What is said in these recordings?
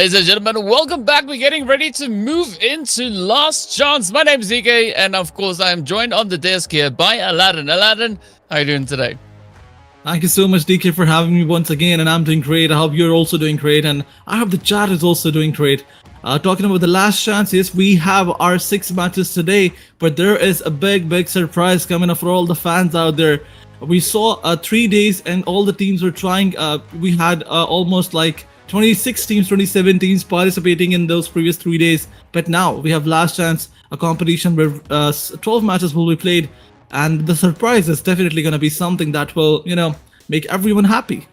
Ladies and gentlemen, welcome back. We're getting ready to move into Last Chance. My name is ZK, and of course, I am joined on the desk here by Aladdin. Aladdin, how are you doing today? Thank you so much, DK, for having me once again, and I'm doing great. I hope you're also doing great, and I hope the chat is also doing great. Talking about the last chance, yes, we have our 6 matches today, but there is a big surprise coming up for all the fans out there. We saw 3 days, and all the teams were trying. We had almost like 26 teams, 27 teams participating in those previous 3 days, but now we have last chance, a competition where 12 matches will be played. And the surprise is definitely going to be something that will, make everyone happy.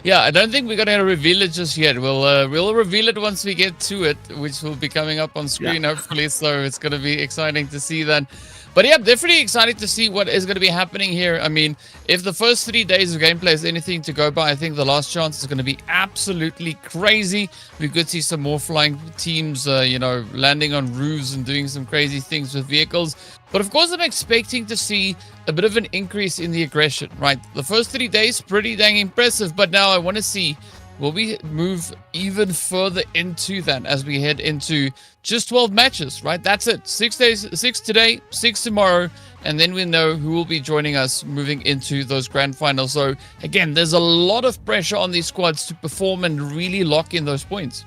Yeah, I don't think we're gonna reveal it just yet. We'll reveal it once we get to it, which will be coming up on screen hopefully. So it's gonna be exciting to see that. But yeah, definitely excited to see what is going to be happening here. I mean, if the first 3 days of gameplay is anything to go by, I think the last chance is going to be absolutely crazy. We could see some more flying teams, landing on roofs and doing some crazy things with vehicles. But of course, I'm expecting to see a bit of an increase in the aggression, right? The first 3 days, pretty dang impressive. But now I want to see, will we move even further into that as we head into just 12 matches, right? That's it. 6 days, 6 today, 6 tomorrow, and then we know who will be joining us moving into those grand finals. So again, there's a lot of pressure on these squads to perform and really lock in those points.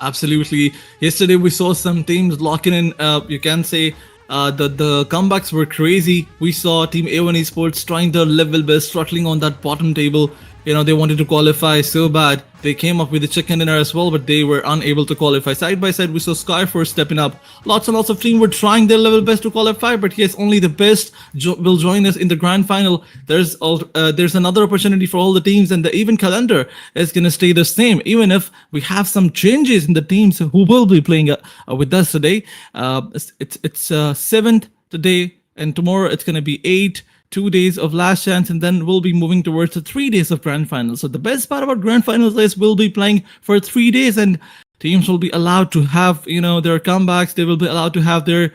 Absolutely. Yesterday we saw some teams locking in. You can say the comebacks were crazy. We saw Team A1 Esports trying their level best, struggling on that bottom table. They wanted to qualify so bad. They came up with the chicken dinner as well, but they were unable to qualify. Side by side, we saw Skyforce stepping up. Lots and lots of teams were trying their level best to qualify, but yes, only the best will join us in the grand final. There's another opportunity for all the teams, and the event calendar is going to stay the same, even if we have some changes in the teams who will be playing with us today. It's 7th today, and tomorrow it's going to be 8. 2 days of last chance, and then we'll be moving towards the 3 days of grand finals. So the best part about grand finals is we'll be playing for 3 days, and teams will be allowed to have their comebacks. They will be allowed to have their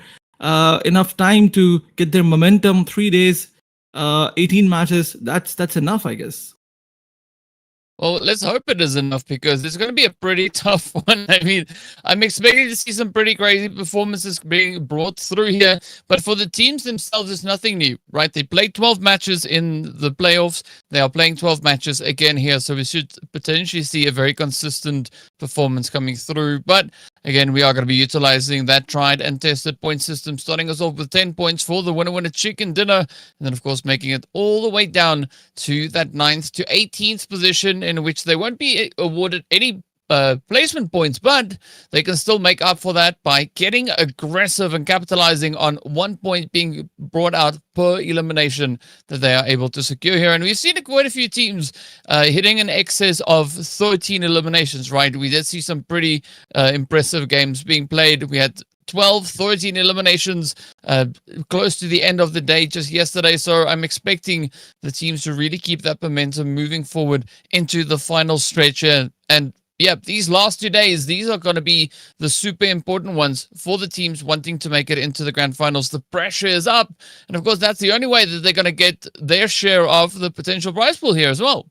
enough time to get their momentum. 3 days, 18 matches. That's enough, I guess. Well, let's hope it is enough, because it's going to be a pretty tough one. I mean, I'm expecting to see some pretty crazy performances being brought through here. But for the teams themselves, it's nothing new, right? They played 12 matches in the playoffs. They are playing 12 matches again here. So we should potentially see a very consistent performance coming through. But again, we are going to be utilizing that tried and tested point system, starting us off with 10 points for the winner chicken dinner. And then, of course, making it all the way down to that 9th to 18th position, in which they won't be awarded any placement points, but they can still make up for that by getting aggressive and capitalizing on 1 point being brought out per elimination that they are able to secure here. And we've seen quite a few teams hitting an excess of 13 eliminations, right? We did see some pretty impressive games being played. We had 12, 13 eliminations close to the end of the day just yesterday. So I'm expecting the teams to really keep that momentum moving forward into the final stretch here. And yeah, these last 2 days, these are going to be the super important ones for the teams wanting to make it into the grand finals. The pressure is up. And of course, that's the only way that they're going to get their share of the potential prize pool here as well.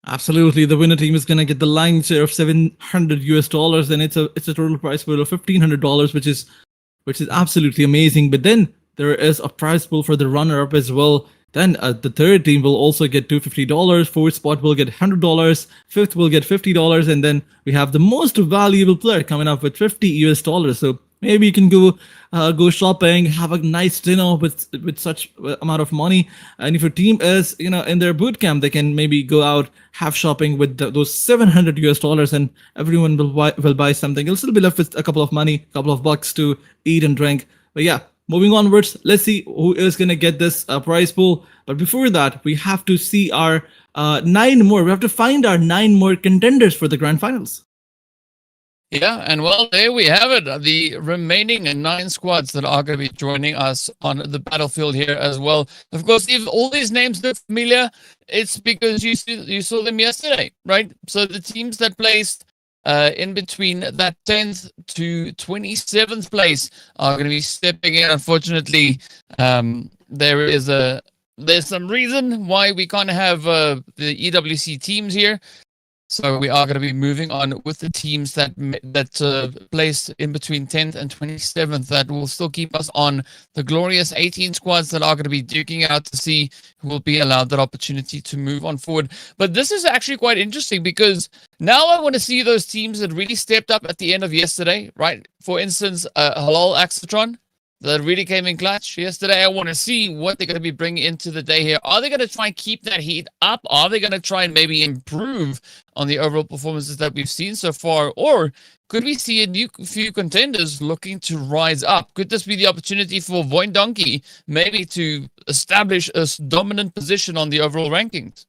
Absolutely, the winner team is gonna get the lion's share of $700, and it's a total prize pool of $1,500, which is absolutely amazing. But then there is a prize pool for the runner-up as well. Then the third team will also get $250. Fourth spot will get $100. Fifth will get $50, and then we have the most valuable player coming up with $50. So maybe you can go shopping, have a nice dinner with such amount of money. And if your team is in their boot camp, they can maybe go out, have shopping with those $700, and everyone will buy something. You'll still be left with a couple of bucks to eat and drink. But yeah, moving onwards, let's see who is gonna get this prize pool. But before that, we have to see our 9 more. We have to find our 9 more contenders for the grand finals. Yeah, and well, there we have it. The remaining 9 squads that are going to be joining us on the battlefield here as well. Of course, if all these names look familiar, it's because you saw them yesterday, right? So the teams that placed in between that 10th to 27th place are going to be stepping in. Unfortunately, there's some reason why we can't have the EWC teams here. So we are going to be moving on with the teams that placed in between 10th and 27th. That will still keep us on the glorious 18 squads that are going to be duking out to see who will be allowed that opportunity to move on forward. But this is actually quite interesting because now I want to see those teams that really stepped up at the end of yesterday, right? For instance, HALAL AXETRON, that really came in clutch yesterday. I want to see what they're going to be bringing into the day here. Are they going to try and keep that heat up? Are they going to try and maybe improve on the overall performances that we've seen so far? Or could we see a few contenders looking to rise up? Could this be the opportunity for VOIN Donkey maybe to establish a dominant position on the overall rankings?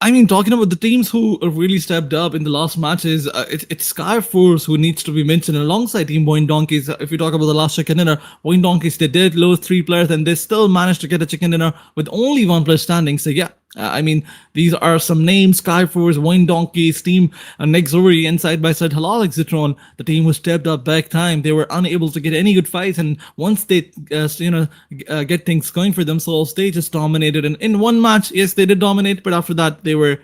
I mean, talking about the teams who really stepped up in the last matches, it's Skyforce who needs to be mentioned alongside Team VOIN Donkeys. If you talk about the last chicken dinner, VOIN Donkeys, they did lose 3 players and they still managed to get a chicken dinner with only 1 player standing. So yeah, I mean, these are some names: Skyforce, VOIN Donkeys, Team NEXORY, and side by side HALAL AXETRON, the team who stepped up back time. They were unable to get any good fights, and once they get things going for themselves, they just dominated. And in one match, yes, they did dominate, but after that they were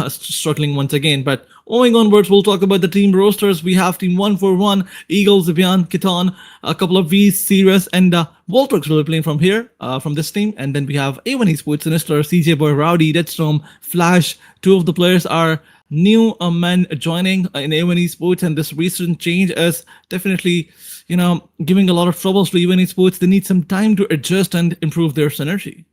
struggling once again. But moving onwards, we'll talk about the team rosters. We have Team 141, Eagles, Xavier, Kitan, a couple of V's, Sirius, and Voltrix will be playing from here, from this team. And then we have A1 Esports, Sinister, CJ Boy, Rowdy, Deadstorm, Flash. 2 of the players are new men joining in A1 Esports, and this recent change is definitely, giving a lot of troubles to A1 Esports. They need some time to adjust and improve their synergy.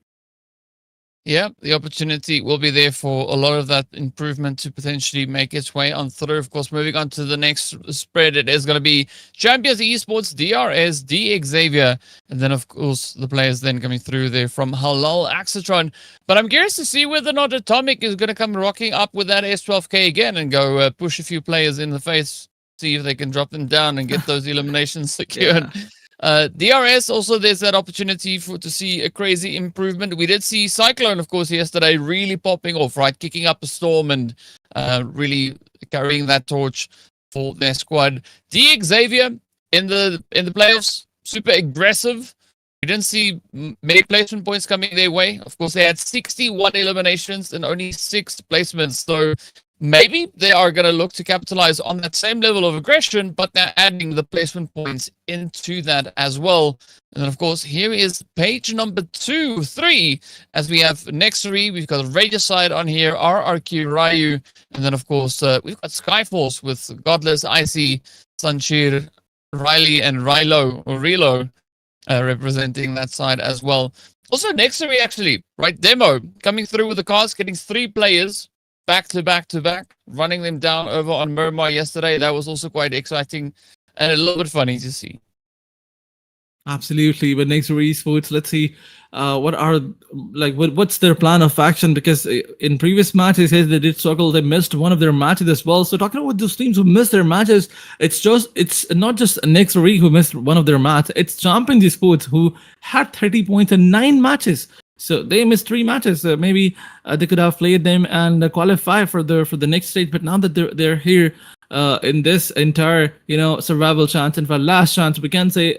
Yeah, the opportunity will be there for a lot of that improvement to potentially make its way on through. Of course, moving on to the next spread, it is going to be Champions Esports, DRS, XAVIER, and then, of course, the players then coming through there from HALAL AXETRON. But I'm curious to see whether or not Atomic is going to come rocking up with that S12K again and go push a few players in the face, see if they can drop them down and get those eliminations secured. Yeah. DRS, also there's that opportunity to see a crazy improvement. We did see Cyclone, of course, yesterday really popping off, right? Kicking up a storm and really carrying that torch for their squad. XAVIER in the playoffs, super aggressive. We didn't see many placement points coming their way. Of course, they had 61 eliminations and only 6 placements. So maybe they are going to look to capitalize on that same level of aggression, but they're adding the placement points into that as well. And then, of course, here is page number 3, as we have NEXORY, we've got Regicide on here, RRQ, Ryu, and then, of course, we've got Skyforce with Godless, Icy, Sunshir, Riley, and Relo, representing that side as well. Also, NEXORY, actually, right? Demo coming through with the cards, getting 3 players back to back, running them down over on Miramar yesterday. That was also quite exciting and a little bit funny to see. Absolutely. But NEXORY Esports, let's see what's their plan of action, because in previous matches they did struggle. They missed one of their matches as well. So talking about those teams who missed their matches, it's not just NEXORY who missed one of their matches. It's Champions Esports who had 30 points in 9 matches. So they missed 3 matches. Maybe they could have played them and qualify for the next stage. But now that they're here in this entire survival chance, and for last chance, we can say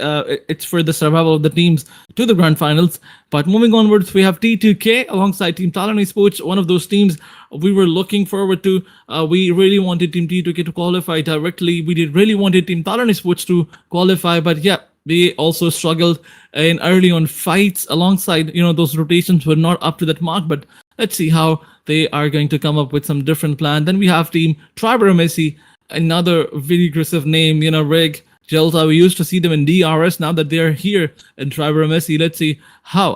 it's for the survival of the teams to the grand finals. But moving onwards, we have T2K alongside Team TALON Esports, one of those teams we were looking forward to. We really wanted Team T2K to qualify directly. We did really wanted Team TALON Esports to qualify, but yeah, they also struggled in early on fights alongside, those rotations were not up to that mark. But let's see how they are going to come up with some different plan. Then we have Team AEROMACY, another very aggressive name, Rig, Delta. We used to see them in DRS. Now that they're here in AEROMACY, let's see how,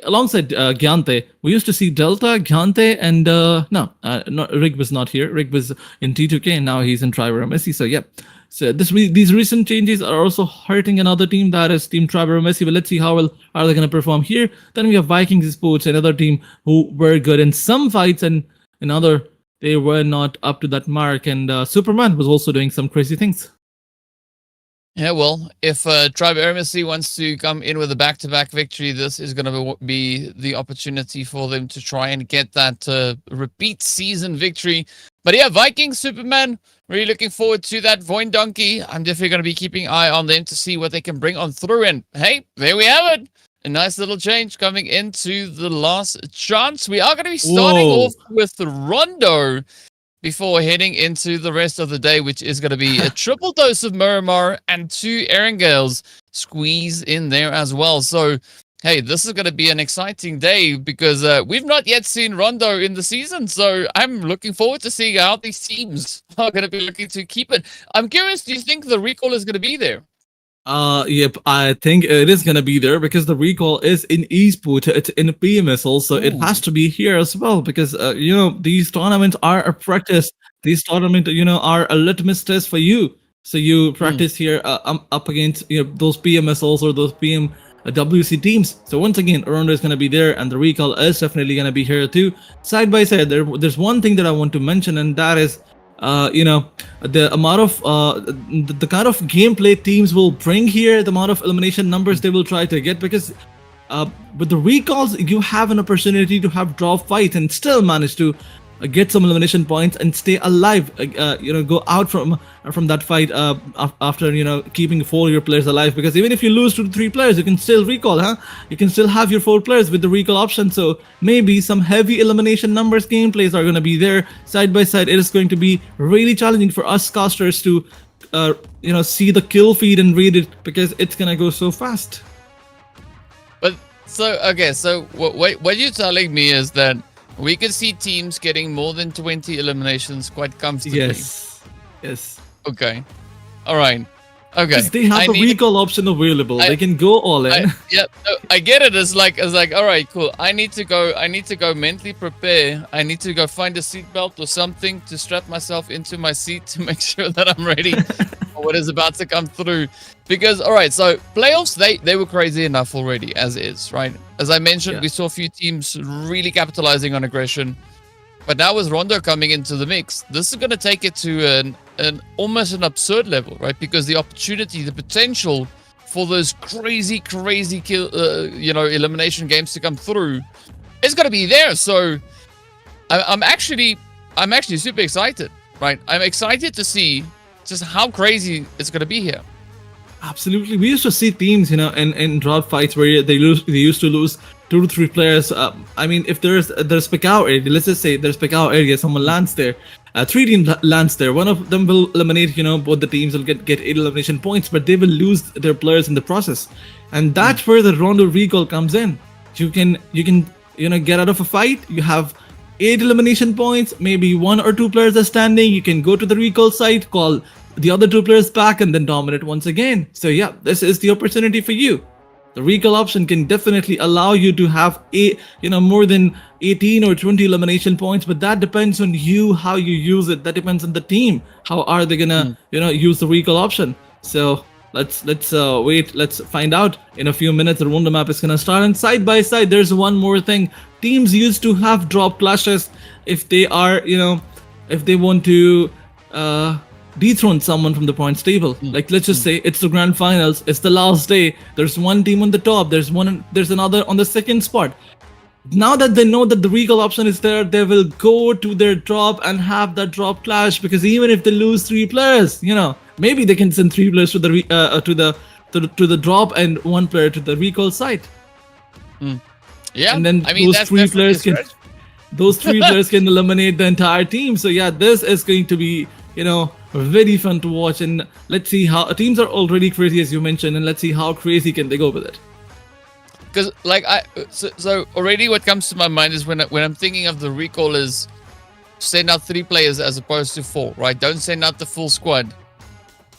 alongside Gyante, we used to see Delta, Gyante, and Rig was not here. Rig was in T2K, and now he's in AEROMACY. So yeah. So these recent changes are also hurting another team, that is Team AEROMACY. But let's see how well are they going to perform here. Then we have VIKINGS Esports, another team who were good in some fights, and another they were not up to that mark. And Superman was also doing some crazy things. Yeah, well, if AEROMACY wants to come in with a back-to-back victory, this is going to be the opportunity for them to try and get that repeat season victory. But yeah, Vikings, Superman, really looking forward to that. VOIN Donkey, I'm definitely going to be keeping an eye on them to see what they can bring on through. And hey, there we have it. A nice little change coming into the last chance. We are going to be starting off with Rondo. before heading into the rest of the day, which is going to be a triple dose of Miramar and 2 Erangales squeeze in there as well. So, hey, this is going to be an exciting day because we've not yet seen Rondo in the season. So I'm looking forward to seeing how these teams are going to be looking to keep it. I'm curious, do you think the recall is going to be there? Yep, I think it is gonna be there because the recall is in esports, it's in PMSL, so it has to be here as well because these tournaments are a practice. These tournaments, are a litmus test for you. So you practice here up against those PMSLs or those PM WC teams. So once again, Rondo is gonna be there, and the recall is definitely gonna be here too. Side by side, there's one thing that I want to mention, and that is the amount of the kind of gameplay teams will bring here, the amount of elimination numbers they will try to get, because with the recalls you have an opportunity to have draw fights and still manage to get some elimination points and stay alive, go out from that fight after keeping 4 of your players alive, because even if you lose 2 to 3 players, you can still recall, you can still have your 4 players with the recall option. So maybe some heavy elimination numbers gameplays are going to be there side by side. It is going to be really challenging for us casters to see the kill feed and read it, because it's going to go so fast. But so what you're telling me is that we could see teams getting more than 20 eliminations quite comfortably. Yes. Okay. All right. Okay. Because they have the recall option available. They can go all in. I get it. It's like, all right, cool. I need to go mentally prepare. I need to go find a seatbelt or something to strap myself into my seat to make sure that I'm ready for what is about to come through. Because, all right, so playoffs, they were crazy enough already as is, right? As I mentioned, we saw a few teams really capitalizing on aggression. But now with Rondo coming into the mix, this is going to take it to an almost an absurd level, right? Because the opportunity, the potential for those crazy kill, elimination games to come through is going to be there. So I'm actually super excited, right? I'm excited to see just how crazy it's going to be here. Absolutely. We used to see teams, in drought fights where they used to lose 2 to 3 players. I mean, if there's PEKKO area, let's just say there's PEKKO area, someone lands there, 3 teams lands there. One of them will eliminate, both the teams will get 8 elimination points, but they will lose their players in the process. And that's where the Rondo recall comes in. You can get out of a fight. You have 8 elimination points. Maybe 1 or 2 players are standing. You can go to the recall site, call the other 2 players back, and then dominate once again. So yeah, this is the opportunity for you. The recall option can definitely allow you to have more than 18 or 20 elimination points, but that depends on you, how you use it. That depends on the team. How are they gonna use the recall option? So let's wait. Let's find out in a few minutes. The Rondo map is gonna start, and side by side, there's one more thing. Teams used to have drop clashes if they are, if they want to dethrone someone from the points table. Like, let's just say it's the grand finals, it's the last day, there's one team on the top, there's another on the second spot. Now that they know that the recall option is there, they will go to their drop and have that drop clash, because even if they lose 3 players, maybe they can send 3 players to the drop and 1 player to the recall site. Yeah, and then those 3 players can eliminate the entire team. So yeah, this is going to be very fun to watch, and let's see how teams are already crazy, as you mentioned, and let's see how crazy can they go with it. Because so already what comes to my mind is when I'm thinking of the recall is send out 3 players as opposed to 4, right? Don't send out the full squad,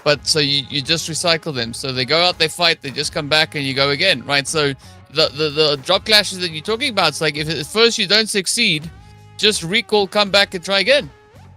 but so you just recycle them. So they go out, they fight, they just come back, and you go again, right? So the drop clashes that you're talking about, it's like if at first you don't succeed, just recall, come back, and try again.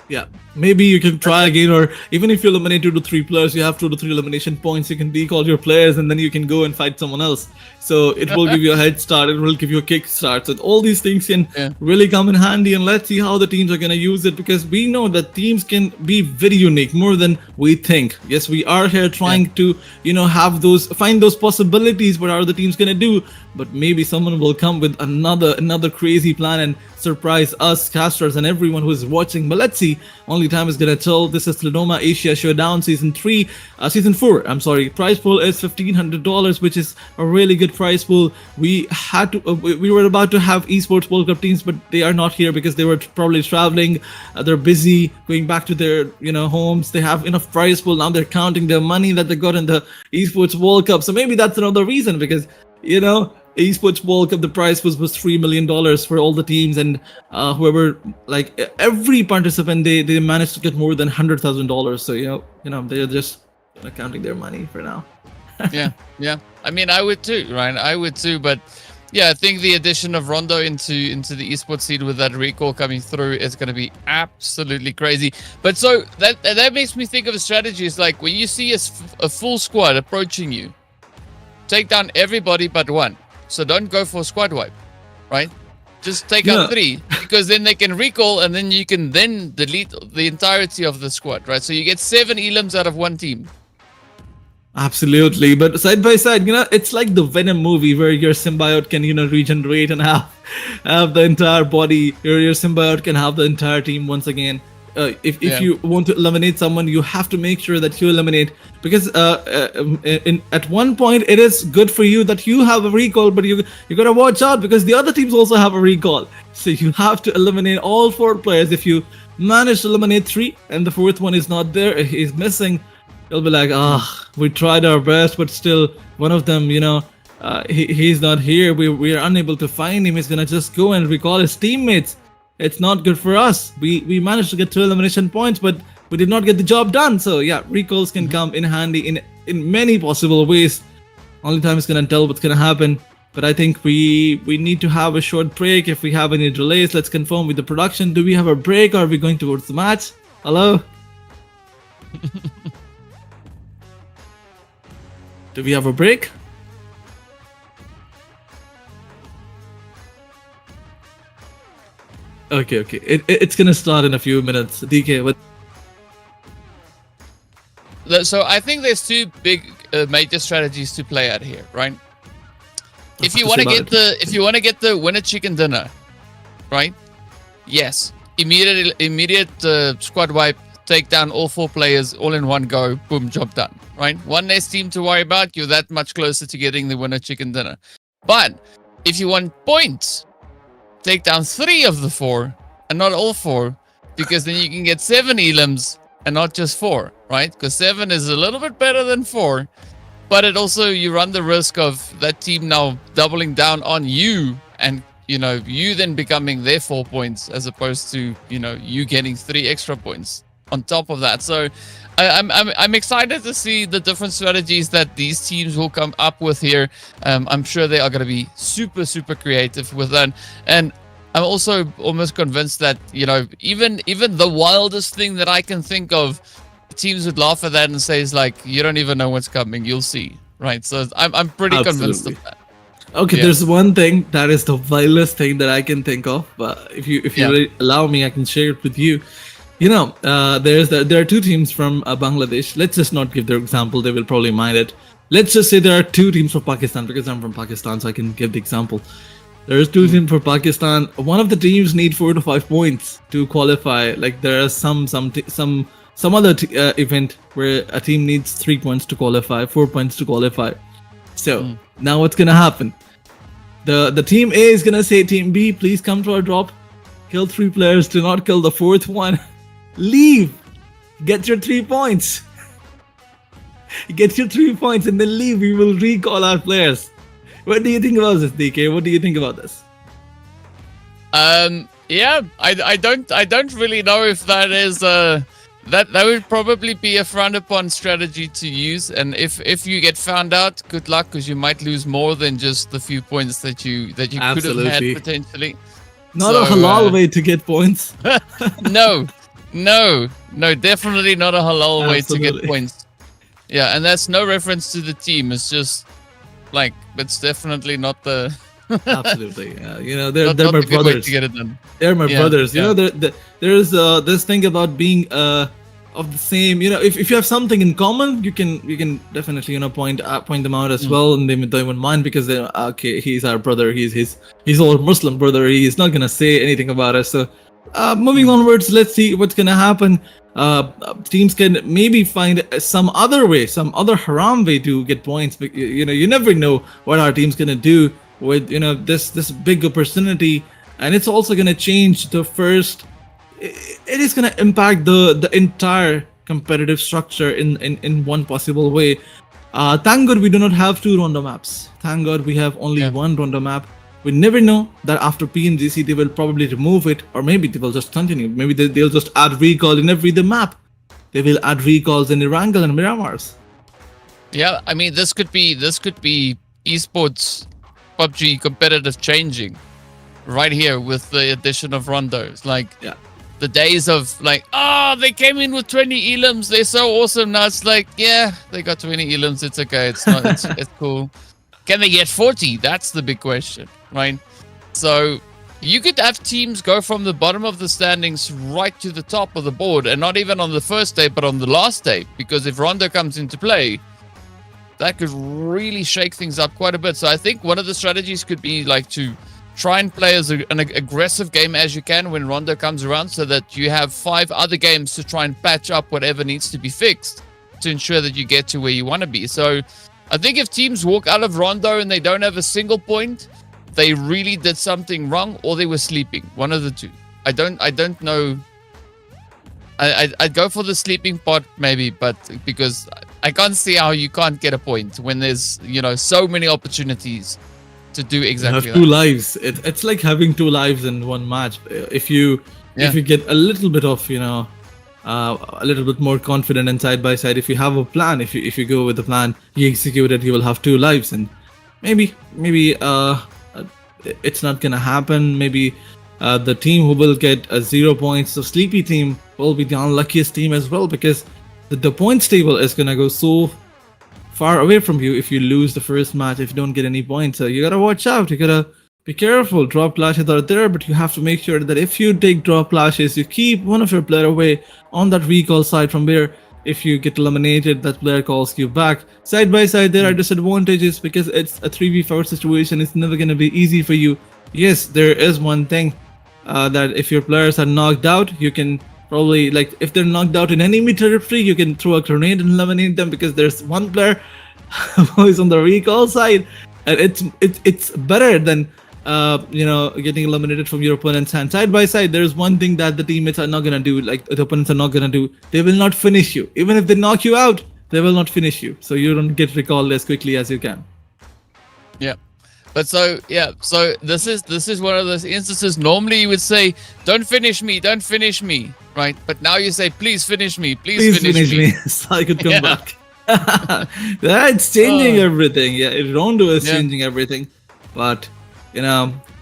Yeah, maybe you can try again, or even if you eliminate 2 to 3 players, you have 2 to 3 elimination points, you can recall your players, and then you can go and fight someone else. So it will give you a head start, it will give you a kick start. So all these things can really come in handy, and let's see how the teams are going to use it, because we know that teams can be very unique, more than we think. Yes, we are here trying to, find those possibilities, what are the teams going to do, but maybe someone will come with another crazy plan and surprise us casters and everyone who is watching. But let's see, only Only time is gonna tell. This is Lenovo Asia Showdown season 4. I'm sorry. Prize pool is $1,500, which is a really good prize pool. We had to. We were about to have esports World Cup teams, but they are not here because they were probably traveling. They're busy going back to their homes. They have enough prize pool now. They're counting their money that they got in the esports World Cup. So maybe that's another reason, because esports World Cup, the prize was $3 million for all the teams, and whoever, like every participant, they managed to get more than $100,000. So they're just counting their money for now. yeah. I mean, I would too, Ryan. I would too, but yeah, I think the addition of Rondo into the esports scene with that recall coming through is going to be absolutely crazy. But so that makes me think of a strategy. It's like when you see a full squad approaching you, take down everybody but one. So don't go for a squad wipe, right? Just take out 3, because then they can recall, and then you can then delete the entirety of the squad, right? So you get 7 elims out of one team. Absolutely, but side by side, it's like the Venom movie where your symbiote can, regenerate and have the entire body. Your symbiote can have the entire team once again. If you want to eliminate someone, you have to make sure that you eliminate, because at one point it is good for you that you have a recall, but you gotta watch out because the other teams also have a recall. So you have to eliminate all 4 players. If you manage to eliminate 3 and the 4th one is not there, he's missing, you'll be like, we tried our best, but still one of them, he's not here. We are unable to find him. He's gonna just go and recall his teammates. It's not good for us. We managed to get 2 elimination points, but we did not get the job done. So yeah, recalls can come in handy in many possible ways. Only time is gonna tell what's gonna happen. But I think we need to have a short break. If we have any delays, let's confirm with the production. Do we have a break, or are we going towards the match? Hello? Do we have a break? Okay. It's gonna start in a few minutes. DK, what? So I think there's 2 big major strategies to play out here, right? If you want to get the winner chicken dinner, right? Yes, immediate squad wipe, take down all 4 players all in one go. Boom, job done. Right? One less team to worry about. You're that much closer to getting the winner chicken dinner. But if you want points, take down 3 of the 4 and not all 4, because then you can get 7 elims and not just 4, right? Because 7 is a little bit better than 4, but it also, you run the risk of that team now doubling down on you, and you then becoming their 4 points as opposed to you getting 3 extra points on top of that. So I'm excited to see the different strategies that these teams will come up with here. I'm sure they are going to be super creative with that, and I'm also almost convinced that even the wildest thing that I can think of, teams would laugh at that and say, "Is like, you don't even know what's coming. You'll see." Right? So I'm pretty convinced of that. Okay, there's one thing that is the wildest thing that I can think of, but if you really allow me, I can share it with you. There are 2 teams from Bangladesh. Let's just not give their example. They will probably mind it. Let's just say there are 2 teams from Pakistan, because I'm from Pakistan, so I can give the example. There's 2 teams for Pakistan. One of the teams need 4 to 5 points to qualify. Like there are some other event where a team needs 3 points to qualify, 4 points to qualify. So now what's gonna happen? The team A is gonna say, Team B, please come to our drop. Kill 3 players. Do not kill the 4th one. Leave. Get your 3 points. Get your 3 points and then leave. We will recall our players. What do you think about this, DK? What do you think about this? Yeah, I don't really know if that is that would probably be a frowned upon strategy to use, and if you get found out, good luck, because you might lose more than just the few points that you could have had potentially. Not a halal way to get points. No, definitely not a halal way to get points. Yeah, and that's no reference to the team. It's just like, it's definitely not the. Absolutely, they're my brothers. To get it done. They're my brothers. There's this thing about being of the same. If you have something in common, you can definitely point them out as well, and they don't even mind, because they're okay. He's our brother. He's our Muslim brother. He's not gonna say anything about us. So Moving onwards, let's see what's gonna happen. Teams can maybe find some other way, some other haram way to get points. But you never know what our team's gonna do with this big opportunity, and it's also gonna change the first. It is gonna impact the entire competitive structure in one possible way. Thank God we do not have 2 Rondo maps. Thank God we have only one Rondo map. We never know that after PNGC they will probably remove it, or maybe they will just continue. Maybe they'll just add recall in every the map. They will add recalls in Erangel and Miramars. Yeah, I mean this could be esports PUBG competitive changing right here with the addition of Rondos. Like the days of like, oh, they came in with 20 elims, they're so awesome. Now it's like, yeah, they got 20 elims, it's okay, it's not it's cool. Can they get 40? That's the big question, right? So you could have teams go from the bottom of the standings right to the top of the board, and not even on the first day, but on the last day. Because if Rondo comes into play, that could really shake things up quite a bit. So I think one of the strategies could be like to try and play as an aggressive game as you can when Rondo comes around, so that you have 5 other games to try and patch up whatever needs to be fixed to ensure that you get to where you want to be. So I think if teams walk out of Rondo and they don't have a single point, they really did something wrong, or they were sleeping. One of the two. I don't know. I'd go for the sleeping part maybe, but because I can't see how you can't get a point when there's so many opportunities to do exactly you have 2 lives. It's like having 2 lives in one match. If you get a little bit of a little bit more confident and side by side, if you have a plan, if you go with the plan, you execute it, you will have 2 lives. And maybe it's not gonna happen. Maybe the team who will get 0 points, the sleepy team, will be the unluckiest team as well, because the points table is gonna go so far away from you if you lose the first match, if you don't get any points. So you gotta watch out, you gotta be careful. Drop clashes are there, but you have to make sure that if you take drop clashes, you keep one of your player away on that recall side, from where if you get eliminated, that player calls you back. Side by side, there are disadvantages because it's a 3v4 situation. It's never going to be easy for you. Yes, there is one thing that if your players are knocked out, you can probably, like, if they're knocked out in enemy territory, you can throw a grenade and eliminate them, because there's one player who is on the recall side, and it's better than getting eliminated from your opponent's hand. Side by side, there's one thing that the teammates are not gonna do, like the opponents are not gonna do. They will not finish you. Even if they knock you out, they will not finish you. So you don't get recalled as quickly as you can. Yeah. But so this is one of those instances. Normally you would say, don't finish me, right? But now you say, please finish me, please finish me. So I could come back. That's changing everything. Yeah, Rondo is changing everything. But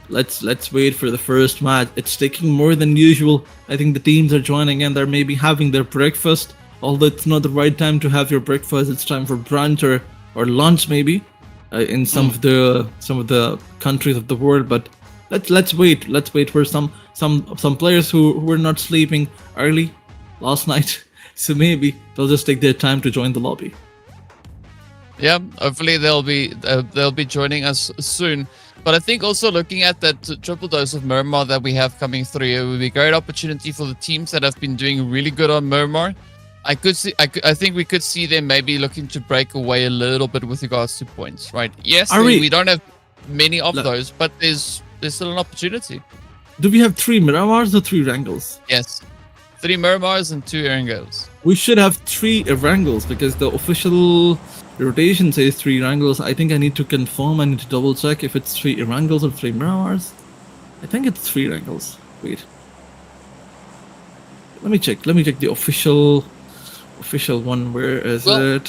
let's wait for the first match. It's taking more than usual. I think the teams are joining in. They're maybe having their breakfast. Although it's not the right time to have your breakfast. It's time for brunch or lunch maybe. In some of the countries of the world, but let's wait. Let's wait for some players who were not sleeping early last night, so maybe they'll just take their time to join the lobby. Yeah, hopefully they'll be joining us soon. But I think also looking at that triple dose of Miramar that we have coming through, it would be a great opportunity for the teams that have been doing really good on Miramar. I think we could see them maybe looking to break away a little bit with regards to points, right? Yes, we don't have many of those, but there's still an opportunity. Do we have 3 Miramars or 3 Wrangles? Yes, 3 Miramars and 2 Wrangles. We should have 3 Wrangles because the official rotation says 3 Wrangles. I think I need to confirm. I need to double check if it's 3 Wrangles or 3 Miramars. I think it's 3 Wrangles. Wait. Let me check the official one. Where is it?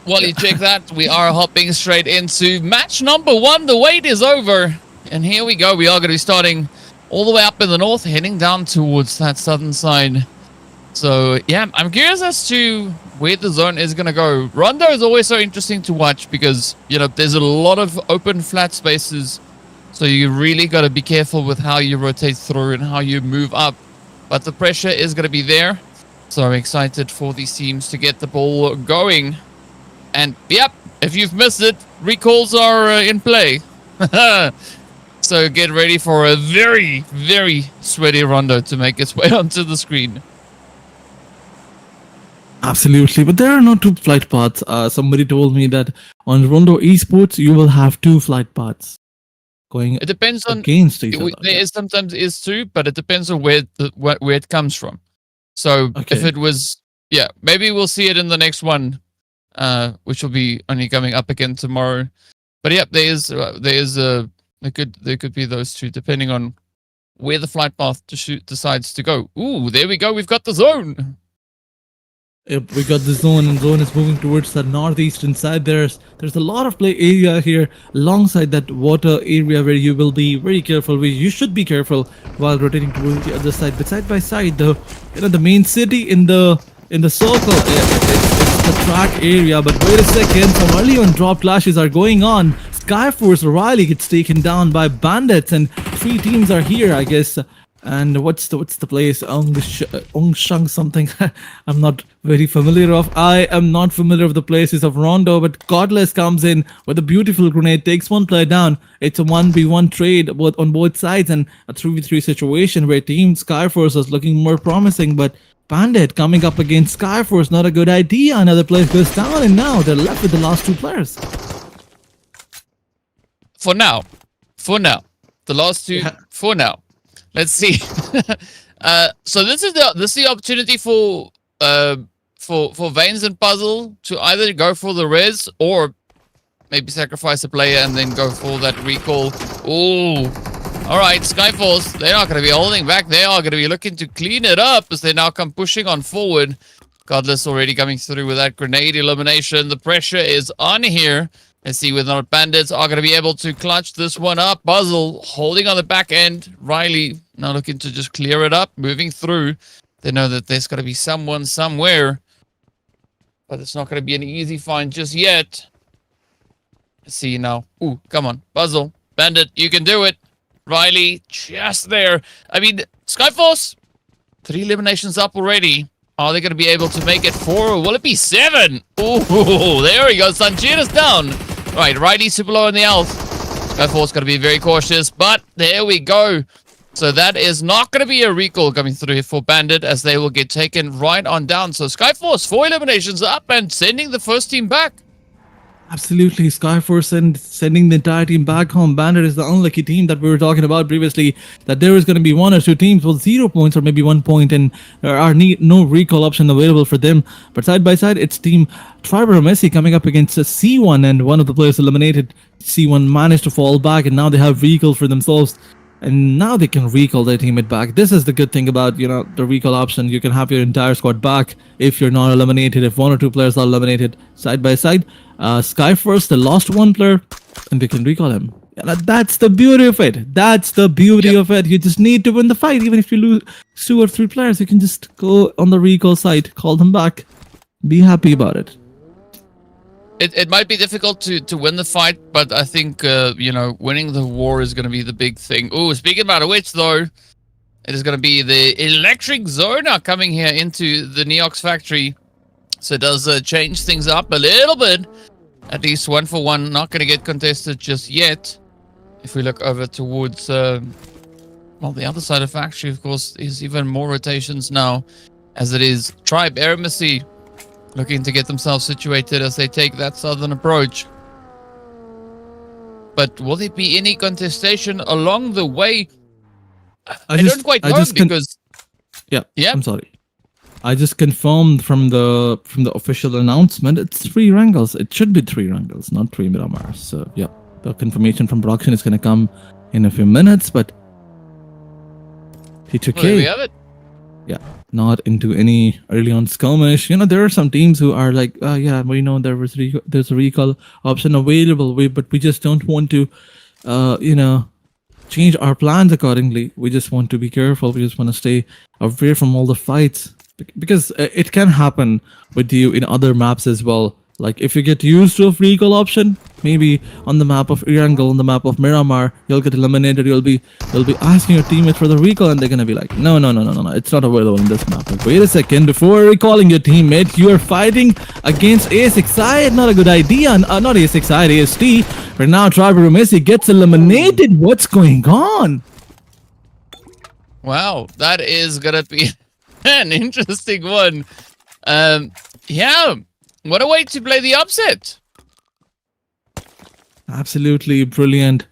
While you check that, we are hopping straight into match number 1. The wait is over, and here we go. We are going to be starting all the way up in the north, heading down towards that southern side. So yeah, I'm curious as to where the zone is going to go. Rondo is always so interesting to watch because there's a lot of open flat spaces, so you really got to be careful with how you rotate through and how you move up. But the pressure is going to be there. So I'm excited for these teams to get the ball going. And yep, if you've missed it, recalls are in play. So get ready for a very, very sweaty Rondo to make its way onto the screen. Absolutely, but there are no two flight paths. Somebody told me that on Rondo Esports you will have two flight paths going It depends on. against each other. There is sometimes is two, but it depends on where it comes from. So if Okay. it was, yeah, maybe we'll see it in the next one, which will be only coming up again tomorrow. But yeah, there is there could be those two depending on where the flight path to shoot decides to go. Ooh, there we go. We've got the zone. Yep, we got the zone, and zone is moving towards the northeastern side. There's a lot of play area here alongside that water area where you will be very careful. Where you should be careful while rotating towards the other side. But side by side, the main city in the circle, it's the track area. But wait a second, some early on drop clashes are going on. Skyforce Riley gets taken down by bandits, and three teams are here, I guess. And what's the place? Ongshang something. I'm not very familiar of. I am not familiar with the places of Rondo, but Godless comes in with a beautiful grenade, takes one player down. It's a 1v1 trade on both sides, and a 3v3 situation where Team Skyforce is looking more promising, but Bandit coming up against Skyforce, not a good idea. Another player goes down, and now they're left with the last two players. For now, the last two. Yeah. For now. Let's see. So this is the opportunity for VIKINGS and Puzzle to either go for the res or maybe sacrifice a player and then go for that recall. Ooh. All right, Skyforce, they're not going to be holding back. They are going to be looking to clean it up as they now come pushing on forward. Godless already coming through with that grenade elimination. The pressure is on here. Let's see whether or not Bandits are going to be able to clutch this one up. Puzzle holding on the back end. Riley now looking to just clear it up, moving through. They know that there's got to be someone somewhere, but it's not going to be an easy find just yet. Let's see now. Ooh, come on. Puzzle. Bandit, you can do it. Riley, just there. I mean, Skyforce, 3 eliminations up already. Are they going to be able to make it 4, or will it be 7? Ooh, there we go. Sanchira's down. Right, Riley super low in the health. Skyforce going to be very cautious, but there we go. So that is not going to be a recall coming through for Bandit, as they will get taken right on down. So Skyforce, 4 eliminations up and sending the first team back. Absolutely, Skyforce and sending the entire team back home. Bandit is the unlucky team that we were talking about previously, that there is going to be 1 or 2 teams with 0 points or maybe 1 point, and there are no recall option available for them. But side by side, it's Team AEROMACY coming up against a C1, and one of the players eliminated. C1 managed to fall back, and now they have recall for themselves. And now they can recall their teammate back. This is the good thing about, the recall option. You can have your entire squad back if you're not eliminated. If 1 or 2 players are eliminated side by side, Skyforce, they lost 1 player, and they can recall him. And that's the beauty of it. That's the beauty of it. You just need to win the fight. Even if you lose 2 or 3 players, you can just go on the recall side, call them back, be happy about it. It might be difficult to win the fight, but I think, winning the war is going to be the big thing. Ooh, speaking about which, though, it is going to be the electric zone now coming here into the Neox factory. So it does change things up a little bit. At least 1 for 1, not going to get contested just yet. If we look over towards, the other side of factory, of course, is even more rotations now, as it is Tribe AEROMACY looking to get themselves situated as they take that southern approach. But will there be any contestation along the way? I don't quite know because... Yeah, yeah, I'm sorry. I just confirmed from the official announcement, it's 3 wrangles. It should be 3 wrangles, not 3 Miramars. So yeah, the confirmation from production is going to come in a few minutes, but P2K. Well, there we have it. Yeah, not into any early on skirmish. There are some teams who are like, yeah, we know there's a recall option available, but we just don't want to, change our plans accordingly. We just want to be careful. We just want to stay away from all the fights, because it can happen with you in other maps as well. Like if you get used to a recall option, maybe on the map of Irangle, on the map of Miramar, you'll get eliminated. You'll be asking your teammate for the recall, and they're gonna be like, no, it's not available in this map. Like, wait a second, before recalling your teammate, you are fighting against ASXI. Not a good idea. Not ASXI, AST. But now AEROMACY gets eliminated. What's going on? Wow, that is gonna be an interesting one. Yeah, what a way to play the upset. Absolutely brilliant.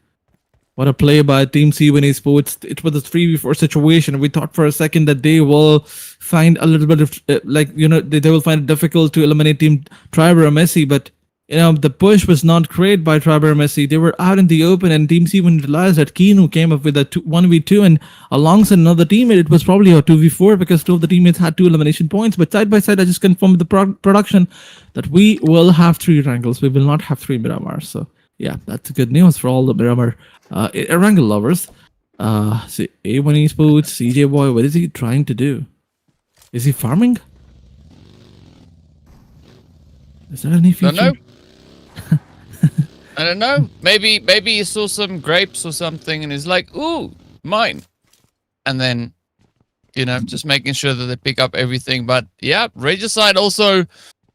What a play by Team C1 Esports. It was a 3v4 situation. We thought for a second that they will find a little bit of, they will find it difficult to eliminate Team AEROMACY, but, the push was not great by AEROMACY. They were out in the open, and Team C1 realized that Keanu came up with a 1v2, and alongside another teammate, it was probably a 2v4 because two of the teammates had 2 elimination points. But side by side, I just confirmed with the production that we will have 3 Wrangles. We will not have 3 Miramars. So, yeah, that's good news for all the Miramar Wrangle lovers. See, A1 Esports, CJ Boy, what is he trying to do? Is he farming? Is there any future? Don't know. I don't know. Maybe he saw some grapes or something and he's like, ooh, mine. And then, just making sure that they pick up everything. But yeah, Regicide also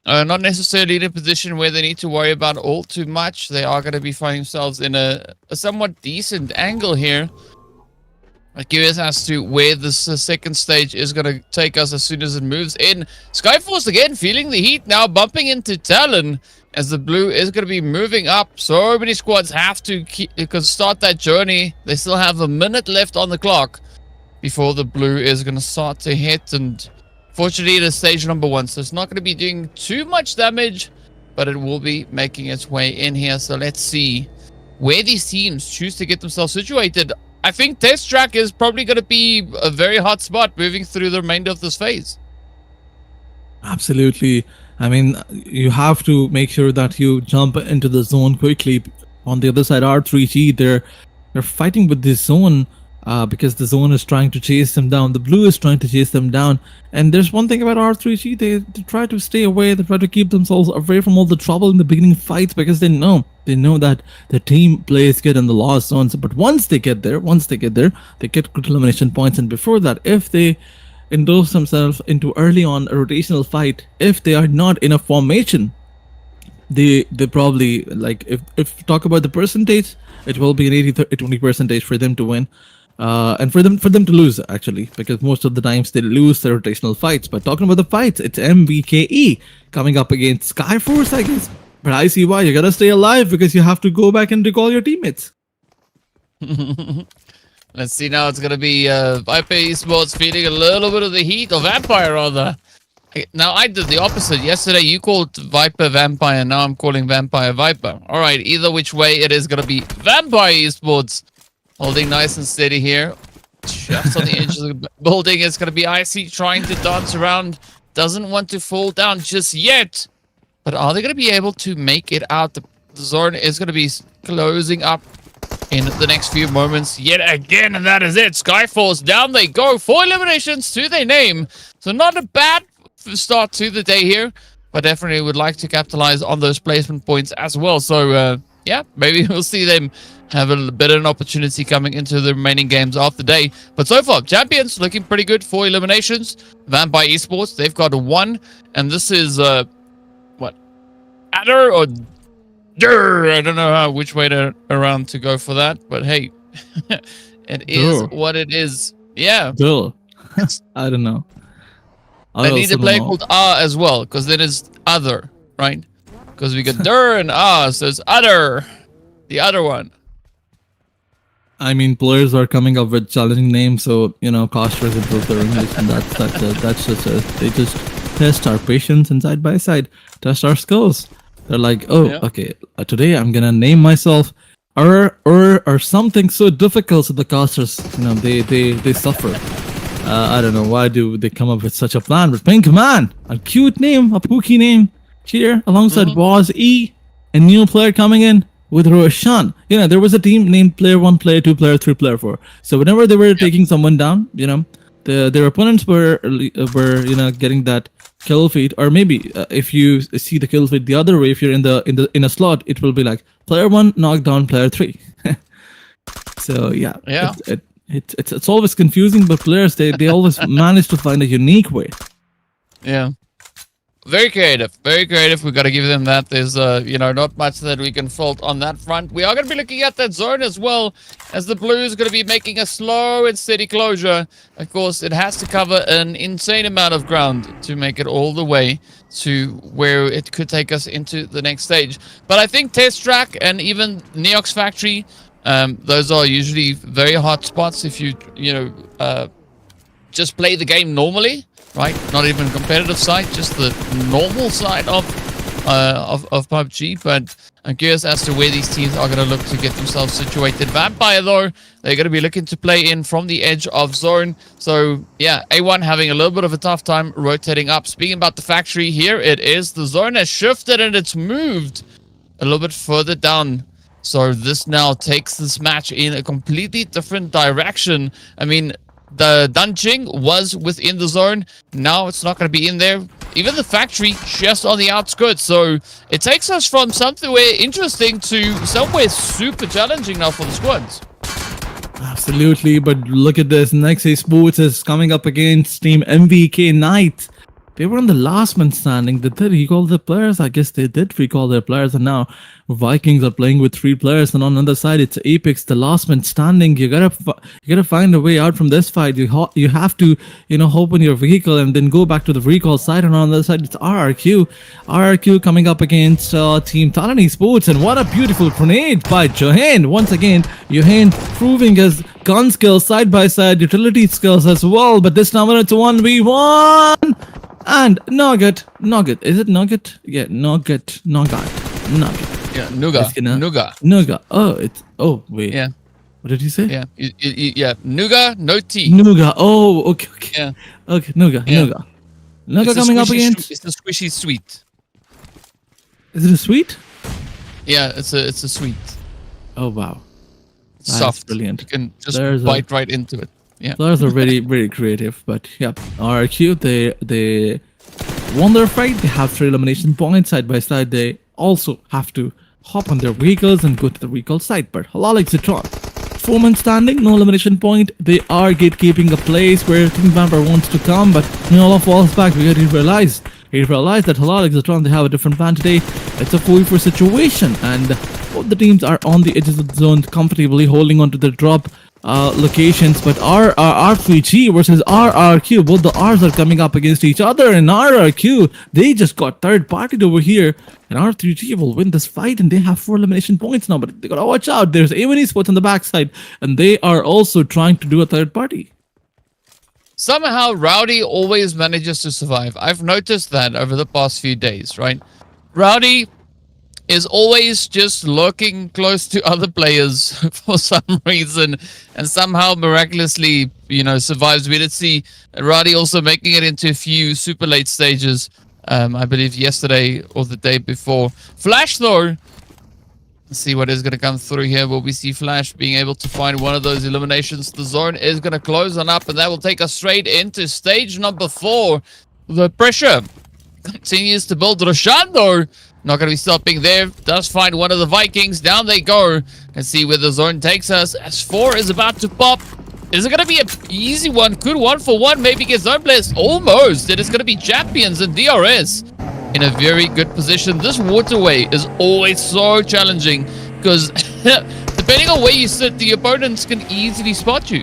not necessarily in a position where they need to worry about all too much. They are going to be finding themselves in a somewhat decent angle here. I'm curious as to where this second stage is going to take us as soon as it moves in. Skyforce again feeling the heat now, bumping into Talon as the blue is going to be moving up. So many squads have to start that journey. They still have a minute left on the clock before the blue is going to start to hit. And fortunately, it is stage number 1, so it's not going to be doing too much damage, but it will be making its way in here. So let's see where these teams choose to get themselves situated. I think Test Track is probably going to be a very hot spot moving through the remainder of this phase. Absolutely. I mean, you have to make sure that you jump into the zone quickly. On the other side, R3G, they're fighting with this zone because the zone is trying to chase them down. The blue is trying to chase them down. And there's one thing about R3G, they try to stay away. They try to keep themselves away from all the trouble in the beginning fights because they know that the team plays good in the lost zones. But once they get there, they get good elimination points. And before that, if they indulge themselves into early on a rotational fight, if they are not in a formation, they probably, like, if talk about the percentage, it will be an 80-20 percentage for them to win, and for them to lose, actually, because most of the times they lose their rotational fights. But talking about the fights, it's MVKE coming up against Skyforce, I guess. But I see why. You gotta stay alive because you have to go back and recall your teammates. Let's see now. It's going to be VIPERxKO feeling a little bit of the heat, or Vampire rather. Now, I did the opposite. Yesterday, you called Viper Vampire. Now I'm calling Vampire Viper. All right, either which way, it is going to be VIPERxKO holding nice and steady here. Just on the edge of the building. It's going to be Icy trying to dance around. Doesn't want to fall down just yet. But are they going to be able to make it out? The zone is going to be closing up in the next few moments yet again, and that is it. Skyforce, down they go. 4 eliminations to their name. So not a bad start to the day here, but definitely would like to capitalize on those placement points as well. So yeah, maybe we'll see them have a bit of an opportunity coming into the remaining games of the day. But so far, champions looking pretty good. 4 eliminations. VIPERxKO, they've got 1, and this is what, Adder or I don't know which way around to go for that, but hey, it is what it is. Yeah. I don't know. I need a player called as well, because then it's other, right? Because we got der and so it's other, the other one. I mean, players are coming up with challenging names, so casters improve their English, and that's just they just test our patience and side by side test our skills. They're like, okay, today I'm gonna name myself or something so difficult, so the casters, they suffer. I don't know why do they come up with such a plan, but Pink Man, a cute name, a pooky name here, alongside Boz E, a new player coming in with Roshan. There was a team named Player 1, Player 2, Player 3, Player 4. So whenever they were taking someone down, their opponents were getting that kill feed, or maybe if you see the kill feed the other way, if you're in a slot, it will be like Player 1 knocked down Player 3. So yeah. It's always confusing, but players they always manage to find a unique way. Yeah. Very creative, very creative. We got to give them that. There's, not much that we can fault on that front. We are going to be looking at that zone as well, as the Blues are going to be making a slow and steady closure. Of course, it has to cover an insane amount of ground to make it all the way to where it could take us into the next stage. But I think Test Track and even Neox Factory, those are usually very hot spots if you just play the game normally. Right, not even competitive side, just the normal side of PUBG. But I'm curious as to where these teams are going to look to get themselves situated. Vampire, though, they're going to be looking to play in from the edge of zone. So yeah, A1 having a little bit of a tough time rotating up. Speaking about the factory, here it is. The zone has shifted and it's moved a little bit further down. So this now takes this match in a completely different direction. I mean, the Dunching was within the zone. Now it's not going to be in there. Even the factory just on the outskirts. So it takes us from somewhere interesting to somewhere super challenging now for the squads. Absolutely, but look at this. Next ESPORTS is coming up against Team MVK Knight. They were on the last man standing. Did they recall their players? I guess they did recall their players. And now Vikings are playing with 3 players. And on the other side, it's Apex, the last man standing. You gotta find a way out from this fight. You have to, hop on your vehicle and then go back to the recall side. And on the other side, it's RRQ. RRQ coming up against Team TALON Esports. And what a beautiful grenade by Johan. Once again, Johan proving his gun skills side by side, utility skills as well. But this time it's 1v1. And Nugget. Is it Nugget? Yeah, Nugget. Yeah, Nuga. Oh, wait. Yeah. What did you say? Yeah. Yeah. Nuga, no T. Nuga. Oh, okay. Yeah. Okay, Nuga. Nuga coming up against. It's the squishy sweet. Is it a sweet? Yeah, it's a sweet. Oh wow. It's soft. Brilliant. You can just bite right into it. Yeah. Those are very, very creative. But yeah, RRQ, they won their fight. They have 3 elimination points side by side. They also have to hop on their vehicles and go to the recall site. But HALAL XAVIER, 4-man standing, no elimination point. They are gatekeeping a place where Team Vampire wants to come, but Niola falls back. We realize that HALAL XAVIER, they have a different plan today. It's a 4v4 situation, and both the teams are on the edges of the zone, comfortably holding on to their drop locations. But R3G versus RRQ, both the R's are coming up against each other, and RRQ, they just got third partied over here, and R3G will win this fight, and they have 4 elimination points now. But they gotta watch out. There's A1 Esports on the backside, and they are also trying to do a third party. Somehow Rowdy always manages to survive. I've noticed that over the past few days, right? Rowdy is always just lurking close to other players for some reason, and somehow miraculously, survives. We did see Rowdy also making it into a few super late stages, I believe yesterday or the day before. Flash, though, let's see what is going to come through here. Will we see Flash being able to find one of those eliminations? The zone is going to close on up, and that will take us straight into stage number 4. The pressure continues to build. Roshan, though, not going to be stopping there. Does find one of the Vikings. Down they go. And see where the zone takes us. As 4 is about to pop. Is it going to be an easy one? Could 1-for-1 maybe get zone blessed? Almost. It is going to be Champions and DRS in a very good position. This waterway is always so challenging because depending on where you sit, the opponents can easily spot you.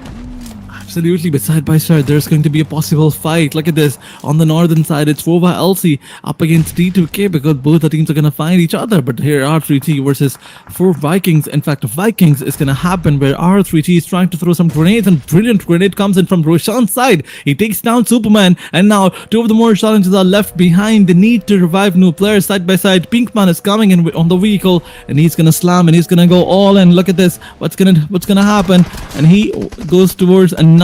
Absolutely, but side by side, there's going to be a possible fight. Look at this. On the northern side, it's Vova LC up against D2K because both the teams are going to find each other. But here, R3T versus 4 Vikings. In fact, Vikings is going to happen where R3T is trying to throw some grenades, and brilliant grenade comes in from Roshan's side. He takes down Superman, and now 2 of the more challenges are left behind. They need to revive new players side by side. Pinkman is coming in on the vehicle, and he's going to slam, and he's going to go all in. Look at this. What's going to happen? And he goes towards another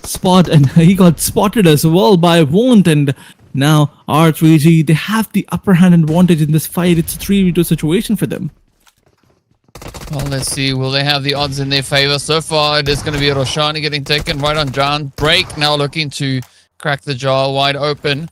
spot, and he got spotted as well by VOIN. And now R3G, they have the upper hand advantage in this fight. It's a 3v2 situation for them. Well, let's see. Will they have the odds in their favor? So far, it is going to be Roshani getting taken right on John. Break now looking to crack the jar wide open.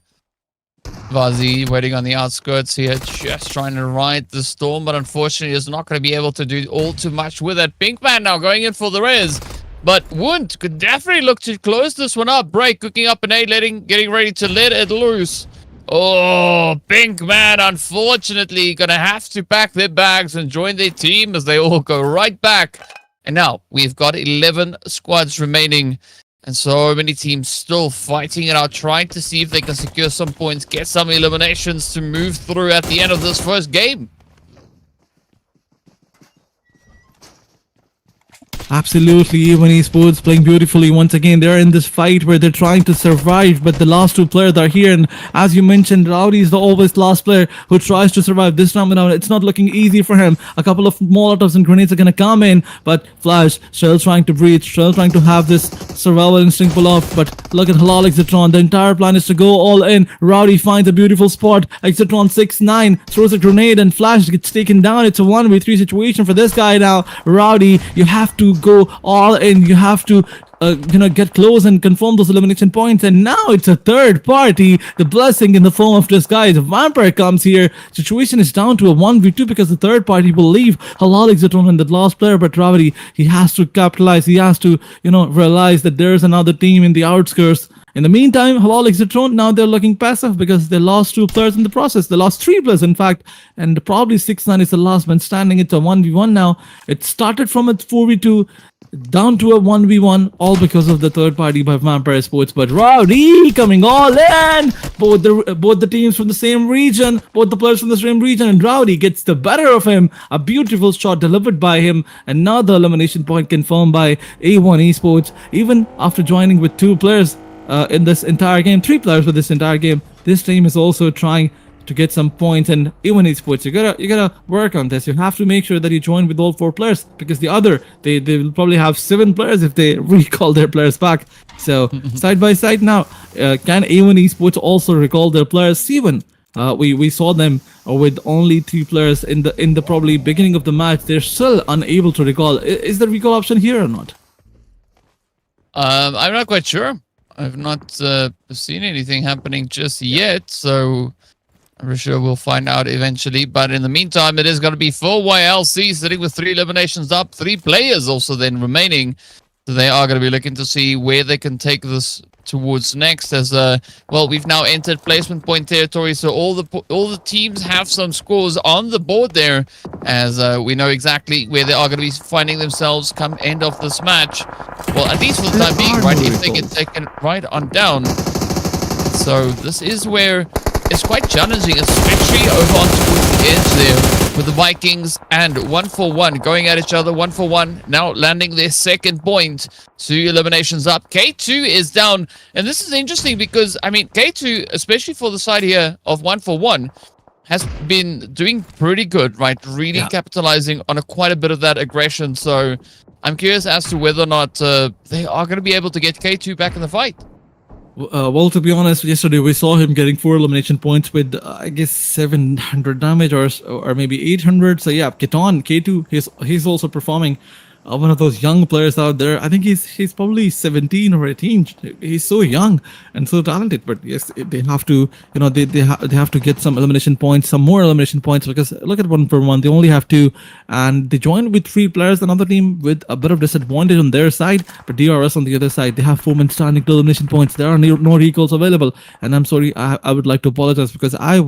Vazi waiting on the outskirts here, just trying to ride the storm, but unfortunately is not going to be able to do all too much with it. Pinkman now going in for the res. But Wund could definitely look to close this one up. Break cooking up an A, getting ready to let it loose. Oh, Pink Man, unfortunately, gonna have to pack their bags and join their team as they all go right back. And now we've got 11 squads remaining. And so many teams still fighting it out, trying to see if they can secure some points, get some eliminations to move through at the end of this first game. Absolutely, even esports playing beautifully once again. They're in this fight where they're trying to survive, but the last two players are here. And as you mentioned, Rowdy is the always last player who tries to survive. This time around, it's not looking easy for him. A couple of Molotovs and grenades are gonna come in, but Flash still trying to breathe, still trying to have this survival instinct pull off. But look at HALAL XAVIER. The entire plan is to go all in. Rowdy finds a beautiful spot. XAVIER 6-9 throws a grenade, and Flash gets taken down. It's a 1v3 situation for this guy now. Rowdy, you have to go all in. You have to get close and confirm those elimination points. And now it's a third party, the blessing in the form of disguise. Vampire comes here. Situation is down to a 1v2 because the third party will leave HALAL XAVIER and the last player. But Rowdy, he has to capitalize. He has to realize that there's another team in the outskirts. In the meantime, HALAL XAVIER, now they're looking passive because they lost 2 players in the process. They lost 3 players, in fact, and probably 6-9 is the last man standing. It's a 1v1 now. It started from a 4v2 down to a 1v1, all because of the third party by VIPERxKO. But Rowdy coming all in. Both the teams from the same region, both the players from the same region, and Rowdy gets the better of him. A beautiful shot delivered by him. Another elimination point confirmed by A1 Esports. Even after joining with 2 players in this entire game, 3 players with this entire game, this team is also trying to get some points. And even esports, you gotta work on this. You have to make sure that you join with all 4 players, because the other they will probably have 7 players if they recall their players back. So side by side now, can A1 esports also recall their players? Even we saw them with only 3 players in the probably beginning of the match. They're still unable to recall. Is the recall option here or not? I'm not quite sure. I've not seen anything happening just yet, so I'm sure we'll find out eventually. But in the meantime, it is going to be full YLC sitting with 3 eliminations up, 3 players also then remaining. So they are going to be looking to see where they can take this towards next. As well, we've now entered placement point territory, so all the teams have some scores on the board there, as we know exactly where they are going to be finding themselves come end of this match. Well, at least for the time being, right? If they get taken right on down. So this is where it's quite challenging, especially over on towards the edge there with the Vikings, and 1-for-1 going at each other. 1-for-1 now landing their second point. 2 eliminations up. K2 is down, and this is interesting because I mean K2, especially for the side here of 1-for-1, has been doing pretty good, right? Really capitalizing on quite a bit of that aggression. So I'm curious as to whether or not they are going to be able to get K2 back in the fight. Well, to be honest, yesterday we saw him getting 4 elimination points with, I guess, 700 damage or maybe 800. So yeah, K2, he's also performing. One of those young players out there. I think he's probably 17 or 18. He's so young and so talented. But yes, they have to, they have to get some elimination points, some more elimination points, because look at 1-for-1. They only have 2, and they joined with 3 players. Another team with a bit of disadvantage on their side, but DRS on the other side, they have 4 men standing, 2 elimination points. There are no recalls available, and I'm sorry. I would like to apologize because I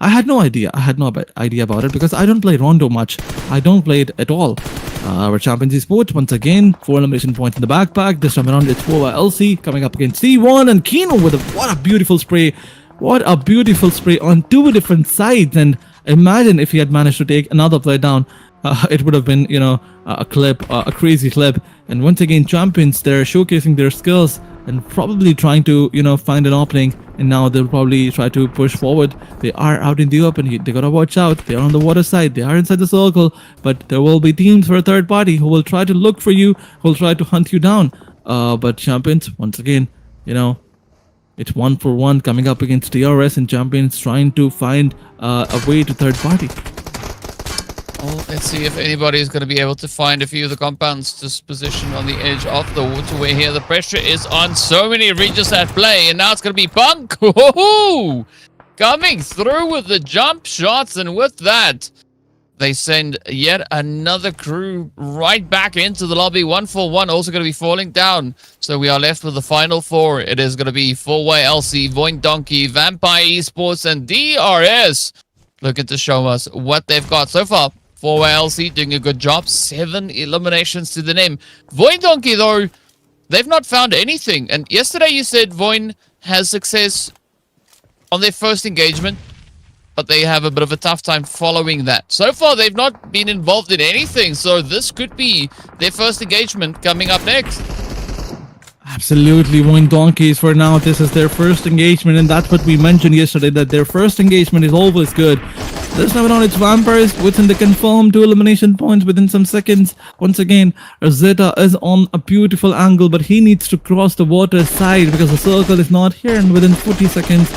had no idea. I had no idea about it because I don't play Rondo much. I don't play it at all. Our champions esports once again, 4 elimination points in the backpack. This time around it's 4 LC coming up against C1 and Kino with what a beautiful spray. What a beautiful spray on 2 different sides. And imagine if he had managed to take another player down. It would have been, a clip, a crazy clip. And once again, champions, they're showcasing their skills and probably trying to, find an opening. And now they'll probably try to push forward. They are out in the open. They gotta watch out. They are on the water side. They are inside the circle. But there will be teams for a third party who will try to look for you, who will try to hunt you down. But champions, once again, it's 1-for-1 coming up against DRS, and champions trying to find a way to third party. Well, let's see if anybody is going to be able to find a few of the compounds just positioned on the edge of the waterway here. The pressure is on so many regions at play, and now it's going to be Punk coming through with the jump shots, and with that, They send yet another crew right back into the lobby. 141 also going to be falling down. So we are left with the final four. It is going to be 4-way LC, VOIN Donkey, Vampire Esports, and DRS. Looking to show us what they've got so far. 4-way LC doing a good job. 7 eliminations to the name. VOIN Donkey, though, they've not found anything. And yesterday you said VOIN has success on their first engagement, but they have a bit of a tough time following that. So far, they've not been involved in anything, so this could be their first engagement coming up next. Absolutely, VOIN Donkeys for now. This is their first engagement, and that's what we mentioned yesterday, that their first engagement is always good. This time around, it's Vampires within the confirmed 2 elimination points within some seconds. Once again, Rosetta is on a beautiful angle, but he needs to cross the water side because the circle is not here, and within 40 seconds,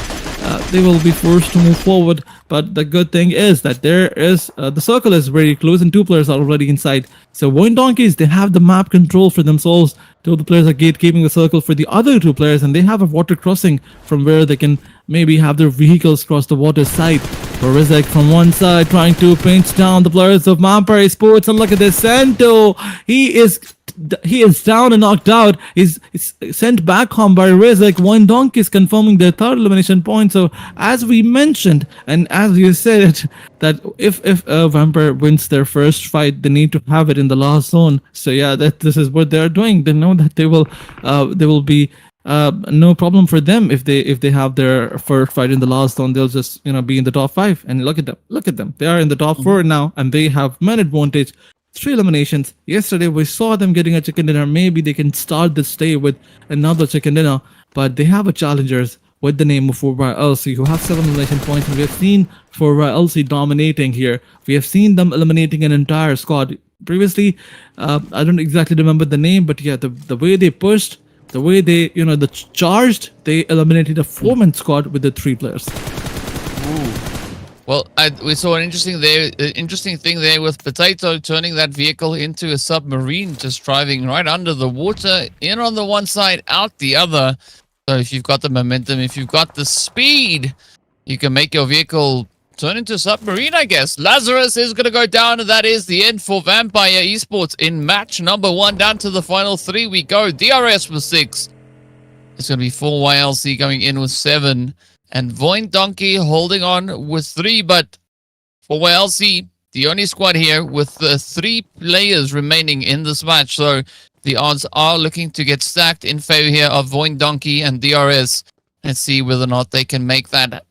they will be forced to move forward. But the good thing is that there is the circle is very close and 2 players are already inside. So VOIN Donkeys, they have the map control for themselves. 2 of the players are gatekeeping the circle for the other 2 players, and they have a water crossing from where they can maybe have their vehicles cross the water side. Rizek from one side trying to pinch down the players of Vampire Esports, and look at this, Santo. He is down and knocked out. He's sent back home by Rizek. VOIN Donkeys confirming their 3rd elimination point. So as we mentioned, and as you said, that if Vampire wins their first fight, they need to have it in the last zone. So yeah, this is what they're doing. They know that they will be no problem for them if they have their first fight in the last zone. They'll just be in the top 5. And look at them. They are in the top 4 now, and they have man advantage. 3 eliminations. Yesterday we saw them getting a chicken dinner. Maybe they can start this day with another chicken dinner, but they have a challengers with the name of 4-by LC who have 7 elimination points, and we have seen 4-by LC dominating here. We have seen them eliminating an entire squad previously. I don't exactly remember the name, but yeah, the way they pushed, the way they charged, they eliminated a 4-man squad with the 3 players. Well, we saw an interesting thing there with Potato turning that vehicle into a submarine, just driving right under the water, in on the one side, out the other. So if you've got the momentum, if you've got the speed, you can make your vehicle turn into a submarine, I guess. Lazarus is going to go down, and that is the end for Vampire Esports in match number 1. Down to the final 3 we go. DRS with 6. It's going to be 4YLC going in with 7. And VOIN Donkey holding on with 3, but for YLC, the only squad here with the 3 players remaining in this match. So the odds are looking to get stacked in favor here of VOIN Donkey and DRS. Let's see whether or not they can make that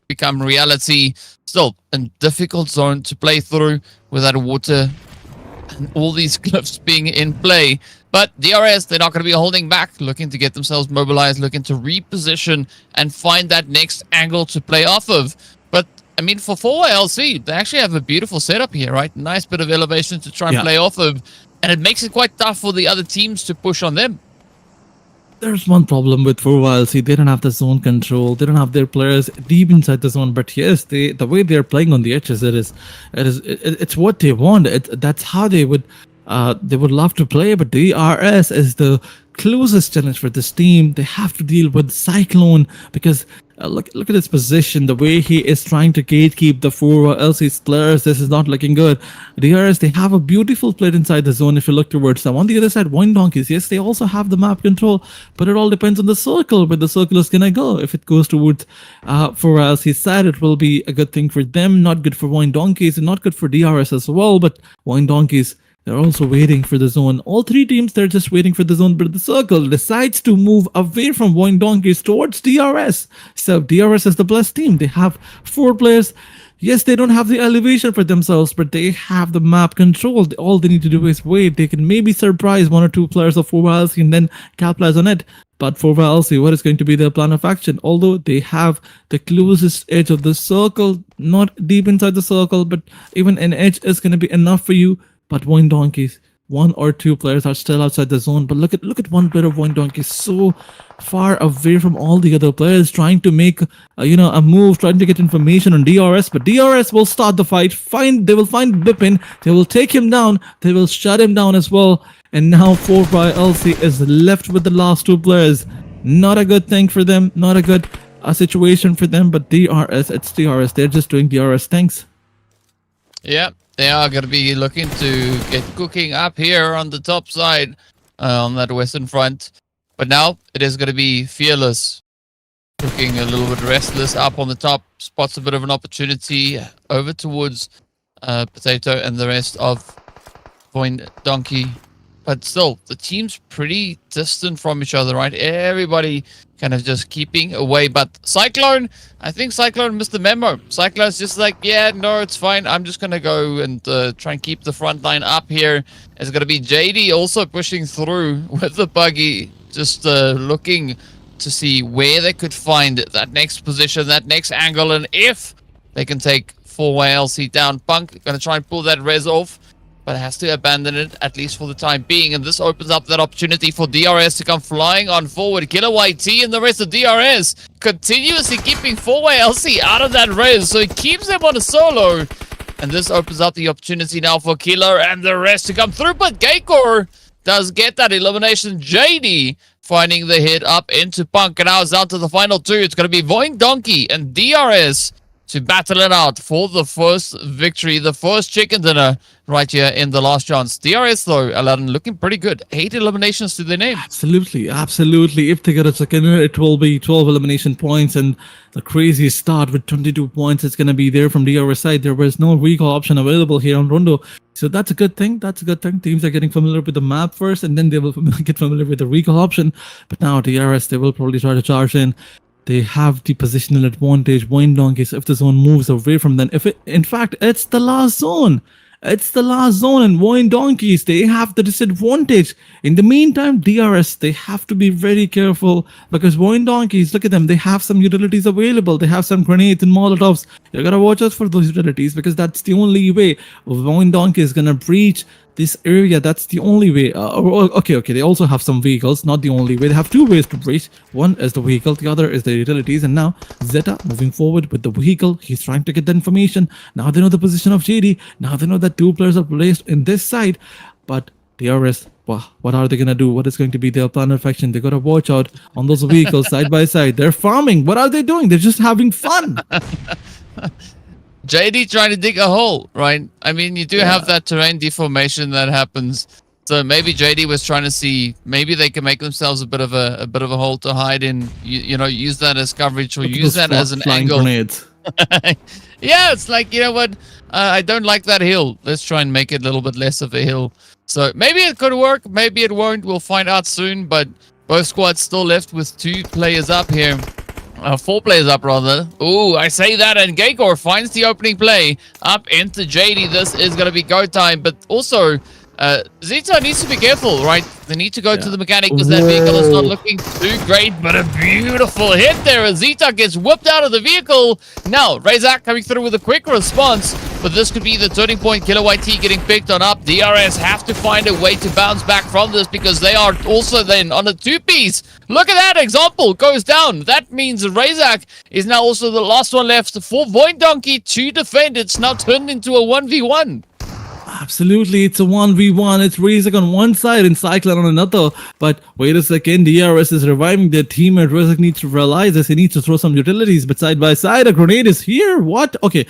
become reality. Still a difficult zone to play through with that water and all these cliffs being in play. But DRS, they're not going to be holding back, looking to get themselves mobilized, looking to reposition and find that next angle to play off of. But, I mean, for 4LC, they actually have a beautiful setup here, right? Nice bit of elevation to try and play off of. And it makes it quite tough for the other teams to push on them. There's one problem with 4YLC. They don't have the zone control. They don't have their players deep inside the zone. But yes, the way they're playing on the edges, it's what they want. That's how they would love to play. But DRS is the closest challenge for this team. They have to deal with Cyclone because look at his position, the way he is trying to gatekeep the 4LC's players. This is not looking good. DRS, they have a beautiful plate inside the zone if you look towards them. On the other side, VOIN Donkeys, yes, they also have the map control, but it all depends on the circle, where the circle is gonna go. If it goes towards 4LC's side, it will be a good thing for them, not good for VOIN Donkeys, and not good for DRS as well. But VOIN Donkeys, they're also waiting for the zone. All 3 teams, they're just waiting for the zone, but the circle decides to move away from VOIN Donkeys towards DRS. So DRS is the blessed team. They have 4 players. Yes, they don't have the elevation for themselves, but they have the map control. All they need to do is wait. They can maybe surprise 1 or 2 players of 4LC and then capitalize on it. But 4LC, what is going to be their plan of action? Although they have the closest edge of the circle, not deep inside the circle, but even an edge is going to be enough for you. But VOIN Donkeys, 1 or 2 players are still outside the zone. But look at one player of VOIN Donkeys, so far away from all the other players, trying to make a move, trying to get information on DRS. But DRS will start the fight. They will find Bipin. They will take him down. They will shut him down as well. And now 4LC is left with the last 2 players. Not a good thing for them. Not a good situation for them. But DRS, it's DRS. They're just doing DRS things. Yeah. they are going to be looking to get cooking up here on the top side on that western front. But now it is going to be Fearless looking a little bit restless up on the top. Spots a bit of an opportunity over towards Potato and the rest of VOIN Donkey. But still, the team's pretty distant from each other, right? Everybody kind of just keeping away. But Cyclone, I think Cyclone missed the memo. Cyclone's just like, yeah, no, it's fine. I'm just going to go and try and keep the front line up here. It's going to be JD also pushing through with the buggy, just looking to see where they could find that next position, that next angle, and if they can take 4-way LC down. Punk going to try and pull that res off, but has to abandon it, at least for the time being. And this opens up that opportunity for DRS to come flying on forward. Killer YT and the rest of DRS continuously keeping 4-way LC out of that res, so he keeps them on a solo. And this opens up the opportunity now for Killer and the rest to come through, but Gaykor does get that elimination. JD finding the hit up into Punk, and now it's down to the final two. It's going to be VOIN Donkey and DRS to battle it out for the first victory, the first chicken dinner right here in the last chance. DRS, though, Aladdin, looking pretty good. 8 eliminations to their name. Absolutely, absolutely. If they get a second, it will be 12 elimination points, and the craziest start with 22 points is going to be there from DRS side. There was no recall option available here on Rondo, so that's a good thing. That's a good thing. Teams are getting familiar with the map first, and then they will get familiar with the recall option. But now DRS, they will probably try to charge in. They have the positional advantage. VOIN Donkeys, if the zone moves away from them, in fact, it's the last zone. It's the last zone, and VOIN Donkeys, they have the disadvantage. In the meantime, DRS, they have to be very careful, because VOIN Donkeys, look at them, they have some utilities available. They have some grenades and molotovs. You gotta watch out for those utilities, because that's the only way VOIN Donkey is gonna breach this area. That's the only way. Okay, they also have some vehicles, not the only way. They have two ways to breach. One is the vehicle, the other is the utilities. And now Zeta moving forward with the vehicle. He's trying to get the information. Now they know the position of JD. Now they know that 2 players are placed in this side. But DRS, wow, what are they gonna do? What is going to be their plan of action? They gotta watch out on those vehicles side by side. They're farming. What are they doing? They're just having fun. JD trying to dig a hole, right? I mean, you do have that terrain deformation that happens. So maybe JD was trying to see, maybe they can make themselves a bit of a hole to hide in. You know, use that as coverage, or use that as an angle. Grenades. Yeah, it's like, you know what? I don't like that hill. Let's try and make it a little bit less of a hill. So maybe it could work. Maybe it won't. We'll find out soon. But both squads still left with 2 players up here. 4 players up, rather. Ooh, I say that, and Gaykor finds the opening play up into JD. This is going to be go time, but also Zeta needs to be careful, right? They need to go to the mechanic, because that vehicle is not looking too great, but a beautiful hit there as Zeta gets whipped out of the vehicle. Now, Razak coming through with a quick response, but this could be the turning point. Killer YT getting picked on up. DRS have to find a way to bounce back from this, because they are also then on a 2-piece. Look at that example, goes down. That means Razak is now also the last one left for VOIN Donkey to defend. It's now turned into a 1v1. Absolutely, it's a 1v1. It's Razak on one side and Cyclone on another. But wait a second, DRS is reviving their teammate. Razak needs to realize this. He needs to throw some utilities, but side by side, a grenade is here. What? Okay,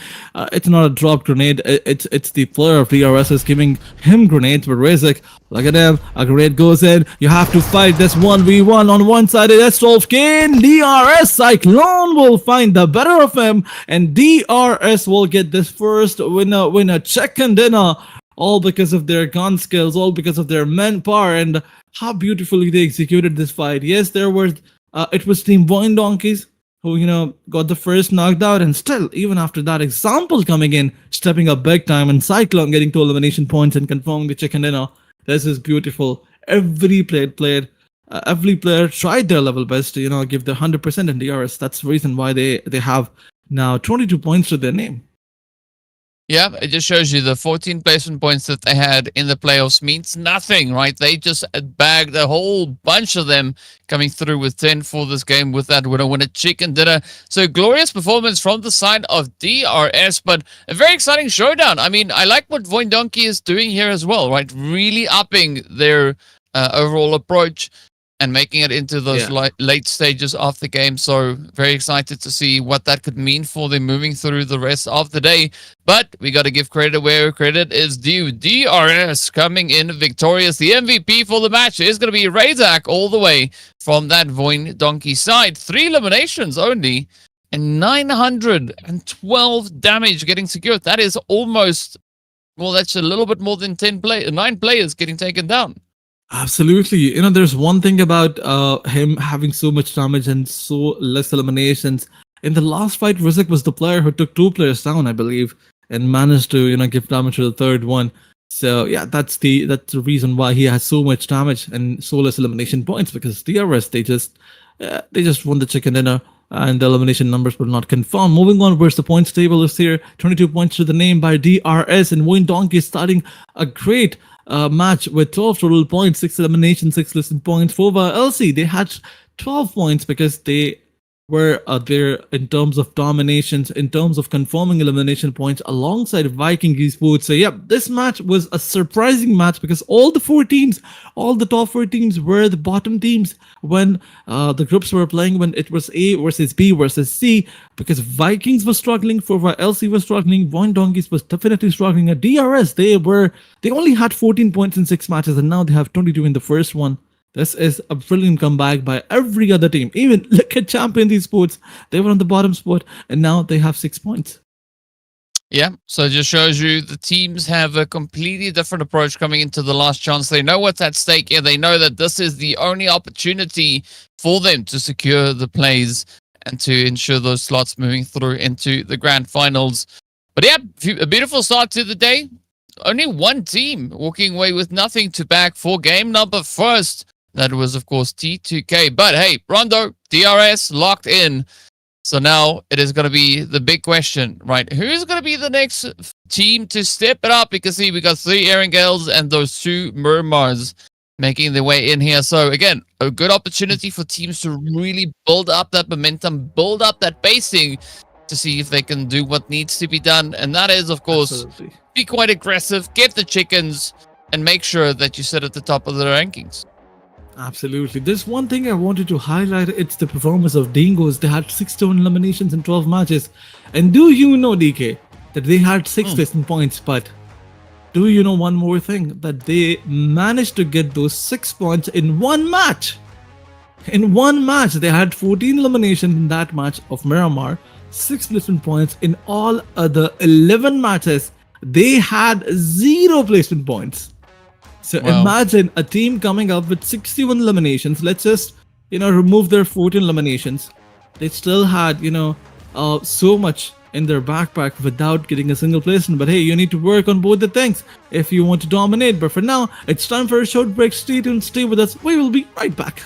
it's not a drop grenade. It's the player of DRS is giving him grenades, but Razak, look at them. A grenade goes in. You have to fight this 1v1 on one side. That's 12k. DRS Cyclone will find the better of him, and DRS will get this first winner chicken dinner. All because of their gun skills, all because of their manpower, and how beautifully they executed this fight. Yes, there were, it was Team VOIN Donkeys who, you know, got the first knocked out, and still, even after that example coming in, stepping up big time, and Cyclone getting 2 elimination points and confirming the chicken dinner. This is beautiful. Every player tried their level best to, you know, give their 100% in DRS. That's the reason why they have now 22 points to their name. Yeah, it just shows you the 14 placement points that they had in the playoffs means nothing, right? They just bagged a whole bunch of them coming through with 10 for this game with that winner chicken dinner. So glorious performance from the side of DRS, but a very exciting showdown. I mean, I like what VOIN Donkey is doing here as well, right? Really upping their overall approach. and making it into those late stages of the game. So very excited to see what that could mean for them moving through the rest of the day. But we got to give credit where credit is due. DRS coming in victorious. The MVP for the match is going to be Razak all the way from that VOIN donkey side. 3 eliminations only and 912 damage getting secured. That is almost, well, that's a little bit more than 9 players getting taken down. Absolutely. You know, there's one thing about him having so much damage and so less eliminations. In the last fight, Rizek was the player who took 2 players down, I believe, and managed to, give damage to the third one. So yeah, that's the reason why he has so much damage and so less elimination points, because DRS, they just won the chicken dinner, and the elimination numbers were not confirmed. Moving on, where's the points table is here. 22 points to the name by DRS, and VOIN Donkey starting a great match with 12 total points, 6 eliminations, 6 listed points. For LC, they had 12 points because they were there in terms of dominations, in terms of confirming elimination points alongside Viking Esports. So yeah, this match was a surprising match because all the top 4 teams were the bottom teams when the groups were playing, when it was A versus B versus C, because Vikings was struggling, for LC was struggling, VOIN Donkeys was definitely struggling. At DRS, they only had 14 points in 6 matches, and now they have 22 in the first one. This is a brilliant comeback by every other team. Even look at Champions Esports. They were on the bottom spot, and now they have 6 points. Yeah, so it just shows you the teams have a completely different approach coming into the last chance. They know what's at stake here. They know that this is the only opportunity for them to secure the plays and to ensure those slots moving through into the grand finals. But yeah, a beautiful start to the day. Only one team walking away with nothing to back for game number first. That was, of course, T2K. But hey, Rondo, DRS locked in. So now it is going to be the big question, right? Who's going to be the next team to step it up? Because see, we got 3 Erangels and those 2 Miramars making their way in here. So again, a good opportunity for teams to really build up that momentum, build up that pacing to see if they can do what needs to be done. And that is, of course, be quite aggressive, get the chickens, and make sure that you sit at the top of the rankings. Absolutely. There's one thing I wanted to highlight. It's the performance of Dingoes. They had 6 total eliminations in 12 matches. And do you know, DK, that they had 6 listed points? But do you know one more thing? That they managed to get those 6 points in one match. In one match, they had 14 eliminations in that match of Miramar, 6 listed points. In all other 11 matches, they had 0 placement points. So wow. Imagine a team coming up with 61 eliminations. Let's just, remove their 14 eliminations. They still had, so much in their backpack without getting a single placement. But hey, you need to work on both the things if you want to dominate. But for now, it's time for a short break. Stay tuned, stay with us. We will be right back.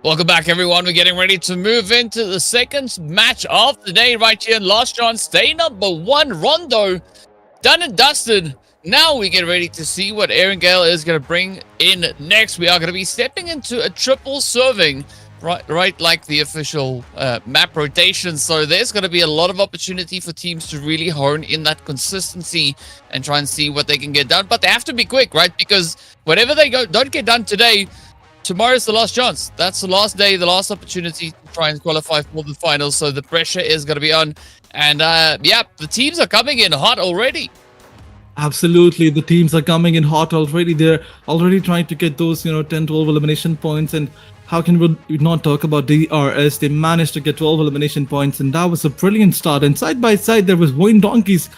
Welcome back, everyone. We're getting ready to move into the second match of the day right here in Last Chance. Day number 1, Rondo. Done and dusted. Now we get ready to see what Aaron Gale is going to bring in next. We are going to be stepping into a triple serving, right like the official map rotation. So there's going to be a lot of opportunity for teams to really hone in that consistency and try and see what they can get done. But they have to be quick, right? Because whatever they don't get done today, tomorrow's the last chance. That's the last day, the last opportunity to try and qualify for the finals. So the pressure is going to be on. And yeah, the teams are coming in hot already. Absolutely, the teams are coming in hot already. They're already trying to get those, 10, 12 elimination points. And how can we not talk about DRS? They managed to get 12 elimination points, and that was a brilliant start. And side by side, there was VOIN Donkeys,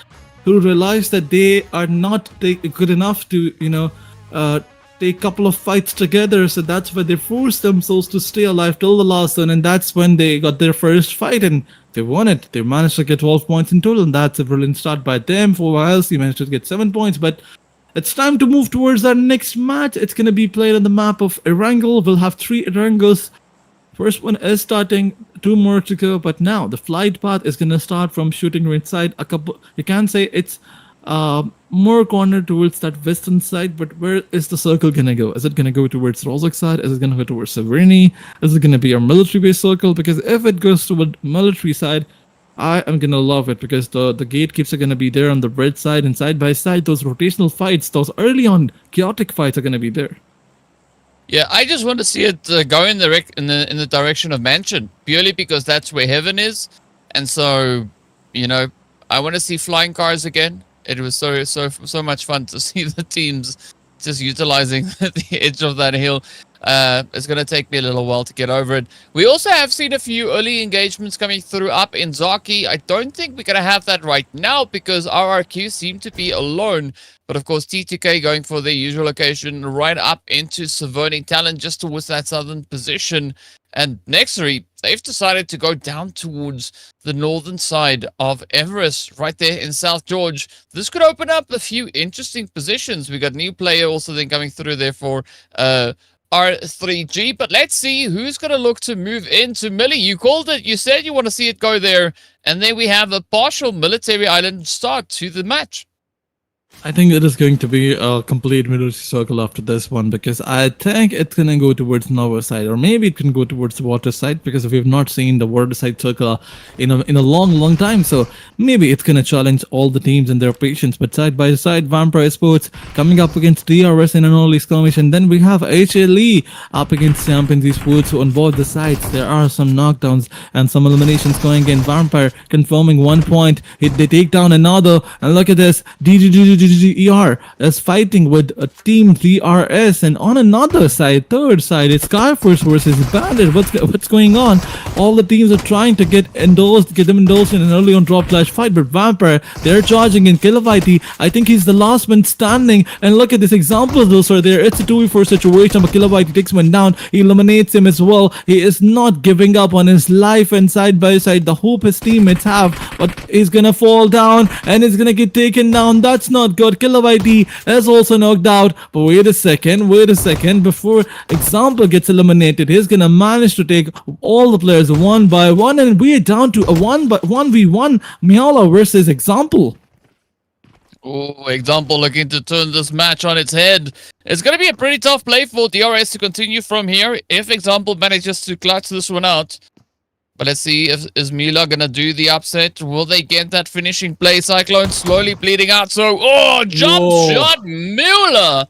who realized that they are not good enough to, take a couple of fights together. So that's where they forced themselves to stay alive till the last one, and that's when they got their first fight and they won it. They managed to get 12 points in total, and that's a brilliant start by them. For Wiles, he managed to get 7 points, but it's time to move towards our next match. It's going to be played on the map of Erangel. We'll have 3 Erangels. First one is starting, 2 more to go, but now the flight path is going to start from shooting range side. You can say it's more cornered towards that western side, but where is the circle gonna go? Is it gonna go towards Rozok side? Is it gonna go towards Severny? Is it gonna be a military base circle? Because if it goes toward military side, I am gonna love it, because the gatekeepers are gonna be there on the red side, and side by side those rotational fights, those early on chaotic fights are gonna be there. Yeah, I just want to see it go in the direction of Mansion, purely because that's where heaven is, and so I want to see flying cars again. It was so much fun to see the teams just utilizing the edge of that hill. It's going to take me a little while to get over it. We also have seen a few early engagements coming through up in Zaki. I don't think we're going to have that right now because RRQ seem to be alone. But of course, TTK going for their usual location right up into Savoni Talon, just towards that southern position. And NEXORY, they've decided to go down towards the northern side of Everest, right there in South George. This could open up a few interesting positions. We got a new player also then coming through there for R3G. But let's see who's going to look to move into Millie. You called it. You said you want to see it go there. And then we have a partial military island start to the match. I think it is going to be a complete military circle after this one, because I think it's going to go towards Nova side, or maybe it can go towards the water side, because we've not seen the water side circle in a long time. So maybe it's going to challenge all the teams and their patience. But side by side, VIPERxKO coming up against DRS in an early skirmish, and then we have HALAL up against Champions Esports on both the sides. There are some knockdowns and some eliminations going in. Vampire confirming 1 point. They take down another, and look at this. DGGER is fighting with a team DRS, and on another side, third side, it's Skyforce versus Bandit. What's going on? All the teams are trying to get them endorsed in an early on drop clash fight, but Vampire, they're charging in. Kilovite, I think he's the last man standing, and look at this example, those are there. It's a 2v4 situation, but Kilovite takes one down. He eliminates him as well. He is not giving up on his life, and side by side, the hope his teammates have, but he's gonna fall down, and he's gonna get taken down. That's not good. Kilovite is also knocked out, but wait a second, before Example gets eliminated, he's gonna manage to take all the players one by one, and we're down to a 1v1 Miala versus Example. Oh, Example looking to turn this match on its head. It's going to be a pretty tough play for DRS to continue from here if Example manages to clutch this one out. But let's see, is Mila going to do the upset? Will they get that finishing play? Cyclone slowly bleeding out. So, jump shot. Mueller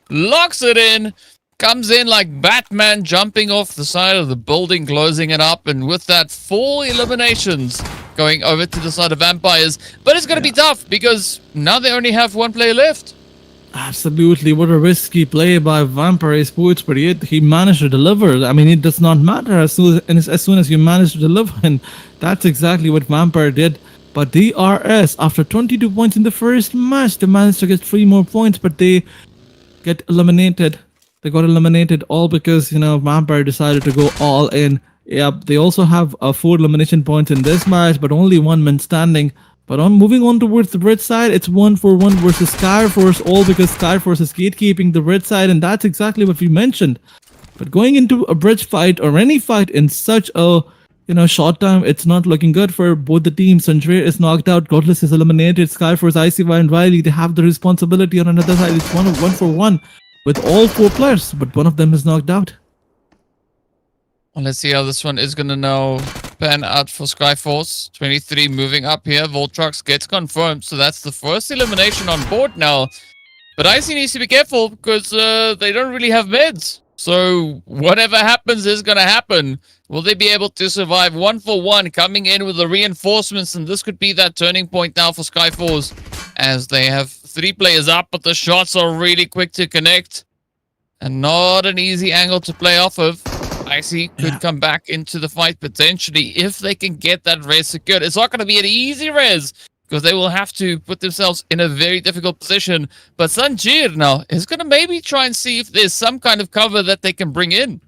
locks it in. Comes in like Batman jumping off the side of the building, closing it up. And with that, 4 eliminations going over to the side of Vampires. But it's going to be tough because now they only have 1 player left. Absolutely, what a risky play by VIPERxKO, but yet he managed to deliver. I mean, it does not matter as soon as you manage to deliver, and that's exactly what Vampire did. But DRS, after 22 points in the first match, they managed to get 3 more points, but they get eliminated. They got eliminated all because, Vampire decided to go all in. Yep, they also have 4 elimination points in this match, but only 1 man standing. But moving on towards the red side, it's 1-for-1 versus Skyforce, all because Skyforce is gatekeeping the red side, and that's exactly what we mentioned. But going into a bridge fight or any fight in such a short time, it's not looking good for both the teams. Sanjay is knocked out, Godless is eliminated, Skyforce, ICY, and Riley, they have the responsibility on another side. It's one for one with all 4 players, but one of them is knocked out. Well, let's see how this one is going to now pan out for Skyforce. 23 moving up here. Voltrox gets confirmed, so that's the first elimination on board now. But IC needs to be careful because they don't really have meds. So whatever happens is going to happen. Will they be able to survive? 1 for 1 coming in with the reinforcements, and this could be that turning point now for Skyforce as they have 3 players up, but the shots are really quick to connect and not an easy angle to play off of. IC could come back into the fight potentially if they can get that res secured. It's not going to be an easy res because they will have to put themselves in a very difficult position. But Sanjir now is going to maybe try and see if there's some kind of cover that they can bring in.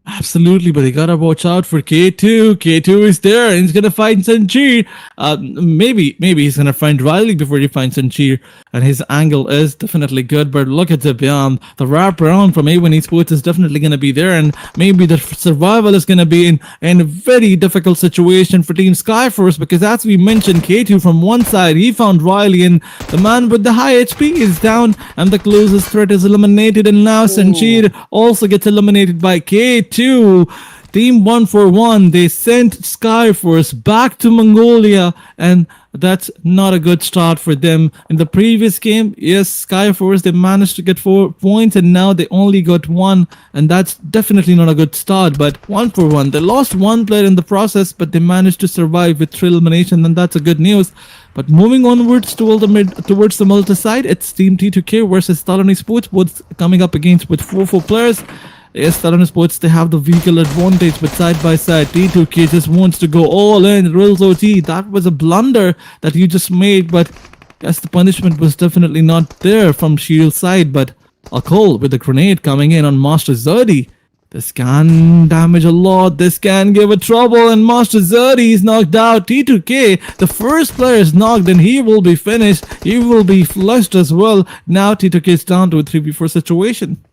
Absolutely, but they gotta watch out for K2. K2 is there and he's gonna find Sanjir. Maybe he's gonna find Riley before he finds Sanjir, and his angle is definitely good. But look at the wrap around from A1 Esports is definitely gonna be there, and maybe the survival is gonna be in a very difficult situation for Team Skyforce, because as we mentioned, K2 from one side he found Riley, and the man with the high HP is down, and the closest threat is eliminated, and now Sanjir also gets eliminated by K2. Team 1 for 1, they sent Skyforce back to Mongolia, and that's not a good start for them. In the previous game, yes, Skyforce, they managed to get 4 points, and now they only got 1, and that's definitely not a good start. But 1 for 1, they lost 1 player in the process, but they managed to survive with 3 elimination, and that's a good news. But moving onwards towards the multi side, it's Team T2K versus TALON Esports, both coming up against with 4 players. Yes, TALON Esports, they have the vehicle advantage, but side by side, T2K just wants to go all in. Rills OT, that was a blunder that you just made, but yes, the punishment was definitely not there from Shield's side. But a call with the grenade coming in on Master Zerdy. This can damage a lot, this can give a trouble, and Master Zerdy is knocked out. T2K, the first player is knocked, and he will be finished, he will be flushed as well. Now T2K is down to a 3v4 situation.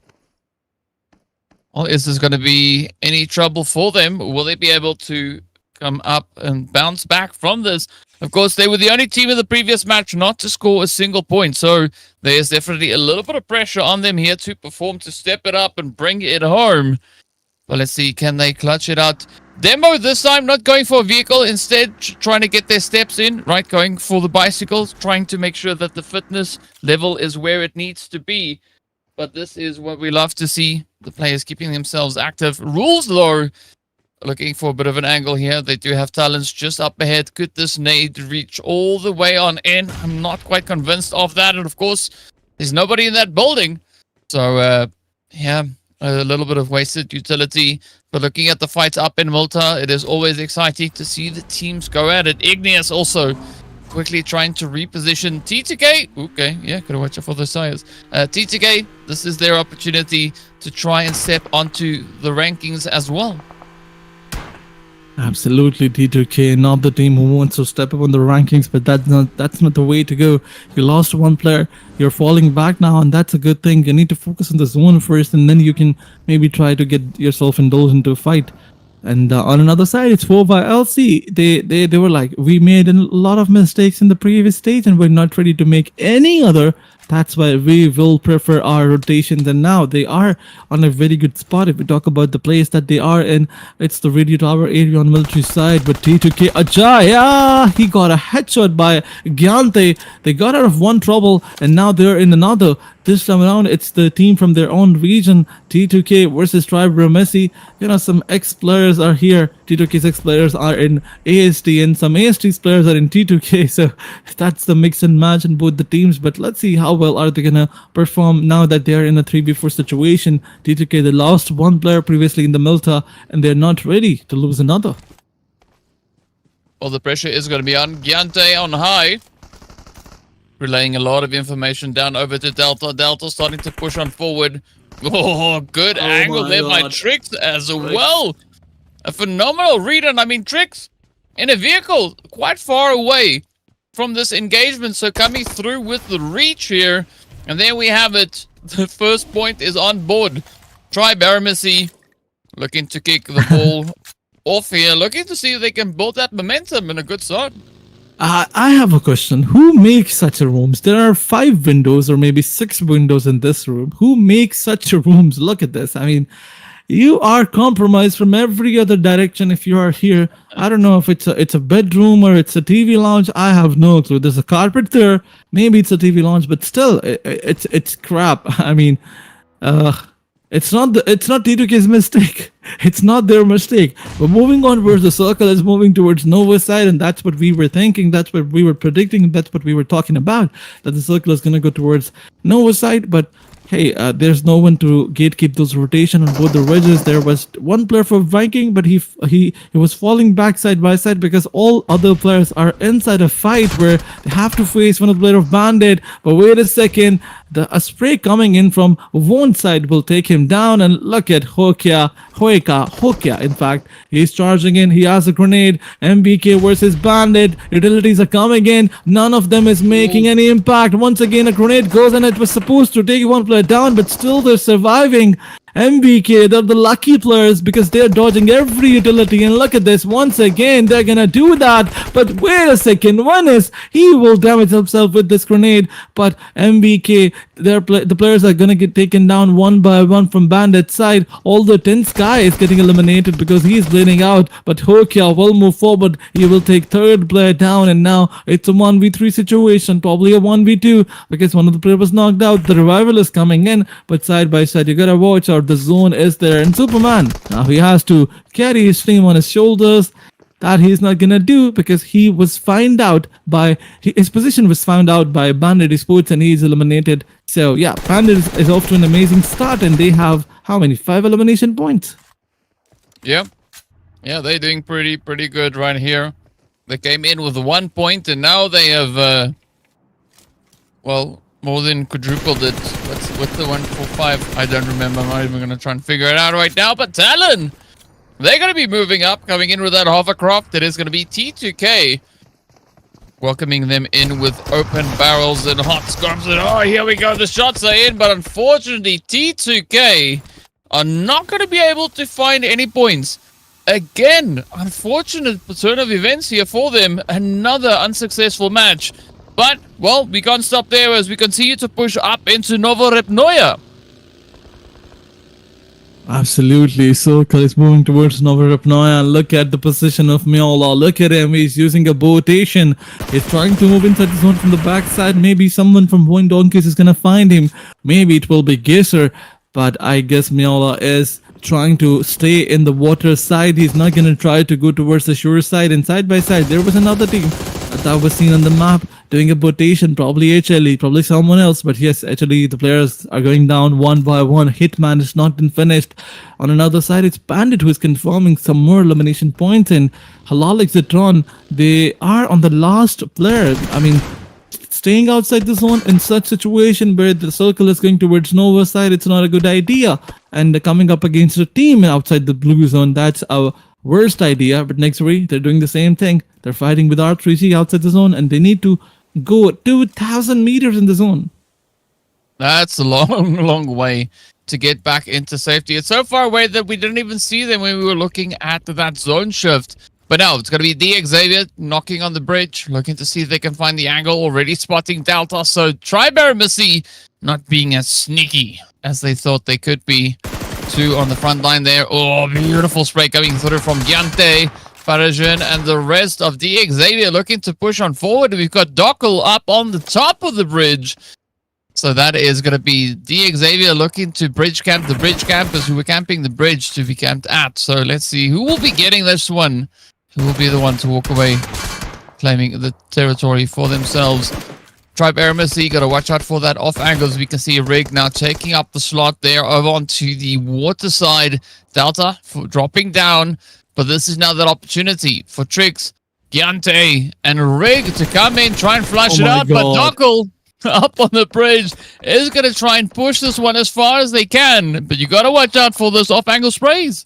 Well, is this going to be any trouble for them? Will they be able to come up and bounce back from this? Of course, they were the only team in the previous match not to score a single point, so there's definitely a little bit of pressure on them here to perform, to step it up and bring it home. But let's see, can they clutch it out? Demo this time, not going for a vehicle, instead trying to get their steps in, right? Going for the bicycles, trying to make sure that the fitness level is where it needs to be. But this is what we love to see, the players keeping themselves active. Rules, though, looking for a bit of an angle here. They do have talents just up ahead. Could this nade reach all the way on in? I'm not quite convinced of that. And, of course, there's nobody in that building. So, yeah, a little bit of wasted utility. But looking at the fights up in Malta, it is always exciting to see the teams go at it. Igneous also quickly trying to reposition T2K. Okay, yeah, gotta watch out for the sires. T2K, this is their opportunity to try and step onto the rankings as well. Absolutely, T2K, not the team who wants to step up on the rankings, but that's not the way to go. You lost 1 player, you're falling back now, and that's a good thing. You need to focus on the zone first, and then you can maybe try to get yourself indulged into a fight. And on another side, it's 4 by LC. They were like, we made a lot of mistakes in the previous stage and we're not ready to make any other. That's why we will prefer our rotations, and now they are on a very good spot. If we talk about the place that they are in, it's the radio tower area on military side. But T2K, Ajay, he got a headshot by Gyante. They got out of 1 trouble, and now they're in another. This time around, it's the team from their own region, T2K versus AEROMACY. You know, some ex-players are here. T2K's ex-players are in AST, and some AST's players are in T2K. So that's the mix and match in both the teams. But let's see how well are they gonna perform now that they're in a 3v4 situation. T2K, they lost 1 player previously in the Milta, and they're not ready to lose another. Well, the pressure is going to be on Gyante on high. Relaying a lot of information down over to Delta. Delta starting to push on forward. Oh, good angle there by Trix as well. A phenomenal read, and I mean, Trix in a vehicle quite far away from this engagement. So coming through with the reach here. And there we have it. The first point is on board. Try AEROMACY. looking to kick the ball off here, looking to see if they can build that momentum in a good start. I have a question. Who makes such a rooms? There are 5 windows or maybe 6 windows in this room. Who makes such a rooms? Look at this. I mean, you are compromised from every other direction if you are here. I don't know if it's a bedroom or it's a TV lounge. I have no clue. There's a carpet there. Maybe it's a TV lounge, but still, it's crap. I mean, it's not T2K's mistake. It's not their mistake. But moving on, where the circle is moving towards Nova's side, and that's what we were thinking. That's what we were predicting. That's what we were talking about. That the circle is gonna go towards Nova's side, but. Hey, there's no one to gatekeep those rotation on both the ridges. There was one player for Viking, but he was falling back side by side because all other players are inside a fight where they have to face one of the player of Bandit. But wait a second, a spray coming in from VOIN side will take him down. And look at Hokia. In fact, he's charging in. He has a grenade. MBK versus Bandit. Utilities are coming in. None of them is making any impact. Once again, a grenade goes and it was supposed to take one player down, but still they're surviving. MBK, they're the lucky players because they're dodging every utility. And look at this, once again they're gonna do that. But wait a second, he will damage himself with this grenade. But MBK, the players are gonna get taken down one by one from Bandit's side. Although Tin Sky is getting eliminated because he's bleeding out. But Hokia will move forward. He will take third player down, and now it's a 1v3 situation, probably a 1v2 because one of the players was knocked out. The revival is coming in, but side by side you gotta watch out. The zone is there, and Superman now he has to carry his team on his shoulders. That he's not gonna do because he was found out by his position was found out by Bandit Esports, and he's eliminated. So yeah, Bandit is off to an amazing start, and they have how many? 5 elimination points. Yeah, they're doing pretty good right here. They came in with 1 point, and now they have more than quadrupled it. What's the 145? I don't remember. I'm not even going to try and figure it out right now. But TALON, they're going to be moving up, coming in with that hovercraft. It is going to be T2K welcoming them in with open barrels and hot scrums. And oh, here we go. The shots are in. But unfortunately, T2K are not going to be able to find any points. Again, unfortunate turn of events here for them. Another unsuccessful match. But, well, we can't stop there as we continue to push up into Novorepnoya. Absolutely. Circle is moving towards Novorepnoya. And look at the position of Miola. Look at him. He's using a botation. He's trying to move inside the zone from the backside. Maybe someone from VOIN Donkeys is going to find him. Maybe it will be Gesser. But I guess Miola is trying to stay in the water side. He's not going to try to go towards the shore side. And side by side, there was another team that was seen on the map doing a botation, probably HLE, probably someone else. But yes, actually the players are going down one by one. Hitman is not been finished. On another side, it's Bandit who is confirming some more elimination points, and HALAL AXETRON, they are on the last player. I mean, staying outside the zone in such situation where the circle is going towards Nova side, it's not a good idea. And coming up against a team outside the blue zone, that's our worst idea. But NEXORY, they're doing the same thing. They're fighting with R3G outside the zone, and they need to go 2,000 meters in the zone. That's a long way to get back into safety. It's so far away that we didn't even see them when we were looking at that zone shift. But now it's going to be the XAVIER knocking on the bridge, looking to see if they can find the angle, already spotting Delta. So Miramar not being as sneaky as they thought they could be. 2 on the front line there. Oh, beautiful spray coming through from Yante, Parisian, and the rest of the XAVIER looking to push on forward. We've got Dockel up on the top of the bridge. So that is going to be the XAVIER looking to bridge camp the bridge campers who were camping the bridge to be camped at. So let's see who will be getting this one. Who will be the one to walk away, claiming the territory for themselves. AEROMACY, got to watch out for that off angle, as we can see Rig now taking up the slot there over onto the water side. Delta dropping down, but this is now that opportunity for Trix, Giante, and Rig to come in, try and flush it out. God. But Dockel up on the bridge is going to try and push this one as far as they can. But you got to watch out for those off angle sprays.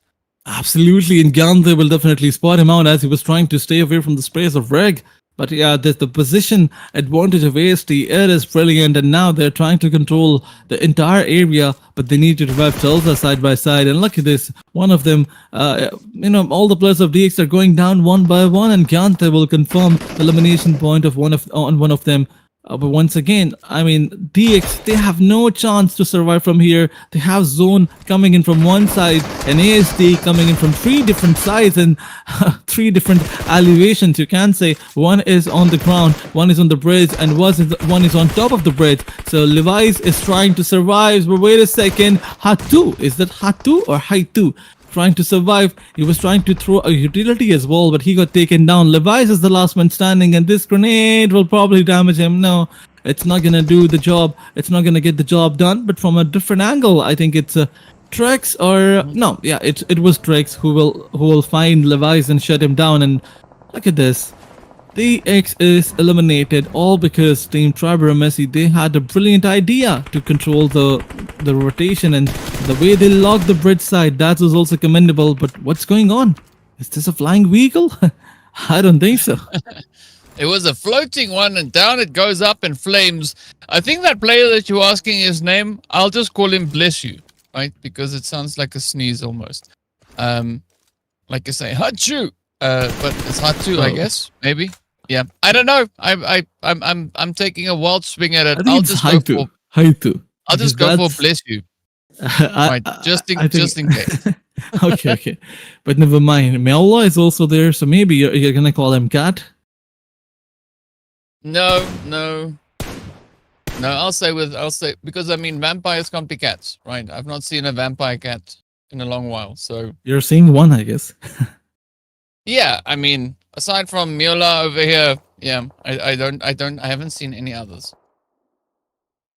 Absolutely, and Giante will definitely spot him out as he was trying to stay away from the sprays of Reg. But yeah, the position advantage of AST, it is brilliant, and now they're trying to control the entire area, but they need to revive Tulsa side by side. And look at this, one of them, all the players of DX are going down one by one, and Gyante will confirm the elimination point of one of them. But once again, I mean, DX, they have no chance to survive from here. They have Zone coming in from one side and ASD coming in from 3 different sides and 3 different elevations, you can say. One is on the ground, one is on the bridge, and one is on top of the bridge. So Levi's is trying to survive, but wait a second. Hatu, is that Hatu or Haitu? Trying to survive. He was trying to throw a utility as well, but he got taken down. Levi's is the last man standing, and this grenade will probably damage him. No, it's not gonna do the job. It's not gonna get the job done. But from a different angle, I think it's Trex or no, yeah, it was Trex who will find Levi's and shut him down. And look at this. DX is eliminated, all because Team AEROMACY, they had a brilliant idea to control the rotation, and the way they locked the bridge side, that was also commendable. But what's going on? Is this a flying vehicle? I don't think so. It was a floating one, and down it goes up in flames. I think that player that you're asking his name, I'll just call him Bless You, right? Because it sounds like a sneeze almost. Like I say, Hachu. But it's Hatu, I guess, maybe. Yeah, I don't know. I'm taking a wild swing at it. I'll just go for Haitu. I'll just go for Bless You. Right, just in case. Okay. But never mind. Meola is also there, so maybe you're gonna call him Cat. No. I'll say because I mean vampires can't be cats, right? I've not seen a vampire cat in a long while, so you're seeing one, I guess. Yeah, I mean, aside from Mula over here, yeah, I haven't seen any others.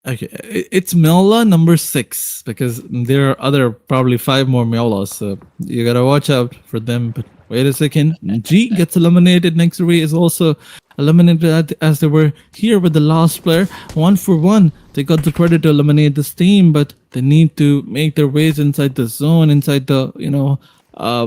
Okay, it's Miola number 6, because there are other probably 5 more Miolas, so you gotta watch out for them. But wait a second, G gets eliminated. NEXORY is also eliminated as they were here with the last player. 1 for 1, they got the credit to eliminate this team, but they need to make their ways inside the zone, inside the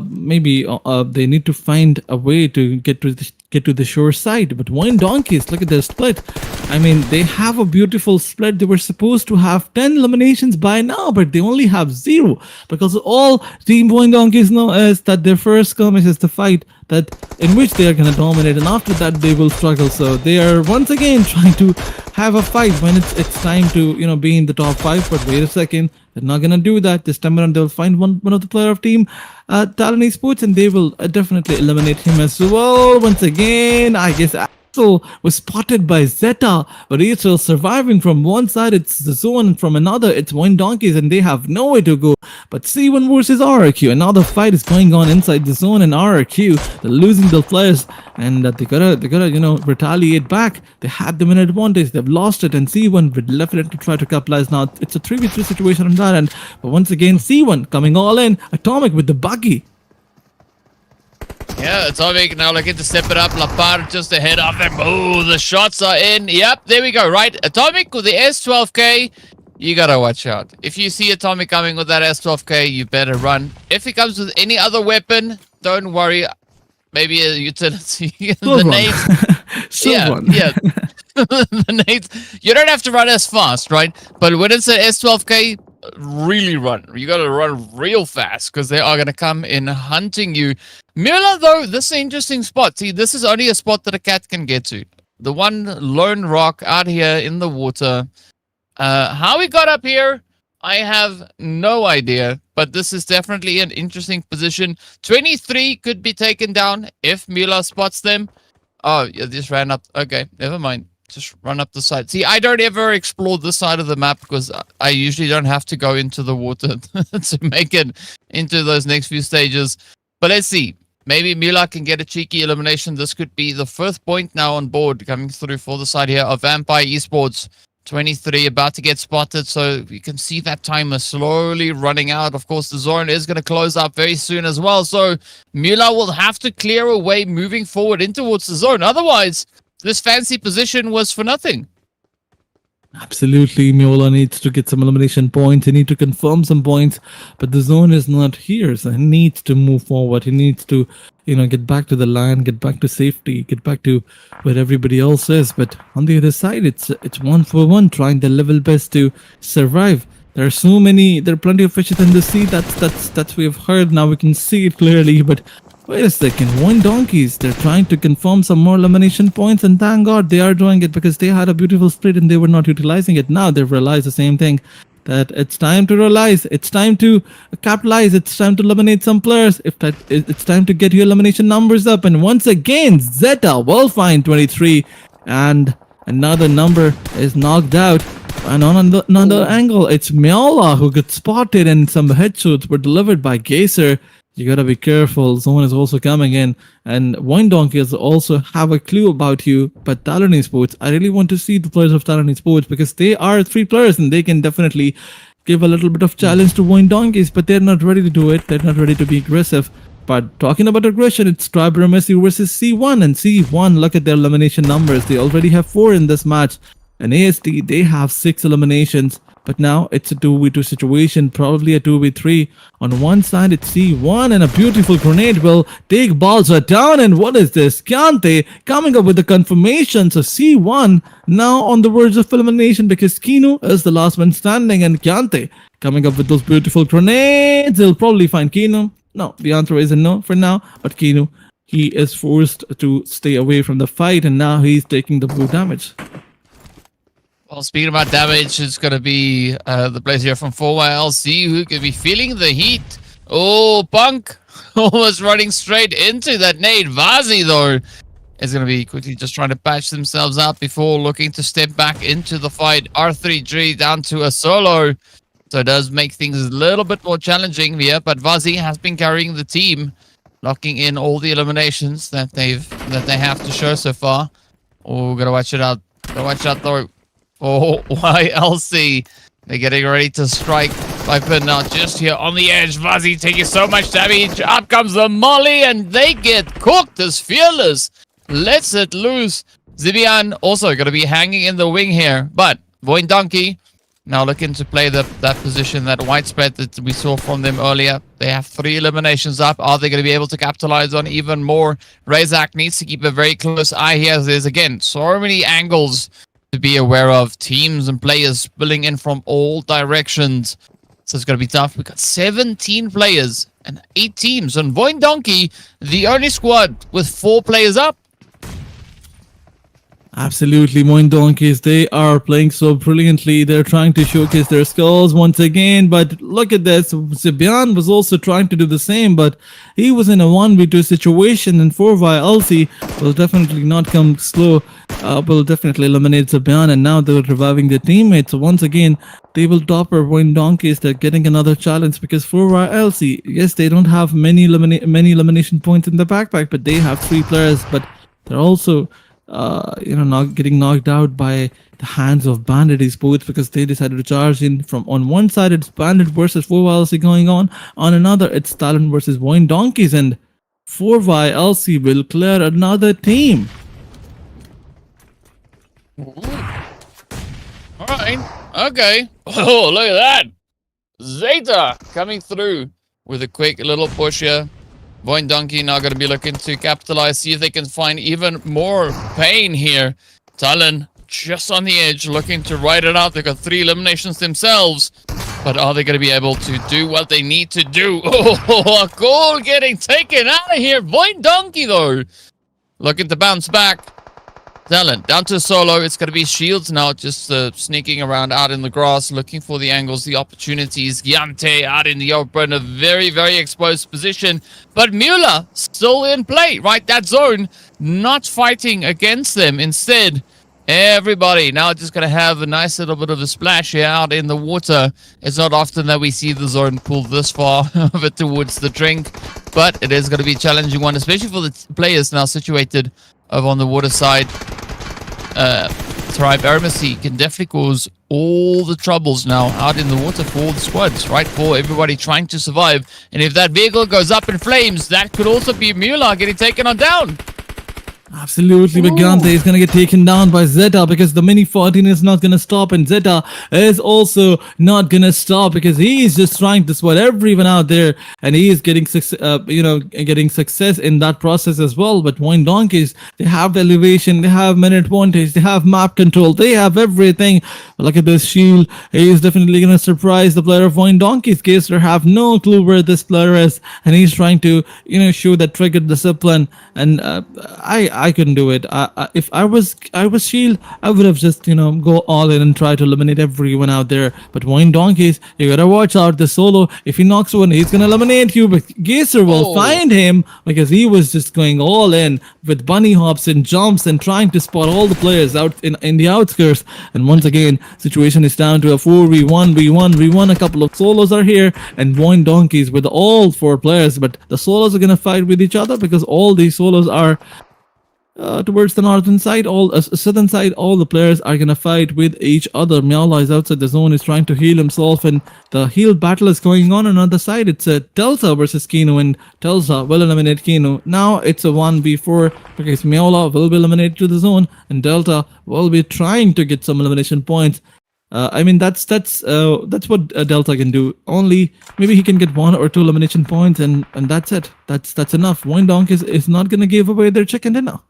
maybe they need to find a way to get to the shore side. But VOIN Donkeys, look at their split. I mean, they have a beautiful split. They were supposed to have 10 eliminations by now, but they only have 0, because all Team VOIN Donkeys know is that their first skirmish is the fight that in which they are going to dominate, and after that they will struggle. So they are once again trying to have a fight when it's time to be in the top 5. But wait a second, they're not gonna do that this time around. They'll find one of the player of Team TALON Esports, and they will definitely eliminate him as well. Once again, I guess Axel was spotted by Zeta, but he's still surviving. From one side it's the zone, and from another it's VOIN Donkeys, and they have nowhere to go. But C1 versus RRQ, another fight is going on inside the zone, and RRQ, they're losing their players, and they gotta retaliate back. They had them in advantage, they've lost it, and C1 will definitely try to capitalize. Now it's a 3v3 situation on that end, but once again C1 coming all in. Atomic with the buggy. Yeah, Atomic now looking to step it up. Lapar just ahead of him. Oh, the shots are in. Yep, there we go. Right, Atomic with the S12K. You gotta watch out. If you see Atomic coming with that S12K, you better run. If he comes with any other weapon, don't worry. Maybe a utility. The nades. Yeah. The nades. You don't have to run as fast, right? But when it's an S12K, really run. You gotta run real fast, because they are gonna come in hunting you. Mula, though, this is an interesting spot. See, this is only a spot that a cat can get to. The one lone rock out here in the water. How he got up here, I have no idea, but this is definitely an interesting position. 23 could be taken down if Mula spots them. Oh, you just ran up. Okay, never mind. Just run up the side. See, I don't ever explore this side of the map, because I usually don't have to go into the water to make it into those next few stages. But let's see. Maybe Mula can get a cheeky elimination. This could be the 5th point now on board coming through for the side here of Vampire Esports. 23 about to get spotted, so you can see that timer slowly running out. Of course, the zone is going to close up very soon as well, so Mula will have to clear away moving forward in towards the zone. Otherwise, this fancy position was for nothing. Absolutely, Miola needs to get some elimination points. He needs to confirm some points, but the zone is not here, so he needs to move forward. He needs to, get back to the line, get back to safety, get back to where everybody else is. But on the other side, it's 1-for-1, trying their level best to survive. There are plenty of fishes in the sea. That's we've heard. Now we can see it clearly, but. Wait a second, VOIN donkeys, they're trying to confirm some more elimination points, and thank God they are doing it because they had a beautiful split and they were not utilizing it. Now they've realized the same thing, that it's time to realize, it's time to capitalize, it's time to eliminate some players, it's time to get your elimination numbers up. And once again, Zeta will find 23, and another number is knocked out. And on another angle, it's Miola who got spotted, and some headshots were delivered by Geyser. You gotta be careful. Someone is also coming in, and VOIN donkeys also have a clue about you. But TALON Esports, I really want to see the players of TALON Esports because they are 3 players and they can definitely give a little bit of challenge to VOIN donkeys. But they're not ready to do it. They're not ready to be aggressive. But talking about aggression, it's AEROMACY versus C1, and C1, look at their elimination numbers. They already have 4 in this match. And ASD, they have 6 eliminations. But now it's a 2v2 situation, probably a 2v3. On one side, it's C1, and a beautiful grenade will take balls down. And what is this? Kyante coming up with the confirmation. So C1 now on the verge of elimination because Kino is the last one standing, and Kyante coming up with those beautiful grenades. They'll probably find Kino. No, the answer is a no for now. But Kino, he is forced to stay away from the fight, and now he's taking the blue damage. Well, speaking about damage, it's going to be the players here from 4YLC who could be feeling the heat. Oh, Punk almost running straight into that nade. VOIN, though, is going to be quickly just trying to patch themselves out before looking to step back into the fight. R3G down to a solo. So it does make things a little bit more challenging here, but VOIN has been carrying the team, locking in all the eliminations that they have to show so far. Oh, gotta watch it out. Gotta watch out, though. Oh, YLC. They're getting ready to strike. Viper now just here on the edge. VOIN taking so much damage. Up comes the molly, and they get cooked as Fearless lets it loose. Zibian also going to be hanging in the wing here. But VOIN Donkey now looking to play that position, that white spread that we saw from them earlier. They have 3 eliminations up. Are they going to be able to capitalize on even more? Razak needs to keep a very close eye here. There's, again, so many angles to be aware of, teams and players spilling in from all directions. So it's going to be tough. We've got 17 players and 8 teams. And VOIN Donkey, the only squad with 4 players up. Absolutely, VOIN donkeys, they are playing so brilliantly. They're trying to showcase their skills once again, but look at this. Zibian was also trying to do the same, but he was in a 1v2 situation, and 4YLC will definitely not come slow. Will definitely eliminate Zibian, and now they're reviving their teammates. So once again, they will topper VOIN donkeys. They're getting another challenge because 4YLC, yes, they don't have many elimination points in the backpack, but they have 3 players, but they're also not getting knocked out by the hands of Bandit Esports because they decided to charge in. From on one side it's Bandit versus 4YLC going on another it's TALON versus VOIN donkeys, and 4YLC will clear another team. Alright, okay. Oh, look at that. Zeta coming through with a quick little push here. VOIN Donkey now going to be looking to capitalize, see if they can find even more pain here. TALON just on the edge, looking to ride it out. They've got 3 eliminations themselves, but are they going to be able to do what they need to do? Oh, a goal getting taken out of here. VOIN Donkey, though, looking to bounce back. TALON down to solo. It's going to be Shields now, just sneaking around out in the grass, looking for the angles, the opportunities. Gyante out in the open, a very, very exposed position. But Mueller still in play, right? That zone, not fighting against them. Instead, everybody now just going to have a nice little bit of a splash here out in the water. It's not often that we see the zone pull this far over towards the drink, but it is going to be a challenging one, especially for the players now situated over on the water side. AEROMACY can definitely cause all the troubles now out in the water for the squads, right? For everybody trying to survive. And if that vehicle goes up in flames, that could also be Mueller getting taken on down. Absolutely, but Gante is gonna get taken down by Zeta because the mini 14 is not gonna stop, and Zeta is also not gonna stop because he is just trying to sweat everyone out there, and he is getting getting success in that process as well. But VOIN Donkeys, they have the elevation, they have minute advantage, they have map control, they have everything. Look at this shield. He is definitely gonna surprise the player of VOIN Donkeys. Gazer have no clue where this player is, and he's trying to show that triggered discipline. And I couldn't do it. If I was Shield, I would have just go all in and try to eliminate everyone out there. But VOIN Donkeys, you gotta watch out. The solo, if he knocks one, he's gonna eliminate you. But Gazer will find him because he was just going all in with bunny hops and jumps and trying to spot all the players out in the outskirts. And once again, situation is down to a 4v1, v1. A couple of solos are here, and VOIN Donkeys with all 4 players. But the solos are gonna fight with each other because all these solos are towards the northern side, southern side. All the players are gonna fight with each other. Meowla is outside the zone, is trying to heal himself, and the heal battle is going on the other side. It's a Delta versus Kino, and Delta will eliminate Kino. Now it's a 1v4 because Meowla will be eliminated to the zone, and Delta will be trying to get some elimination points. That's what Delta can do. Only maybe he can get 1 or 2 elimination points, and that's it. That's enough. VOIN Donkeys is not gonna give away their chicken dinner.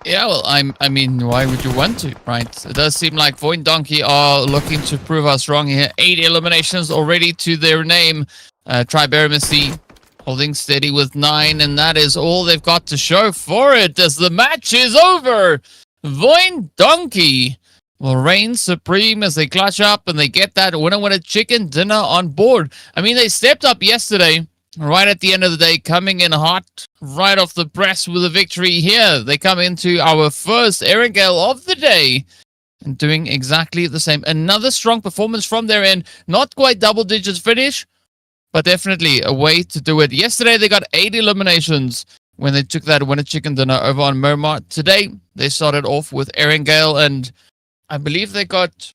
Yeah, well, I mean, why would you want to, right? It does seem like VOIN Donkey are looking to prove us wrong here. 8 eliminations already to their name. AEROMACY holding steady with 9, and that is all they've got to show for it as the match is over. VOIN Donkey will reign supreme as they clutch up and they get that winner chicken dinner on board. I mean, they stepped up yesterday, right at the end of the day, coming in hot, right off the press with a victory here. They come into our first Erangel of the day and doing exactly the same. Another strong performance from their end. Not quite double digits finish, but definitely a way to do it. Yesterday, they got 8 eliminations when they took that winner chicken dinner over on Miramar. Today, they started off with Erangel, and I believe they got,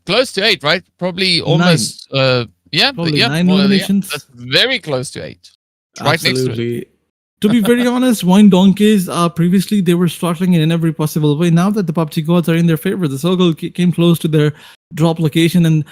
close to 8, right? Probably almost, 9 eliminations. That's very close to 8. Right Absolutely. next to it. To be very honest, VOIN Donkeys, previously they were struggling in every possible way. Now that the PUBG gods are in their favor, the circle came close to their drop location, and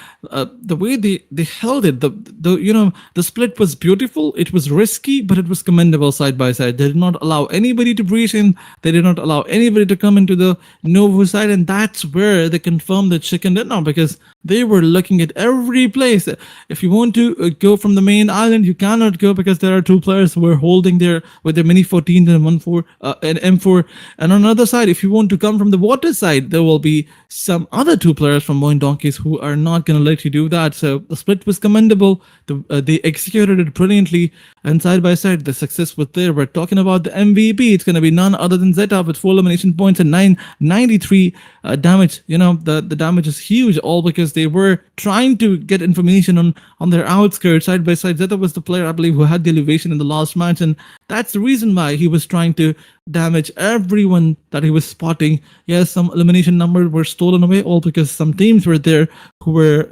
the way they held it, the split was beautiful. It was risky, but it was commendable side by side. They did not allow anybody to breach in. They did not allow anybody to come into the Novo side, and that's where they confirmed the chicken dinner because they were looking at every place. If you want to go from the main island, you cannot go because there are 2 players who are holding with their mini 14 and and M4. And on the other side, if you want to come from the water side, there will be some other 2 players from VOIN Donkeys who are not going to let you do that. So the split was commendable. They executed it brilliantly, and side by side, the success was there. We're talking about the MVP. It's going to be none other than Zeta with 4 elimination points and 993 damage. The damage is huge, all because they were trying to get information on their outskirts. Side by side, Zeta was the player, I believe, who had the elevation in the last match, and that's the reason why he was trying to damage everyone that he was spotting. Yes, some elimination numbers were stolen away, all because some teams were there who were,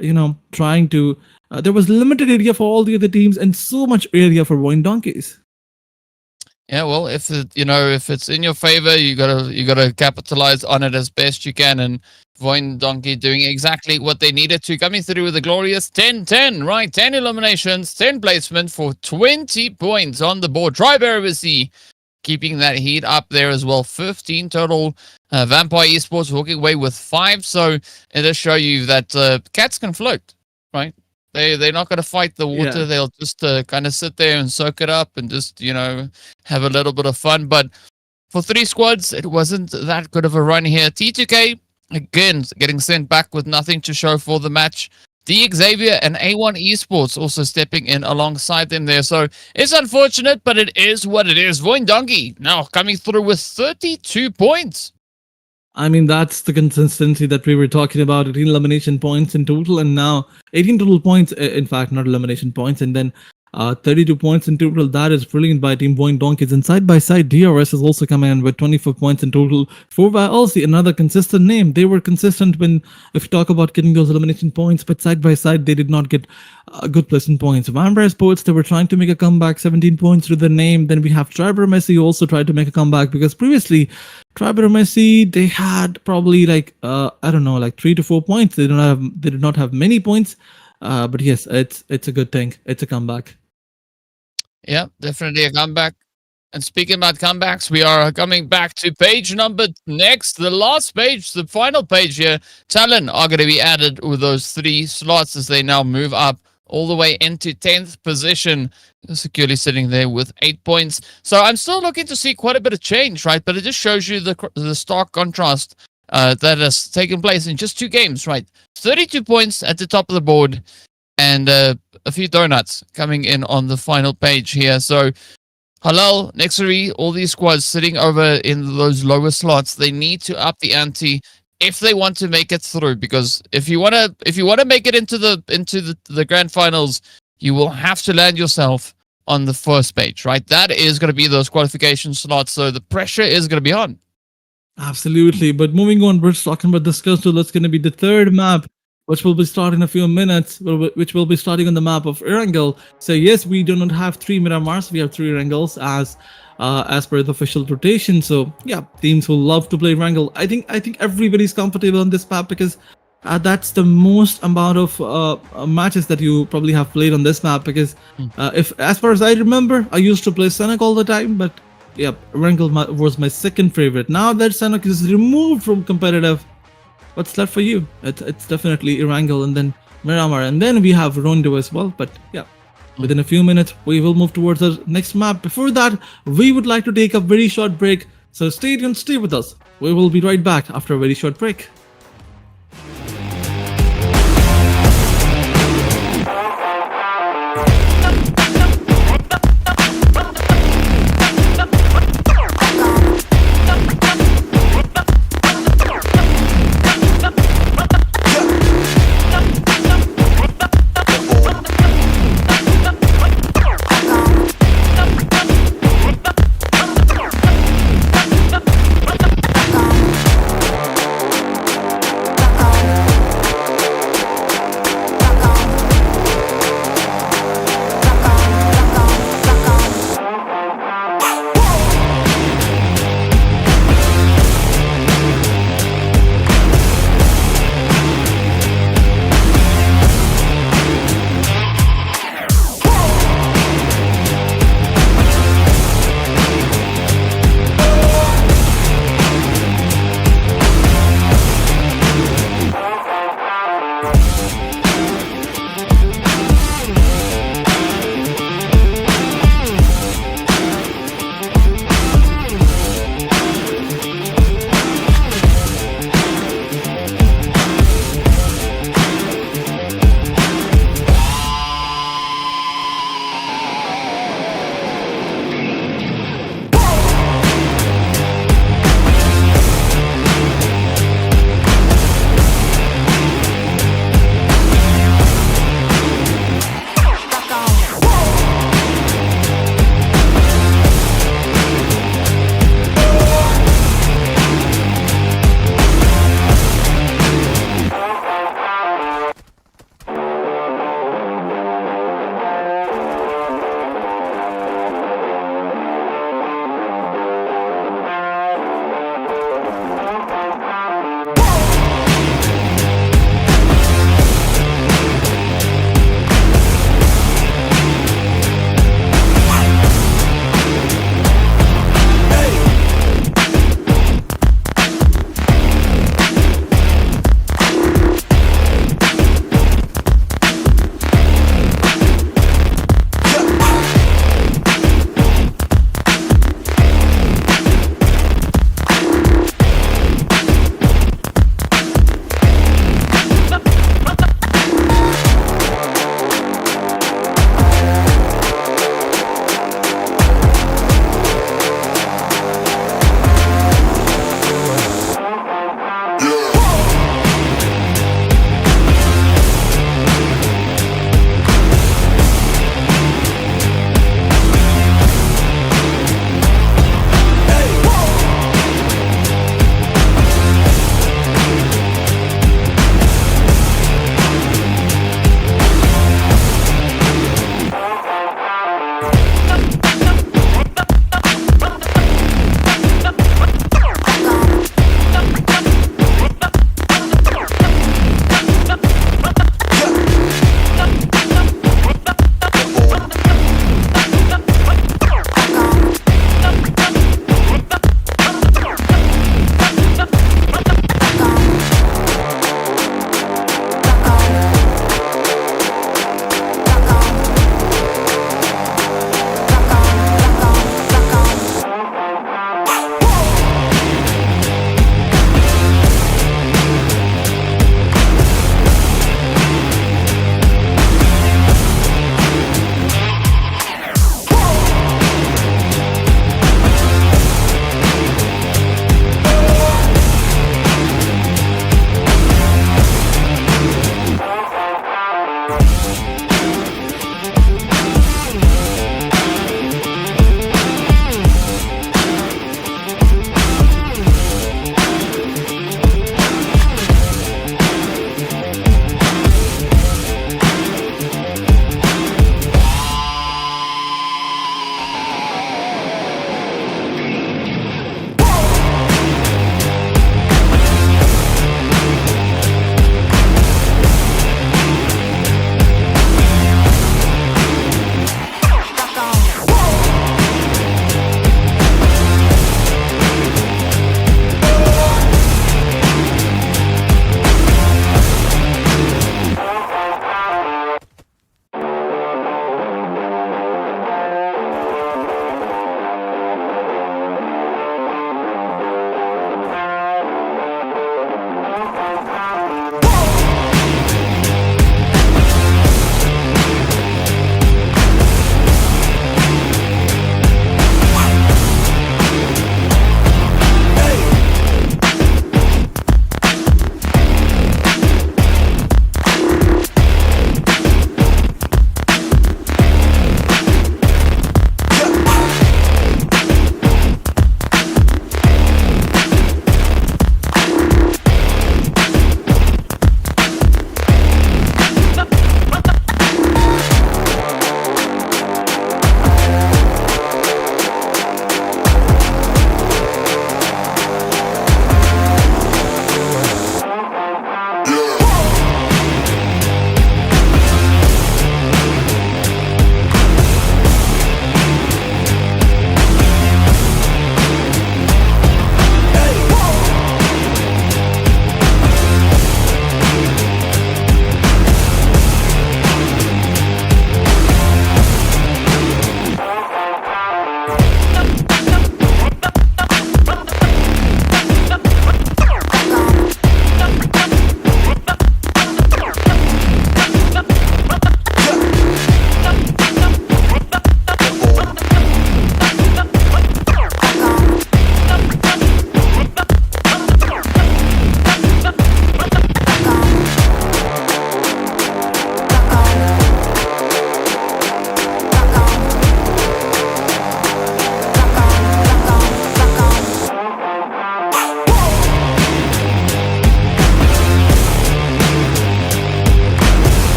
trying to. There was limited area for all the other teams and so much area for VOIN Donkeys. Yeah, well, if it's in your favor, you gotta capitalize on it as best you can, and VOIN Donkey doing exactly what they needed to, coming through with a glorious 10-10, right? 10 eliminations, 10 placement for 20 points on the board. AEROMACY keeping that heat up there as well. 15 total. Vampire Esports walking away with 5, so it does show you that cats can float, right? They're not going to fight the water. Yeah. They'll just kind of sit there and soak it up and just, have a little bit of fun. But for 3 squads, it wasn't that good of a run here. T2K, again, getting sent back with nothing to show for the match. XAVIER and A1 Esports also stepping in alongside them there. So it's unfortunate, but it is what it is. VOIN Donkey now coming through with 32 points. I mean, that's the consistency that we were talking about. 18 elimination points in total, and now 18 total points. In fact, not elimination points. And then 32 points in total. That is brilliant by Team VOIN Donkeys. And side by side, DRS is also coming in with 24 points in total. 4xLC, another consistent name. They were consistent when, if you talk about getting those elimination points, but side by side, they did not get good placement points. Vampire Sports, they were trying to make a comeback, 17 points through the name. Then we have AEROMACY, who also tried to make a comeback because previously, AEROMACY, they had probably like, I don't know, like 3 to 4 points. They did not have many points. But yes, it's a good thing. It's a comeback. Yeah, definitely a comeback. And speaking about comebacks, we are coming back to page number next, the last page, the final page here. TALON are going to be added with those 3 slots as they now move up all the way into 10th position, securely sitting there with 8 points. So I'm still looking to see quite a bit of change, right? But it just shows you the stark contrast that has taken place in just 2 games, right? 32 points at the top of the board and a few donuts coming in on the final page here. So HALAL, NEXORY, all these squads sitting over in those lower slots, they need to up the ante if they want to make it through. Because if you want to make it into the grand finals, you will have to land yourself on the first page, right? That is going to be those qualification slots. So the pressure is going to be on. Absolutely. But moving on, we're talking about the schedule. That's going to be the 3rd map, which will be starting in a few minutes, which will be starting on the map of Erangel. So yes, we do not have 3 Miramars, we have 3 Erangels as per the official rotation. So yeah, teams who love to play Erangel. I think everybody's comfortable on this map because that's the most amount of matches that you probably have played on this map. Because if, as far as I remember, I used to play Senok all the time, but yeah, Erangel was my 2nd favorite. Now that Senok is removed from competitive, what's left for you? It's definitely Erangel and then Miramar, and then we have Rondo as well. But yeah, within a few minutes, we will move towards the next map. Before that, we would like to take a very short break. So stay tuned, stay with us. We will be right back after a very short break.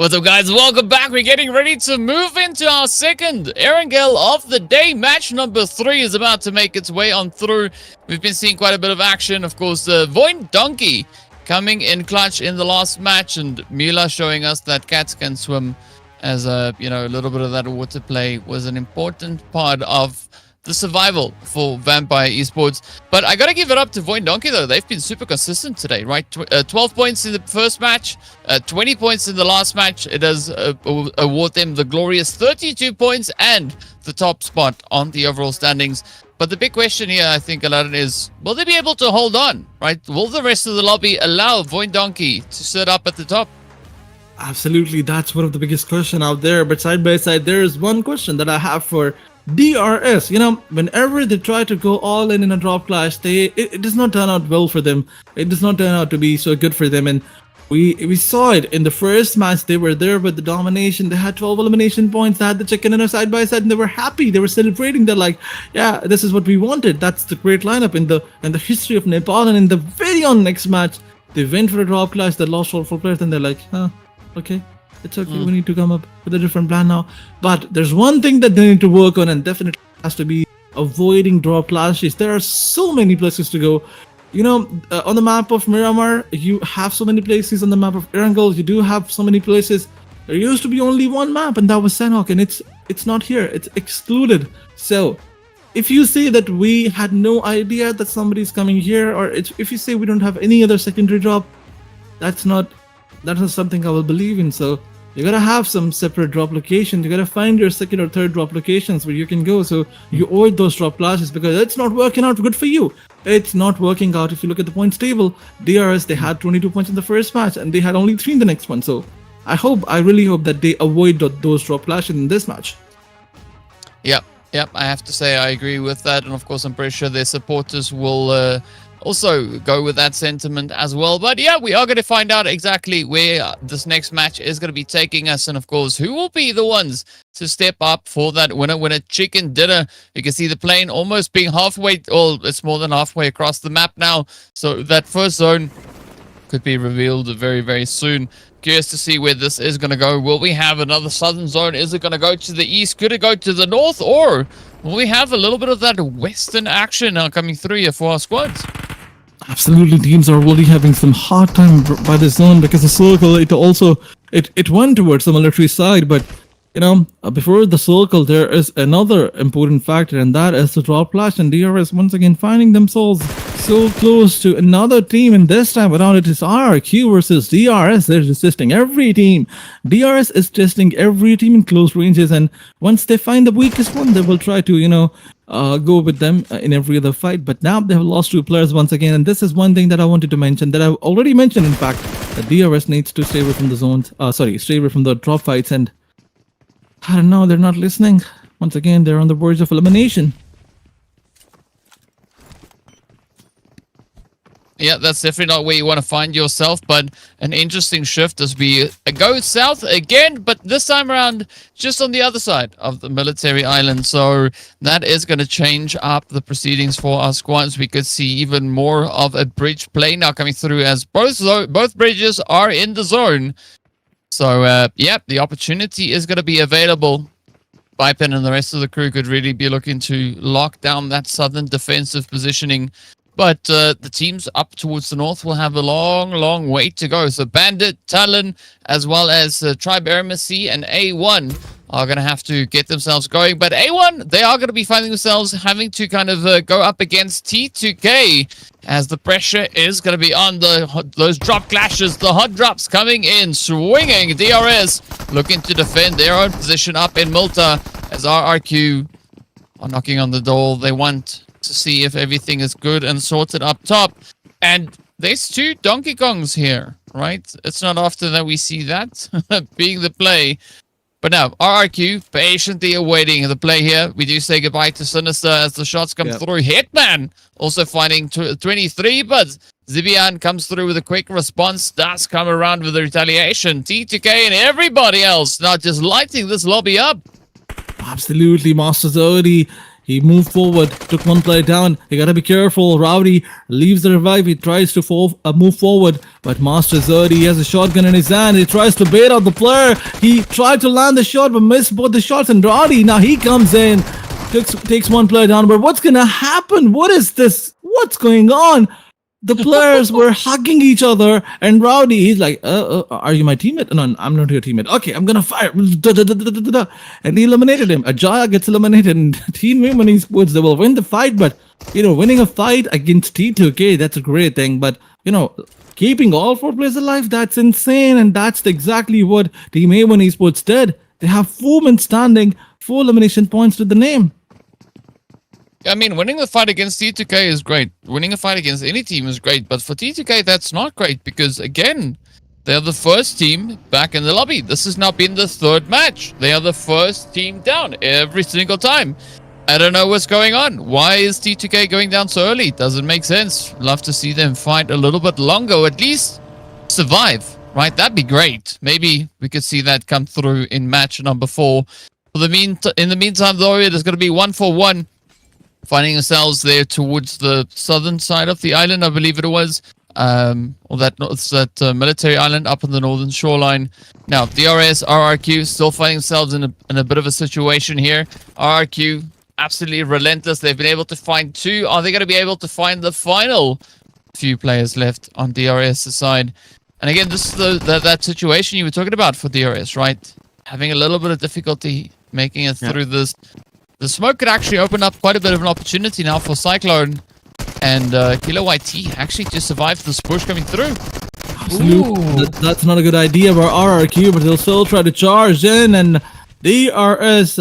What's up, guys? Welcome back. We're getting ready to move into our second Erangel of the day. Match number 3 is about to make its way on through. We've been seeing quite a bit of action. Of course, the VOIN Donkey coming in clutch in the last match, and Mila showing us that cats can swim, as a little bit of that water play was an important part of the survival for Vampire Esports. But I gotta give it up to VOIN Donkey, though. They've been super consistent today, right? 12 points in the first match, 20 points in the last match. It does award them the glorious 32 points and the top spot on the overall standings. But the big question here, I think, Aladdin, is will they be able to hold on, right? Will the rest of the lobby allow VOIN Donkey to sit up at the top? Absolutely, that's one of the biggest questions out there. But side by side, there is one question that I have for DRS. Whenever they try to go all in a drop clash, it does not turn out well for them. It does not turn out to be so good for them. And we saw it in the first match. They were there with the domination. They had 12 elimination points. They had the chicken dinner side by side, and they were happy. They were celebrating. They're like, yeah, this is what we wanted. That's the great lineup in the history of Nepal. And in the very on next match, they went for a drop clash. They lost all 4 players, and they're like, okay, it's okay. We need to come up with a different plan now. But there's one thing that they need to work on, and definitely has to be avoiding drop clashes. There are so many places to go. On the map of Miramar, you have so many places. On the map of Erangel, you do have so many places. There used to be only one map, and that was Sanhok, and it's not here. It's excluded. So if you say that we had no idea that somebody's coming here, or if you say we don't have any other secondary drop, that's not something I will believe in. So you gotta have some separate drop locations. You gotta find your second or third drop locations where you can go, so you avoid those drop clashes, because it's not working out good for you. It's not working out. If you look at the points table, DRS, they had 22 points in the first match, and they had only 3 in the next one. So I really hope that they avoid those drop clashes in this match. Yep, I have to say I agree with that, and of course I'm pretty sure their supporters will also go with that sentiment as well. But yeah, we are going to find out exactly where this next match is going to be taking us, and of course who will be the ones to step up for that winner chicken dinner. You can see the plane almost being halfway, or it's more than halfway across the map now, so that first zone could be revealed very, very soon. Curious to see where this is going to go. Will we have another southern zone? Is it going to go to the east? Could it go to the north? Or will we have a little bit of that western action now coming through here for our squads? Absolutely, teams are really having some hard time by the zone, because the circle, it went towards the military side. But before the circle, there is another important factor, and that is the drop clash, and DRS once again finding themselves so close to another team, and this time around it is RRQ versus DRS. They're just testing every team. DRS is testing every team in close ranges, and once they find the weakest one, they will try to go with them in every other fight. But now they have lost 2 players once again, and this is one thing that I wanted to mention, that I've already mentioned, in fact, that DRS needs to stay away from the zones, stay away from the drop fights, and I don't know, they're not listening. Once again, they're on the verge of elimination. Yeah, that's definitely not where you want to find yourself, but an interesting shift as we go south again, but this time around just on the other side of the military island. So that is going to change up the proceedings for our squads. We could see even more of a bridge play now coming through, as both bridges are in the zone. So, yeah, the opportunity is going to be available. Bipin and the rest of the crew could really be looking to lock down that southern defensive positioning. But the teams up towards the north will have a long, long way to go. So Bandit, Talon, as well as Tribe AEROMACY and A1 are going to have to get themselves going. But A1, they are going to be finding themselves having to kind of go up against T2K, as the pressure is going to be on those drop clashes. The hot drops coming in, swinging. DRS looking to defend their own position up in Malta, as RRQ are knocking on the door. They want to see if everything is good and sorted up top. And there's 2 Donkey Kongs here, right? It's not often that we see that being the play. But now, RRQ patiently awaiting the play here. We do say goodbye to Sinister as the shots come through. Hitman also finding 23, but Zibian comes through with a quick response. Does come around with the retaliation. T2K and everybody else not just lighting this lobby up. Absolutely, Master Zodi. He moved forward, took one player down. You gotta be careful. Rowdy leaves the revive. He tries to move forward, but Master Zerd, he has a shotgun in his hand. He tries to bait out the player. He tried to land the shot, but missed both the shots. And Rowdy, now he comes in, takes one player down. But what's gonna happen? What is this? What's going on? The players were hugging each other, and Rowdy, he's like, are you my teammate? No, I'm not your teammate. Okay, I'm gonna fire. And he eliminated him. Ajaya gets eliminated, and Team Women Esports, they will win the fight, but, winning a fight against T2K, that's a great thing, but, keeping all 4 players alive, that's insane, and that's exactly what Team A1 Esports did. They have 4 men standing, 4 elimination points to the name. I mean, winning the fight against T2K is great. Winning a fight against any team is great. But for T2K, that's not great because, again, they're the first team back in the lobby. This has now been the 3rd match. They are the first team down every single time. I don't know what's going on. Why is T2K going down so early? Doesn't make sense. Love to see them fight a little bit longer, or at least survive, right? That'd be great. Maybe we could see that come through in match number 4. In the meantime, though, it is going to be 1-for-1. Finding ourselves there towards the southern side of the island, I believe it was, or that military island up on the northern shoreline. Now, DRS, RRQ still finding themselves in a bit of a situation here. RRQ absolutely relentless. They've been able to find 2. Are they going to be able to find the final few players left on DRS's side? And again, this is that situation you were talking about for DRS, right? Having a little bit of difficulty making it through this. The smoke could actually open up quite a bit of an opportunity now for Cyclone. And Kilo YT actually just survived this push coming through. Absolutely. That's not a good idea for RRQ, but they'll still try to charge in. And DRS,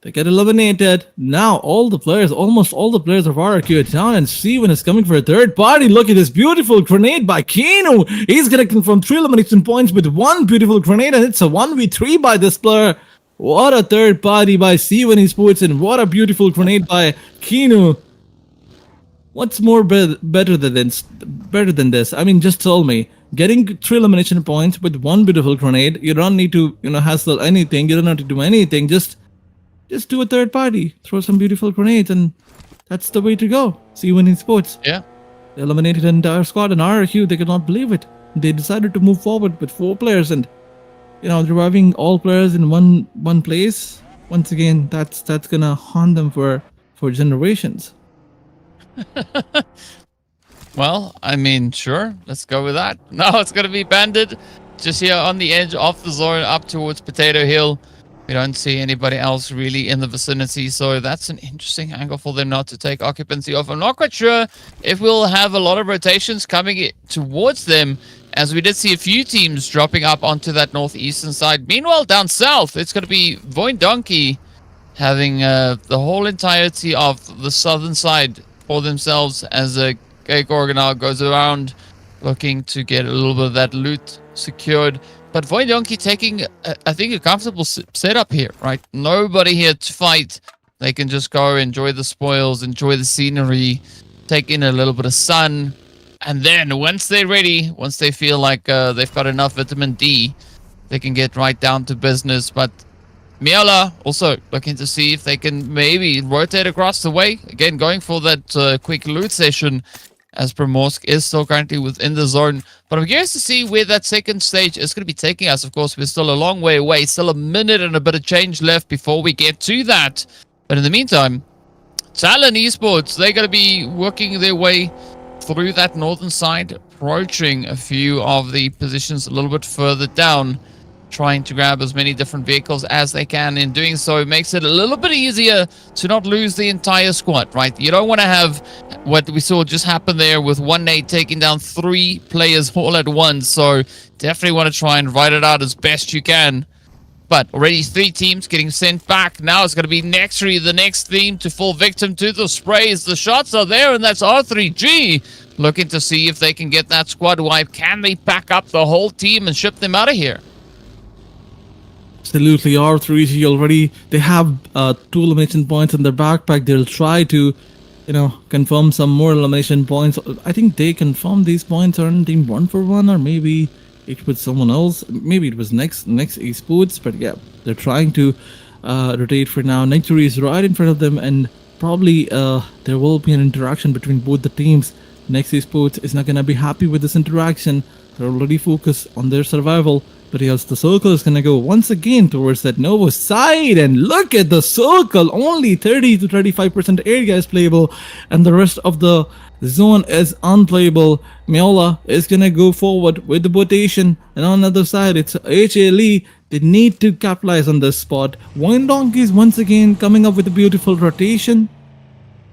they get eliminated. Now almost all the players of RRQ are down. And Steven is coming for a 3rd party. Look at this beautiful grenade by Kino. He's going to confirm 3 elimination points with 1 beautiful grenade. And it's a 1v3 by this player. What a 3rd party by C1 Esports, and what a beautiful grenade by Kino. What's more better than this? I mean, just tell me. Getting 3 elimination points with 1 beautiful grenade, you don't need to, hassle anything. You don't have to do anything. Just do a 3rd party. Throw some beautiful grenades, and that's the way to go. C1 Esports. Yeah. They eliminated an entire squad, and RRQ, they could not believe it. They decided to move forward with 4 players, and reviving all players in one place. Once again, that's gonna haunt them for generations. Well, I mean, sure. Let's go with that. Now it's gonna be Bandit, just here on the edge of the zone, up towards Potato Hill. We don't see anybody else really in the vicinity, so that's an interesting angle for them not to take occupancy off. I'm not quite sure if we'll have a lot of rotations coming towards them, as we did see a few teams dropping up onto that northeastern side. Meanwhile, down south, it's going to be VOIN Donkey having the whole entirety of the southern side for themselves, as Gregor now goes around looking to get a little bit of that loot secured. But VOIN Donkey taking, I think, a comfortable setup here, right? Nobody here to fight. They can just go enjoy the spoils, enjoy the scenery, take in a little bit of sun. And then once they're ready, once they feel like they've got enough vitamin D, they can get right down to business. But Miala also looking to see if they can maybe rotate across the way. Again, going for that quick loot session, as Primorsk is still currently within the zone. But I'm curious to see where that second stage is going to be taking us. Of course, we're still a long way away. Still a minute and a bit of change left before we get to that. But in the meantime, TALON Esports, they're going to be working their way through that northern side, approaching a few of the positions a little bit further down, trying to grab as many different vehicles as they can. In doing so, it makes it a little bit easier to not lose the entire squad, right? You don't want to have what we saw just happen there with one nade taking down 3 players all at once. So definitely want to try and ride it out as best you can. But already 3 teams getting sent back. Now it's going to be NEXORY, the next team to fall victim to the sprays. The shots are there, and that's R3G looking to see if they can get that squad wipe. Can they pack up the whole team and ship them out of here? Absolutely, R3G already, they have 2 elimination points in their backpack. They'll try to, confirm some more elimination points. I think they confirmed these points on team 1-for-1, or maybe it was someone else. Maybe it was next Esports, but yeah, they're trying to rotate for now. NEXORY is right in front of them, and probably there will be an interaction between both the teams. Next Esports is not gonna be happy with this interaction. They're already focused on their survival. But yes, the circle is gonna go once again towards that Nova side, and look at the circle. Only 30 to 35% area is playable, and the rest of the zone is unplayable. Miola is gonna go forward with the rotation, and on the other side, it's HALE. They need to capitalize on this spot. VOIN Donkeys once again coming up with a beautiful rotation.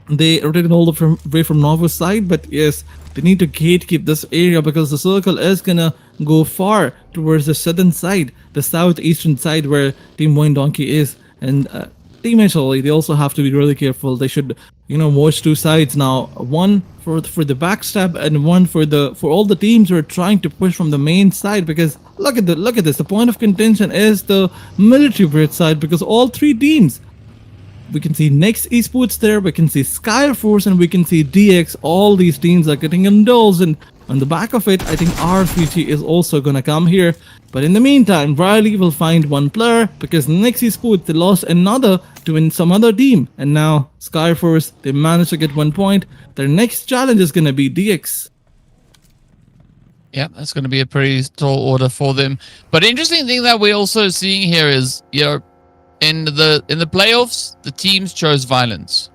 They rotated all the way from Nova's side, but yes, they need to gatekeep this area because the circle is gonna go far towards the southern side, the southeastern side where Team VOIN Donkey is. And Team HLE, they also have to be really careful. They should, watch two sides now. One for the backstab and one for all the teams who are trying to push from the main side. Because look at this. The point of contention is the military bridge side because all three teams. We can see Next Esports there, we can see Skyforce, and we can see DX. All these teams are getting indulged, and on the back of it, I think R3G is also gonna come here. But in the meantime, Riley will find one player because Next Esports, they lost another to some other team. And now Skyforce, they managed to get 1 point. Their next challenge is gonna be DX. Yeah, that's going to be a pretty tall order for them. But interesting thing that we're also seeing here is, in the playoffs, the teams chose violence.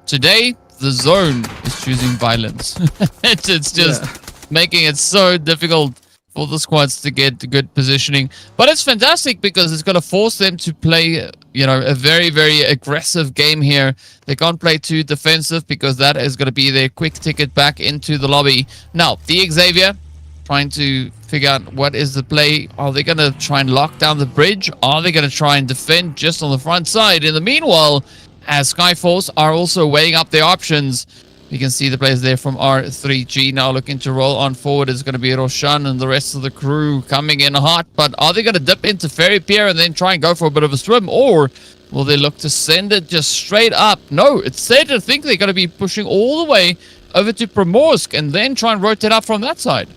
Today, the zone is choosing violence. it's just making it so difficult for the squads to get good positioning. But it's fantastic because it's going to force them to play, a very, very aggressive game here. They can't play too defensive because that is going to be their quick ticket back into the lobby. Now, the XAVIER trying to figure out what is the play. Are they going to try and lock down the bridge? Are they going to try and defend just on the front side? In the meanwhile, as Skyforce are also weighing up their options, you can see the players there from R3G now looking to roll on forward. Is going to be Roshan and the rest of the crew coming in hot. But are they going to dip into Ferry Pier and then try and go for a bit of a swim? Or will they look to send it just straight up? No, it's said to think they're going to be pushing all the way over to Primorsk and then try and rotate up from that side.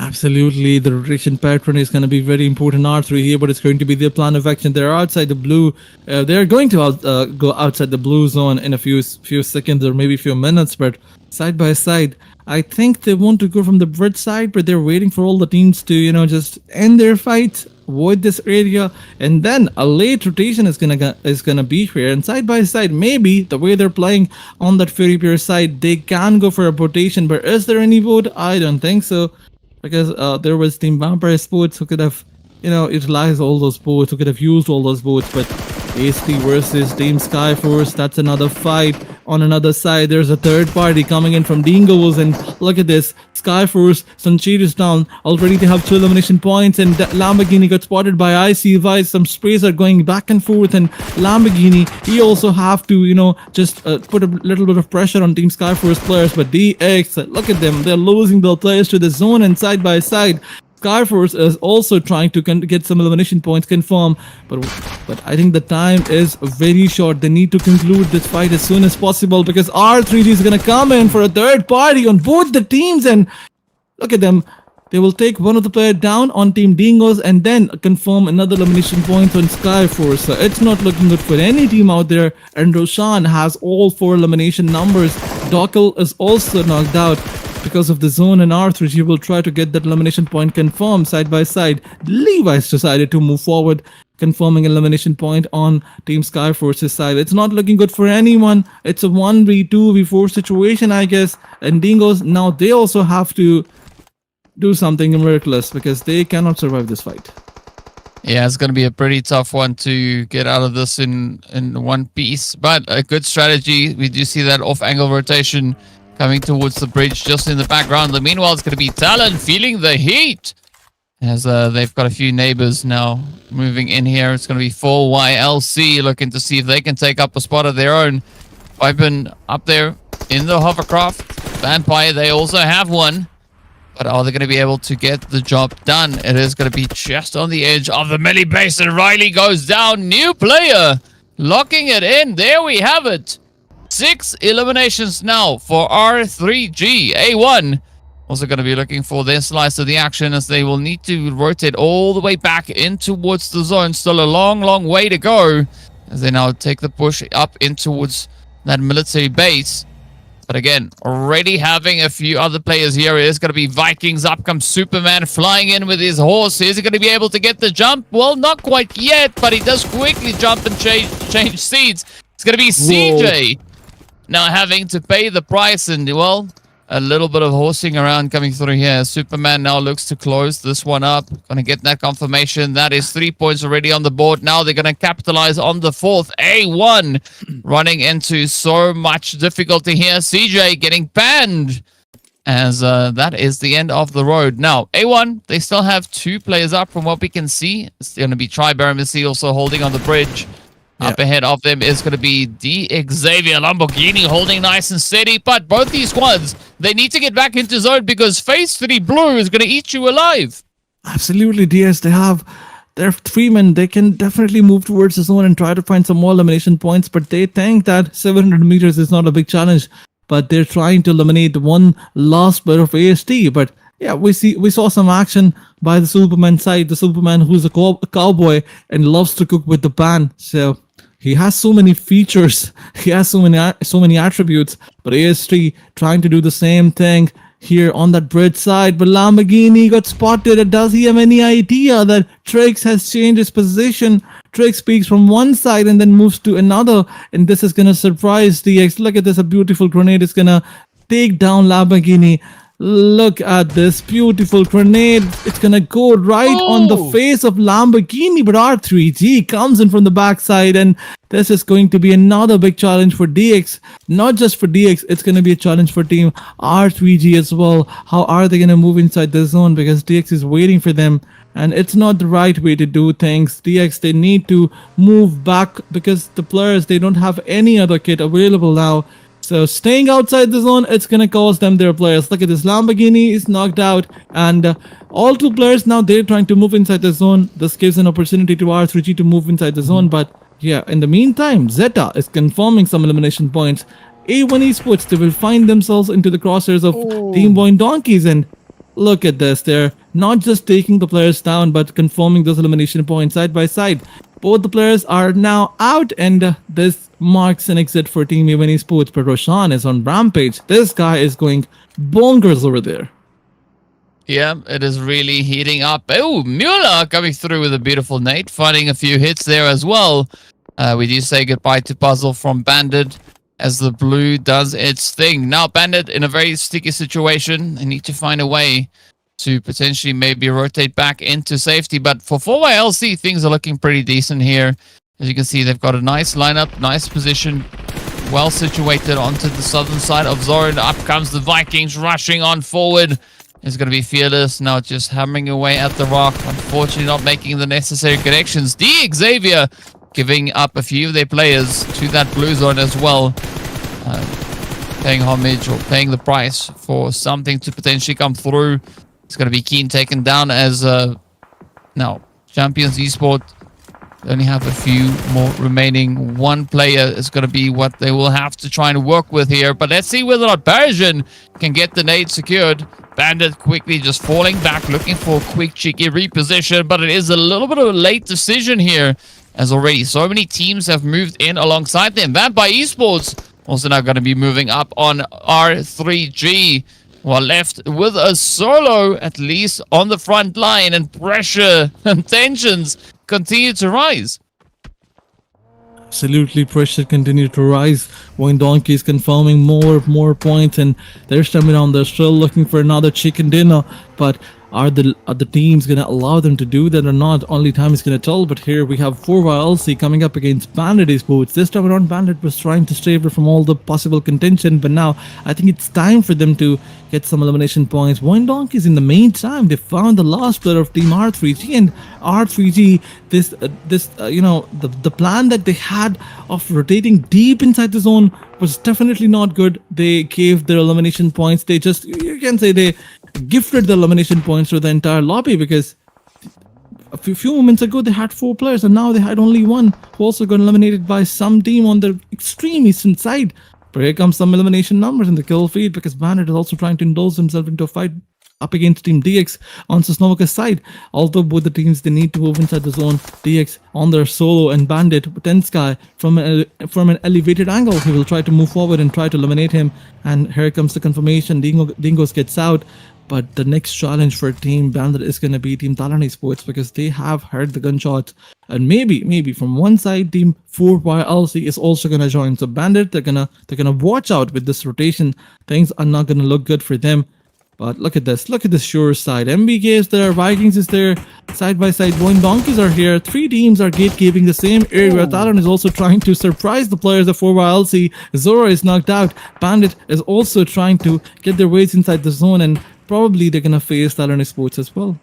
Absolutely, the rotation pattern is going to be very important. R3 here, but it's going to be their plan of action. They're outside the blue. They're going to go outside the blue zone in a few seconds or maybe a few minutes. But side by side, I think they want to go from the bridge side, but they're waiting for all the teams to, just end their fight, avoid this area, and then a late rotation is gonna be here. And side by side, maybe the way they're playing on that Ferry Pier side, they can go for a rotation. But is there any vote? I don't think so. Because there was Team VIPERxKO who could have, utilized all those boats, who could have used all those boats. But AST versus Team Skyforce, that's another fight. On another side, there's a third party coming in from Dingos, and look at this. Skyforce, Sunshine is down. Already they have 2 elimination points, and Lamborghini got spotted by IC Vice. Some sprays are going back and forth, and Lamborghini, he also have to, just put a little bit of pressure on Team Skyforce players. But DX, look at them. They're losing their players to the zone, and side by side, Skyforce is also trying to get some elimination points confirmed, but I think the time is very short. They need to conclude this fight as soon as possible because R3G is gonna come in for a third party on both the teams, and look at them. They will take one of the players down on Team Dingos and then confirm another elimination point on Skyforce. So it's not looking good for any team out there, and Roshan has all 4 elimination numbers. Dockel is also knocked out because of the zone, and R3G will try to get that elimination point confirmed side by side. Levi's decided to move forward, confirming elimination point on Team Skyforce's side. It's not looking good for anyone. It's a 1v2v4 situation, I guess. And Dingos, now they also have to do something miraculous because they cannot survive this fight. Yeah, it's going to be a pretty tough one to get out of this in one piece, but a good strategy. We do see that off-angle rotation coming towards the bridge just in the background. Meanwhile, it's going to be TALON feeling the heat as they've got a few neighbors now moving in here. It's going to be full YLC looking to see if they can take up a spot of their own. Vipen up there in the hovercraft. Vampire, they also have one. But are they going to be able to get the job done? It is going to be just on the edge of the melee base, and Riley goes down. New player locking it in. There we have it. 6 eliminations now for R3G. A1 also going to be looking for their slice of the action as they will need to rotate all the way back in towards the zone. Still a long, long way to go. as they now take the push up in towards that military base. But again, already having a few other players here. It is going to be Vikings. Up comes Superman flying in with his horse. Is he going to be able to get the jump? Well, not quite yet, but he does quickly jump and change seats. It's going to be CJ now having to pay the price, and well, a little bit of horsing around coming through here. Superman now looks to close this one up. Gonna get that confirmation. That is 3 points already on the board. Now they're gonna capitalize on the fourth. A1 running into so much difficulty here. CJ getting banned as that is the end of the road. Now, A1, they still have 2 players up from what we can see. It's gonna be AEROMACY also holding on the bridge. Up ahead of them is going to be the XAVIER Lamborghini holding nice and steady. But both these squads, they need to get back into zone because Phase 3 Blue is going to eat you alive. Absolutely, DS. They have their 3 men. They can definitely move towards the zone and try to find some more elimination points. But they think that 700 meters is not a big challenge. But they're trying to eliminate one last bit of AST. But yeah, we saw some action by the Superman side. The Superman who's a cowboy and loves to cook with the pan. So he has so many features. He has so many attributes. But AST trying to do the same thing here on that bridge side. But Lamborghini got spotted. Does he have any idea that Trix has changed his position? Trix speaks from one side and then moves to another. And this is going to surprise DX. Look at this. A beautiful grenade is going to take down Lamborghini. Look at this beautiful grenade. It's gonna go right on the face of Lamborghini, but R3G comes in from the backside, and this is going to be another big challenge for DX. Not just for DX, it's gonna be a challenge for team R3G as well. How are they gonna move inside the zone? Because DX is waiting for them, and it's not the right way to do things. DX, they need to move back because the players, they don't have any other kit available now. So staying outside the zone, it's going to cost them their players. Look at this. Lamborghini is knocked out. And all 2 players now, they're trying to move inside the zone. This gives an opportunity to R3G to move inside the zone. But yeah, in the meantime, Zeta is confirming some elimination points. A1 Esports, they will find themselves into the crosshairs of Team VOIN Donkeys. And look at this. They're not just taking the players down, but confirming those elimination points side by side. Both the players are now out, and this marks an exit for Team A1 Esports. But Roshan is on rampage. This guy is going bonkers over there. Yeah, it is really heating up. Oh, Mueller coming through with a beautiful nade, finding a few hits there as well. We do say goodbye to Puzzle from Bandit as the blue does its thing. Now, Bandit in a very sticky situation. They need to find a way to potentially maybe rotate back into safety. But for 4YLC, things are looking pretty decent here. As you can see, they've got a nice lineup, nice position, well situated onto the southern side of zone. Up comes the Vikings rushing on forward. It's going to be Fearless now just hammering away at the rock. Unfortunately, not making the necessary connections. The XAVIER giving up a few of their players to that blue zone as well. Paying homage or paying the price for something to potentially come through. It's going to be Keen taken down as now Champions Esport only have a few more remaining. 1 player is going to be what they will have to try and work with here. But let's see whether or not Persian can get the nade secured. Bandit quickly just falling back, looking for a quick cheeky reposition. But it is a little bit of a late decision here, as already so many teams have moved in alongside them. Vampire Esports also now going to be moving up on R3G. While left with a solo, at least on the front line, and pressure and tensions continue to rise. Absolutely, pressure continues to rise. VOIN Donkeys confirming more points, and there's time around. They're still looking for another chicken dinner, but are the teams going to allow them to do that or not? Only time is going to tell. But here we have 4YLC coming up against Bandit Esports. This time around, Bandit was trying to stay away from all the possible contention, but now I think it's time for them to get some elimination points. VOIN Donkeys, in the meantime, they found the last player of Team R3G, and R3G, the plan that they had of rotating deep inside the zone was definitely not good. They gave their elimination points. They just, you can say, they gifted the elimination points to the entire lobby, because a few moments ago they had 4 players and now they had only 1 who also got eliminated by some team on the extreme eastern side. But here comes some elimination numbers in the kill feed, because Bandit is also trying to indulge himself into a fight up against Team DX on Sosnovaca's side. Although both the teams, they need to move inside the zone. DX on their solo and Bandit, Tensky from an elevated angle. He will try to move forward and try to eliminate him. And here comes the confirmation. Dingos gets out. But the next challenge for Team Bandit is going to be Team TALON Esports, because they have heard the gunshots. And maybe from one side, Team 4YLC is also going to join. So Bandit, they're gonna watch out with this rotation. Things are not going to look good for them. But look at this. Look at the sure side. MBK is there. Vikings is there. Side by side, VOIN Donkeys are here. 3 teams are gatekeeping the same area. TALON is also trying to surprise the players of 4YLC. Zora is knocked out. Bandit is also trying to get their ways inside the zone, and probably they're going to face TALON Esports as well.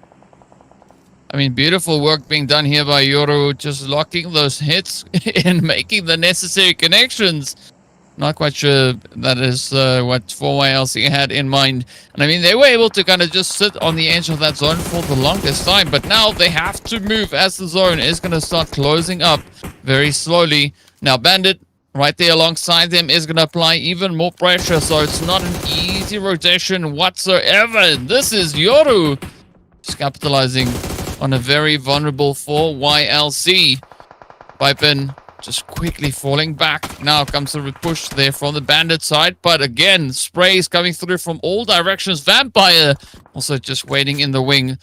I mean, beautiful work being done here by Yoru, just locking those hits and making the necessary connections. Not quite sure that is what 4YLC had in mind. And I mean, they were able to kind of just sit on the edge of that zone for the longest time. But now they have to move as the zone is going to start closing up very slowly. Now, Bandit, right there alongside them, is going to apply even more pressure. So it's not an easy rotation whatsoever. This is Yoru just capitalizing on a very vulnerable 4YLC. Pipe just quickly falling back. Now comes the push there from the Bandit side. But again, sprays coming through from all directions. Vampire also just waiting in the wing.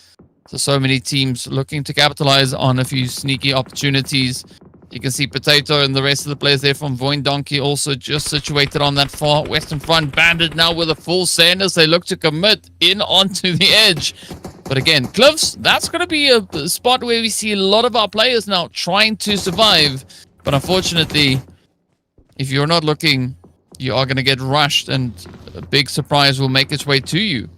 So many teams looking to capitalize on a few sneaky opportunities. You can see Potato and the rest of the players there from VOIN Donkey also just situated on that far western front. Bandit now with a full send as they look to commit in onto the edge. But again, Cliffs, that's going to be a spot where we see a lot of our players now trying to survive. But unfortunately, if you're not looking, you are going to get rushed, and a big surprise will make its way to you.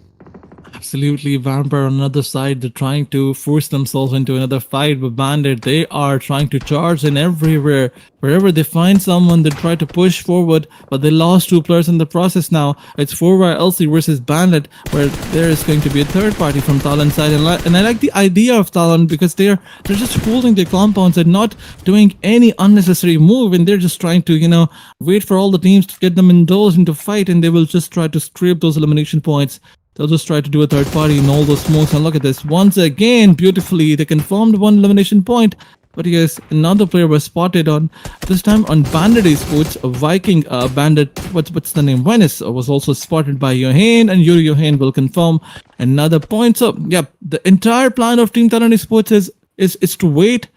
Absolutely. Vampire on another side, they're trying to force themselves into another fight. But Bandit, they are trying to charge in everywhere. Wherever they find someone, they try to push forward. But they lost 2 players in the process now. It's 4YLC versus Bandit, where there is going to be a third party from TALON side. And I like the idea of TALON, because they're just holding their compounds and not doing any unnecessary move. And they're just trying to, wait for all the teams to get them indulged into fight. And they will just try to scrape those elimination points. They'll just try to do a third party in all those smokes. And look at this. Once again, beautifully, they confirmed 1 elimination point. But yes, another player was spotted on, this time on Bandit Esports. A Viking Bandit, what's the name? Venice was also spotted by Johan, and Yuri Johan will confirm another point. So, yeah, the entire plan of Team TALON Esports is to wait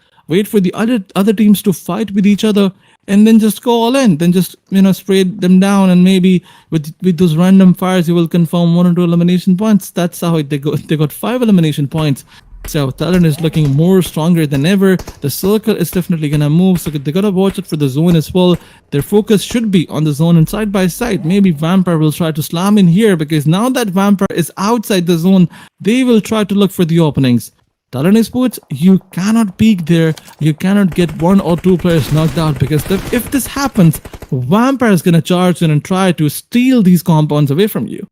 for the other teams to fight with each other, and then just go all in. Then just, spray them down, and maybe with those random fires, you will confirm 1 or 2 elimination points. That's how they got 5 elimination points. So TALON is looking more stronger than ever. The circle is definitely gonna move, so they gotta watch it for the zone as well. Their focus should be on the zone, and side by side, maybe Vampire will try to slam in here, because now that Vampire is outside the zone, they will try to look for the openings. TALON Esports, you cannot peek there. You cannot get 1 or 2 players knocked out, because if this happens, Vampire is gonna charge in and try to steal these compounds away from you.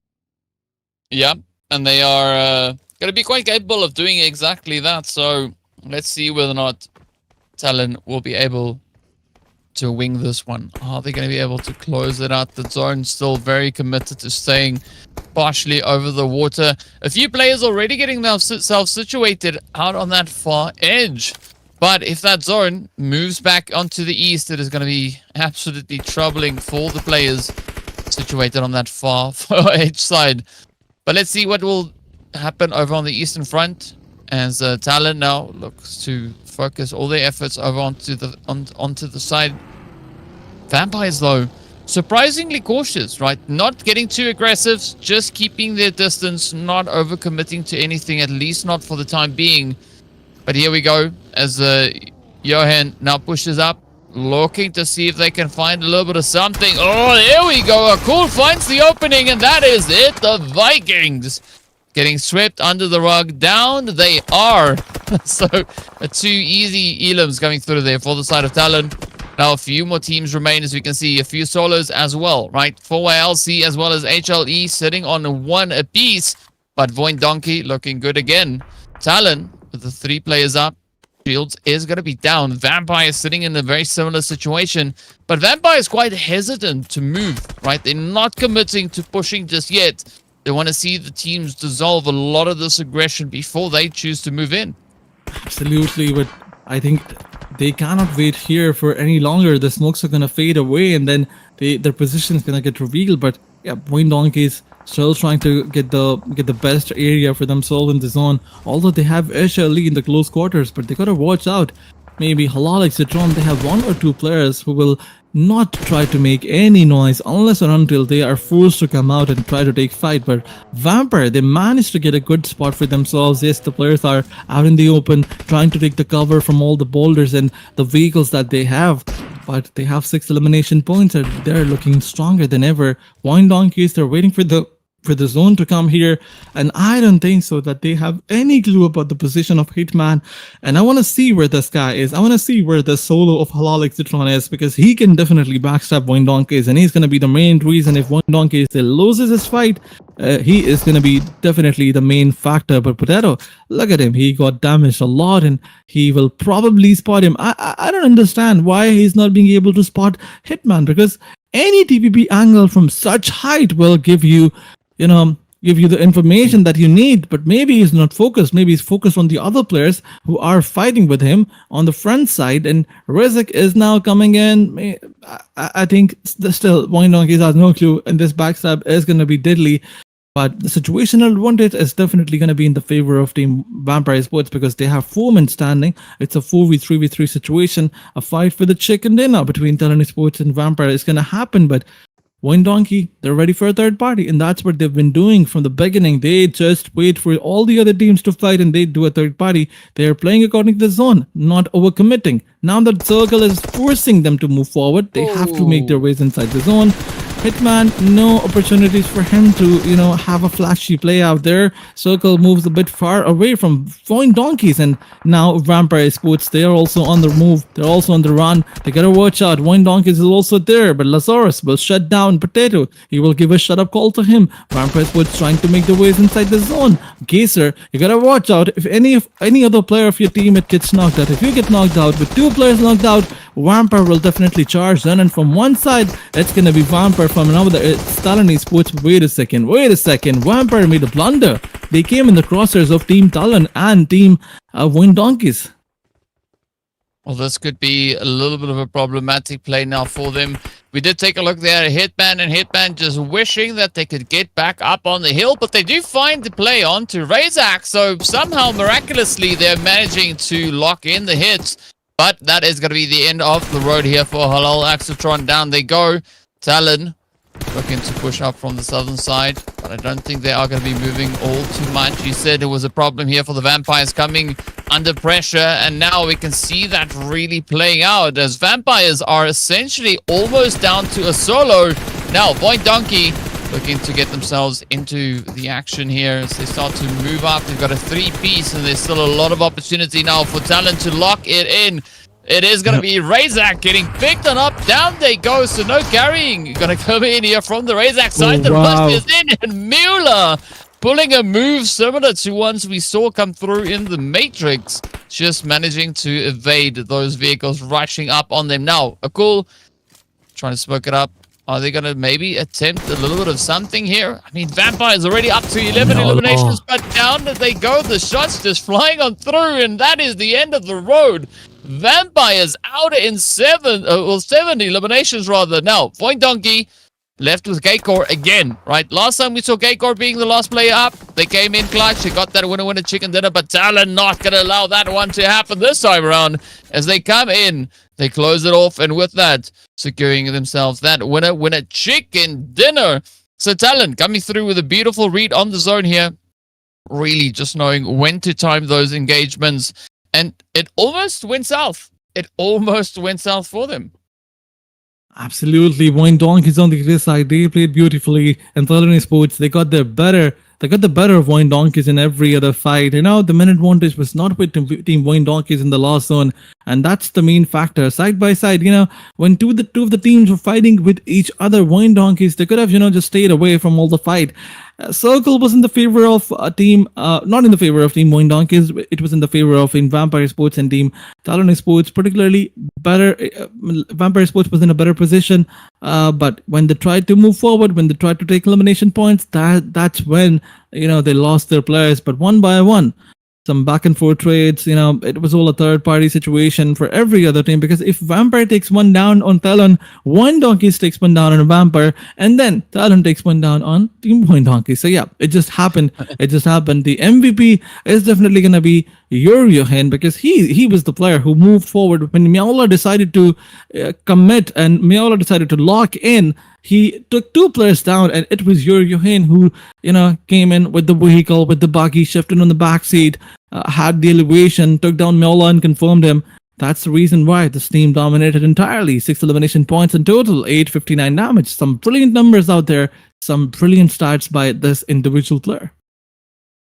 Yeah, and they are going to be quite capable of doing exactly that. So let's see whether or not TALON will be able to wing this one. Are they going to be able to close it out? The zone still very committed to staying partially over the water. A few players already getting themselves situated out on that far edge. But if that zone moves back onto the east, it is going to be absolutely troubling for the players situated on that far edge side. But let's see what will happen over on the eastern front, as TALON now looks to focus all their efforts over onto the side. Vampires, though, surprisingly cautious, right? Not getting too aggressive, just keeping their distance, not overcommitting to anything, at least not for the time being. But here we go, as Johan now pushes up, looking to see if they can find a little bit of something. Oh, there we go. A cool finds the opening, and that is it. The Vikings getting swept under the rug. Down they are. So, 2 easy elims coming through there for the side of TALON. Now, a few more teams remain, as we can see. A few solos as well, right? 4YLC as well as HLE sitting on 1 apiece. But VOIN Donkey looking good again. TALON with the 3 players up. Shields is going to be down. Vampire is sitting in a very similar situation. But Vampire is quite hesitant to move, right? They're not committing to pushing just yet. They want to see the teams dissolve a lot of this aggression before they choose to move in. Absolutely, but I think they cannot wait here for any longer. The smokes are gonna fade away, and then their position is gonna get revealed. But yeah, VOIN Donkeys still trying to get the best area for themselves in the zone. Although they have Ish Ali in the close quarters, but they gotta watch out. Maybe HALAL, AXETRON, they have 1 or 2 players who will not try to make any noise unless or until they are forced to come out and try to take fight. But Vampire, they managed to get a good spot for themselves. Yes, the players are out in the open trying to take the cover from all the boulders and the vehicles that they have. But they have 6 elimination points and they're looking stronger than ever. VOIN Donkeys, they're waiting for the zone to come here, and I don't think so that they have any clue about the position of Hitman. And I want to see where this guy is. I want to see where the solo of HALAL AXETRON is, because he can definitely backstab VOIN Donkeys, and he's going to be the main reason if VOIN Donkeys loses his fight. He is going to be definitely the main factor. But Potato, look at him, he got damaged a lot, and he will probably spot him. I don't understand why he's not being able to spot Hitman, because any TPP angle from such height will give you the information that you need. But maybe he's not focused. Maybe he's focused on the other players who are fighting with him on the front side. And Rizek is now coming in. I think still VOIN Donkeys has no clue, and this backstab is going to be deadly. But the situational advantage is definitely going to be in the favor of Team Vampire Sports, because they have 4 men standing. It's a 4v3v3 situation. A fight for the chicken dinner between TALON Sports and Vampire is going to happen. But VOIN Donkey, they're ready for a third party, and that's what they've been doing from the beginning. They just wait for all the other teams to fight and they do a third party. They're playing according to the zone, not overcommitting. Now that Circle is forcing them to move forward, they have to make their ways inside the zone. Hitman, no opportunities for him to, have a flashy play out there. Circle moves a bit far away from VOIN Donkeys, and now Vampire Sports, they are also on the move. They're also on the run. They gotta watch out. VOIN Donkeys is also there, but Lazarus will shut down Potato. He will give a shut up call to him. Vampire Sports trying to make their ways inside the zone. Gazer, you gotta watch out. If any other player of your team gets knocked out, if you get knocked out with 2 players knocked out, Vampire will definitely charge then, and from one side it's gonna be Vampire, from another it's TALON Sports. Wait a second, Vampire made a blunder. They came in the crosshairs of Team TALON and Team VOIN Donkeys. Well, this could be a little bit of a problematic play now for them. We did take a look there at Hitman, and Hitman just wishing that they could get back up on the hill, but they do find the play on to Razak, so somehow miraculously they're managing to lock in the hits. But that is going to be the end of the road here for HALAL AXETRON. Down they go. TALON looking to push up from the southern side, but I don't think they are going to be moving all too much. He said it was a problem here for the Vampires coming under pressure, and now we can see that really playing out as Vampires are essentially almost down to a solo. Now VOIN Donkey looking to get themselves into the action here as they start to move up. They've got a 3-piece, and there's still a lot of opportunity now for TALON to lock it in. It is going to be Razak getting picked on up. Down they go, so no carrying. Going to come in here from the Razak side. The rush is in, and Mueller pulling a move similar to ones we saw come through in the Matrix. Just managing to evade those vehicles rushing up on them. Now, Akul trying to smoke it up. Are they going to maybe attempt a little bit of something here? I mean, Vampire is already up to 11 eliminations, but down they go. The shots just flying on through, and that is the end of the road. Vampires out in 7 eliminations rather. Now, VOIN Donkey left with Gatecore again, right? Last time we saw Gatecore being the last player up. They came in clutch. They got that winner chicken dinner, but TALON not going to allow that one to happen this time around. As they come in, they close it off, and with that, securing themselves that winner chicken dinner. So TALON coming through with a beautiful read on the zone here. Really just knowing when to time those engagements. And it almost went south. It almost went south for them. Absolutely. VOIN Donkeys on the other side, they played beautifully. And TALON Sports, they got the better of VOIN Donkeys in every other fight. The main advantage was not with Team VOIN Donkeys in the last zone. And that's the main factor. Side by side, when two of the teams were fighting with each other, VOIN Donkeys, they could have, just stayed away from all the fight. Circle was in the favor of a team, not in the favor of Team VOIN Donkeys. It was in the favor of in VIPERxKO and Team TALON Sports, particularly better. VIPERxKO was in a better position, but when they tried to move forward, when they tried to take elimination points, that's when they lost their players. But one by one, some back and forth trades. It was all a third party situation for every other team, because if Vampire takes one down on Talon, VOIN Donkeys takes one down on Vampire, and then Talon takes one down on Team VOIN Donkeys. So yeah, it just happened. It just happened. The MVP is definitely gonna be Yohin, because he was the player who moved forward when Miaola decided to commit and Miaola decided to lock in. He took two players down, and it was Yohin who, came in with the vehicle, with the buggy, shifted on the back seat, had the elevation, took down Miaola and confirmed him. That's the reason why this team dominated entirely. 6 elimination points in total, 859 damage. Some brilliant numbers out there, some brilliant stats by this individual player.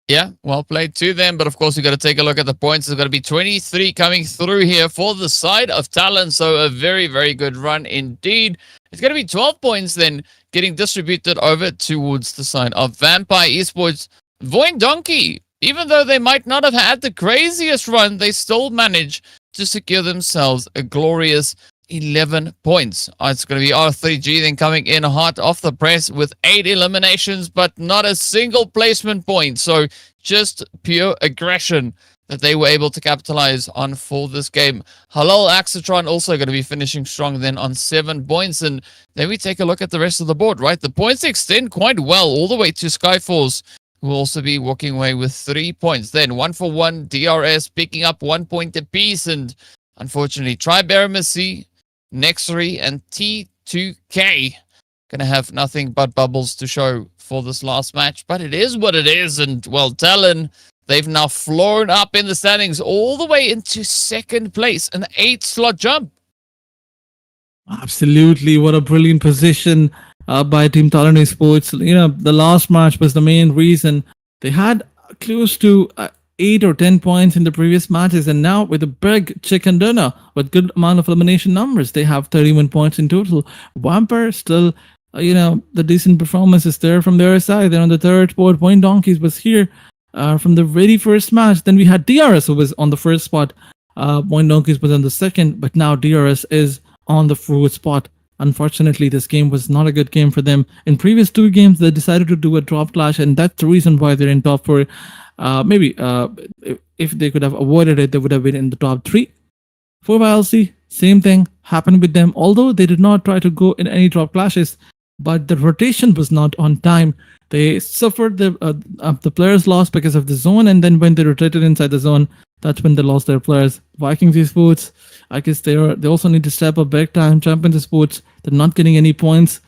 Yeah, well played to them. But of course, we've got to take a look at the points. There's got to be 23 coming through here for the side of Talon. So a very, very good run indeed. It's going to be 12 points then getting distributed over towards the side of Vampire Esports. VOIN Donkey, even though they might not have had the craziest run, they still managed to secure themselves a glorious 11 points. It's going to be R3G then coming in hot off the press with 8 eliminations, but not a single placement point. So just pure aggression that they were able to capitalize on for this game. HALAL AXETRON also going to be finishing strong then on 7 points. And then we take a look at the rest of the board, right? The points extend quite well all the way to Skyforce, who will also be walking away with 3 points. Then 1-for-1 DRS picking up 1 point apiece. And unfortunately, AEROMACY, NEXORY, and T2K gonna have nothing but bubbles to show for this last match. But it is what it is. And well, Talon, they've now flown up in the standings all the way into 2nd place, an 8-slot jump. Absolutely, what a brilliant position by Team Talon Esports. The last match was the main reason. They had close to 8 or 10 points in the previous matches, and now with a big chicken dinner with good amount of elimination numbers, they have 31 points in total. Vampire still, the decent performance is there from their side. They're on the 3rd spot. VOIN Donkeys was here from the very first match. Then we had DRS, who was on the 1st spot. VOIN Donkeys was on the 2nd, but now DRS is on the 4th spot. Unfortunately, this game was not a good game for them. In previous 2 games, they decided to do a drop clash, and that's the reason why they're in top 4. Maybe if they could have avoided it, they would have been in the top 3. For YLC, same thing happened with them. Although they did not try to go in any drop clashes, but the rotation was not on time. They suffered the players lost because of the zone, and then when they rotated inside the zone, that's when they lost their players. Vikings Esports, I guess they also need to step up big time. Champions Esports, they're not getting any points.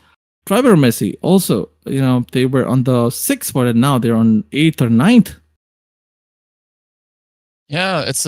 AEROMACY also, they were on the 6th spot, and now they're on 8th or 9th. Yeah, it's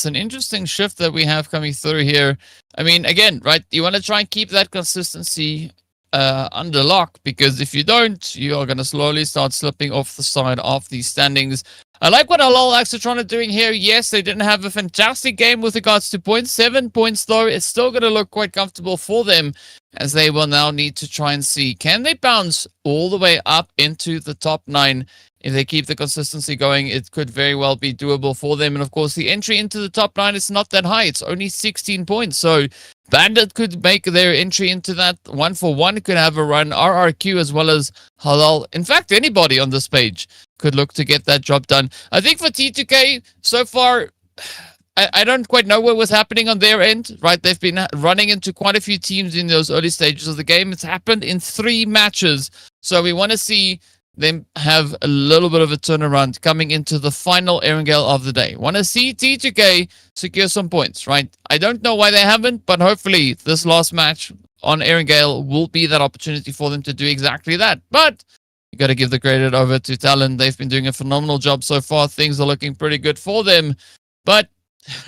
an interesting shift that we have coming through here. I mean, again, right, you want to try and keep that consistency under lock, because if you don't, you are going to slowly start slipping off the side of these standings. I like what HALAL AXETRON are doing here. Yes, they didn't have a fantastic game with regards to points. 7 points, though. It's still going to look quite comfortable for them, as they will now need to try and see, can they bounce all the way up into the top 9? If they keep the consistency going, it could very well be doable for them. And of course, the entry into the top 9 is not that high. It's only 16 points. So Bandit could make their entry into that. 1-for-1 could have a run. RRQ as well as HALAL. In fact, anybody on this page could look to get that job done. I think for T2K, so far, I don't quite know what was happening on their end, right? They've been running into quite a few teams in those early stages of the game. It's happened in 3 matches. So we want to see them have a little bit of a turnaround coming into the final Erangel of the day. Want to see T2K secure some points, right? I don't know why they haven't, but hopefully this last match on Erangel will be that opportunity for them to do exactly that. But you got to give the credit over to Talon. They've been doing a phenomenal job so far. Things are looking pretty good for them. But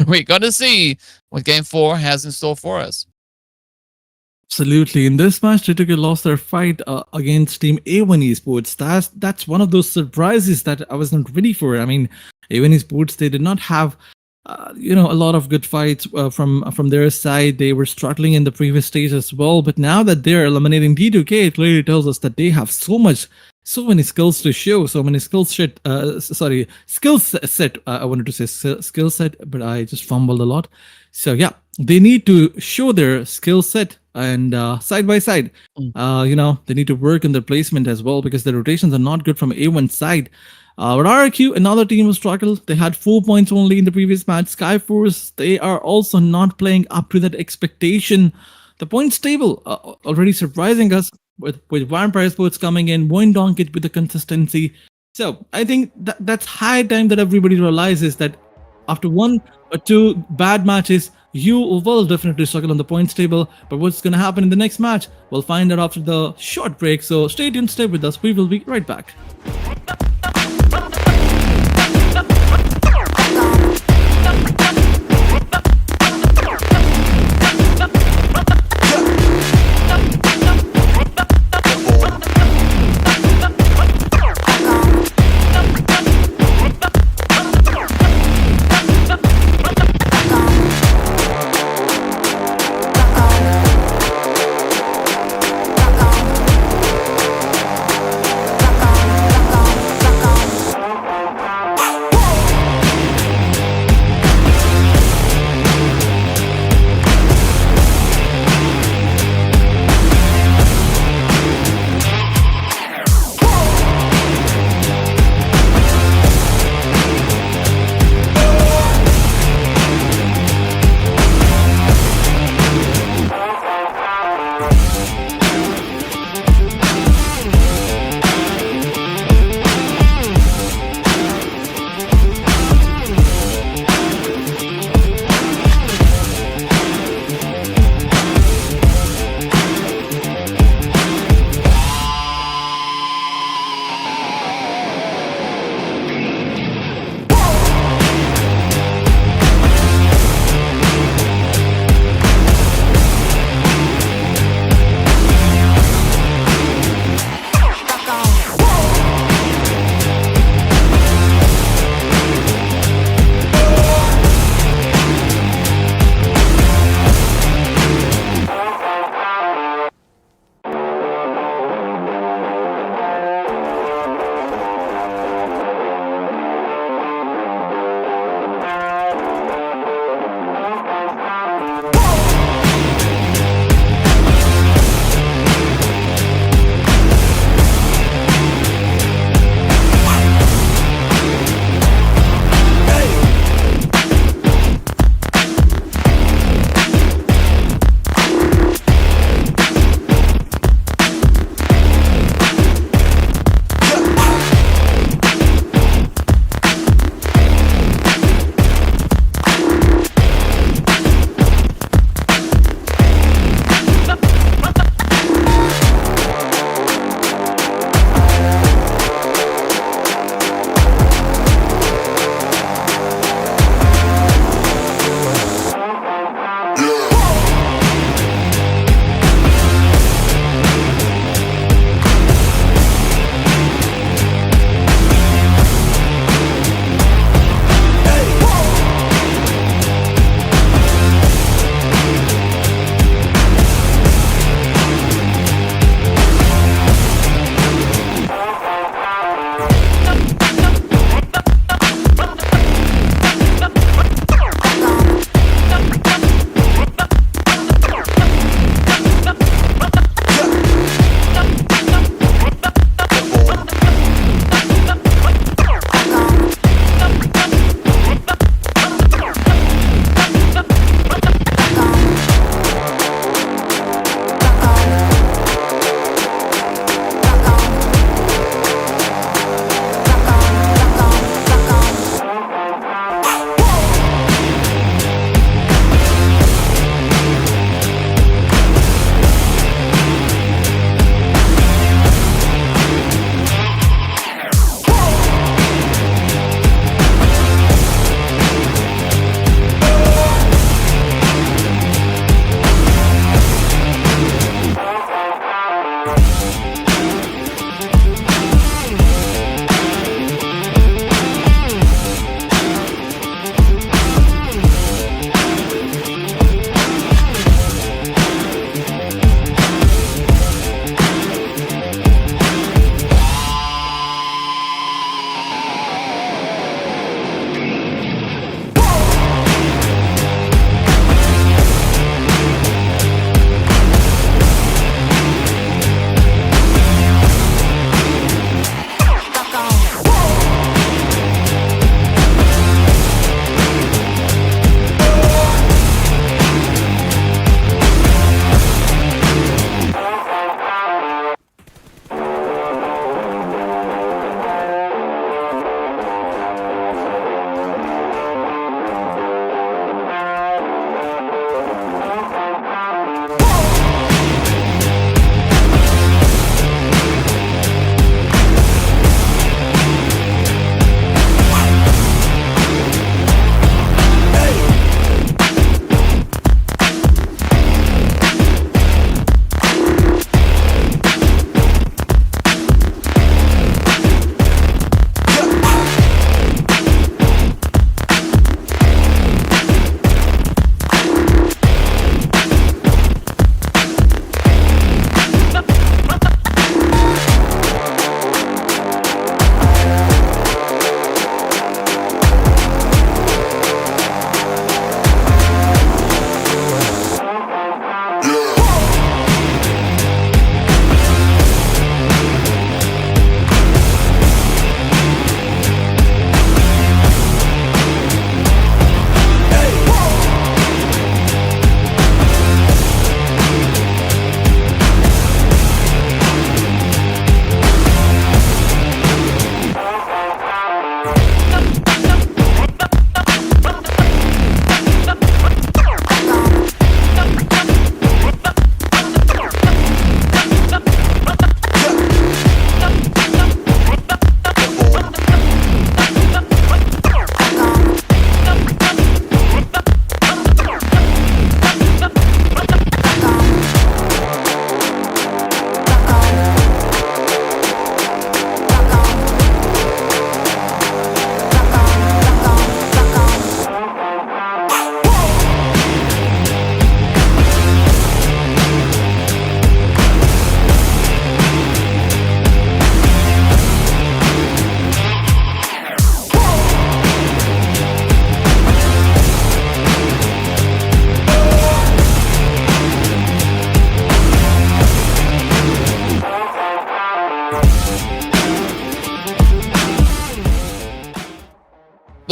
we're going to see what Game 4 has in store for us. Absolutely. In this match, T2K lost their fight against Team A1 Esports. That's one of those surprises that I was not ready for. I mean, A1 Esports, they did not have a lot of good fights from their side. They were struggling in the previous stage as well. But now that they're eliminating T2K, it clearly tells us that they have so much so many skills to show, so many skills set. Skills set. I wanted to say skill set, but I just fumbled a lot. So yeah, they need to show their skill set and side by side. They need to work on their placement as well because the rotations are not good from A1 side. But RRQ, another team who struggled. They had 4 points only in the previous match. Skyforce, they are also not playing up to that expectation. The points table already surprising us with VIPERxKO coming in, VOIN Donkey with the consistency. So I think that's high time that everybody realizes that after 1 or 2 bad matches, you will definitely struggle on the points table. But what's going to happen in the next match? We'll find out after the short break. So stay tuned, stay with us. We will be right back.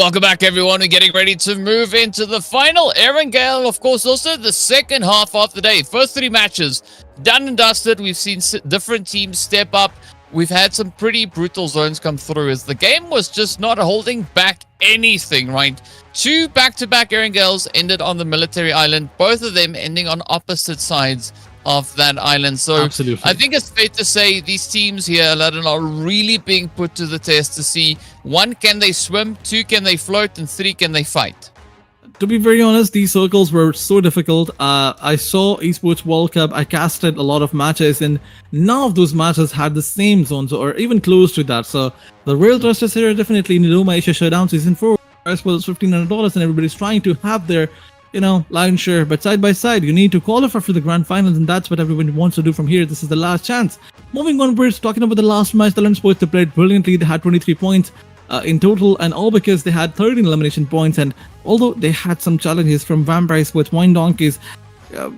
Welcome back, everyone. We're getting ready to move into the final Erengale, of course, also the second half of the day. First 3 matches done and dusted. We've seen different teams step up. We've had some pretty brutal zones come through as the game was just not holding back anything, right? 2 back-to-back Erengales ended on the military island, both of them ending on opposite sides of that island. So Absolutely. I think it's fair to say these teams here, Aladdin, are really being put to the test to see, 1, can they swim, 2, can they float, and 3, can they fight? To be very honest, these circles were so difficult. I saw Esports World Cup, I casted a lot of matches, and none of those matches had the same zones or even close to that. So the real trust is here definitely in AEROMACY Showdown Season 4. As well as $1,500, and everybody's trying to have their lion share, but side by side you need to qualify for the grand finals, and that's what everybody wants to do from here. This is the last chance. Moving onwards, talking about the last match, TALON Sports, they played brilliantly. They had 23 points in total, and all because they had 13 elimination points. And although they had some challenges from vampires with VOIN donkeys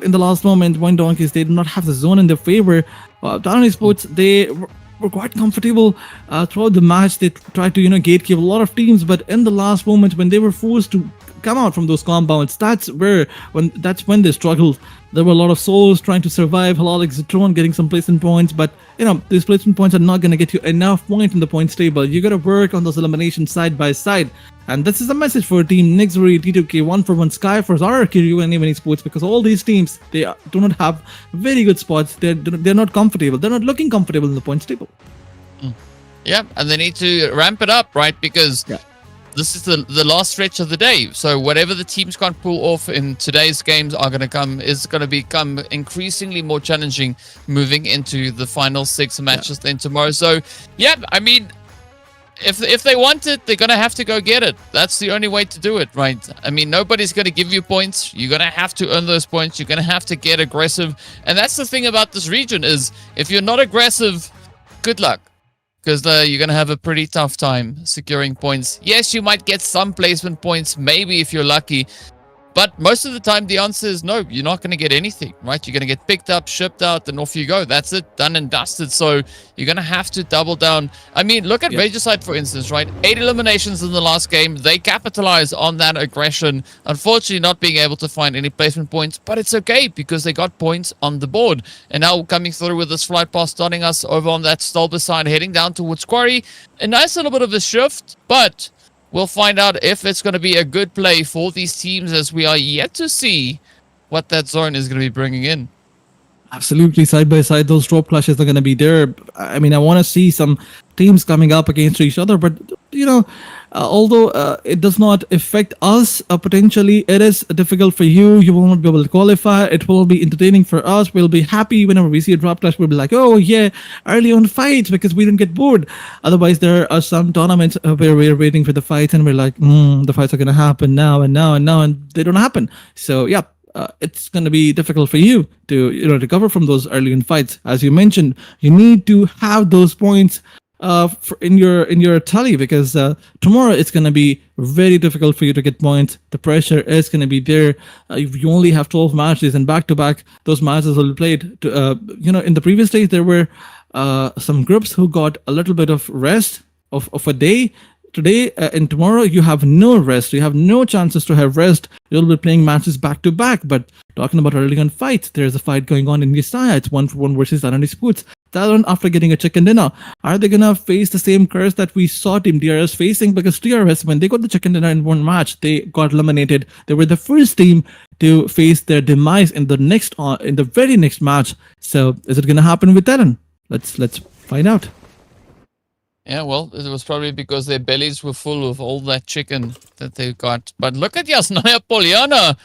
in the last moment, VOIN donkeys, they did not have the zone in their favor. TALON Sports, they were quite comfortable throughout the match. They tried to gatekeep a lot of teams, but in the last moment when they were forced to come out from those compounds, that's when they struggled. There were a lot of souls trying to survive. HALAL, AXETRON getting some placement points, but these placement points are not going to get you enough points in the points table. You got to work on those eliminations side by side. And this is a message for Team NEXORY, T2K, 1for1, Skyforce, RRQ, and even esports, because all these teams, they do not have very good spots. They're not comfortable. They're not looking comfortable in the points table. Yeah, and they need to ramp it up, right? Because this is the last stretch of the day. So whatever the teams can't pull off in today's games is going to become increasingly more challenging moving into the final 6 matches then tomorrow. So yeah, I mean, if they want it, they're going to have to go get it. That's the only way to do it, right? I mean, nobody's going to give you points. You're going to have to earn those points. You're going to have to get aggressive. And that's the thing about this region is if you're not aggressive, good luck. Because you're going to have a pretty tough time securing points. Yes, you might get some placement points, maybe if you're lucky. But most of the time, the answer is no, you're not going to get anything, right? You're going to get picked up, shipped out, and off you go. That's it, done and dusted. So you're going to have to double down. I mean, look at Regicide, for instance, right? 8 eliminations in the last game. They capitalize on that aggression. Unfortunately, not being able to find any placement points, but it's okay because they got points on the board. And now coming through with this flight pass, starting us over on that Stolper side, heading down towards Quarry. A nice little bit of a shift, but we'll find out if it's going to be a good play for these teams as we are yet to see what that zone is going to be bringing in. Absolutely, side by side, those drop clashes are going to be there. I mean, I want to see some teams coming up against each other, but although it does not affect us potentially, it is difficult for you. You will not be able to qualify. It will be entertaining for us. We'll be happy whenever we see a drop clash. We'll be like, oh yeah, early on fights because we don't get bored. Otherwise, there are some tournaments where we're waiting for the fights and we're like, the fights are going to happen now and now and now, and they don't happen. So yeah. It's going to be difficult for you to recover from those early in fights. As you mentioned, you need to have those points in your tally because tomorrow it's going to be very difficult for you to get points. The pressure is going to be there. You only have 12 matches and back to back those matches will be played. In the previous days there were some groups who got a little bit of rest of a day. Today and tomorrow, you have no rest. You have no chances to have rest. You'll be playing matches back to back. But talking about early on fights, there's a fight going on in Yesaya. It's 1for1 versus TALON Sports. TALON, after getting a chicken dinner, are they gonna face the same curse that we saw Team DRS facing? Because DRS, when they got the chicken dinner in one match, they got eliminated. They were the first team to face their demise in the very next match. So, is it gonna happen with TALON? Let's find out. Yeah, well, it was probably because their bellies were full of all that chicken that they got. But look at Yasnaya Poliana.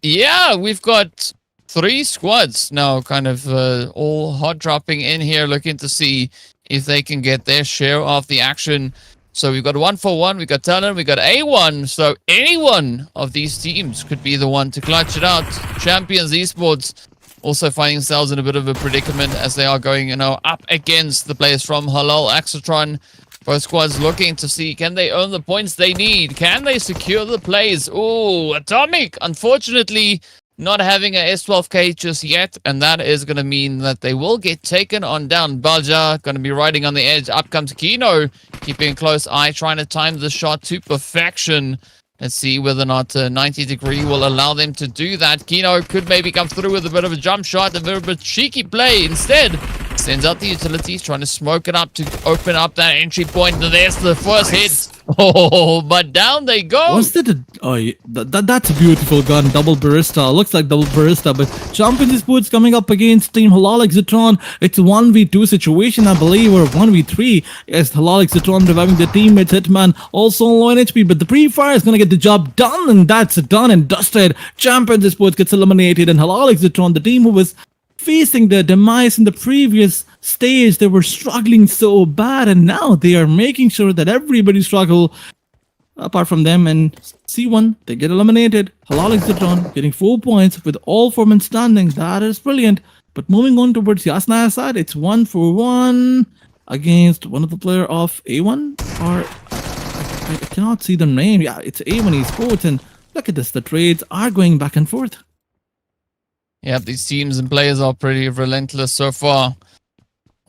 Yeah, we've got 3 squads now kind of all hot dropping in here, looking to see if they can get their share of the action. So we've got 1for1, we've got TALON, we've got A1. So any one of these teams could be the one to clutch it out. Champions Esports also finding themselves in a bit of a predicament as they are going, up against the players from HALAL, AXETRON. Both squads looking to see, can they earn the points they need? Can they secure the plays? Ooh, Atomic, unfortunately, not having a S12K just yet, and that is going to mean that they will get taken on down. BLUZZ going to be riding on the edge. Up comes Kino, keeping a close eye, trying to time the shot to perfection. Let's see whether or not 90 degree will allow them to do that. Kino could maybe come through with a bit of a jump shot, a bit of a cheeky play. Instead, sends out the utilities, trying to smoke it up to open up that entry point. And there's the first hit. Oh, but down they go. Was that a... Oh, yeah, that's a beautiful gun. Double Barista. Looks like double Barista. But Champions Esports coming up against Team HALAL XAVIER. It's a 1v2 situation, I believe, or 1v3. Yes, HALAL XAVIER reviving their teammates. Hitman also low in HP. But the pre-fire is going to get the job done. And that's done and dusted. Champions Esports gets eliminated. And HALAL XAVIER, the team who was facing their demise in the previous stage, they were struggling so bad, and now they are making sure that everybody struggle apart from them. And C1, they get eliminated. HALAL XAVIER getting 4 points with all 4 men standing. That is brilliant. But moving on towards Yasna's side, it's 1-for-1 against one of the player of A1, or I cannot see the name. Yeah, it's A1 Esports, and look at this, the trades are going back and forth. Yeah, these teams and players are pretty relentless so far.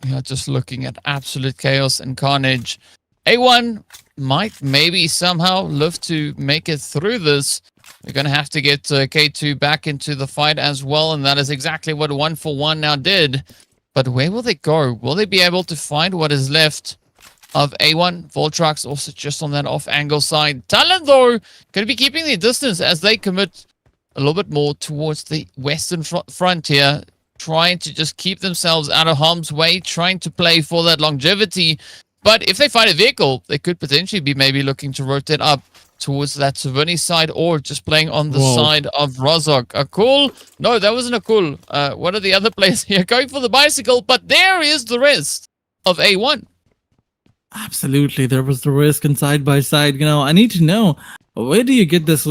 We are just looking at absolute chaos and carnage. A1 might maybe somehow live to make it through this. We're going to have to get K2 back into the fight as well, and that is exactly what 1-for-1 now did. But where will they go? Will they be able to find what is left of A1? Voltrax also just on that off-angle side. TALON, though, going to be keeping their distance as they commit a little bit more towards the western frontier, trying to just keep themselves out of harm's way, trying to play for that longevity. But if they find a vehicle, they could potentially be maybe looking to rotate up towards that Savini side, or just playing on the side of Rozok. A cool? No, that wasn't a cool. What are the other players here? Going for the bicycle, but there is the rest of A1. Absolutely, there was the risk and side by side. You know, I need to know, where do you get this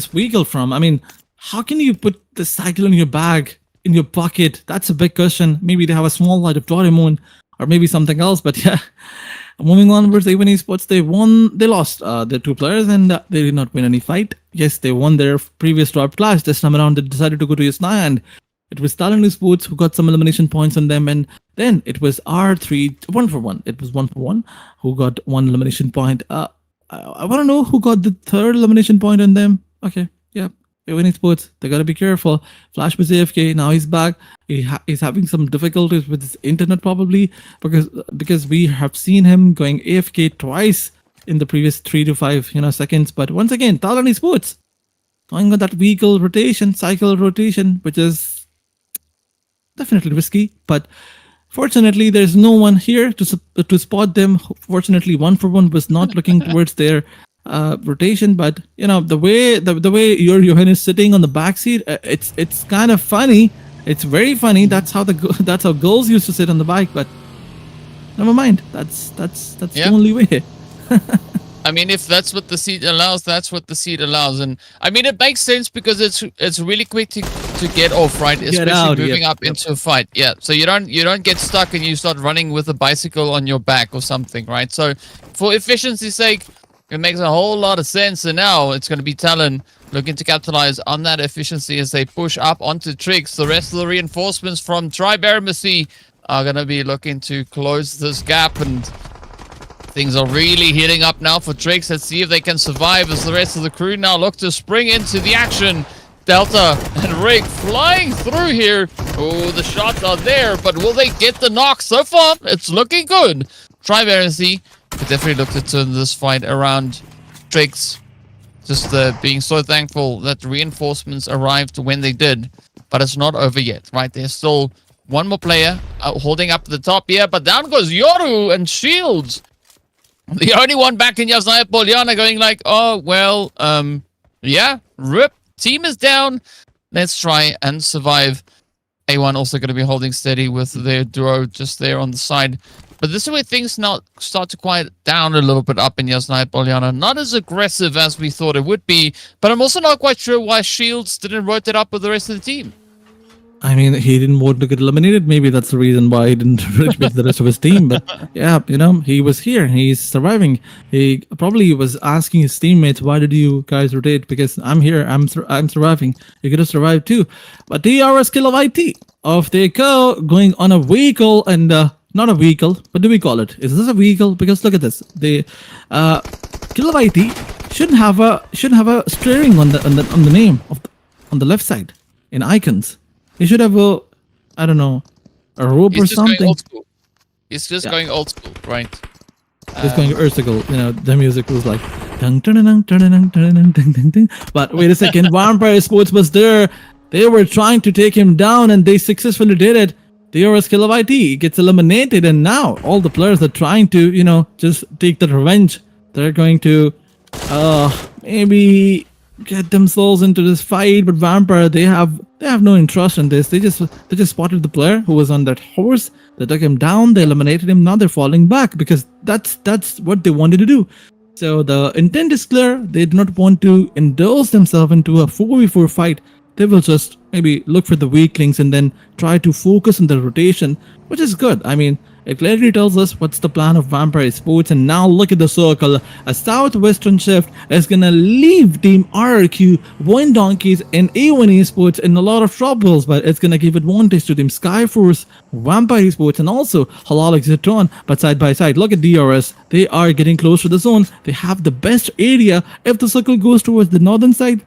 vehicle from? I mean, how can you put the cycle in your bag, in your pocket? That's a big question. Maybe they have a small light of Doraemon, or maybe something else. But yeah, moving on with A1 Esports, they lost their 2 players, and they did not win any fight. Yes, they won their previous drop clash. This time around, they decided to go to Yasna, and it was TALON Esports who got some elimination points on them, and then it was R3 1-for-1. It was 1-for-1 who got 1 elimination point. I want to know who got the 3rd elimination point on them. Okay, yeah. A1 Esports, they gotta be careful. Flash was AFK, now he's back. He's having some difficulties with his internet probably, because we have seen him going AFK twice in the previous 3 to 5 seconds. But once again, TALON Esports going on that vehicle rotation, cycle rotation, which is definitely risky. But fortunately, there's no one here to spot them. Fortunately, 1-for-1 was not looking towards their rotation. But the way your Johan is sitting on the back seat, it's kind of funny. It's very funny. That's how girls used to sit on the bike. But never mind. That's the only way. I mean, if that's what the seat allows, that's what the seat allows. And I mean, it makes sense because it's really quick to get off, right? Especially moving up into a fight. Yeah. So you don't get stuck and you start running with a bicycle on your back or something, right? So for efficiency's sake, it makes a whole lot of sense. And now it's going to be TALON looking to capitalize on that efficiency as they push up onto Trix. The rest of the reinforcements from AEROMACY are going to be looking to close this gap, and things are really heating up now for Trix. Let's see if they can survive as the rest of the crew now look to spring into the action. Delta and Rig flying through here. Oh, the shots are there, but will they get the knock? So far, it's looking good. AEROMACY could definitely look to turn this fight around. Trix just being so thankful that the reinforcements arrived when they did. But it's not over yet, right? There's still one more player holding up the top here, but down goes Yoru and Shields. The only one back in Yasnaya Poliana going like, oh, well, yeah, rip. Team is down. Let's try and survive. A1 also going to be holding steady with their duo just there on the side. But this is where things now start to quiet down a little bit up in Yasnaya Poliana. Not as aggressive as we thought it would be, but I'm also not quite sure why Shields didn't rotate up with the rest of the team. I mean, he didn't want to get eliminated. Maybe that's the reason why he didn't reach with the rest of his team. But yeah, he was here. He's surviving. He probably was asking his teammates, "Why did you guys rotate? Because I'm here. I'm surviving. You gotta survive too." But they are a skill of IT of the co going on a vehicle and not a vehicle. What do we call it? Is this a vehicle? Because look at this. The skill of IT shouldn't have a steering on the name of on the left side in icons. He should have I don't know, a rope He's or just going something. old school. He's just Yeah. going old school, right? He's going Ursicle. The music was like dun dun dun dun dun dun dun dun dun dun. But wait a second, Vampire Sports was there. They were trying to take him down, and they successfully did it. They are a skill of IT. He gets eliminated, and now all the players are trying to, just take the revenge. They're going to, maybe get themselves into this fight, but Vampire they have no interest in this. They just spotted the player who was on that horse. They took him down. They eliminated him. Now they're falling back because that's what they wanted to do. So the intent is clear. They do not want to indulge themselves into a 4v4 fight. They will just maybe look for the weaklings and then try to focus on the rotation, which is good. I mean, it clearly tells us what's the plan of Vampire Sports. And now look at the circle. A southwestern shift is gonna leave Team RRQ, VOIN Donkeys, and A1 Esports in a lot of troubles, but it's gonna give advantage to Team Skyforce, Vampire Esports, and also HALAL AXETRON. But side by side, look at DRS. They are getting close to the zone. They have the best area. If the circle goes towards the northern side,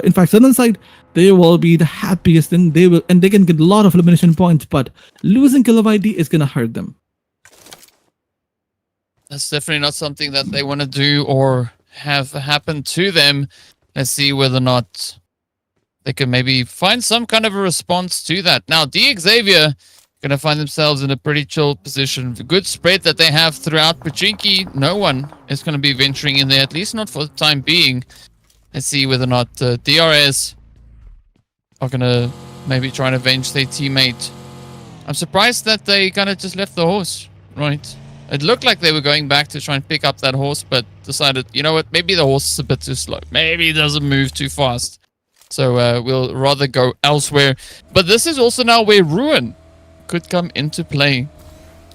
in fact southern side, they will be the happiest, and they can get a lot of elimination points. But losing kill of ID is gonna hurt them. That's definitely not something that they want to do or have happen to them. Let's see whether or not they can maybe find some kind of a response to that. Now, XAVIER going to find themselves in a pretty chill position. The good spread that they have throughout Pachinki, no one is going to be venturing in there, at least not for the time being. Let's see whether or not DRS are going to maybe try and avenge their teammate. I'm surprised that they kind of just left the horse, right? It looked like they were going back to try and pick up that horse, but decided, you know what, maybe the horse is a bit too slow. Maybe it doesn't move too fast. So we'll rather go elsewhere. But this is also now where Ruin could come into play.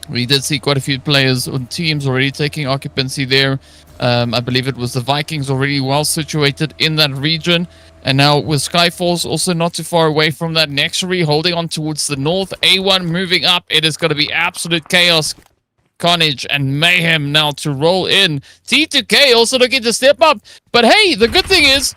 We did see quite a few players on teams already taking occupancy there. I believe it was the Vikings already well situated in that region. And now with Skyforce also not too far away from that, NEXORY holding on towards the north. A1 moving up. It is going to be absolute chaos, carnage, and mayhem now to roll in. T2K also looking to step up. But hey, the good thing is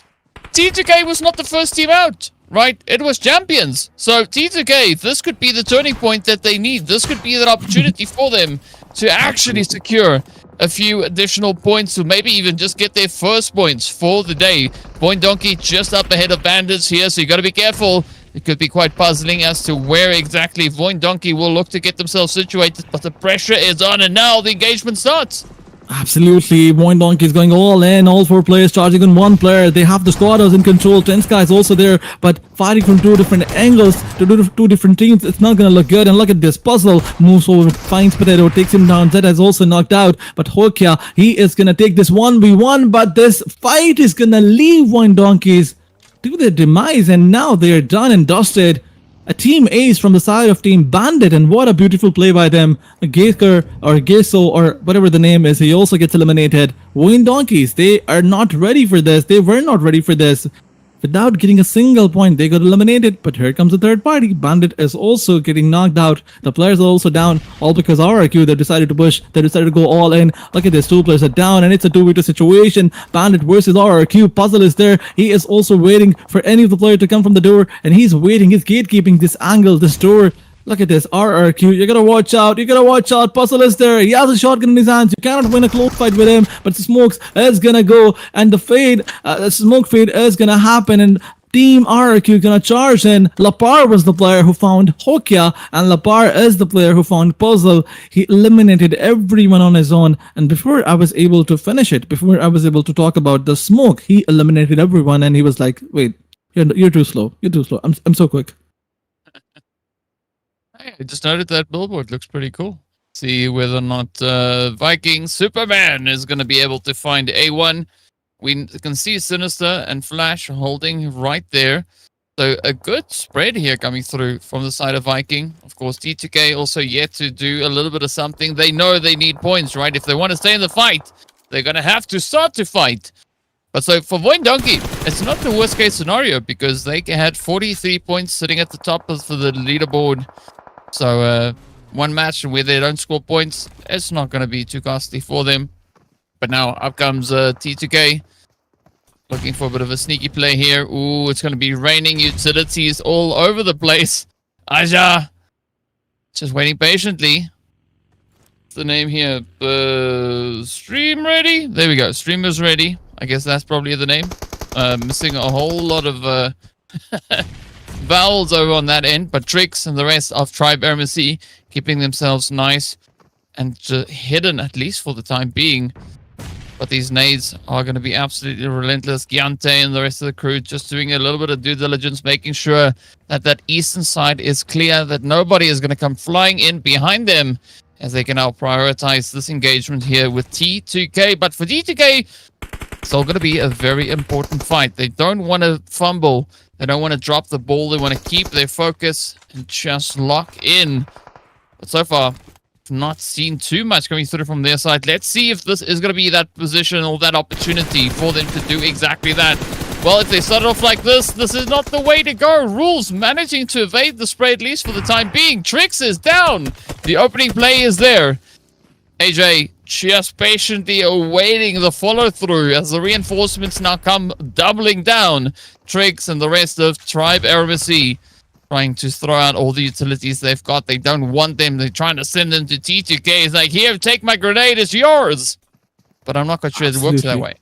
T2K was not the first team out, right? It was champions. So T2K, this could be the turning point that they need. This could be that opportunity for them to actually secure a few additional points, to maybe even just get their first points for the day. VOIN Donkey just up ahead of Bandits here, so you got to be careful. It could be quite puzzling as to where exactly VOIN Donkey will look to get themselves situated, but the pressure is on, and now the engagement starts. Absolutely, VOIN Donkey is going all in. All four players charging on one player. They have the squatters in control. Tenska is also there, but fighting from two different angles to two different teams. It's not gonna look good. And look at this puzzle. Moves over, finds Potato, takes him down. Zed is also knocked out, but Hokia, he is gonna take this 1v1. But this fight is gonna leave VOIN Donkeys to their demise, and now they are done and dusted. A team ace from the side of Team Bandit, and what a beautiful play by them. Gaker or Geso or whatever the name is, he also gets eliminated. VOIN Donkeys, they are not ready for this. They were not ready for this. Without getting a single point, they got eliminated. But here comes the third party. Bandit is also getting knocked out. The players are also down, all because RRQ, they decided to push. They decided to go all in. Look at this, two players are down, and it's a 2v2 situation. Bandit versus RRQ. Puzzle is there. He is also waiting for any of the players to come from the door, and he's waiting. He's gatekeeping this angle, this door. Look at this, RRQ, you gotta watch out, Puzzle is there, he has a shotgun in his hands, you cannot win a close fight with him, but Smokes is gonna go, and the fade, smoke fade is gonna happen, and Team RRQ gonna charge in. Lapar was the player who found Hokia, and Lapar is the player who found Puzzle. He eliminated everyone on his own, and before I was able to finish it, before I was able to talk about the smoke, he eliminated everyone, and he was like, wait, you're too slow, I'm so quick. I just noted that billboard looks pretty cool. See whether or not Viking Superman is going to be able to find A1. We can see Sinister and Flash holding right there. So a good spread here coming through from the side of Viking. Of course, T2K also yet to do a little bit of something. They know they need points, right? If they want to stay in the fight, they're going to have to start to fight. But so for VOIN Donkey, it's not the worst case scenario because they had 43 points sitting at the top of the leaderboard. So one match where they don't score points, it's not going to be too costly for them. But now up comes T2K. Looking for a bit of a sneaky play here. Ooh, it's going to be raining utilities all over the place. Aja. Just waiting patiently. What's the name here? Stream ready? There we go. Streamer's ready. I guess that's probably the name. Missing a whole lot of vowels over on that end. But Tricks and the rest of AEROMACY keeping themselves nice and hidden, at least for the time being. But these nades are going to be absolutely relentless. Giante and the rest of the crew just doing a little bit of due diligence, making sure that that eastern side is clear, that nobody is going to come flying in behind them, as they can now prioritize this engagement here with T2K. But for T2K, it's all going to be a very important fight. They don't want to fumble. They don't want to drop the ball. They want to keep their focus and just lock in. But so far, not seen too much coming through from their side. Let's see if this is going to be that position or that opportunity for them to do exactly that. Well, if they start off like this is not the way to go. Rules managing to evade the spray, at least for the time being. Tricks is down. The opening play is there. AJ just patiently awaiting the follow-through as the reinforcements now come doubling down. Tricks and the rest of AEROMACY trying to throw out all the utilities they've got. They don't want them. They're trying to send them to T2K. It's like, here, take my grenade. It's yours. But I'm not quite sure it works that way.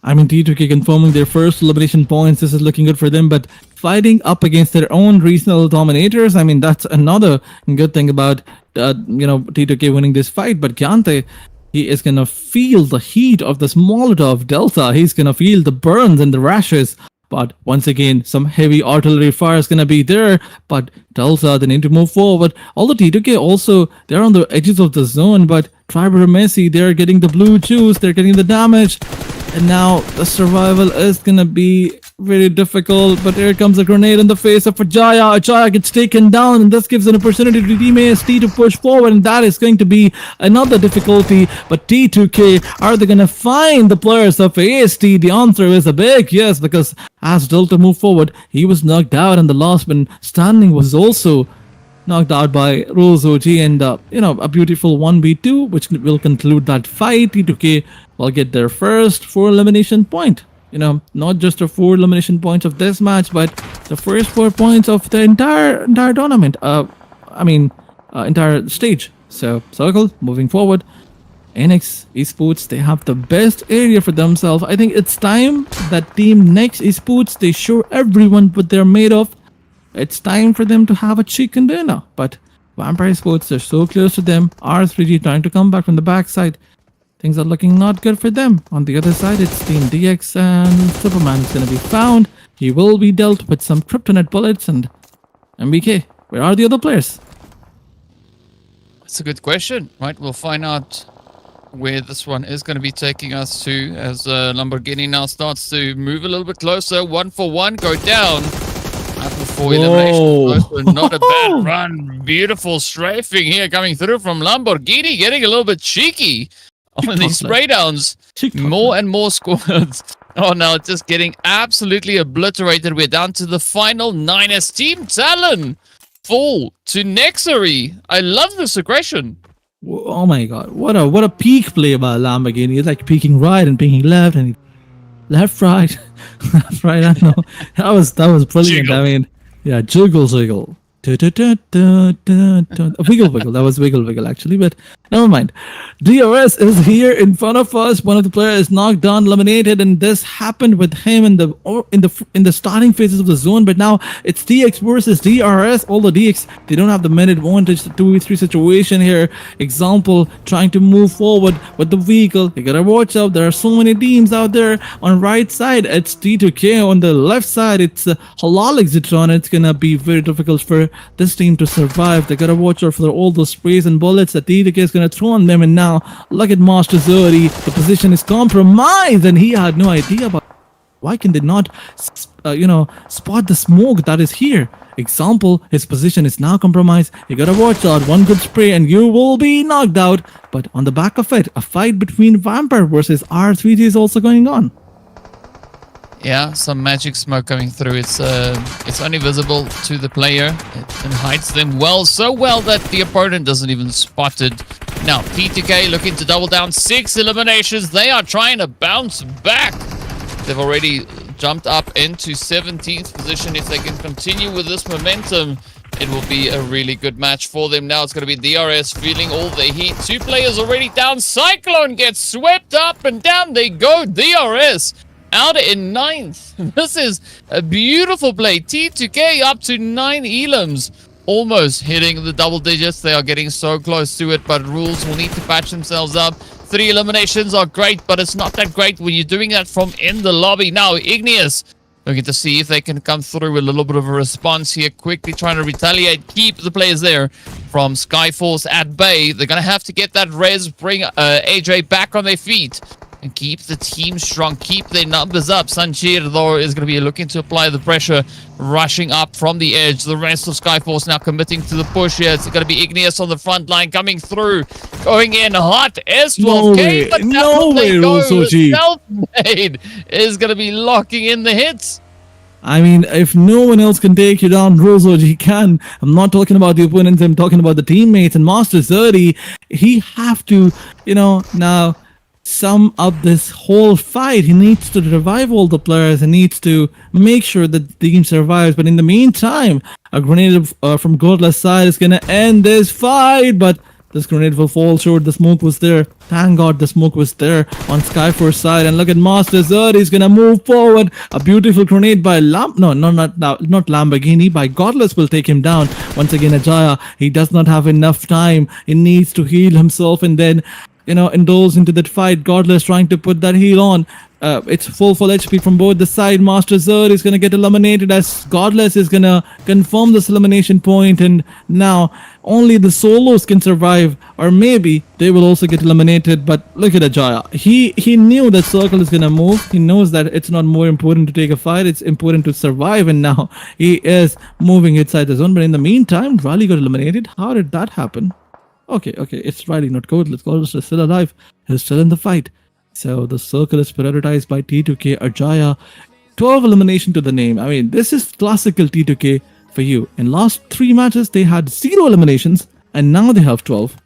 I mean, T2K confirming their first elimination points. This is looking good for them. But fighting up against their own regional dominators, I mean, that's another good thing about, T2K winning this fight. But Giante, he is going to feel the heat of this Molotov Delta. He's going to feel the burns and the rashes. But once again, some heavy artillery fire is going to be there. But Delta, they need to move forward. Although T2K also, they're on the edges of the zone. But AEROMACY, they're getting the blue juice. They're getting the damage. And now the survival is going to be very difficult. But here comes a grenade in the face of Ajaya. Ajaya gets taken down. And this gives an opportunity to Team AST to push forward. And that is going to be another difficulty. But T2K, are they going to find the players of AST? The answer is a big yes. Because as Delta moved forward, he was knocked out. And the last man standing was also knocked out by Rose OG. And, a beautiful 1v2, which will conclude that fight. T2K will get their first 4 elimination point. Not just the 4 elimination points of this match, but the first 4 points of the entire tournament. Entire stage. So, Circle, moving forward. NX Esports, they have the best area for themselves. I think it's time that Team Next Esports, they show everyone what they're made of. It's time for them to have a chicken dinner. But Vampire Sports, they're so close to them. R3G trying to come back from the backside. Things are looking not good for them. On the other side, it's Team DX and Superman is going to be found. He will be dealt with some kryptonite bullets. And MBK, where are the other players? That's a good question, right? We'll find out where this one is going to be taking us to as Lamborghini now starts to move a little bit closer. 1 for 1, go down. For elimination, not a bad run. Beautiful strafing here coming through from Lamborghini, getting a little bit cheeky on these spray downs. More and more squads. Oh no, just getting absolutely obliterated. We're down to the final 9s. Team Talon fall to NEXORY. I love this aggression. Oh my god, what a peak play by Lamborghini. It's like peeking right and peeking left and left, right, left, right. I know that was brilliant. Jiggle. I mean, yeah, jiggle. Wiggle. That was wiggle actually, but never mind. DRS is here in front of us. One of the players knocked down, eliminated, and this happened with him in the starting phases of the zone. But now it's DX versus DRS. Although DX, they don't have the minute advantage, the 2v3 situation here. Example, trying to move forward with the vehicle. You gotta watch out. There are so many teams out there. On right side, it's T2K. On the left side, it's HALAL AXETRON. It's gonna be very difficult for this team to survive. They gotta watch out for all those sprays and bullets that TODAK is gonna throw on them. And now look at Master Zori. The position is compromised, and he had no idea about. Why can they not, spot the smoke that is here? Example, his position is now compromised. You gotta watch out. One good spray and you will be knocked out. But on the back of it, a fight between Vampire versus R3G is also going on. Yeah, some magic smoke coming through. It's only visible to the player. It hides them well, so well that the opponent doesn't even spot it. Now, T2K looking to double down. 6 eliminations. They are trying to bounce back. They've already jumped up into 17th position. If they can continue with this momentum, it will be a really good match for them. Now it's going to be DRS feeling all the heat. 2 players already down. Cyclone gets swept up and down they go. DRS out in 9th. This is a beautiful play. T2K up to 9 elims. Almost hitting the double digits. They are getting so close to it, but Rules will need to patch themselves up. 3 eliminations are great, but it's not that great when you're doing that from in the lobby. Now, Igneous looking to see if they can come through with a little bit of a response here. Quickly trying to retaliate, keep the players there from Skyforce at bay. They're going to have to get that res, bring AJ back on their feet, and keep the team strong, keep their numbers up. Sanchir, though, is going to be looking to apply the pressure, rushing up from the edge. The rest of Skyforce now committing to the push here. It's going to be Igneous on the front line coming through, going in hot. S12K, but no way, Rosoji. Self-made is going to be locking in the hits. I mean, if no one else can take you down, Rosoji can. I'm not talking about the opponents, I'm talking about the teammates. And Master 30, he have to, now sum up this whole fight. He needs to revive all the players. He needs to make sure that the team survives. But in the meantime, a grenade from Godless side is going to end this fight. But this grenade will fall short. The smoke was there. Thank God the smoke was there on Skyforce side. And look at Master Zerd. He's going to move forward. A beautiful grenade by not Lamborghini. By Godless will take him down. Once again, Ajaya, he does not have enough time. He needs to heal himself and then indulge into that fight. Godless trying to put that heal on. It's full HP from both the side. Master Zerd is going to get eliminated as Godless is going to confirm this elimination point, and now only the solos can survive, or maybe they will also get eliminated. But look at Ajaya. He knew that circle is going to move. He knows that it's not more important to take a fight, it's important to survive, and now he is moving inside the zone. But in the meantime, Raleigh got eliminated. How did that happen? Okay, it's Riley, not Godless. Godless is still alive. He's still in the fight. So the circle is prioritized by T2K. Ajaya, 12 elimination to the name. I mean, this is classical T2K for you. In last 3 matches, they had 0 eliminations, and now they have 12.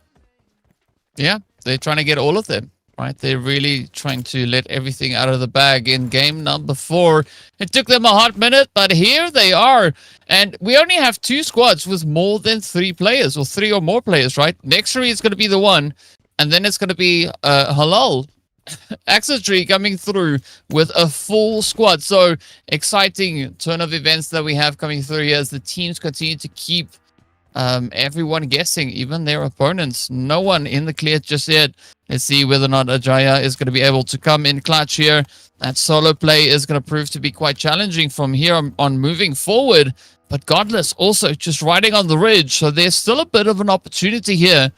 Yeah, they're trying to get all of them, right? They're really trying to let everything out of the bag in game number 4. It took them a hot minute, but here they are. And we only have 2 squads with more than 3 players, or 3 or more players, right? NEXORY is going to be the one, and then it's going to be HALAL. AXETRON coming through with a full squad. So exciting turn of events that we have coming through here as the teams continue to keep everyone guessing, even their opponents. No one in the clear just yet. Let's see whether or not Ajaya is going to be able to come in clutch here. That solo play is going to prove to be quite challenging from here on moving forward. But Godless also just riding on the ridge. So there's still a bit of an opportunity here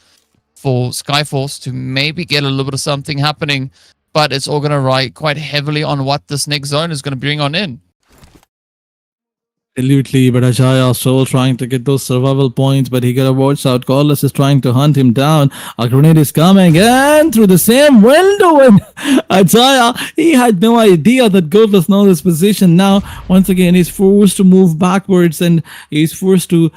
for Skyforce to maybe get a little bit of something happening. But it's all going to ride quite heavily on what this next zone is going to bring on in. Absolutely, but Ajaya still trying to get those survival points, but he got a watch out. Godless is trying to hunt him down. A grenade is coming and through the same window, and Ajaya, he had no idea that Godless knows his position. Now, once again, he's forced to move backwards, and he's forced to,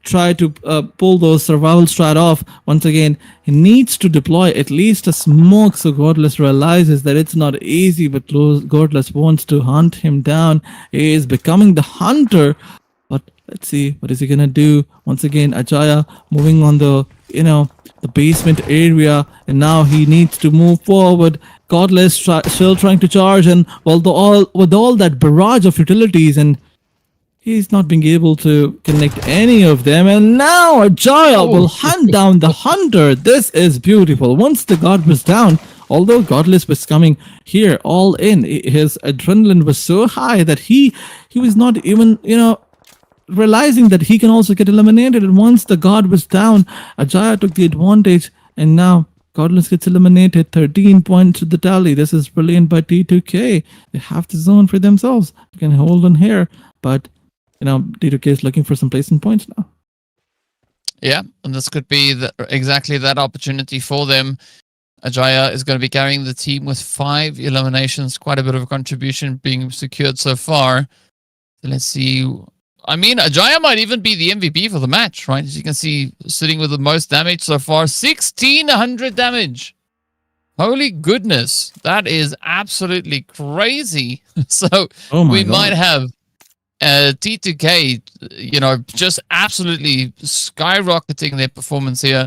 try to pull those survival strat off. Once again, he needs to deploy at least a smoke, so Godless realizes that it's not easy, but Godless wants to hunt him down. He is becoming the hunter, but let's see, what is he gonna do? Once again, Ajaya moving on the, the basement area, and now he needs to move forward. Godless still trying to charge, and with all that barrage of utilities, and he's not being able to connect any of them. And now Ajaya will hunt down the hunter. This is beautiful. Once the god was down, although Godless was coming here all in, his adrenaline was so high that he was not even, realizing that he can also get eliminated. And once the god was down, Ajaya took the advantage, and now Cardinals gets eliminated. 13 points to the tally. This is brilliant by T2K. They have the zone for themselves. You can hold on here, but T2K is looking for some placement points now. Yeah, and this could be exactly that opportunity for them. Ajaya is going to be carrying the team with 5 eliminations. Quite a bit of a contribution being secured so far. So let's see. I mean, Ajaya might even be the MVP for the match, right? As you can see, sitting with the most damage so far. 1,600 damage. Holy goodness. That is absolutely crazy. So we might have T2K, just absolutely skyrocketing their performance here.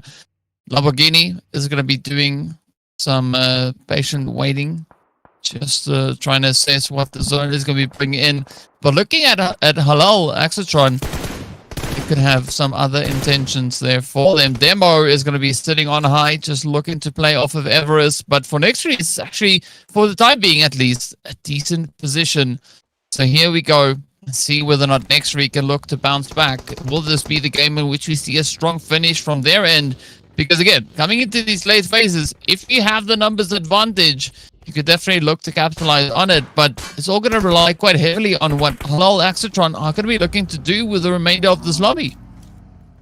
Lamborghini is going to be doing some patient waiting, just trying to assess what the zone is going to be bringing in. But looking at HALAL, AXETRON, they could have some other intentions there for them. Demo is going to be sitting on high, just looking to play off of Everest. But for NEXORY, it's actually, for the time being at least, a decent position. So here we go. See whether or not NEXORY can look to bounce back. Will this be the game in which we see a strong finish from their end? Because again, coming into these late phases, if you have the numbers advantage, you could definitely look to capitalize on it. But it's all going to rely quite heavily on what HALAL AXETRON are going to be looking to do with the remainder of this lobby.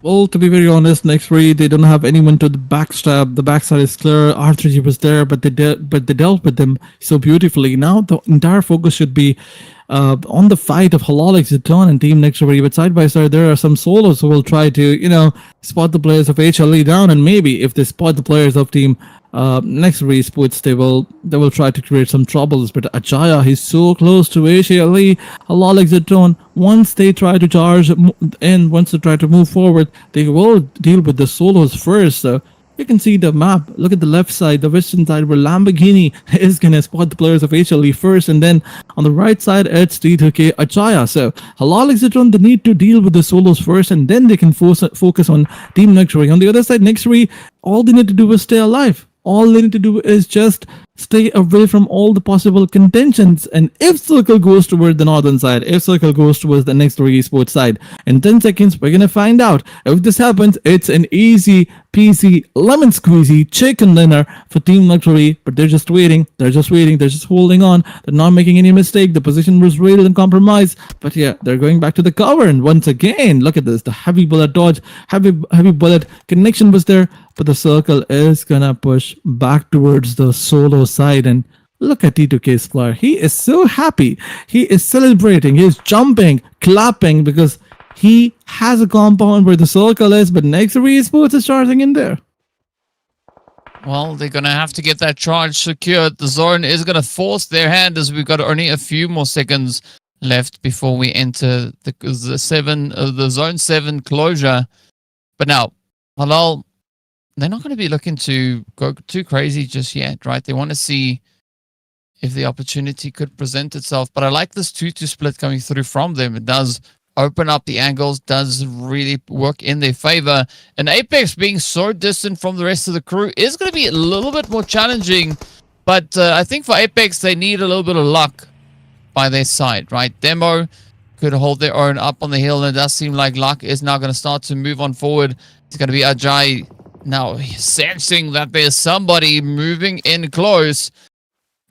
Well, to be very honest, NEXORY, they don't have anyone to the backstab. The backside is clear. R3G was there, but they dealt with them so beautifully. Now the entire focus should be on the fight of HALAL, AXETRON, and Team NEXORY. But side by side, there are some solos who will try to, spot the players of HLE down, and maybe if they spot the players of Team NEXORY Sports, they will try to create some troubles. But Ajaya, he's so close to HLE. HALAL, AXETRON, once they try to charge in, once they try to move forward, they will deal with the solos first. So you can see the map. Look at the left side, the western side, where Lamborghini is going to spot the players of HLE first. And then on the right side, it's T2K Ajaya. So HALAL, AXETRON, they need to deal with the solos first, and then they can focus on Team NEXORY. On the other side, NEXORY, all they need to do is stay alive. All they need to do is just stay away from all the possible contentions. And if Circle goes towards the northern side, if Circle goes towards the NEXORY esports side, in 10 seconds, we're going to find out. If this happens, it's an easy peasy, lemon squeezy chicken dinner for Team NEXORY. But they're just waiting. They're just holding on. They're not making any mistake. The position was railed and compromised. But yeah, they're going back to the cover. And once again, look at this. The heavy bullet dodge, heavy bullet connection was there. But the Circle is gonna push back towards the solo side. And look at T2K's player. He is so happy. He is celebrating. He is jumping, clapping, because he has a compound where the Circle is, but NEXORY esports is charging in there. Well, they're going to have to get that charge secured. The zone is going to force their hand, as we've got only a few more seconds left before we enter the zone 7 closure. But now, HALAL, they're not going to be looking to go too crazy just yet, right? They want to see if the opportunity could present itself. But I like this 2-2 split coming through from them. It does open up the angles, does really work in their favor. And Apex being so distant from the rest of the crew is going to be a little bit more challenging. But I think for Apex, they need a little bit of luck by their side, right? Demo could hold their own up on the hill, and it does seem like luck is now going to start to move on forward. It's going to be Ajay now sensing that there's somebody moving in close.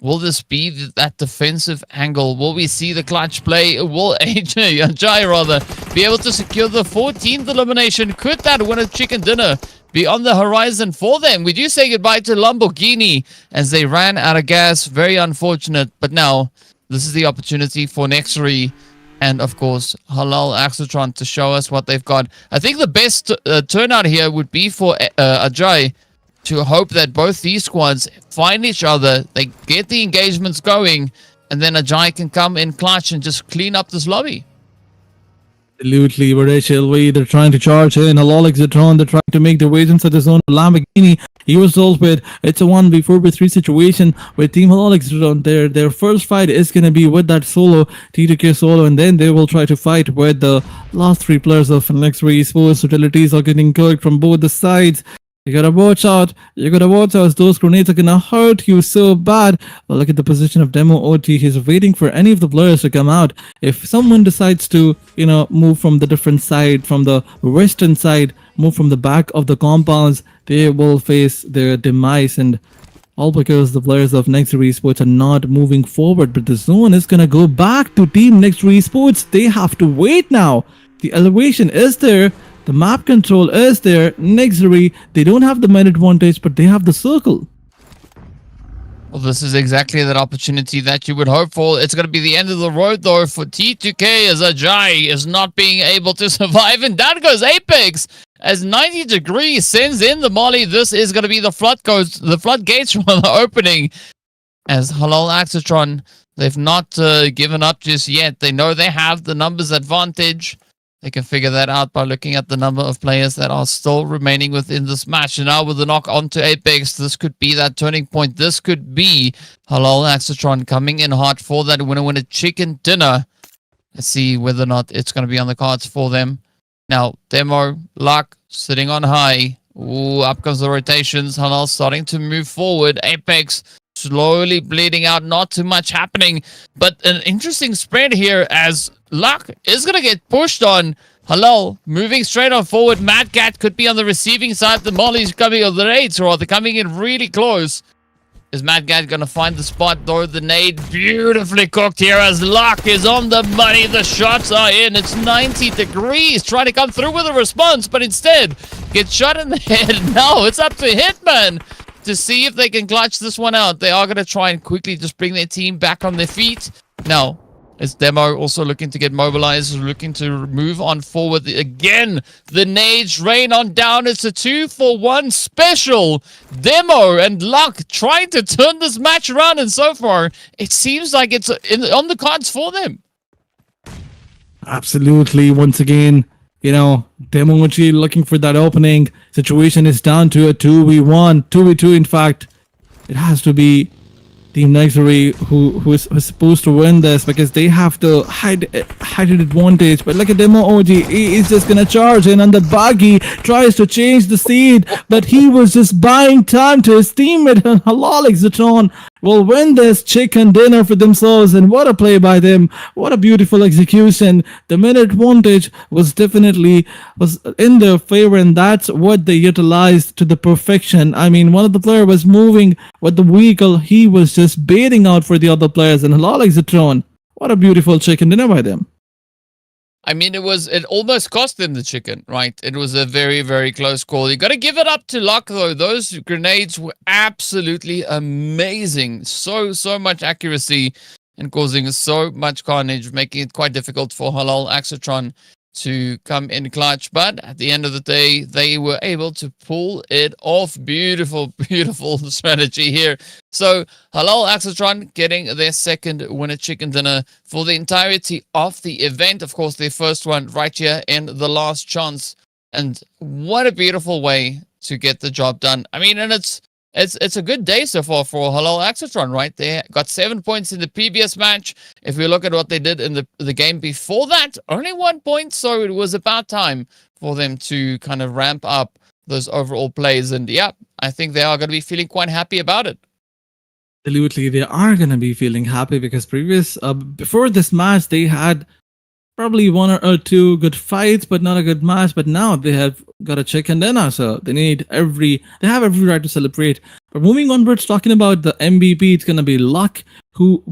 Will this be that defensive angle? Will we see the clutch play? Will Ajay rather be able to secure the 14th elimination? Could that win a chicken dinner be on the horizon for them? We do say goodbye to Lamborghini as they ran out of gas. Very unfortunate. But now this is the opportunity for NEXORY and, of course, HALAL AXETRON to show us what they've got. I think the best turnout here would be for Ajay to hope that both these squads find each other, they get the engagements going, and then Ajay can come in clutch and just clean up this lobby. Absolutely, but HLV, they're trying to charge in. HALAL AXETRON, they're trying to make their ways inside the zone. Lamborghini, he was told with it's a 1v4v3 situation with Team HALAL AXETRON. Their first fight is going to be with that solo, T2K solo, and then they will try to fight with the last 3 players of NEXORY esports. Utilities are getting cooked from both the sides. You gotta watch out. You gotta watch out. Those grenades are gonna hurt you so bad. Well, look at the position of Demo OT. He's waiting for any of the players to come out. If someone decides to, move from the different side, from the western side, move from the back of the compounds, they will face their demise, and all because the players of NEXORY Esports are not moving forward. But the zone is gonna go back to Team NEXORY Esports. They have to wait now. The elevation is there. The map control is there. NEXORY, they don't have the man advantage, but they have the circle. Well, this is exactly that opportunity that you would hope for. It's going to be the end of the road, though, for T2K, as Ajay is not being able to survive. And down goes Apex, as 90 degrees sends in the molly. This is going to be the floodgates from the opening. As HALAL AXETRON, they've not given up just yet. They know they have the numbers advantage. They can figure that out by looking at the number of players that are still remaining within this match. And now with the knock onto Apex, this could be that turning point. This could be HALAL AXETRON coming in hot for that winner chicken dinner. Let's see whether or not it's going to be on the cards for them. Now, Demo, Luck, sitting on high. Ooh, up comes the rotations. HALAL starting to move forward. Apex slowly bleeding out. Not too much happening. But an interesting spread here as Luck is going to get pushed on. HALAL moving straight on forward. Mad Cat could be on the receiving side. The mollies coming, or the nades rather, coming in really close. Is Mad Cat going to find the spot, though? The nade beautifully cooked here as Luck is on the money. The shots are in. It's 90 degrees. Trying to come through with a response, but instead gets shot in the head. Now it's up to Hitman to see if they can clutch this one out. They are going to try and quickly just bring their team back on their feet. Now, it's Demo also looking to get mobilized, looking to move on forward. Again, the nades rain on down. It's a 2-for-1 special. Demo and Luck trying to turn this match around, and so far, it seems like it's on the cards for them. Absolutely. Once again, you know, Demochi looking for that opening. Situation is down to a 2v1, 2v2 in fact. It has to be Team NEXORY who is supposed to win this because they have the height advantage. But look at Demo OG, he is just gonna charge in, and the buggy tries to change the seed, but he was just buying time to his teammate, and HALAL AXETRON will win this chicken dinner for themselves. And what a play by them, what a beautiful execution. The minute advantage was definitely in their favor, and that's what they utilized to the perfection. I mean, one of the players was moving with the vehicle, he was just baiting out for the other players, and HALAL AXETRON, what a beautiful chicken dinner by them. I mean, it almost cost them the chicken, right? It was a very, very close call. You got to give it up to Luck, though. Those grenades were absolutely amazing. So much accuracy and causing so much carnage, making it quite difficult for HALAL AXETRON to come in clutch. But at the end of the day, they were able to pull it off. Beautiful, beautiful strategy here. So HALAL AXETRON getting their second winner chicken dinner for the entirety of the event. Of course, their first one right here in the last chance. And what a beautiful way to get the job done. I mean, and it's a good day so far for HALAL AXETRON, right? They got 7 points in the previous match. If we look at what they did in the game before that, only 1 point. So it was about time for them to kind of ramp up those overall plays. And yeah, I think they are going to be feeling quite happy about it. Absolutely, they are going to be feeling happy because before this match, they had probably one or two good fights, but not a good match. But now they have got a chicken dinner, so they have every right to celebrate. But moving onwards, talking about the MVP, it's gonna be Luck, who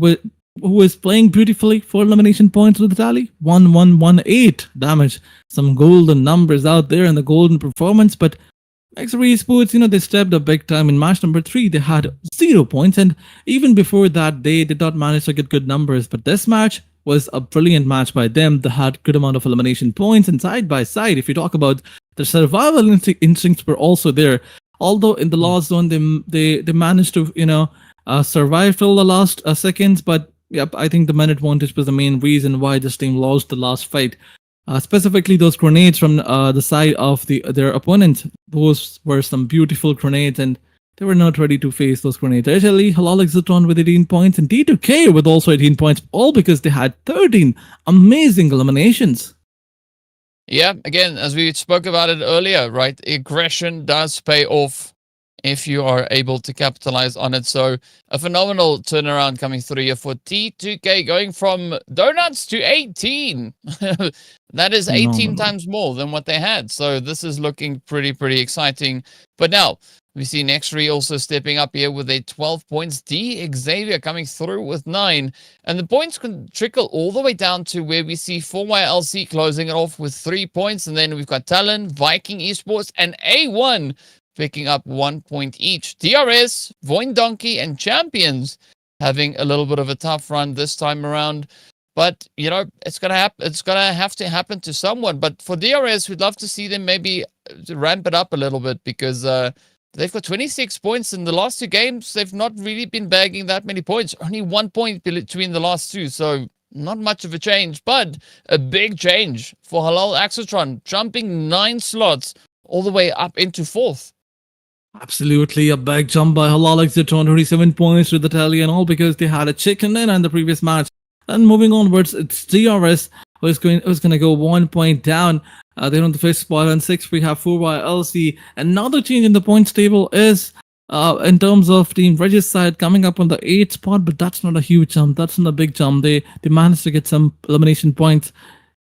is playing beautifully. 4 elimination points with the tally, 1118 damage. Some golden numbers out there and the golden performance, but NEXORY Esports, they stepped up big time. In match number 3, they had 0 points, and even before that, they did not manage to get good numbers. But this match was a brilliant match by them. They had good amount of elimination points, and side by side, if you talk about the survival instincts were also there. Although in the last zone, they managed to survive till the last seconds, but yep, I think the man advantage was the main reason why this team lost the last fight. Specifically, those grenades from the side of their opponent, those were some beautiful grenades, and they were not ready to face those grenades. Actually, HALAL AXETRON with 18 points and T2K with also 18 points, all because they had 13 amazing eliminations. Yeah, again, as we spoke about it earlier, right? Aggression does pay off if you are able to capitalize on it. So a phenomenal turnaround coming through here for T2K, going from donuts to 18. That is 18 Phenomenal. times more than what they had. So this is looking pretty exciting. But now we see NEXORY also stepping up here with a 12 points. XAVIER coming through with 9. And the points can trickle all the way down to where we see 4YLC closing it off with 3 points. And then we've got TALON, Viking Esports, and A1 picking up 1 point each. DRS, VOIN Donkey, and Champions having a little bit of a tough run this time around. But, you know, it's gonna happen. It's gonna have to happen to someone. But for DRS, we'd love to see them maybe ramp it up a little bit, because they've got 26 points in the last 2 games. They've not really been bagging that many points. Only 1 point between the last 2. So not much of a change, but a big change for HALAL AXETRON, jumping 9 slots all the way up into 4th. Absolutely a big jump by HALAL AXETRON, 27 points to the tally, and all because they had a chicken in the previous match. And moving onwards, it's DRS who's going to go 1 point down. They're on the 5th spot, and 6th we have 4YLC. Another change in the points table is in terms of Team Regis side coming up on the 8th spot, but that's not a huge jump. That's not a big jump. They managed to get some elimination points.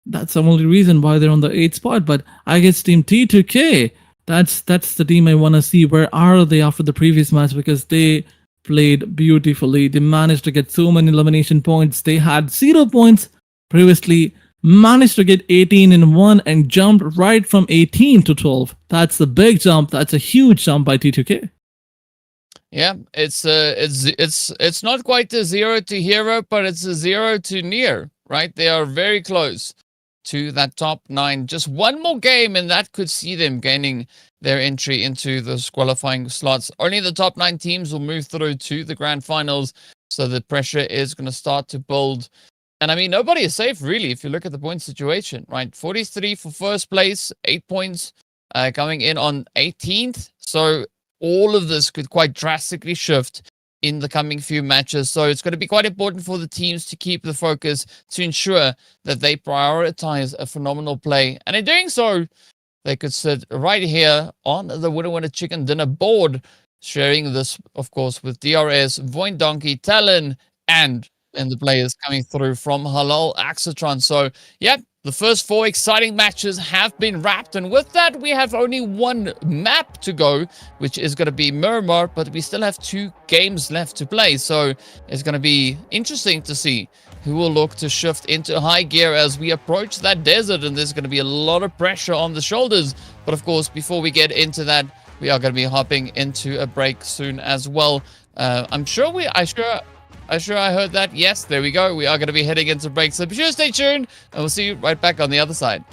That's the only reason why they're on the 8th spot. But I guess Team T2K, that's the team I want to see. Where are they after the previous match? Because they played beautifully. They managed to get so many elimination points. They had 0 points previously, managed to get 18 in 1 and jumped right from 18 to 12. That's a big jump. That's a huge jump by T2K. Yeah, it's not quite a 0 to hero, but it's a 0 to near, right? They are very close to that top 9. Just one more game, and that could see them gaining their entry into those qualifying slots. Only the top 9 teams will move through to the grand finals, so the pressure is going to start to build. And I mean, nobody is safe, really, if you look at the point situation, right? 43 for first place, 8 points coming in on 18th. So all of this could quite drastically shift in the coming few matches. So it's going to be quite important for the teams to keep the focus to ensure that they prioritize a phenomenal play. And in doing so, they could sit right here on the Winner Chicken Dinner board, sharing this, of course, with DRS, VOIN Donkey, TALON, and the players coming through from HALAL AXETRON. So, yeah, the first 4 exciting matches have been wrapped, and with that, we have only 1 map to go, which is going to be Miramar, but we still have 2 games left to play, so it's going to be interesting to see who will look to shift into high gear as we approach that desert, and there's going to be a lot of pressure on the shoulders. But of course, before we get into that, we are going to be hopping into a break soon as well. I'm sure I heard that. Yes, there we go. We are going to be heading into break. So be sure to stay tuned, and we'll see you right back on the other side.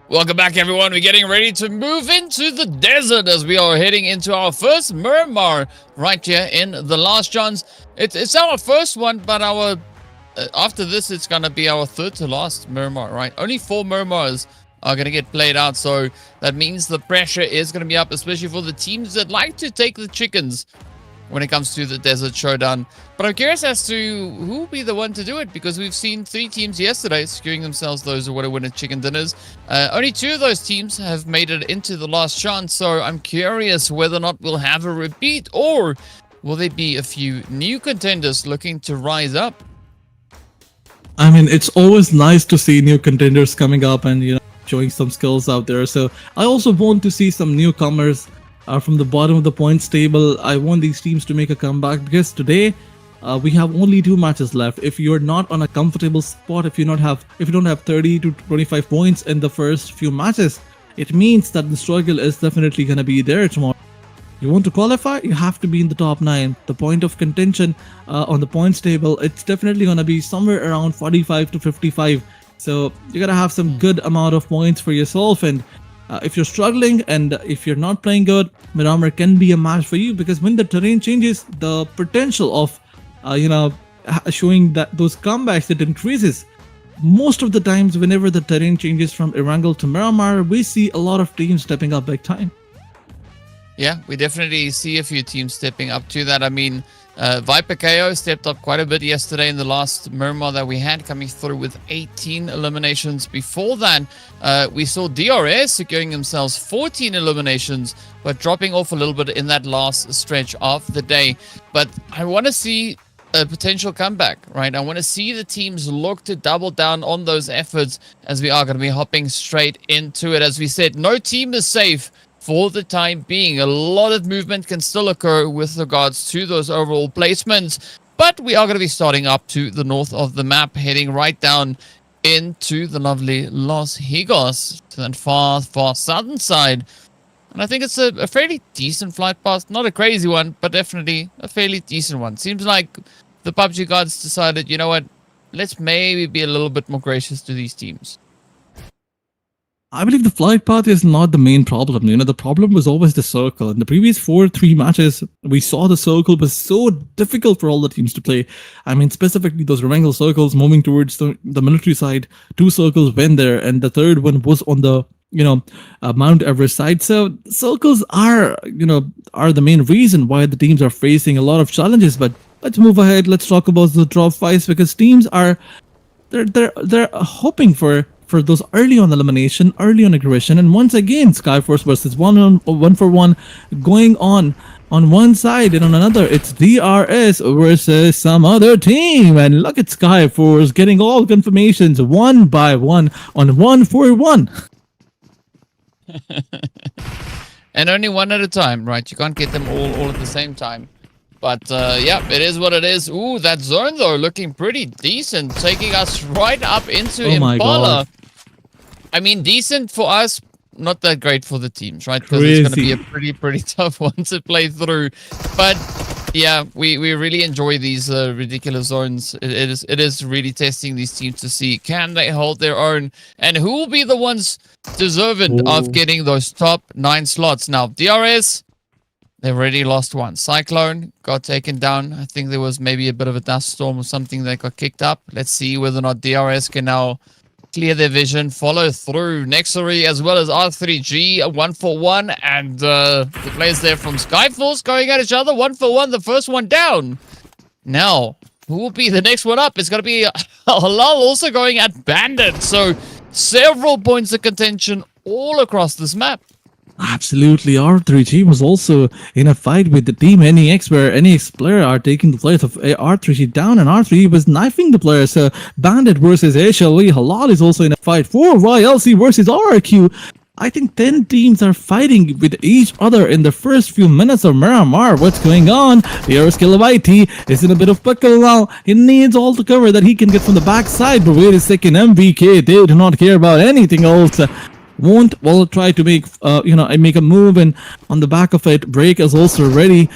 Welcome back, everyone. We're getting ready to move into the desert as we are heading into our first Miramar right here in the last chance. It's our first one, but our after this, it's going to be our third to last Miramar, right? Only 4 Miramars are going to get played out, so that means the pressure is going to be up, especially for the teams that like to take the chickens when it comes to the Desert Showdown. But I'm curious as to who will be the one to do it, because we've seen 3 teams yesterday securing themselves those who want to win chicken dinners. Only 2 of those teams have made it into the last chance, so I'm curious whether or not we'll have a repeat, or will there be a few new contenders looking to rise up? I mean, it's always nice to see new contenders coming up and, you know, showing some skills out there. So I also want to see some newcomers from the bottom of the points table. I want these teams to make a comeback, because today we have only 2 matches left. If you're not on a comfortable spot, if you don't have 30 to 25 points in the first few matches, it means that the struggle is definitely going to be there tomorrow. You want to qualify, you have to be in the top 9. The point of contention on the points table, it's definitely going to be somewhere around 45 to 55. So you got to have some good amount of points for yourself. And if you're struggling and if you're not playing good, Miramar can be a match for you, because when the terrain changes, the potential of showing that those comebacks, it increases. Most of the times, whenever the terrain changes from Erangel to Miramar, we see a lot of teams stepping up big time. Yeah, we definitely see a few teams stepping up to that. I mean, VIPERxKO stepped up quite a bit yesterday in the last Miramar that we had, coming through with 18 eliminations. Before that, we saw DRS securing themselves 14 eliminations, but dropping off a little bit in that last stretch of the day. But I want to see a potential comeback, right? I want to see the teams look to double down on those efforts, as we are going to be hopping straight into it. As we said, no team is safe for the time being. A lot of movement can still occur with regards to those overall placements, but we are going to be starting up to the north of the map, heading right down into the lovely Los Higos, to that far southern side. And I think it's a fairly decent flight path. Not a crazy one, but definitely a fairly decent one. Seems like the PUBG gods decided, you know what, let's maybe be a little bit more gracious to these teams. I believe the flight path is not the main problem. You know, the problem was always the circle. In the previous 3 matches, we saw the circle was so difficult for all the teams to play. I mean, specifically those Erangel circles moving towards the military side. 2 circles went there, and the third one was on the, Mount Everest side. So circles are the main reason why the teams are facing a lot of challenges. But let's move ahead. Let's talk about the drop fights because teams are they're hoping for those early on elimination, early on aggression, and once again Skyforce versus one for one going on one side, and on another it's DRS versus some other team. And look at Skyforce getting all confirmations one by one on 1-4-1. And only one at a time, right? You can't get them all at the same time. But yeah, it is what it is. Ooh, that zone though looking pretty decent, taking us right up into Impala. I mean, decent for us, not that great for the teams, right? Because it's going to be a pretty tough one to play through. But yeah, we really enjoy these ridiculous zones. It is really testing these teams to see can they hold their own, and who will be the ones deserving of getting those top 9 slots. Now, DRS, they've already lost one. Cyclone got taken down. I think there was maybe a bit of a dust storm or something that got kicked up. Let's see whether or not DRS can now clear their vision, follow through. NEXORY as well as R3G, a 1-for-1, and the players there from Skyforce going at each other, 1-for-1, the first one down. Now, who will be the next one up? It's going to be HALAL also going at Bandit, so several points of contention all across this map. Absolutely, R3G was also in a fight with the team NEX, where NEX player are taking the players of R3G down, and R3G was knifing the players. Bandit versus HLE. HALAL is also in a fight for YLC versus RRQ. I think 10 teams are fighting with each other in the first few minutes of Miramar. What's going on? ESPORTS is in a bit of pickle now. He needs all the cover that he can get from the backside. But wait a second, MVK, they do not care about anything else. Won't try to make make a move, and on the back of it, Break is also ready.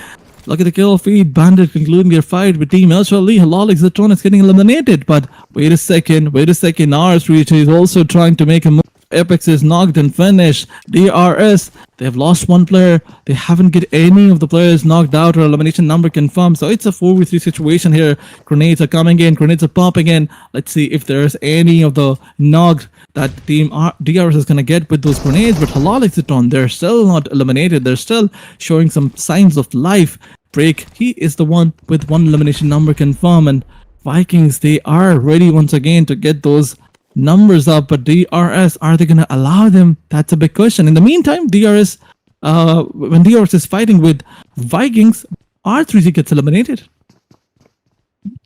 Look at the kill feed. Bandit concluding their fight with Team LSHL. HALAL XAVIER is getting eliminated, but wait a second. R3 is also trying to make a move. Apex is knocked and finished. DRS, they have lost one player. They haven't get any of the players knocked out or elimination number confirmed. So it's a 4v3 situation here. Grenades are coming in. Grenades are popping in. Let's see if there's any of the knocked that team DRS is going to get with those grenades. But HALAL XAVIER, they're still not eliminated. They're still showing some signs of life. Break, he is the one with one elimination number confirmed. And Vikings, they are ready once again to get those numbers up, but DRS, are they going to allow them? That's a big question. In the meantime, DRS, when DRS is fighting with Vikings, R3G gets eliminated.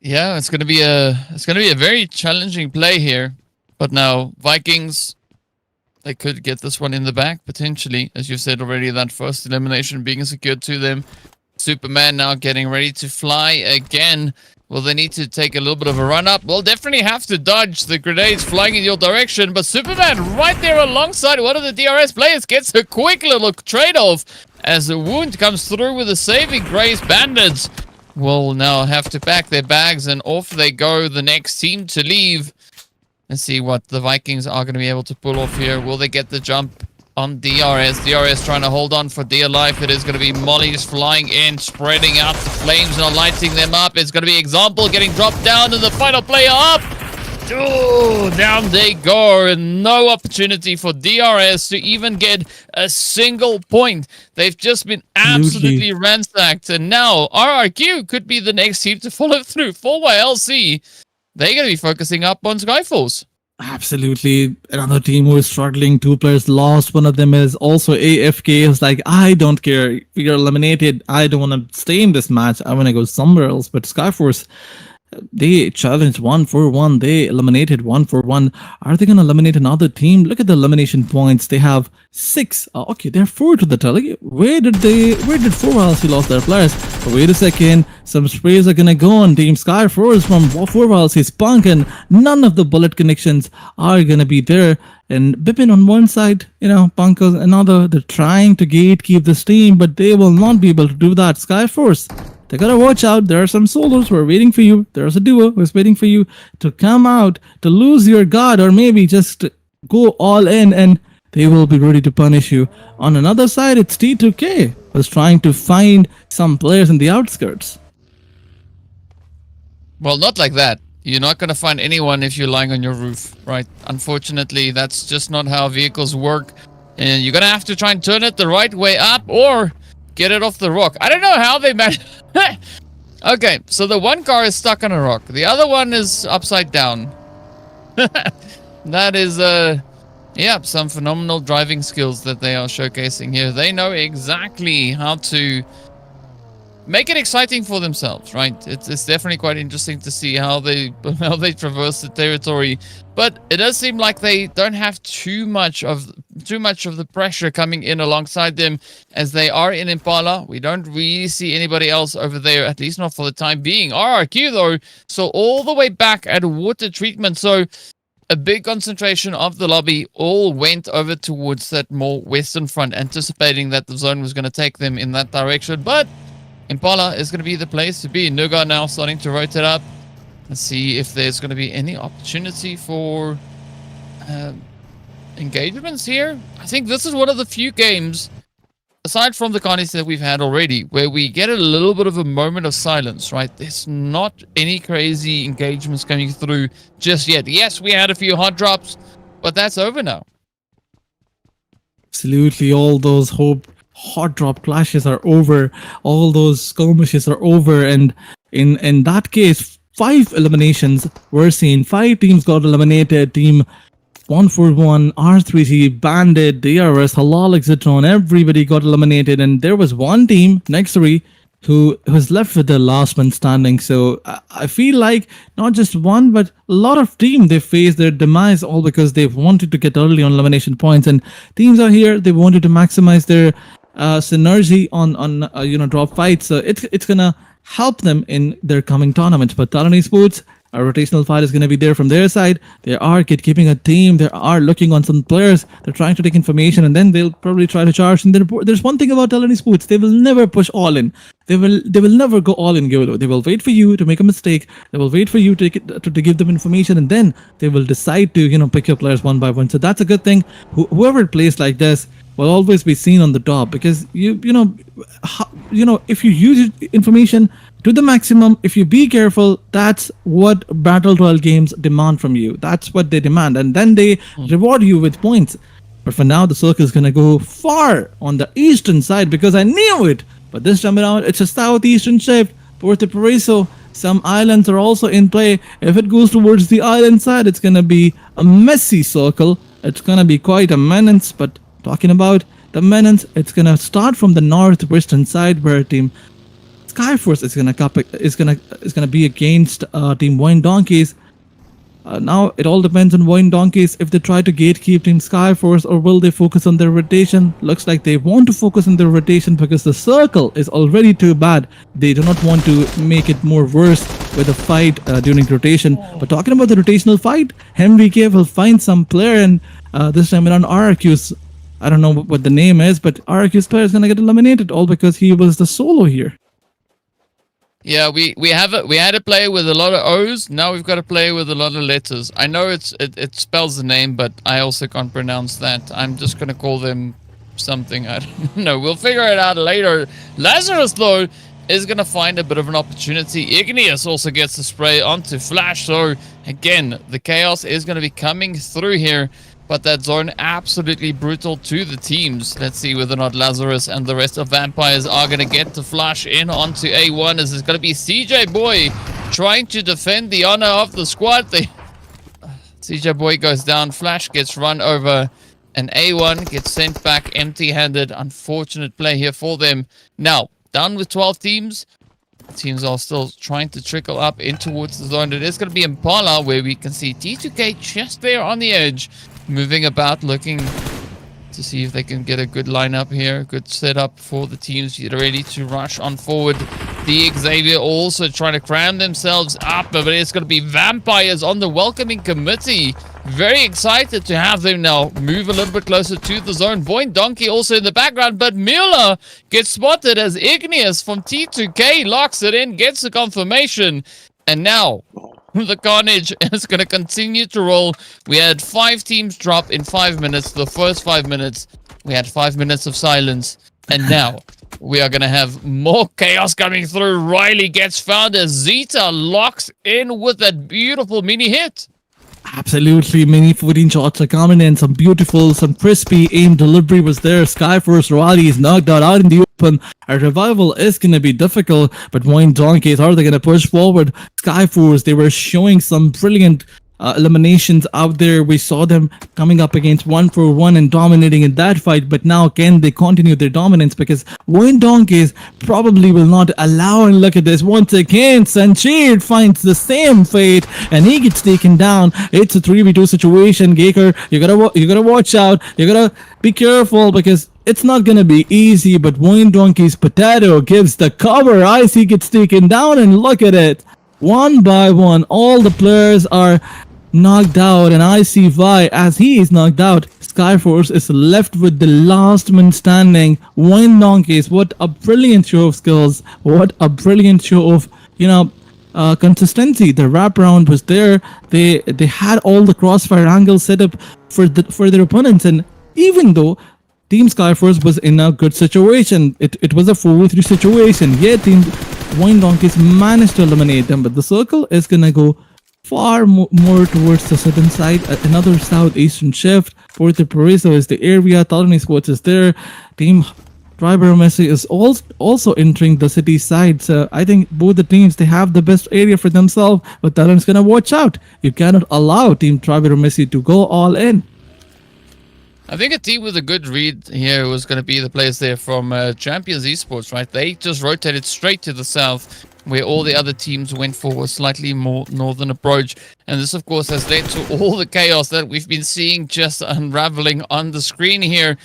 Yeah, it's gonna be a very challenging play here. But now Vikings, they could get this one in the back potentially, as you said already. That first elimination being secured to them. Superman now getting ready to fly again. Will they need to take a little bit of a run up? We'll definitely have to dodge the grenades flying in your direction. But Superman right there alongside one of the DRS players gets a quick little trade-off as the wound comes through with a saving grace. Bandits will now have to pack their bags and off they go. The next team to leave. Let's see what the Vikings are going to be able to pull off here. Will they get the jump on DRS? DRS trying to hold on for dear life. It is going to be Molly's flying in, spreading out the flames and lighting them up. It's going to be Example getting dropped down, and the final player up. Oh, down they go, and no opportunity for DRS to even get a single point. They've just been absolutely ransacked, and now RRQ could be the next team to follow through. For YLC, they're going to be focusing up on Skyforce. Absolutely. Another team who is struggling. 2 players lost. One of them is also AFK. It's like, I don't care. We are eliminated. I don't want to stay in this match. I want to go somewhere else. But Skyforce, they challenged 1-for-1. They eliminated 1-for-1. Are they going to eliminate another team? Look at the elimination points. They have 6. Okay, they're 4 to the tally. Where did 4YLC lost their players? But wait a second. Some sprays are going to go on Team Skyforce from 4YLC's Punk, and none of the bullet connections are going to be there. And Bipin on one side, Punk on another. They're trying to gatekeep this team, but they will not be able to do that. Skyforce, they gotta watch out. There are some solos who are waiting for you. There's a duo who's waiting for you to come out, to lose your guard, or maybe just go all in, and they will be ready to punish you. On another side, it's T2K who's trying to find some players in the outskirts. Well, not like that. You're not going to find anyone if you're lying on your roof, right? Unfortunately, that's just not how vehicles work. And you're going to have to try and turn it the right way up or get it off the rock. I don't know how they managed. Okay, so the one car is stuck on a rock. The other one is upside down. That is, yeah, some phenomenal driving skills that they are showcasing here. They know exactly how to make it exciting for themselves, right? It's definitely quite interesting to see how they traverse the territory, but it does seem like they don't have too much of the pressure coming in alongside them, as they are in Impala. We don't really see anybody else over there, at least not for the time being. RRQ though, so all the way back at water treatment, so a big concentration of the lobby all went over towards that more western front, anticipating that the zone was going to take them in that direction, but Impala is going to be the place to be. Nuga now starting to rotate up. Let's see if there's going to be any opportunity for engagements here. I think this is one of the few games, aside from the carnage that we've had already, where we get a little bit of a moment of silence, right? There's not any crazy engagements coming through just yet. Yes, we had a few hot drops, but that's over now. Absolutely, all those hot drop clashes are over, all those skirmishes are over, and in that case 5 eliminations were seen. 5 teams got eliminated. Team 141, R3T, Bandit, DRS, HALAL, AXETRON, everybody got eliminated, and there was one team, NEXORY, who was left with the last man standing. So I feel like not just one, but a lot of teams, they faced their demise all because they wanted to get early on elimination points, and teams are here, they wanted to maximize their synergy on drop fights. So it's gonna help them in their coming tournaments. But TALON Esports, a rotational fight is going to be there from their side. They are keeping a team. They are looking on some players. They're trying to take information, and then they'll probably try to charge. And there's one thing about TALON Esports: they will never push all in. They will never go all in, Golo. They will wait for you to make a mistake. They will wait for you to give them information, and then they will decide to pick your players one by one. So that's a good thing. Whoever plays like this will always be seen on the top, because if you use information to the maximum, if you be careful, that's what battle royale games demand from you. That's what they demand, and then they reward you with points. But for now, the circle is gonna go far on the eastern side, because I knew it. But this time around, it's a southeastern shift. Puerto Paraiso, some islands are also in play. If it goes towards the island side, it's gonna be a messy circle. It's gonna be quite a menace. But talking about the menace, it's gonna start from the northwestern side, where team Skyforce is gonna be against team VOIN Donkeys. Now it all depends on VOIN Donkeys if they try to gatekeep team Skyforce, or will they focus on their rotation. Looks like they want to focus on their rotation, because the circle is already too bad. They do not want to make it more worse with a fight during rotation. But talking about the rotational fight, MVK will find some player, and this time around RRQ's, I don't know what the name is, but RRQ's player is gonna get eliminated, all because he was the solo here. Yeah, we had to play with a lot of O's. Now we've got to play with a lot of letters. I know it spells the name, but I also can't pronounce that. I'm just gonna call them something. I don't know. We'll figure it out later. Lazarus though is gonna find a bit of an opportunity. Igneous also gets the spray onto Flash. So again, the chaos is gonna be coming through here. But that zone absolutely brutal to the teams. Let's see whether or not Lazarus and the rest of Vampires are going to get to flush in onto A1, as it's going to be CJ Boy trying to defend the honor of the squad. CJ Boy goes down, Flash gets run over, and A1 gets sent back empty-handed. Unfortunate play here for them. Now, down with 12 teams. Teams are still trying to trickle up in towards the zone. It is going to be Impala, where we can see T2K just there on the edge, moving about, looking to see if they can get a good lineup here. Good setup for the teams ready to rush on forward. The XAVIER also trying to cram themselves up, but it's going to be Vampires on the welcoming committee. Very excited to have them now move a little bit closer to the zone. VOIN Donkey also in the background, but Mueller gets spotted as Igneous from T2K locks it in, gets the confirmation, and now the carnage is going to continue to roll. We had 5 teams drop in 5 minutes. The first 5 minutes, we had 5 minutes of silence. And now we are going to have more chaos coming through. Riley gets found as Zeta locks in with that beautiful mini hit. Absolutely, many 14 shots are coming in. Some beautiful, some crispy aim delivery was there. Skyforce Riley is knocked out in the open. A revival is going to be difficult, but VOIN Donkeys, are they going to push forward? Skyforce, they were showing some brilliant eliminations out there. We saw them coming up against 1-for-1 and dominating in that fight, but now can they continue their dominance? Because VOIN Donkeys probably will not allow. And look at this once again, Sanchir finds the same fate and he gets taken down. It's a 3v2 situation. Gaker, you gotta watch out, you gotta be careful, because it's not gonna be easy. But VOIN Donkeys Potato gives the cover. Icy gets taken down, and look at it, one by one all the players are knocked out, and I see why. As he is knocked out, Skyforce is left with the last man standing. VOIN Donkeys, what a brilliant show of skills, what a brilliant show of consistency. The wraparound was there. They had all the crossfire angles set up for their opponents, and even though Team Skyforce was in a good situation, it was a 4v3 situation, yet Team VOIN Donkeys managed to eliminate them. But the circle is gonna go far more towards the southern side. Another southeastern shift. Puerto Paraiso is the area. TALON Esports is there. Team AEROMACY is also entering the city side. So I think both the teams, they have the best area for themselves. But TALON's gonna watch out. You cannot allow Team AEROMACY to go all in. I think a team with a good read here was going to be the players there from Champions Esports, right? They just rotated straight to the south, where all the other teams went for a slightly more northern approach. And this, of course, has led to all the chaos that we've been seeing just unraveling on the screen here.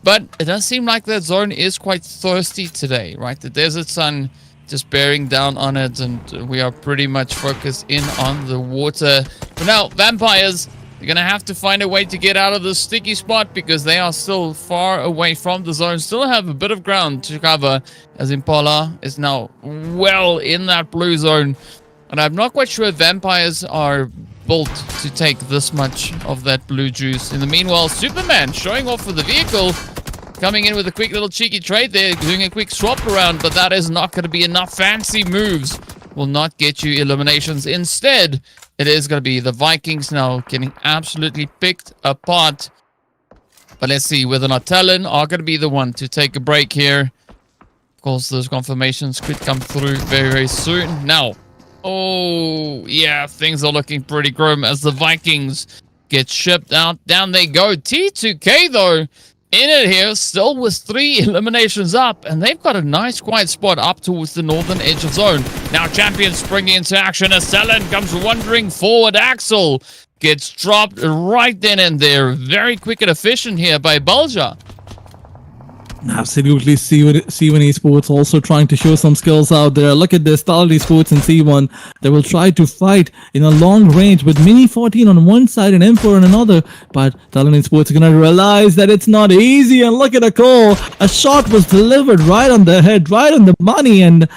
But it does seem like that zone is quite thirsty today, right? The desert sun just bearing down on it, and we are pretty much focused in on the water. For now, Vampires, they're going to have to find a way to get out of this sticky spot, because they are still far away from the zone. Still have a bit of ground to cover, as Impala is now well in that blue zone. And I'm not quite sure Vampires are built to take this much of that blue juice. In the meanwhile, Superman showing off with the vehicle, coming in with a quick little cheeky trade there, doing a quick swap around, but that is not going to be enough. Fancy moves will not get you eliminations. Instead, it is going to be the Vikings now getting absolutely picked apart. But let's see whether or not TALON are going to be the one to take a break here. Of course, those confirmations could come through very, very soon. Now, oh, yeah, things are looking pretty grim as the Vikings get shipped out. Down they go. T2K, though, in it here, still with 3 eliminations up, and they've got a nice quiet spot up towards the northern edge of zone. Now Champion springing into action as TALON comes wandering forward. Axel gets dropped right then and there. Very quick and efficient here by BLUZZ. Absolutely. C1 Esports also trying to show some skills out there. Look at this, TALON Esports and C1. They will try to fight in a long range with Mini 14 on one side and M4 on another. But TALON Esports are going to realize that it's not easy. And look at a call. A shot was delivered right on the head, right on the money. And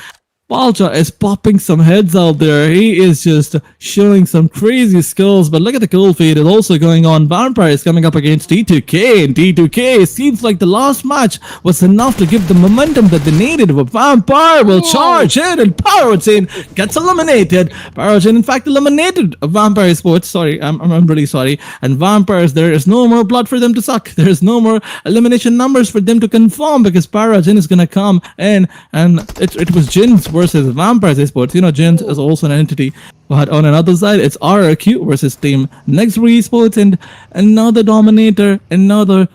BLUZZ is popping some heads out there. He is just showing some crazy skills. But look at the kill feed is also going on. Vampire is coming up against T2K. And T2K seems like the last match was enough to give the momentum that they needed. But Vampire will charge in, and Pyrogen gets eliminated. Pyrogen, in fact, eliminated Vampire Sports. Sorry, I'm really sorry. And Vampires, there is no more blood for them to suck. There is no more elimination numbers for them to confirm, because Pyrogen is going to come in. And it was Jin's versus Vampires Esports. You know, Jin is also an entity. But on another side, it's RRQ versus Team NEXORY Esports, and another dominator, another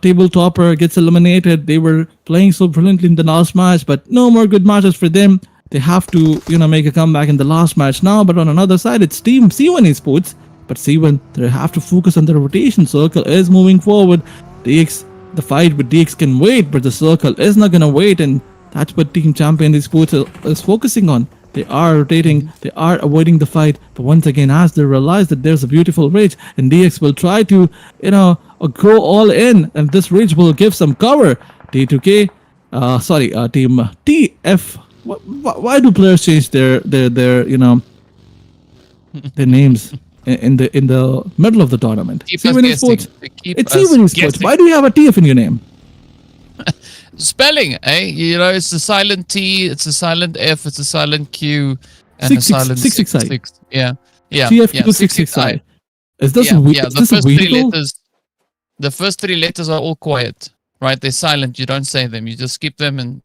table topper gets eliminated. They were playing so brilliantly in the last match, but no more good matches for them. They have to, make a comeback in the last match now. But on another side, it's Team C1 Esports. But C1, they have to focus on the rotation. Circle is moving forward. The fight with DX can wait, but the circle is not gonna wait, and that's what Team Champion Esports is focusing on. They are rotating, they are avoiding the fight, but once again, as they realize that there's a beautiful ridge, and DX will try to, go all in, and this ridge will give some cover. T2K, Team TF. Why do players change their their names in the middle of the tournament? C1 Esports. It's C1 Esports. Why do you have a TF in your name? Spelling, eh? It's a silent T, it's a silent F, it's a silent Q, and a silent 6. Yeah. TFQ 66I. Is this the first 3 letters are all quiet. right? They're silent. You don't say them. You just skip them and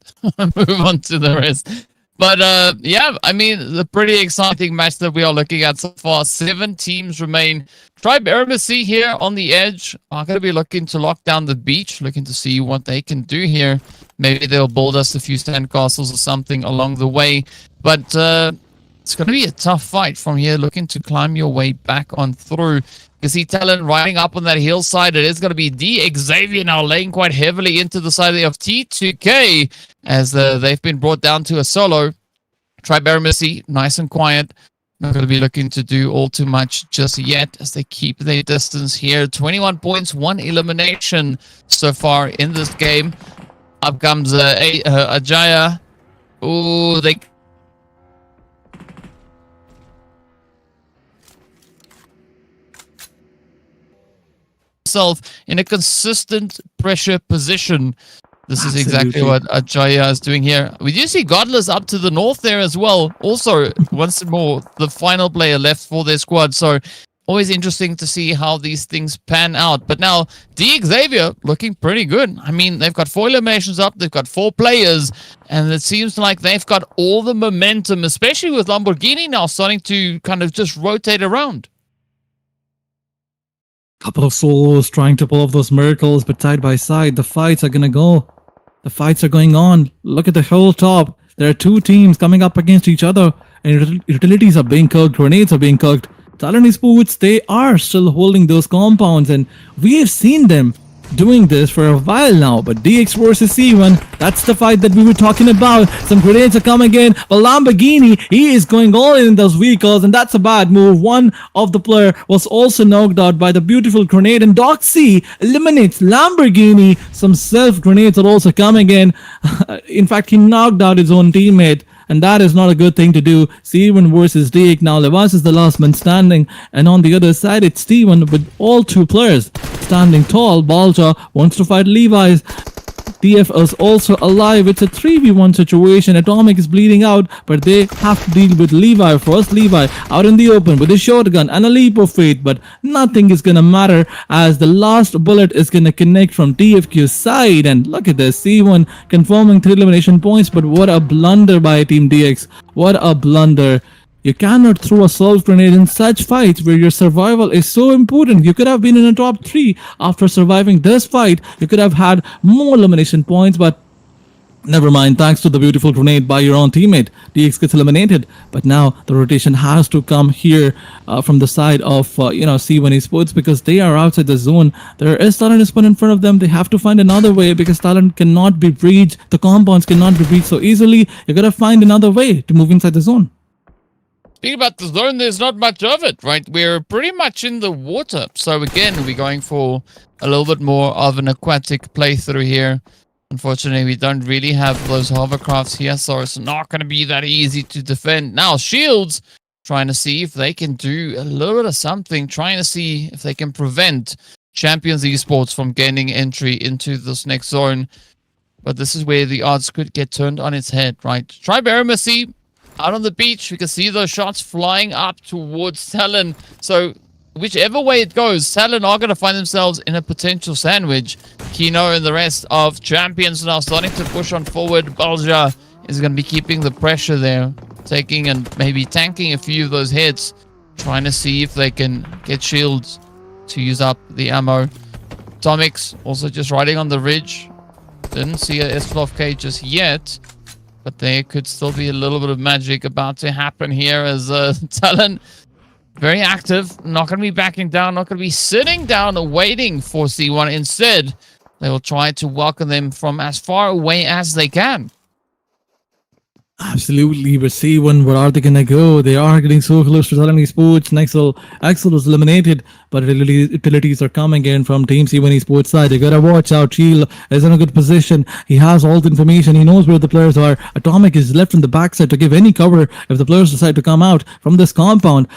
move on to the rest. But yeah, I mean, the pretty exciting match that we are looking at so far. 7 teams remain. AEROMACY here on the edge are going to be looking to lock down the beach, looking to see what they can do here. Maybe they'll build us a few sandcastles or something along the way. But it's going to be a tough fight from here, looking to climb your way back on through. You can see TALON riding up on that hillside. It is going to be XAVIER now laying quite heavily into the side of T2K as they've been brought down to a solo. AEROMACY, nice and quiet. Not going to be looking to do all too much just yet as they keep their distance here. 21 points, 1 elimination so far in this game. Up comes Ajaya. Ooh, they in a consistent pressure position. This is exactly what Ajaya is doing here. We do see Godless up to the north there as well. Also, once more, the final player left for their squad. So, always interesting to see how these things pan out. But now, XAVIER looking pretty good. I mean, they've got 4 eliminations up. They've got 4 players. And it seems like they've got all the momentum, especially with Lamborghini now starting to kind of just rotate around. Couple of solos trying to pull off those miracles, but side by side, the fights are gonna go. The fights are going on. Look at the whole top. There are 2 teams coming up against each other, and utilities are being cooked, grenades are being cooked. TALON Esports, they are still holding those compounds, and we have seen them doing this for a while now. But DX versus C1, that's the fight that we were talking about. Some grenades are coming in, but Lamborghini, he is going all in those vehicles, and that's a bad move. One of the player was also knocked out by the beautiful grenade, and Doxy eliminates Lamborghini. Some self grenades are also coming in. In fact, he knocked out his own teammate, and that is not a good thing to do. C1 versus DX. Now Levas is the last man standing, and on the other side it's T1 with all 2 players standing tall. Balja wants to fight Levi's. TF is also alive. It's a 3v1 situation. Atomic is bleeding out, but they have to deal with Levi. First Levi out in the open with a shotgun and a leap of faith, but nothing is gonna matter as the last bullet is gonna connect from TFQ's side. And look at this, C1 confirming 3 elimination points, but what a blunder by Team DX. What a blunder. You cannot throw a self grenade in such fights where your survival is so important. You could have been in a top 3 after surviving this fight. You could have had more elimination points, but never mind. Thanks to the beautiful grenade by your own teammate, DX gets eliminated. But now the rotation has to come here from the side of C1 Esports, because they are outside the zone. There is TALON Esports in front of them. They have to find another way because TALON cannot be breached. The compounds cannot be breached so easily. You gotta find another way to move inside the zone. Speaking about the zone, there's not much of it, right? We're pretty much in the water. So again, we're going for a little bit more of an aquatic playthrough here. Unfortunately, we don't really have those hovercrafts here, so it's not going to be that easy to defend. Now, Shields trying to see if they can do a little bit of something, trying to see if they can prevent Champions Esports from gaining entry into this next zone. But this is where the odds could get turned on its head, right? AEROMACY out on the beach. We can see those shots flying up towards TALON. So whichever way it goes, TALON are going to find themselves in a potential sandwich. Kino and the rest of Champions now starting to push on forward. Balja is going to be keeping the pressure there, taking and maybe tanking a few of those hits, trying to see if they can get shields to use up the ammo. Atomics also just riding on the ridge. Didn't see a S12K just yet, but there could still be a little bit of magic about to happen here as TALON very active, not going to be backing down, not going to be sitting down and waiting for C1. Instead, they will try to welcome them from as far away as they can. Absolutely, but C1, where are they gonna go? They are getting so close to TALON Esports. Axel was eliminated, but utilities are coming in from Team C1 Esports side. You gotta watch out. Cheel is in a good position. He has all the information. He knows where the players are. Atomic is left in the backside to give any cover if the players decide to come out from this compound.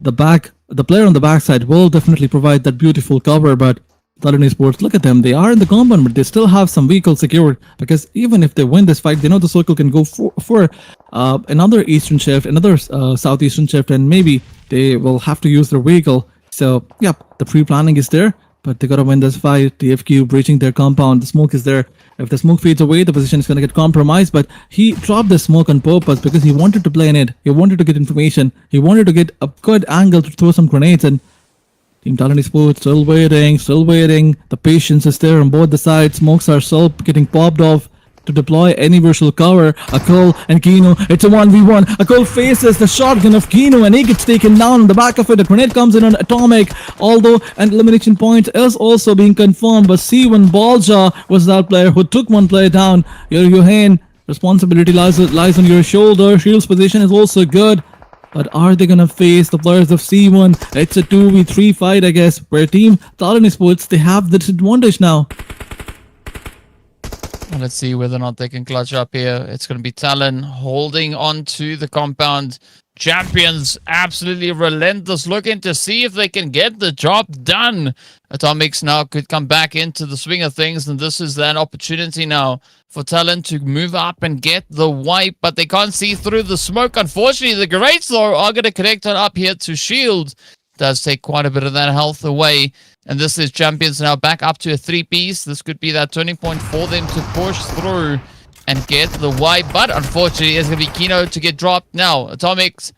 The player on the backside will definitely provide that beautiful cover, but TALON Esports, look at them. They are in the compound, but they still have some vehicles secured, because even if they win this fight, they know the circle can go for another eastern shift, another southeastern shift, and maybe they will have to use their vehicle. So, yep, the pre-planning is there. but they gotta win this fight. TFQ breaching their compound. The smoke is there. If the smoke fades away, the position is gonna get compromised. But he dropped the smoke on purpose because he wanted to play in it. He wanted to get information. He wanted to get a good angle to throw some grenades. And Team TALON Esports still waiting, still waiting. The patience is there on both the sides. Smokes are still getting popped off to deploy any virtual cover. Akul and Kino, it's a 1v1. Akul faces the shotgun of Kino and he gets taken down on the back of it. The grenade comes in on Atomic, although an elimination point is also being confirmed. But C1 Balja was that player who took one player down. Yohain, responsibility lies on your shoulder. Shield's position is also good. But are they gonna face the players of C1? It's a 2v3 fight, I guess, where Team TALON Esports, they have the disadvantage now. Let's see whether or not they can clutch up here. It's going to be Talon holding on to the compound. Champions absolutely relentless, looking to see if they can get the job done. Atomics now could come back into the swing of things, and this is that opportunity now for Talon to move up and get the wipe, but they can't see through the smoke. Unfortunately, the grenades though are going to connect on up here to Shield. Does take quite a bit of that health away. And this is Champions now back up to a 3-piece. This could be that turning point for them to push through and get the wipe. But unfortunately, it's going to be Kino to get dropped now. Atomics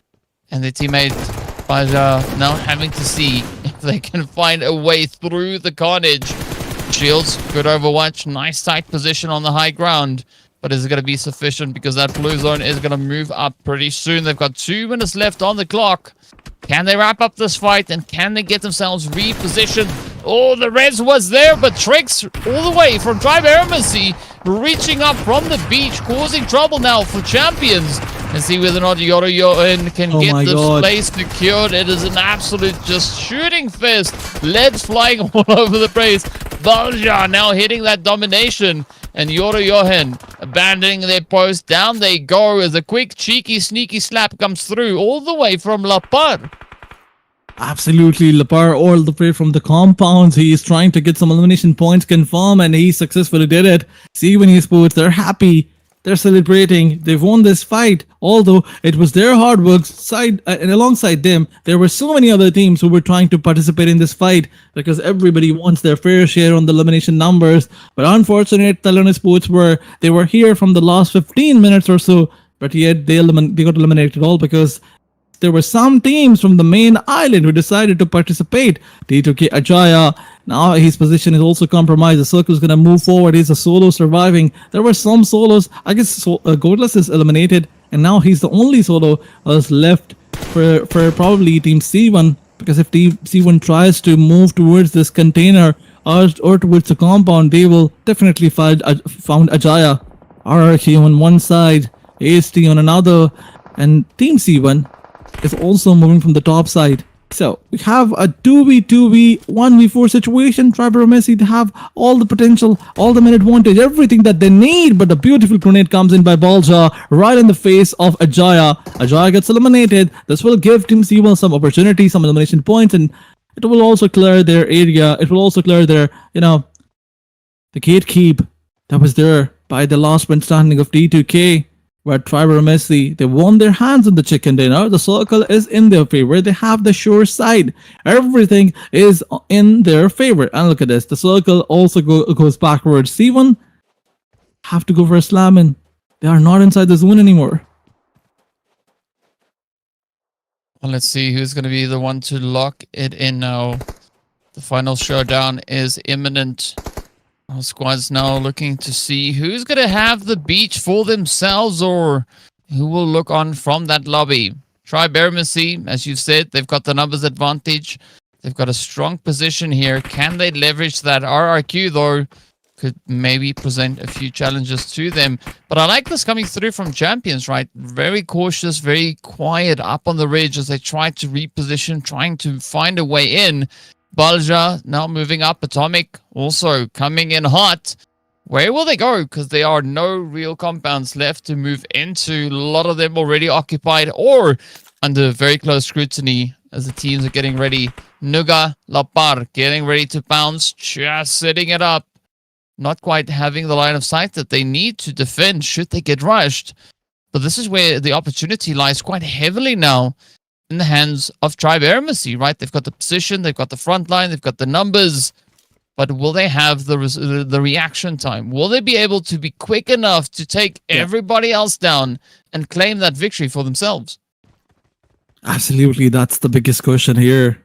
and their teammate Baja now having to see if they can find a way through the carnage. Shields, good overwatch. Nice tight position on the high ground. But is it going to be sufficient? Because that blue zone is going to move up pretty soon. They've got 2 minutes left on the clock. Can they wrap up this fight, and can they get themselves repositioned? Oh, the res was there, but Tricks all the way from AEROMACY reaching up from the beach, causing trouble now for Champions. And see whether or not Yorin can get this place secured. It is an absolute just shooting fest. Leads flying all over the place. Balja now hitting that domination. And Yorin abandoning their post. Down they go as a quick, cheeky, sneaky slap comes through all the way from Lapar. Absolutely, Lapar all the way from the compounds. He is trying to get some elimination points confirmed, and he successfully did it. See, when Esports, they're happy. They're celebrating. They've won this fight. Although it was their hard work and alongside them, there were so many other teams who were trying to participate in this fight because everybody wants their fair share on the elimination numbers. But unfortunately, TALON Esports they were here from the last 15 minutes or so, but yet they got eliminated all because there were some teams from the main island who decided to participate. T2K Ajaya, now his position is also compromised. The circle is going to move forward. He's a solo surviving. There were some solos. I guess Godless is eliminated, and now he's the only solo that's left for probably Team C1. Because if Team C1 tries to move towards this container or towards the compound, they will definitely found Ajaya. RRQ on one side, AST on another, and Team C1 is also moving from the top side. So we have a 2v2v 1v4 situation. AEROMACY, they have all the potential, all the minute advantage, everything that they need, but a beautiful grenade comes in by Balja right in the face of Ajaya. Ajaya gets eliminated. This will give Team C1 some opportunity, some elimination points, and it will also clear their area. It will also clear their, the gatekeep that was there by the last man standing of T2K. Where AEROMACY, they won their hands on the chicken dinner. The circle is in their favor. They have the sure side. Everything is in their favor. And look at this. The circle also goes backwards. C1 have to go for a slamming. They are not inside the zone anymore. Well, let's see who's going to be the one to lock it in now. The final showdown is imminent. Our squad's now looking to see who's going to have the beach for themselves or who will look on from that lobby. AEROMACY, as you said, they've got the numbers advantage. They've got a strong position here. Can they leverage that? RRQ, though, could maybe present a few challenges to them. But I like this coming through from Champions, right? Very cautious, very quiet up on the ridge as they try to reposition, trying to find a way in. Balja now moving up. Atomic also coming in hot. Where will they go? Because there are no real compounds left to move into. A lot of them already occupied or under very close scrutiny as the teams are getting ready. Nuga, Lapar getting ready to pounce. Just setting it up. Not quite having the line of sight that they need to defend should they get rushed. But this is where the opportunity lies quite heavily now in the hands of AEROMACY, right? They've got the position, they've got the front line, they've got the numbers. but will they have the reaction time? Will they be able to be quick enough to take everybody else down and claim that victory for themselves? Absolutely, that's the biggest question here.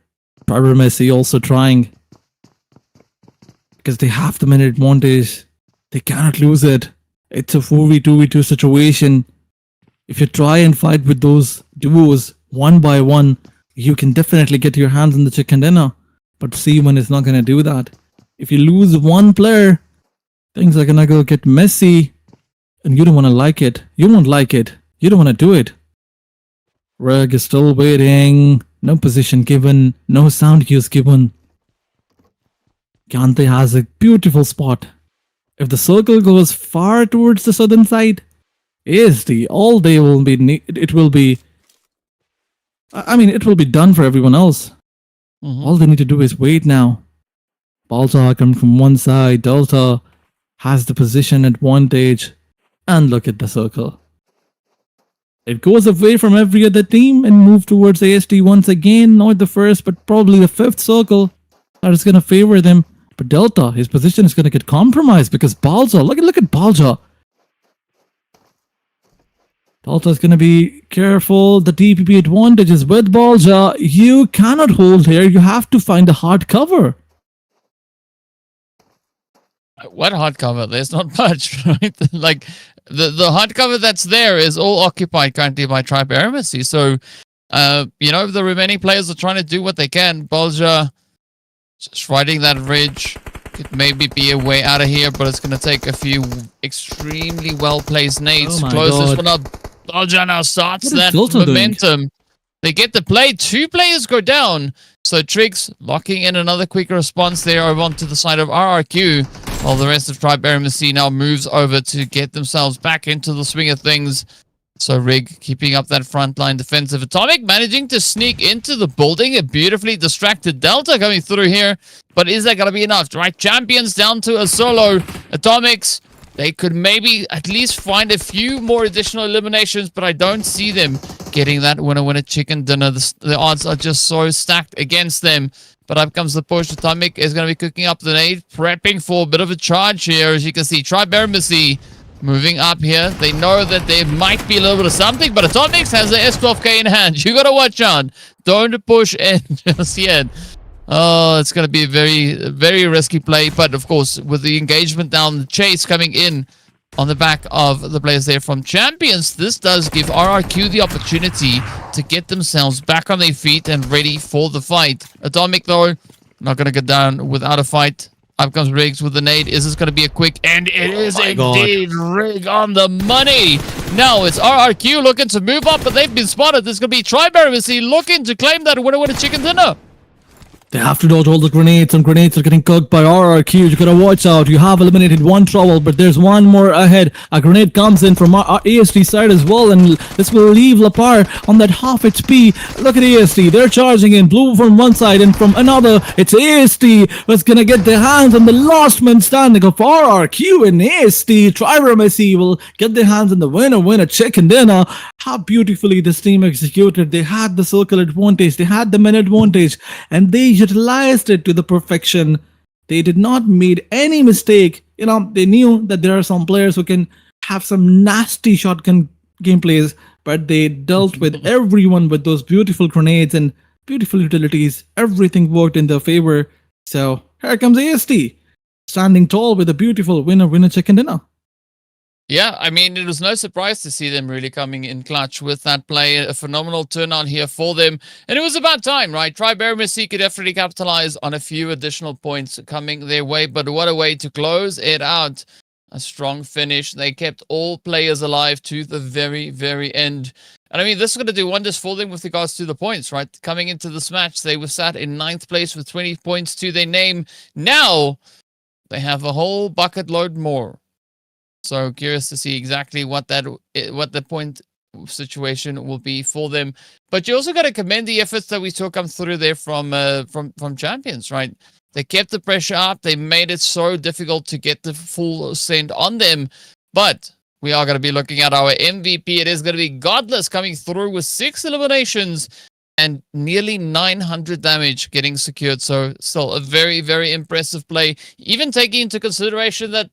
AEROMACY also trying, because they have the minute advantage. They cannot lose it. It's a 4v2v2 situation. If you try and fight with those duos one by one, you can definitely get your hands on the chicken dinner. But C1 is not going to do that. If you lose one player, things are going to go get messy. And you don't want to like it. You won't like it. You don't want to do it. Reg is still waiting. No position given. No sound cues given. Kante has a beautiful spot. If the circle goes far towards the southern side, ASD all day will be. It will be. I mean, it will be done for everyone else. All they need to do is wait now. Balta come from one side. Delta has the position advantage, and look at the circle. It goes away from every other team and move towards ASD once again. Not the first, but probably the fifth circle that is going to favor them. But Delta, his position is going to get compromised because Balja, look at Balja. Delta is going to be careful. The TPP advantage is with Balja. You cannot hold here. You have to find a hard cover. What hard cover? There's not much, right? Like the hard cover that's there is all occupied currently by Tribe AEROMACY. So, the remaining players are trying to do what they can. Balja just riding that ridge. Could maybe be a way out of here, but it's going to take a few extremely well-placed nades to close this one up. Balja now starts that momentum. Doing? They get the play. 2 players go down. So Triggs locking in another quick response there over onto the side of RRQ, while the rest of Tribe AEROMACY now moves over to get themselves back into the swing of things. So Rig keeping up that frontline defensive. Atomic managing to sneak into the building. A beautifully distracted Delta coming through here. But is that going to be enough? Right, Champions down to a solo. Atomics, they could maybe at least find a few more additional eliminations, but I don't see them getting that winner chicken dinner. The odds are just so stacked against them. But up comes the push. Atomic is going to be cooking up the nade, prepping for a bit of a charge here. As you can see, Tribe AEROMACY moving up here. They know that there might be a little bit of something, but Atomics has the S12K in hand. You got to watch out. Don't push in just yet. Oh, it's going to be a very, very risky play. But, of course, with the engagement down, the chase coming in on the back of the players there from Champions, this does give RRQ the opportunity to get themselves back on their feet and ready for the fight. Atomic, though, not going to get down without a fight. Up comes Riggs with the nade. Is this going to be a quick? And it is indeed Rig on the money. Now it's RRQ looking to move up, but they've been spotted. This is going to be Tribe AEROMACY looking to claim that winner chicken dinner. They have to dodge all the grenades, and grenades are getting cooked by RRQ. You gotta watch out. You have eliminated one trouble, but there's one more ahead. A grenade comes in from our ASD side as well, and this will leave Lapar on that half HP. Look at ASD. They're charging in. Blue from one side, and from another, it's ASD that's gonna get their hands on the last man standing of RRQ, and ASD. Tribe AEROMACY will get their hands on the winner chicken dinner. How beautifully this team executed. They had the circle advantage. They had the minute advantage, and they utilized it to the perfection. They did not made any mistake. They knew that there are some players who can have some nasty shotgun gameplays, but they dealt with everyone with those beautiful grenades and beautiful utilities. Everything worked in their favor. So here comes ASD, standing tall with a beautiful winner chicken dinner. Yeah, I mean, it was no surprise to see them really coming in clutch with that play. A phenomenal turnout here for them. And it was about time, right? Tribe AEROMACY could definitely capitalize on a few additional points coming their way. But what a way to close it out. A strong finish. They kept all players alive to the very, very end. And I mean, this is going to do wonders for them with regards to the points, right? Coming into this match, they were sat in 9th place with 20 points to their name. Now, they have a whole bucket load more. So curious to see exactly what the point situation will be for them. But you also got to commend the efforts that we saw come through there from Champions, right? They kept the pressure up. They made it so difficult to get the full send on them. But we are going to be looking at our MVP. It is going to be Godless coming through with 6 eliminations. and nearly 900 damage getting secured. So still a very, very impressive play. Even taking into consideration that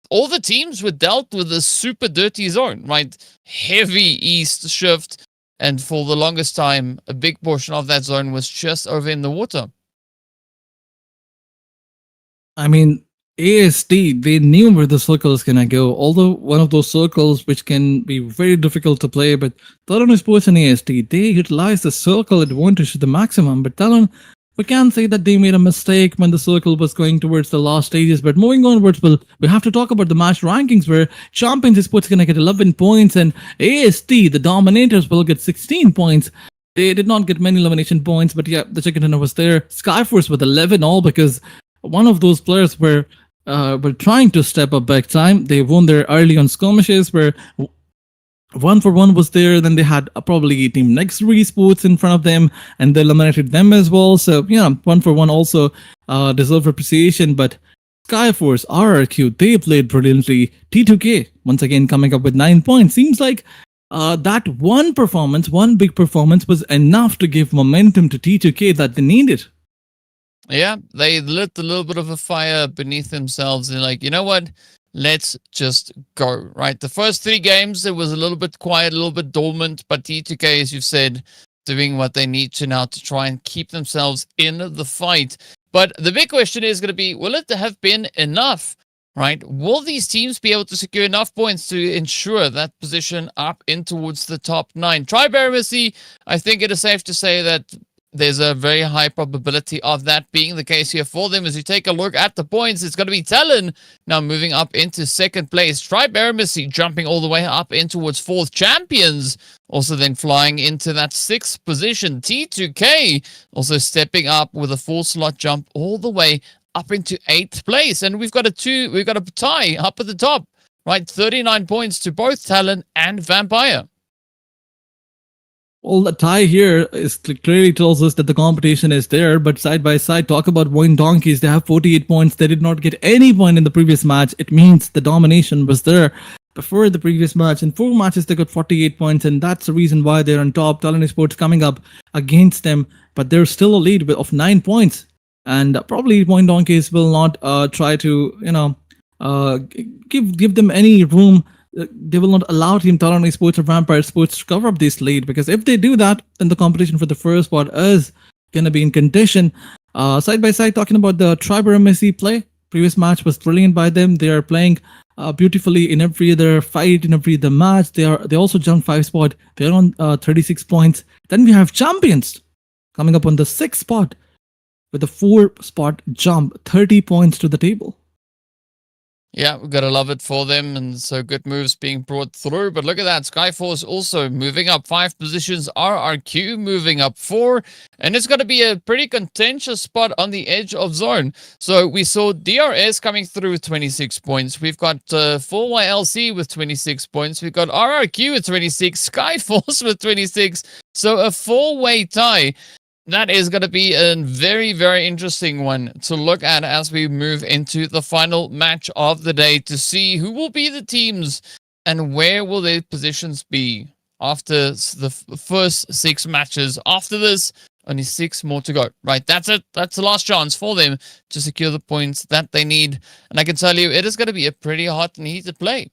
all the teams were dealt with a super dirty zone, right? Heavy east shift. And for the longest time, a big portion of that zone was just over in the water. I mean, AST, they knew where the circle is going to go. Although one of those circles which can be very difficult to play, but TALON Esports and AST, they utilized the circle advantage to the maximum. But TALON, we can't say that they made a mistake when the circle was going towards the last stages. But moving onwards, we have to talk about the match rankings where Champions Esports going to get 11 points and AST, the Dominators, will get 16 points. They did not get many elimination points, but yeah, the chicken dinner was there. Skyforce with 11 all because one of those players were trying to step up big time. They won their early on skirmishes where 1for1 was there. Then they had probably team NEXORY Sports in front of them and they eliminated them as well. So, 1for1 also deserve appreciation. But Skyforce, RRQ, they played brilliantly. T2K, once again, coming up with 9 points. Seems like that one big performance was enough to give momentum to T2K that they needed. Yeah, they lit a little bit of a fire beneath themselves. They're like, you know what? Let's just go, right? The first 3 games, it was a little bit quiet, a little bit dormant, but T2K, as you've said, doing what they need to now to try and keep themselves in the fight. But the big question is going to be, will it have been enough, right? Will these teams be able to secure enough points to ensure that position up in towards the top 9? AEROMACY, I think it is safe to say that there's a very high probability of that being the case here for them. As you take a look at the points, it's going to be TALON now moving up into 2nd place. AEROMACY jumping all the way up in towards 4th. Champions also then flying into that 6th position. T2K also stepping up with a 4-slot jump all the way up into 8th place. And we've got a tie up at the top, right? 39 points to both TALON and Vampire. Well, the tie here clearly tells us that the competition is there, but side by side, talk about VOIN Donkeys. They have 48 points. They did not get any point in the previous match. It means the domination was there before the previous match. In 4 matches, they got 48 points, and that's the reason why they're on top. TALON Esports coming up against them, but there's still a lead of 9 points. And probably VOIN Donkeys will not try to, give them any room. They will not allow Team TALON Esports or Vampire Sports to cover up this lead, because if they do that, then the competition for the first spot is going to be in contention. Side by side, talking about the AEROMACY play. Previous match was brilliant by them. They are playing beautifully in every other fight, in every other match. They also jumped 5 spot. They're on 36 points. Then we have Champions coming up on the 6th spot with a 4-spot jump, 30 points to the table. Yeah, we've got to love it for them, and so good moves being brought through. But look at that, Skyforce also moving up 5 positions, RRQ moving up 4, and it's going to be a pretty contentious spot on the edge of zone. So we saw DRS coming through with 26 points. We've got 4YLC with 26 points. We've got RRQ with 26, Skyforce with 26. So a 4-way tie. That is going to be a very, very interesting one to look at as we move into the final match of the day to see who will be the teams and where will their positions be after the first 6 matches. After this, only 6 more to go, right? That's it. That's the last chance for them to secure the points that they need. And I can tell you, it is going to be a pretty hot and heated play.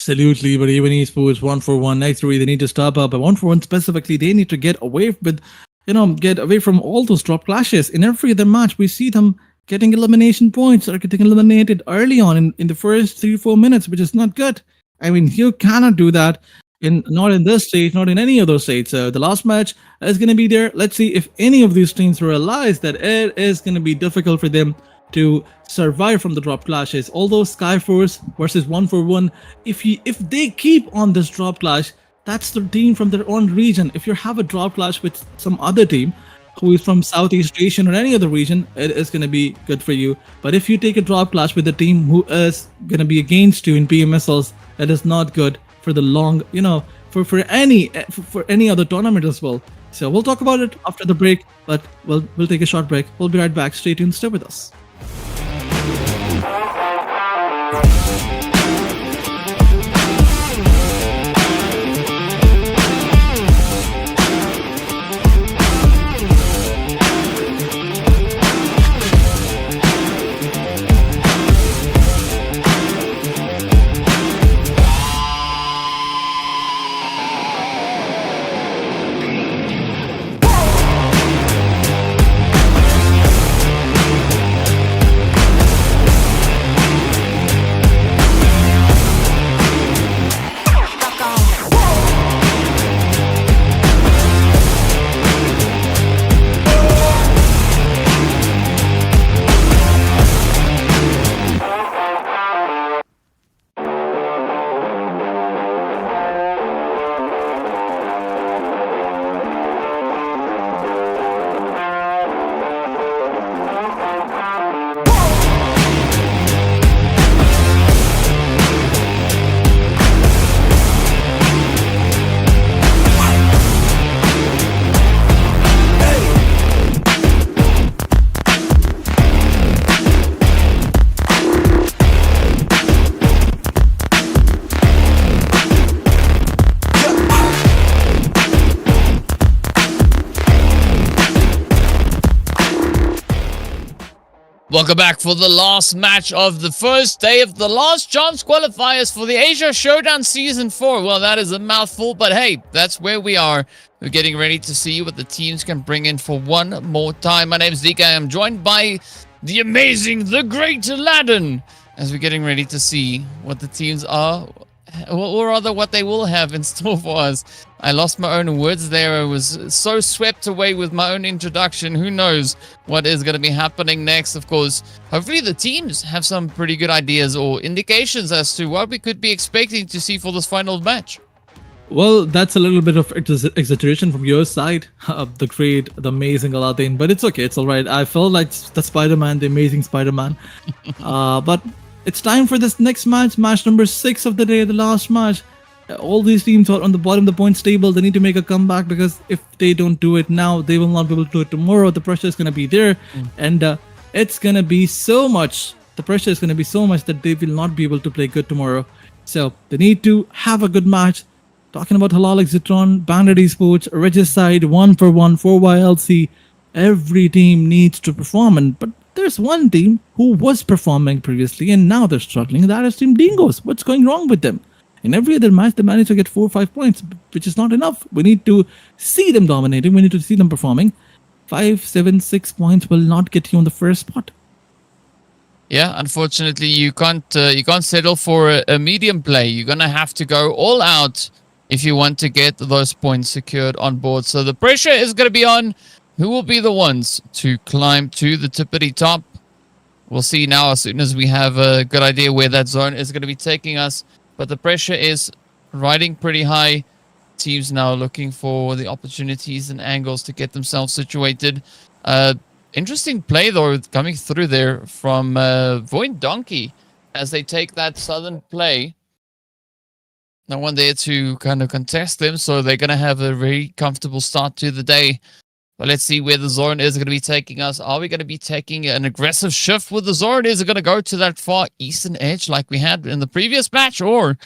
Absolutely, but even esports 1for1 NEXORY, they need to step up. But 1for1 specifically, they need to get away from all those drop clashes. In every other match, we see them getting elimination points or getting eliminated early on in the first 3-4 minutes, which is not good. I mean, you cannot do that not in this stage, not in any other stage. So the last match is going to be there. Let's see if any of these teams realize that it is going to be difficult for them to survive from the drop clashes. Although Skyforce versus 1for1, if they keep on this drop clash, that's the team from their own region. If you have a drop clash with some other team who is from Southeast Asia or any other region, it is going to be good for you. But if you take a drop clash with a team who is going to be against you in PMSLs, that is not good for the long, for any other tournament as well. So we'll talk about it after the break, but we'll take a short break. We'll be right back. Stay tuned, stay with us. Welcome back for the last match of the first day of the last chance qualifiers for the Asia Showdown Season 4. Well, that is a mouthful, but hey, that's where we are. We're getting ready to see what the teams can bring in for one more time. My name is Zika. I am joined by the amazing, the great Aladdin, as we're getting ready to see what the teams are, or rather what they will have in store for us. I lost my own words there. I was so swept away with my own introduction. Who knows what is going to be happening next? Of course, hopefully the teams have some pretty good ideas or indications as to what we could be expecting to see for this final match. Well, that's a little bit of exaggeration from your side, the great, the amazing Aladdin, but it's okay, it's alright. I felt like the Spider-Man, the amazing Spider-Man. But it's time for this next match, match number 6 of the day, the last match. All these teams are on the bottom of the points table. They need to make a comeback because if they don't do it now, they will not be able to do it tomorrow. The pressure is going to be there, and it's going to be so much. The pressure is going to be so much that they will not be able to play good tomorrow. So they need to have a good match. Talking about HALAL, AXETRON, BNDT ESPORTS, Regicide, 1-for-1, 4YLC. Every team needs to perform, but there's one team who was performing previously and now they're struggling. That is Team Dingoes. What's going wrong with them? In every other match, they manage to get 4 or 5 points, which is not enough. We need to see them dominating. We need to see them performing. 5, 7, 6 points will not get you on the first spot. Yeah, unfortunately, you can't settle for a medium play. You're gonna have to go all out if you want to get those points secured on board. So the pressure is gonna be on. Who will be the ones to climb to the tippity top? We'll see now as soon as we have a good idea where that zone is going to be taking us. But the pressure is riding pretty high. Teams now looking for the opportunities and angles to get themselves situated. Interesting play, though, coming through there from VOIN Donkey as they take that southern play. No one there to kind of contest them, so they're going to have a very comfortable start to the day. But let's see where the zone is going to be taking us. Are we going to be taking an aggressive shift with the zone? Is it going to go to that far eastern edge like we had in the previous match? Or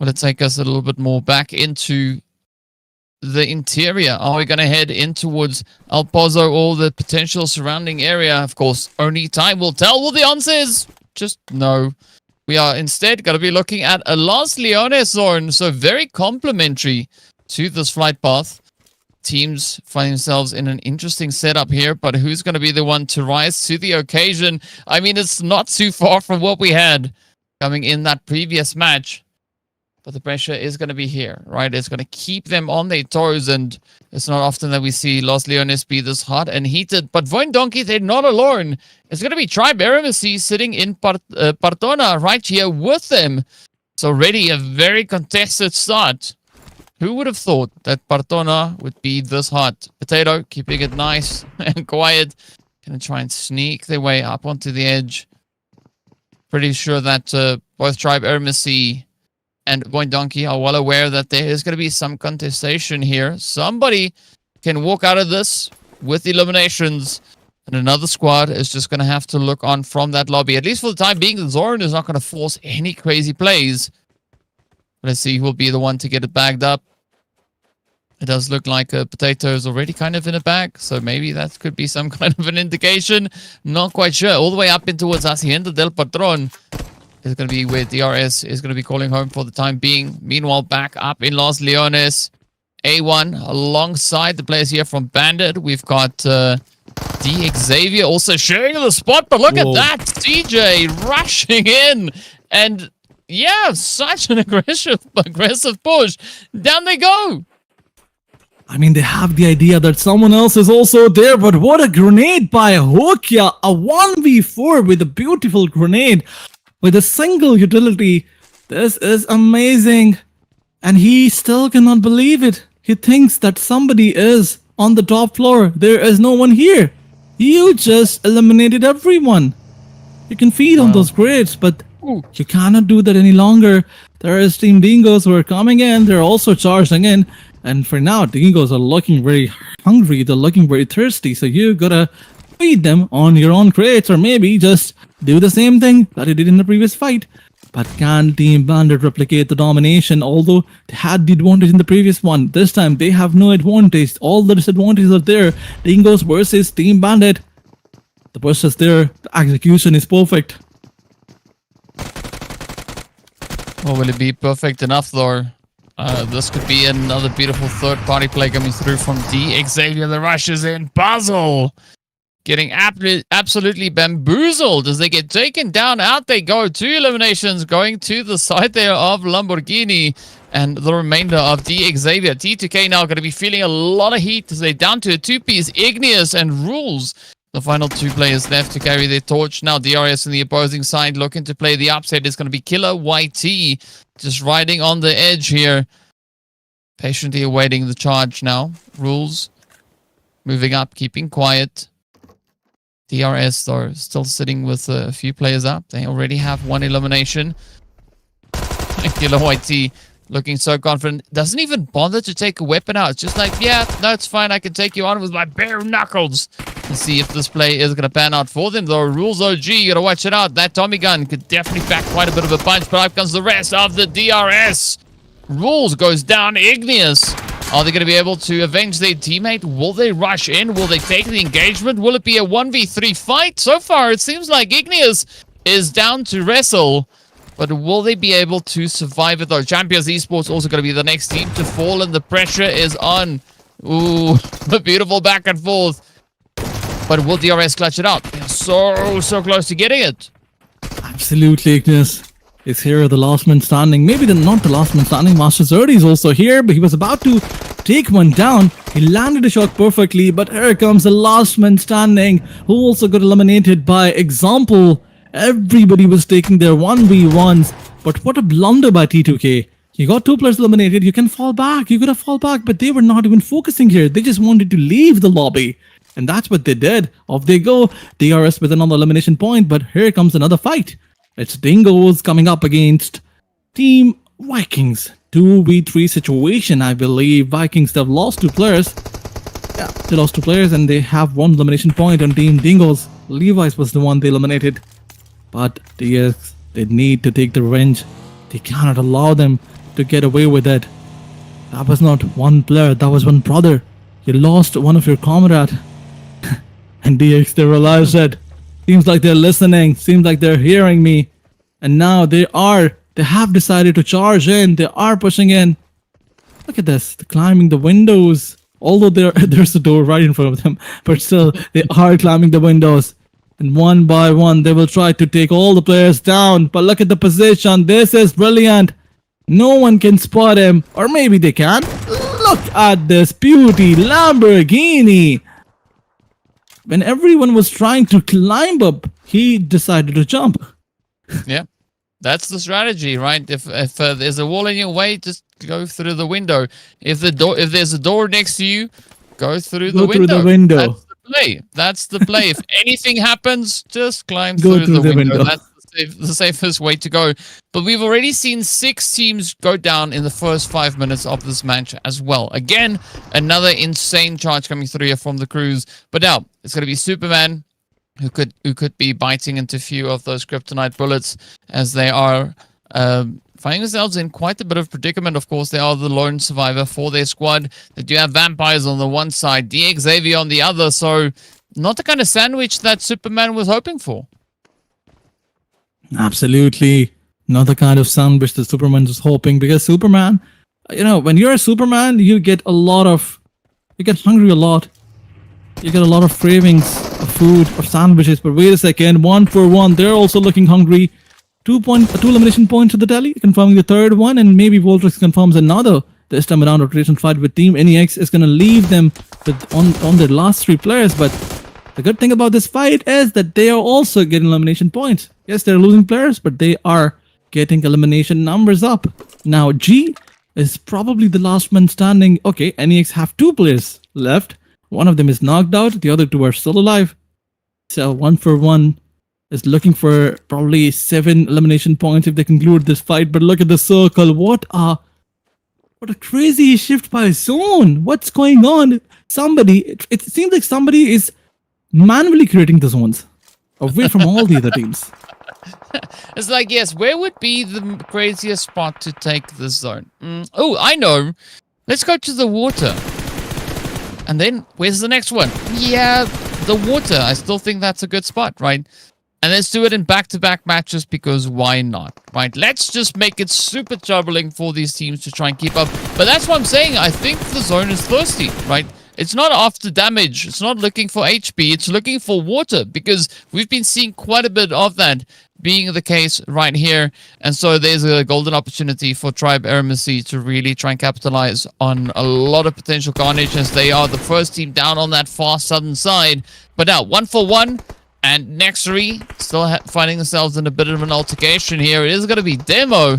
will it take us a little bit more back into the interior? Are we going to head in towards El Pozo or the potential surrounding area? Of course, only time will tell. Well, the answer is just no. We are instead going to be looking at a Los Leones zone. So very complementary to this flight path. Teams find themselves in an interesting setup here, but who's going to be the one to rise to the occasion? I mean, it's not too far from what we had coming in that previous match, but the pressure is going to be here, right? It's going to keep them on their toes, and it's not often that we see Los Leones be this hot and heated, but VOIN Donkey, they're not alone. It's going to be AEROMACY sitting in Partona right here with them. It's already a very contested start. Who would have thought that Partona would be this hot? Potato, keeping it nice and quiet. Gonna try and sneak their way up onto the edge. Pretty sure that both AEROMACY and VOIN Donkey are well aware that there is going to be some contestation here. Somebody can walk out of this with eliminations, and another squad is just going to have to look on from that lobby. At least for the time being, the Zoran is not going to force any crazy plays. Let's see who will be the one to get it bagged up. It does look like Potato is already kind of in a bag, so maybe that could be some kind of an indication. Not quite sure. All the way up in towards Hacienda del Patron is going to be where DRS is going to be calling home for the time being. Meanwhile, back up in Los Leones, A1 alongside the players here from Bandit. We've got XAVIER also sharing the spot, but look at that. CJ rushing in and... yeah, such an aggressive push. Down they go. I mean, they have the idea that someone else is also there, but what a grenade by Hokia. A 1v4 with a beautiful grenade with a single utility. This is amazing. And he still cannot believe it. He thinks that somebody is on the top floor. There is no one here. You just eliminated everyone. You can feed on those grades, but you cannot do that any longer. There is Team Dingoes who are coming in. They're also charging in. And for now, Dingoes are looking very hungry. They're looking very thirsty. So you gotta feed them on your own crates, or maybe just do the same thing that you did in the previous fight. But can Team Bandit replicate the domination? Although they had the advantage in the previous one, this time they have no advantage. All the disadvantages are there. Dingoes versus Team Bandit. The burst is there. The execution is perfect. Well, will it be perfect enough though? This could be another beautiful third-party play coming through from XAVIER. The rush is in. Puzzle getting absolutely bamboozled as they get taken down. Out they go. 2 eliminations going to the side there of Lamborghini and the remainder of XAVIER. T2K now going to be feeling a lot of heat as they're down to a 2-piece. Igneous and Rules, the final 2 players left to carry their torch. Now DRS on the opposing side looking to play the upset is going to be Killer YT, just riding on the edge here. Patiently awaiting the charge now. Rules moving up, keeping quiet. DRS though still sitting with a few players up. They already have 1 elimination. And Killer YT looking so confident. Doesn't even bother to take a weapon out. It's just like, yeah, no, it's fine. I can take you on with my bare knuckles. Let's see if this play is going to pan out for them though. Rules OG, you got to watch it out. That Tommy gun could definitely pack quite a bit of a punch, but up comes the rest of the DRS. Rules goes down. Igneous. Are they going to be able to avenge their teammate? Will they rush in? Will they take the engagement? Will it be a 1v3 fight? So far, it seems like Igneous is down to wrestle. But will they be able to survive it though? Champions Esports also going to be the next team to fall, and the pressure is on. Ooh, a beautiful back and forth. But will DRS clutch it out? They're so close to getting it. Absolutely, Igneous is here, the last man standing. Maybe not the last man standing. Master Zerdy is also here, but he was about to take one down. He landed a shot perfectly, but here comes the last man standing, who also got eliminated by example. Everybody was taking their 1v1s, but what a blunder by T2K. You got 2 players eliminated, you can fall back, you could have fall back, but they were not even focusing here. They just wanted to leave the lobby. And that's what they did. Off they go. DRS with another elimination point, but here comes another fight. It's Dingoes coming up against Team Vikings. 2v3 situation, I believe. Vikings have lost 2 players. Yeah, they lost 2 players and they have 1 elimination point on Team Dingoes. Levi's was the one they eliminated. But yes, they need to take the revenge. They cannot allow them to get away with it. That was not 1 player, that was 1 brother. You lost one of your comrades. And DX, they realized that. Seems like they're listening. Seems like they're hearing me. And now they have decided to charge in. They are pushing in. Look at this. They're climbing the windows. Although there's a door right in front of them. But still, they are climbing the windows. And one by one, they will try to take all the players down. But look at the position. This is brilliant. No one can spot him. Or maybe they can. Look at this beauty. Lamborghini. When everyone was trying to climb up, he decided to jump. Yeah, that's the strategy, right? If there's a wall in your way, just go through the window. If there's a door next to you, go through the window. That's the play. That's the play. If anything happens, just climb through the window. That's the safest way to go. But we've already seen 6 teams go down in the first 5 minutes of this match as well. Again, another insane charge coming through here from the crews. But now it's going to be Superman, who could be biting into a few of those kryptonite bullets as they are finding themselves in quite a bit of predicament. Of course, they are the lone survivor for their squad. They do have vampires on the one side, XAVIER on the other. So not the kind of sandwich that Superman was hoping for. Absolutely. Not the kind of sandwich that Superman was hoping, because Superman, when you're a Superman, you get hungry a lot. You get a lot of cravings of food, of sandwiches. But wait a second, 1 for 1. They're also looking hungry. 2 elimination points to the tally, confirming the 3rd one, and maybe Voltrix confirms another. This time around, rotation fight with Team NEX is going to leave them on their last 3 players. But the good thing about this fight is that they are also getting elimination points. Yes, they're losing players, but they are getting elimination numbers up. Now, G is probably the last man standing. Okay, NEX have 2 players left. One of them is knocked out. The other 2 are still alive. So 1 for 1 is looking for probably 7 elimination points if they conclude this fight. But look at the circle. What a crazy shift by zone. What's going on? It seems like somebody is manually creating the zones away from all the other teams. It's like, yes, where would be the craziest spot to take this zone? Oh, I know. Let's go to the water. And then, where's the next one? Yeah, the water. I still think that's a good spot, right? And let's do it in back-to-back matches because why not, right? Let's just make it super troubling for these teams to try and keep up. But that's what I'm saying. I think the zone is thirsty, right? It's not after damage. It's not looking for HP. It's looking for water because we've been seeing quite a bit of that being the case right here. And so there's a golden opportunity for Tribe AEROMACY to really try and capitalize on a lot of potential carnage as they are the first team down on that far southern side. But now 1-for-1 and NEXORY still finding themselves in a bit of an altercation here. It is going to be Demo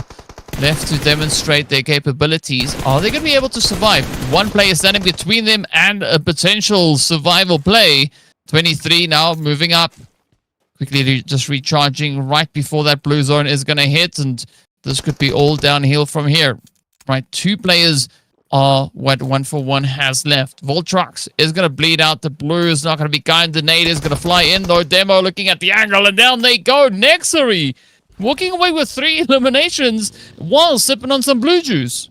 left to demonstrate their capabilities. Are they going to be able to survive? One player standing between them and a potential survival play. 23 now moving up. Quickly just recharging right before that blue zone is going to hit. And this could be all downhill from here. Right, 2 players are what 1-for-1 has left. Voltrox is going to bleed out. The blue is not going to be kind. The nade is going to fly in though. Demo looking at the angle and down they go. NEXORY walking away with 3 eliminations while sipping on some blue juice.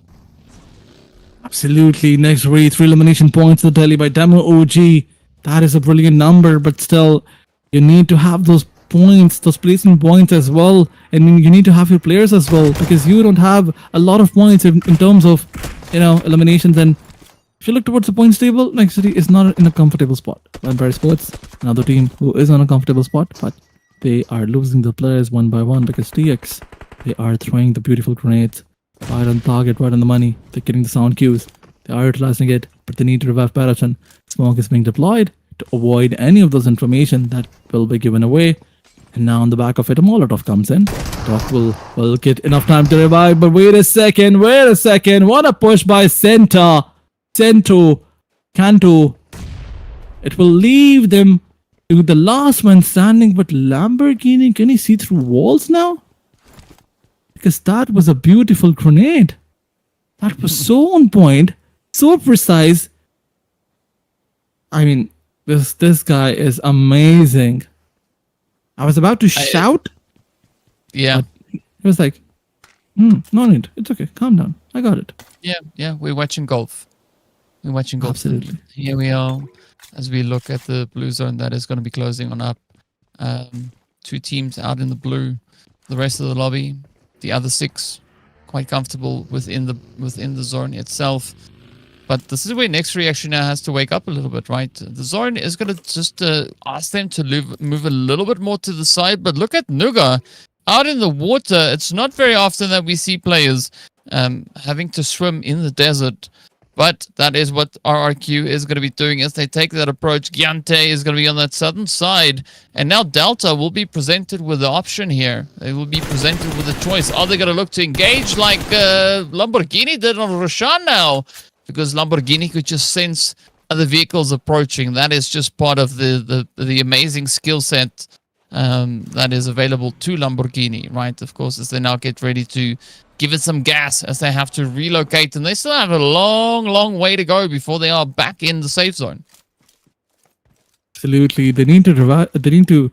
Absolutely, NEXORY, 3 elimination points to the tally by Demo OG. That is a brilliant number, but still, you need to have those points, those placement points as well. And you need to have your players as well, because you don't have a lot of points in terms of, eliminations. And if you look towards the points table, NEXORY is not in a comfortable spot. VIPERxKO, another team who is on a comfortable spot, but they are losing the players one by one because TX, they are throwing the beautiful grenades right on target, right on the money. They're getting the sound cues. They are utilizing it, but they need to revive PUBG. Smoke is being deployed to avoid any of those information that will be given away. And now on the back of it, a Molotov comes in. Doc will get enough time to revive, but wait a second. What a push by Kanto. It will leave them to the last man standing, but Lamborghini, can he see through walls now? Because that was a beautiful grenade. That was so on point, so precise. I mean, this guy is amazing. I was about to shout. Yeah. It was like, no need. It's okay. Calm down. I got it. Yeah. We're watching golf. Absolutely. Here we are. As we look at the blue zone that is going to be closing on up. 2 teams out in the blue. The rest of the lobby, the other 6, quite comfortable within the zone itself. But this is where NEXORY actually now has to wake up a little bit, right? The zone is going to just ask them to move a little bit more to the side. But look at Nuga out in the water. It's not very often that we see players having to swim in the desert. But that is what RRQ is going to be doing as they take that approach. Giante is going to be on that southern side. And now Delta will be presented with the option here. They will be presented with a choice. Are they going to look to engage like Lamborghini did on Roshan now? Because Lamborghini could just sense other vehicles approaching. That is just part of the amazing skill set that is available to Lamborghini, right? Of course, as they now get ready to give it some gas as they have to relocate, and they still have a long way to go before they are back in the safe zone. Absolutely, they need to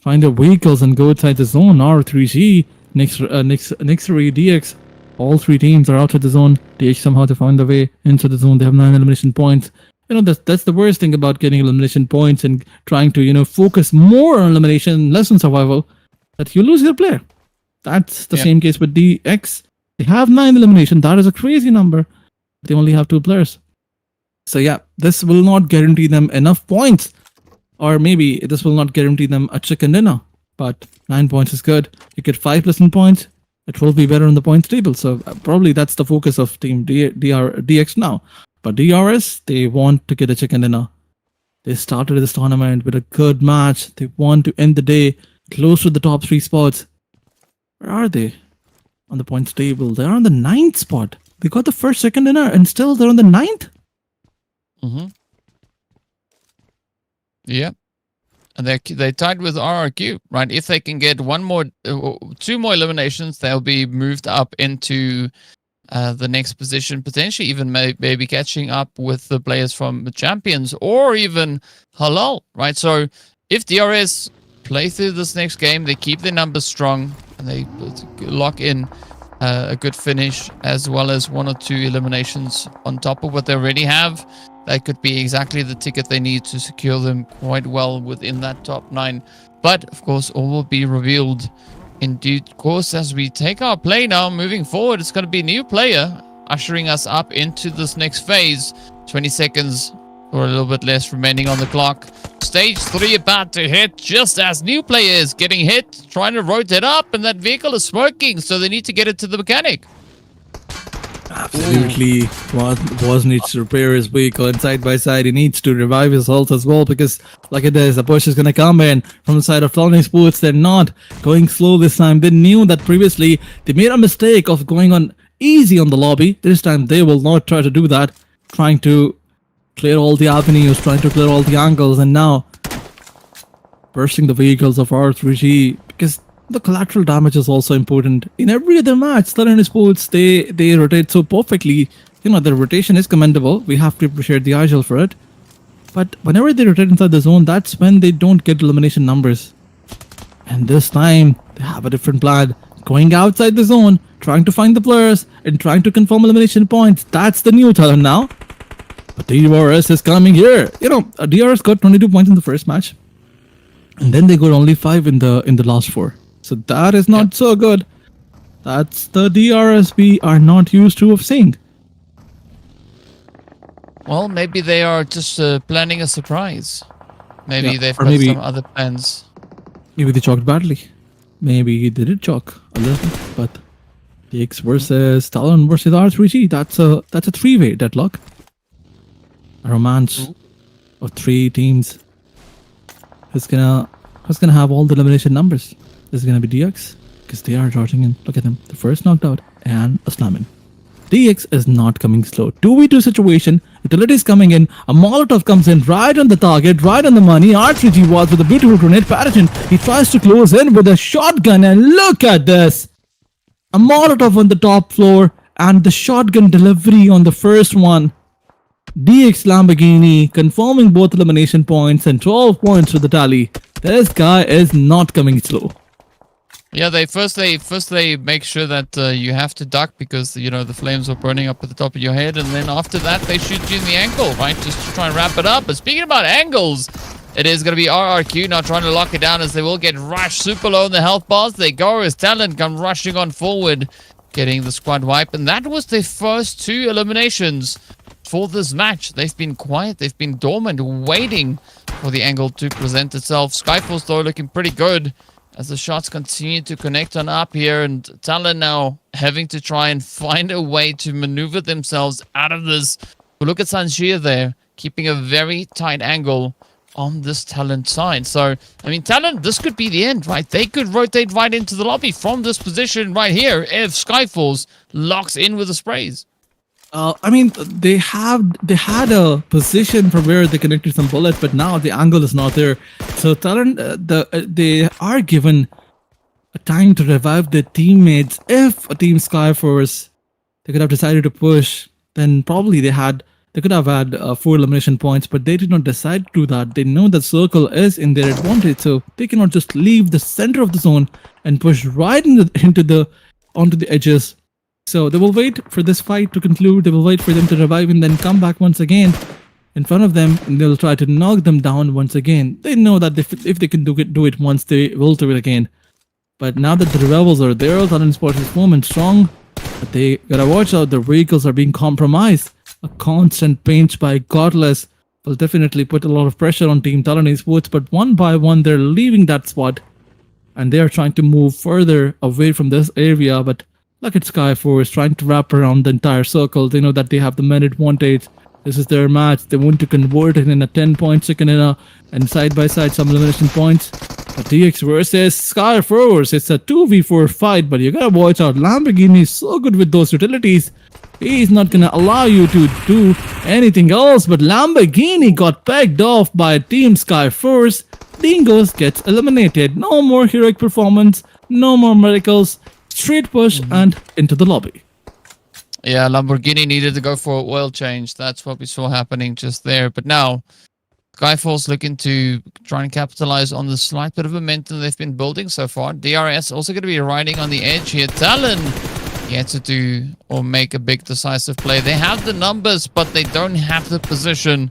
find their vehicles and go inside the zone. R3G, NEXORY, DX, all 3 teams are outside the zone. DX somehow to find their way into the zone. They have 9 elimination points. That's the worst thing about getting elimination points and trying to focus more on elimination, less on survival. That you lose your player. That's the same case with DX. They have 9 elimination. That is a crazy number. They only have 2 players. So yeah, this will not guarantee them enough points. Or maybe this will not guarantee them a chicken dinner. But 9 points is good. You get 5 plus points. It will be better on the points table. So probably that's the focus of Team DX now. But DRS, they want to get a chicken dinner. They started this tournament with a good match. They want to end the day close to the top 3 spots. Where are they on the points table? They're on the 9th spot. They got the first, second dinner, and still they're on the 9th. Yeah. And they tied with RRQ, right? If they can get 2 more eliminations, they'll be moved up into the next position, potentially even maybe catching up with the players from the champions or even Halal, right? So if DRS play through this next game, they keep their numbers strong and they lock in a good finish, as well as 1 or 2 eliminations on top of what they already have. That could be exactly the ticket they need to secure them quite well within that top 9. But, of course, all will be revealed in due course as we take our play now. Moving forward, it's going to be a new player ushering us up into this next phase. 20 seconds or a little bit less remaining on the clock. Stage 3 about to hit just as new players getting hit, trying to rotate up, and that vehicle is smoking, so they need to get it to the mechanic. Absolutely. Was needs to repair his vehicle, and side by side he needs to revive his health as well, because look at this, a push is gonna come in from the side of TALON Esports. They're not going slow this time. They knew that previously they made a mistake of going on easy on the lobby. This time they will not try to do that, trying to clear all the avenues, trying to clear all the angles, and now bursting the vehicles of R3G, because the collateral damage is also important. In every other match, TALON Esports, they rotate so perfectly. You know, their rotation is commendable. We have to appreciate the IGL for it. But whenever they rotate inside the zone, that's when they don't get elimination numbers. And this time, they have a different plan. Going outside the zone, trying to find the players, and trying to confirm elimination points. That's the new TALON now. But DRS is coming here. You know, DRS got 22 points in the first match. And then they got only 5 in the last 4. So that is not so good. That's the DRS we are not used to of seeing. Well, maybe they are just planning a surprise. Maybe they've got some other plans. Maybe they choked badly. Maybe they did choke a little. But DX versus TALON versus R3G. That's a 3-way deadlock. A romance of 3 teams. Who's gonna have all the elimination numbers? This is gonna be DX, because they are charging in. Look at them. The first knocked out and a slam in. DX is not coming slow. 2v2 situation. Utility is coming in. A Molotov comes in right on the target, right on the money. R3G was with a beautiful grenade pattern. He tries to close in with a shotgun, and look at this. A Molotov on the top floor and the shotgun delivery on the first one. DX Lamborghini confirming both elimination points and 12 points to the tally. This guy is not coming slow. Yeah, they first make sure that you have to duck, because you know the flames are burning up at the top of your head, and then after that they shoot you in the ankle, right? Just to try and wrap it up. But speaking about angles, it is going to be RRQ now trying to lock it down, as they will get rushed super low in the health bars. They go as TALON come rushing on forward, getting the squad wipe, and that was their first 2 eliminations for this match. They've been quiet, they've been dormant, waiting for the angle to present itself. Skyforce though looking pretty good as the shots continue to connect on up here, and TALON now having to try and find a way to maneuver themselves out of this. But look at Sanjir there, keeping a very tight angle on this TALON side. So, I mean, TALON, this could be the end, right? They could rotate right into the lobby from this position right here if Skyforce locks in with the sprays. I mean, they had a position from where they connected some bullets, but now the angle is not there. So TALON, they are given a time to revive their teammates. If a team Skyforce, they could have decided to push, then probably they could have had 4 elimination points, but they did not decide to do that. They know that circle is in their advantage, so they cannot just leave the center of the zone and push right onto the edges. So they will wait for this fight to conclude. They will wait for them to revive and then come back once again in front of them, and they'll try to knock them down once again. They know that if they can do it once, they will do it again. But now that the revivals are there, TALON Esports is firm and strong, but they gotta watch out. Their vehicles are being compromised. A constant pinch by Godless will definitely put a lot of pressure on Team TALON Esports, but one by one they're leaving that spot, and they are trying to move further away from this area. But look at Skyforce trying to wrap around the entire circle. They know that they have the men advantage. This is their match. They want to convert it in a 10-point second and side by side some elimination points. But DX versus Skyforce, it's a 2v4 fight, but you gotta watch out. Lamborghini is so good with those utilities. He's not gonna allow you to do anything else, but Lamborghini got pegged off by Team Skyforce. Dingos gets eliminated. No more heroic performance, no more miracles. Straight push and into the lobby. Yeah, Lamborghini needed to go for an oil change. That's what we saw happening just there. But now, Skyforce looking to try and capitalize on the slight bit of momentum they've been building so far. DRS also going to be riding on the edge here. TALON yet to do or make a big decisive play. They have the numbers, but they don't have the position.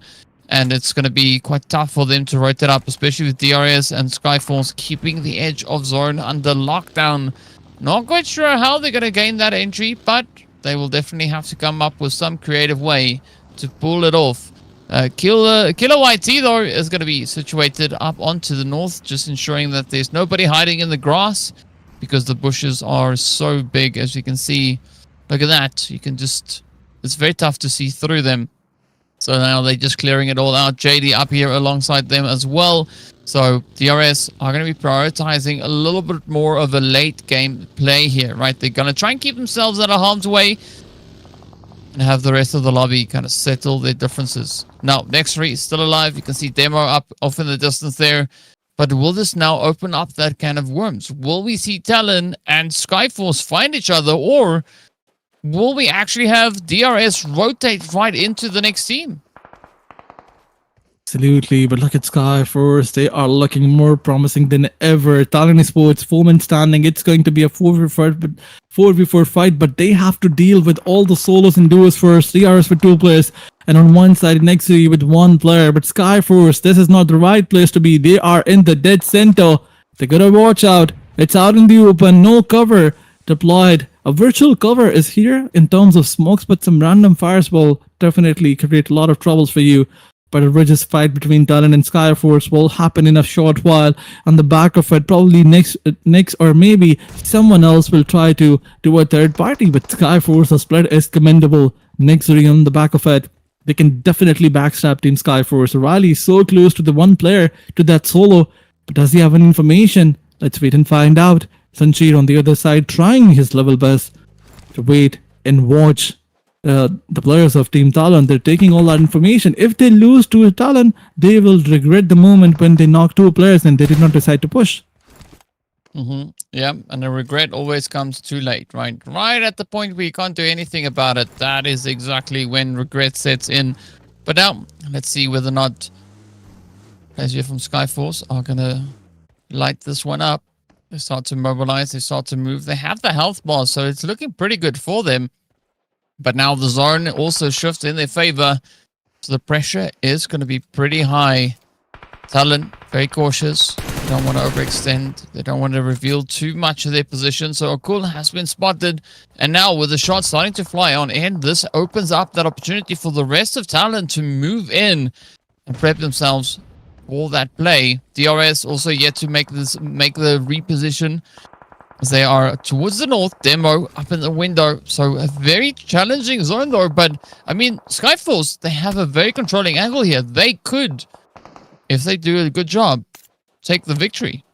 And it's going to be quite tough for them to rotate up, especially with DRS and Skyforce keeping the edge of zone under lockdown. Not quite sure how they're going to gain that entry, but they will definitely have to come up with some creative way to pull it off. Killer YT, though, is going to be situated up onto the north, just ensuring that there's nobody hiding in the grass because the bushes are so big, as you can see. Look at that. You can just... It's very tough to see through them. So now they're just clearing it all out. JD up here alongside them as well. So DRS are going to be prioritizing a little bit more of a late game play here, right? They're going to try and keep themselves out of harm's way and have the rest of the lobby kind of settle their differences. Now, NEXORY is still alive. You can see Demo up off in the distance there. But will this now open up that can of worms? Will we see Talon and Skyforce find each other, or will we actually have DRS rotate right into the next team? Absolutely, but look at Skyforce. They are looking more promising than ever. TALON ESPORTS, 4-man standing. It's going to be a 4v4 fight, but they have to deal with all the solos and duos first. DRS with 2 players, and on one side, NEXORY with 1 player. But Skyforce, this is not the right place to be. They are in the dead center. They gotta watch out. It's out in the open, no cover deployed. A virtual cover is here in terms of smokes, but some random fires will definitely create a lot of troubles for you. But a rigorous fight between Talon and Skyforce will happen in a short while. On the back of it, probably next or maybe someone else will try to do a third party. But Skyforce's split is commendable. NEXORY on the back of it, they can definitely backstab Team Skyforce. Riley is so close to the 1 player, to that solo. But does he have any information? Let's wait and find out. Sancheer on the other side trying his level best to wait and watch the players of Team Talon. They're taking all that information. If they lose to Talon, they will regret the moment when they knock 2 players and they did not decide to push. Yeah, and the regret always comes too late, right? Right at the point where you can't do anything about it, that is exactly when regret sets in. But now, let's see whether or not players here from Skyforce are going to light this one up. They start to mobilize, they start to move. They have the health bar, so it's looking pretty good for them. But now the zone also shifts in their favor. So the pressure is going to be pretty high. Talon, very cautious. They don't want to overextend. They don't want to reveal too much of their position. So Akul has been spotted. And now with the shot starting to fly on in, this opens up that opportunity for the rest of Talon to move in and prep themselves for that play. DRS also yet to make the reposition, as they are towards the north. Demo up in the window. So a very challenging zone though. But I mean, Skyforce, they have a very controlling angle here. They could, if they do a good job, take the victory.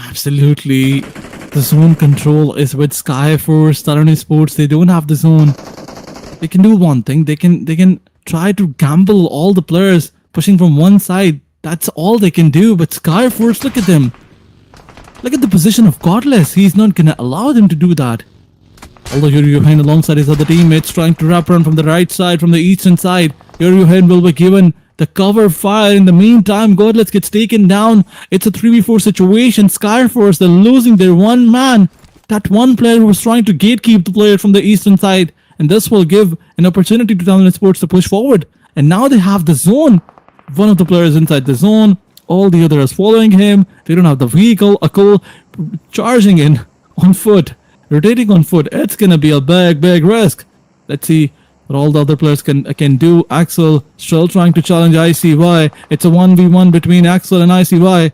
Absolutely. The zone control is with Skyforce. Talon ESPORTS, they don't have the zone. They can do one thing. They can try to gamble all the players pushing from one side. That's all they can do. But Skyforce, look at them. Look at the position of Godless. He's not going to allow them to do that. Although Yoruhen alongside his other teammates trying to wrap around from the right side, from the eastern side. Yoruhen will be given the cover fire. In the meantime, Godless gets taken down. It's a 3v4 situation. Skyforce, they're losing their 1 man. That 1 player who was trying to gatekeep the player from the eastern side. And this will give an opportunity to Talon ESPORTS to push forward. And now they have the zone. One of the players inside the zone. All the others following him. They don't have the vehicle. Akul charging in on foot. Rotating on foot. It's going to be a big risk. Let's see what all the other players can do. Axel still trying to challenge ICY. It's a 1v1 between Axel and ICY.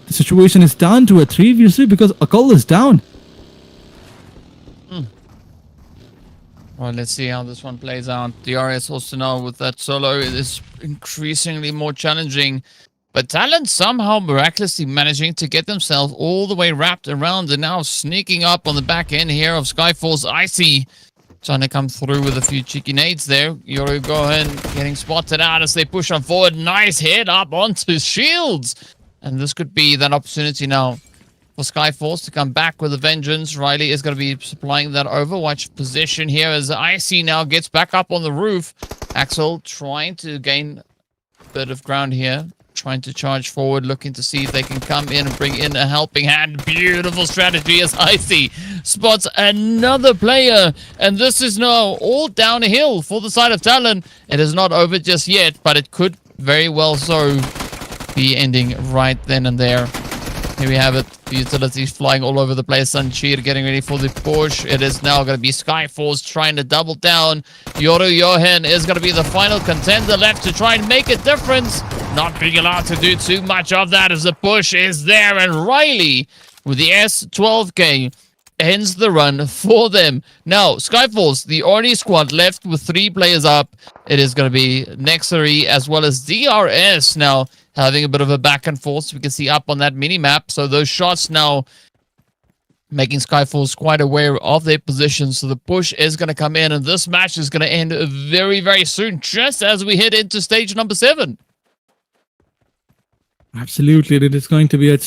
The situation is down to a 3v3 because Akul is down. Well, let's see how this one plays out. DRS also now with that solo, it is increasingly more challenging. But Talon somehow miraculously managing to get themselves all the way wrapped around and now sneaking up on the back end here of Skyforce. Icy trying to come through with a few cheeky nades there. Yoru Gohan getting spotted out as they push on forward. Nice hit up onto Shields. And this could be that opportunity now for Skyforce to come back with a vengeance. Riley is going to be supplying that Overwatch position here as Icy now gets back up on the roof. Axel trying to gain a bit of ground here. trying to charge forward, looking to see if they can come in and bring in a helping hand. Beautiful strategy as Icy spots another player. And this is now all downhill for the side of Talon. It is not over just yet, but it could very well so be ending right then and there. Here we have it. The utilities flying all over the place. Suncheer getting ready for the push. It is now going to be Skyforce trying to double down. Yoru Johan is going to be the final contender left to try and make a difference. Not being allowed to do too much of that as the push is there. And Riley with the S12K ends the run for them. Now, Skyforce, the only squad left with 3 players up. It is going to be NEXORY as well as DRS now having a bit of a back and forth. We can see up on that mini map. So those shots now making Skyforce quite aware of their position. So the push is going to come in, and this match is going to end very, very soon, just as we head into stage number 7. Absolutely, it is going to be a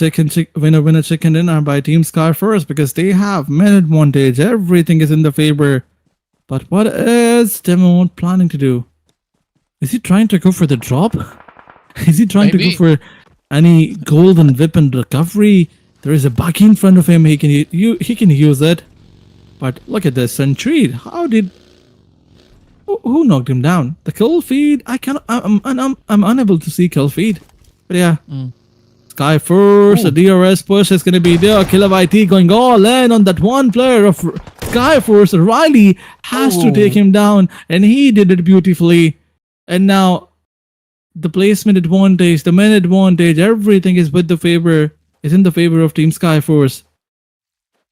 winner chicken dinner by Team Skyforce because they have minute advantage. Everything is in the favor. But what is Demo planning to do? Is he trying to go for the drop? Is he trying to go for any golden weapon recovery? There is a buggy in front of him. He can use it. But look at this, Sentry. How did who knocked him down? The kill feed. I'm unable to see kill feed. But yeah, Skyforce, the DRS push is going to be there. Killer YT going all in on that one player of Skyforce. Riley has to take him down, and he did it beautifully. And now the placement advantage, the minute advantage, everything is in the favor of Team Skyforce.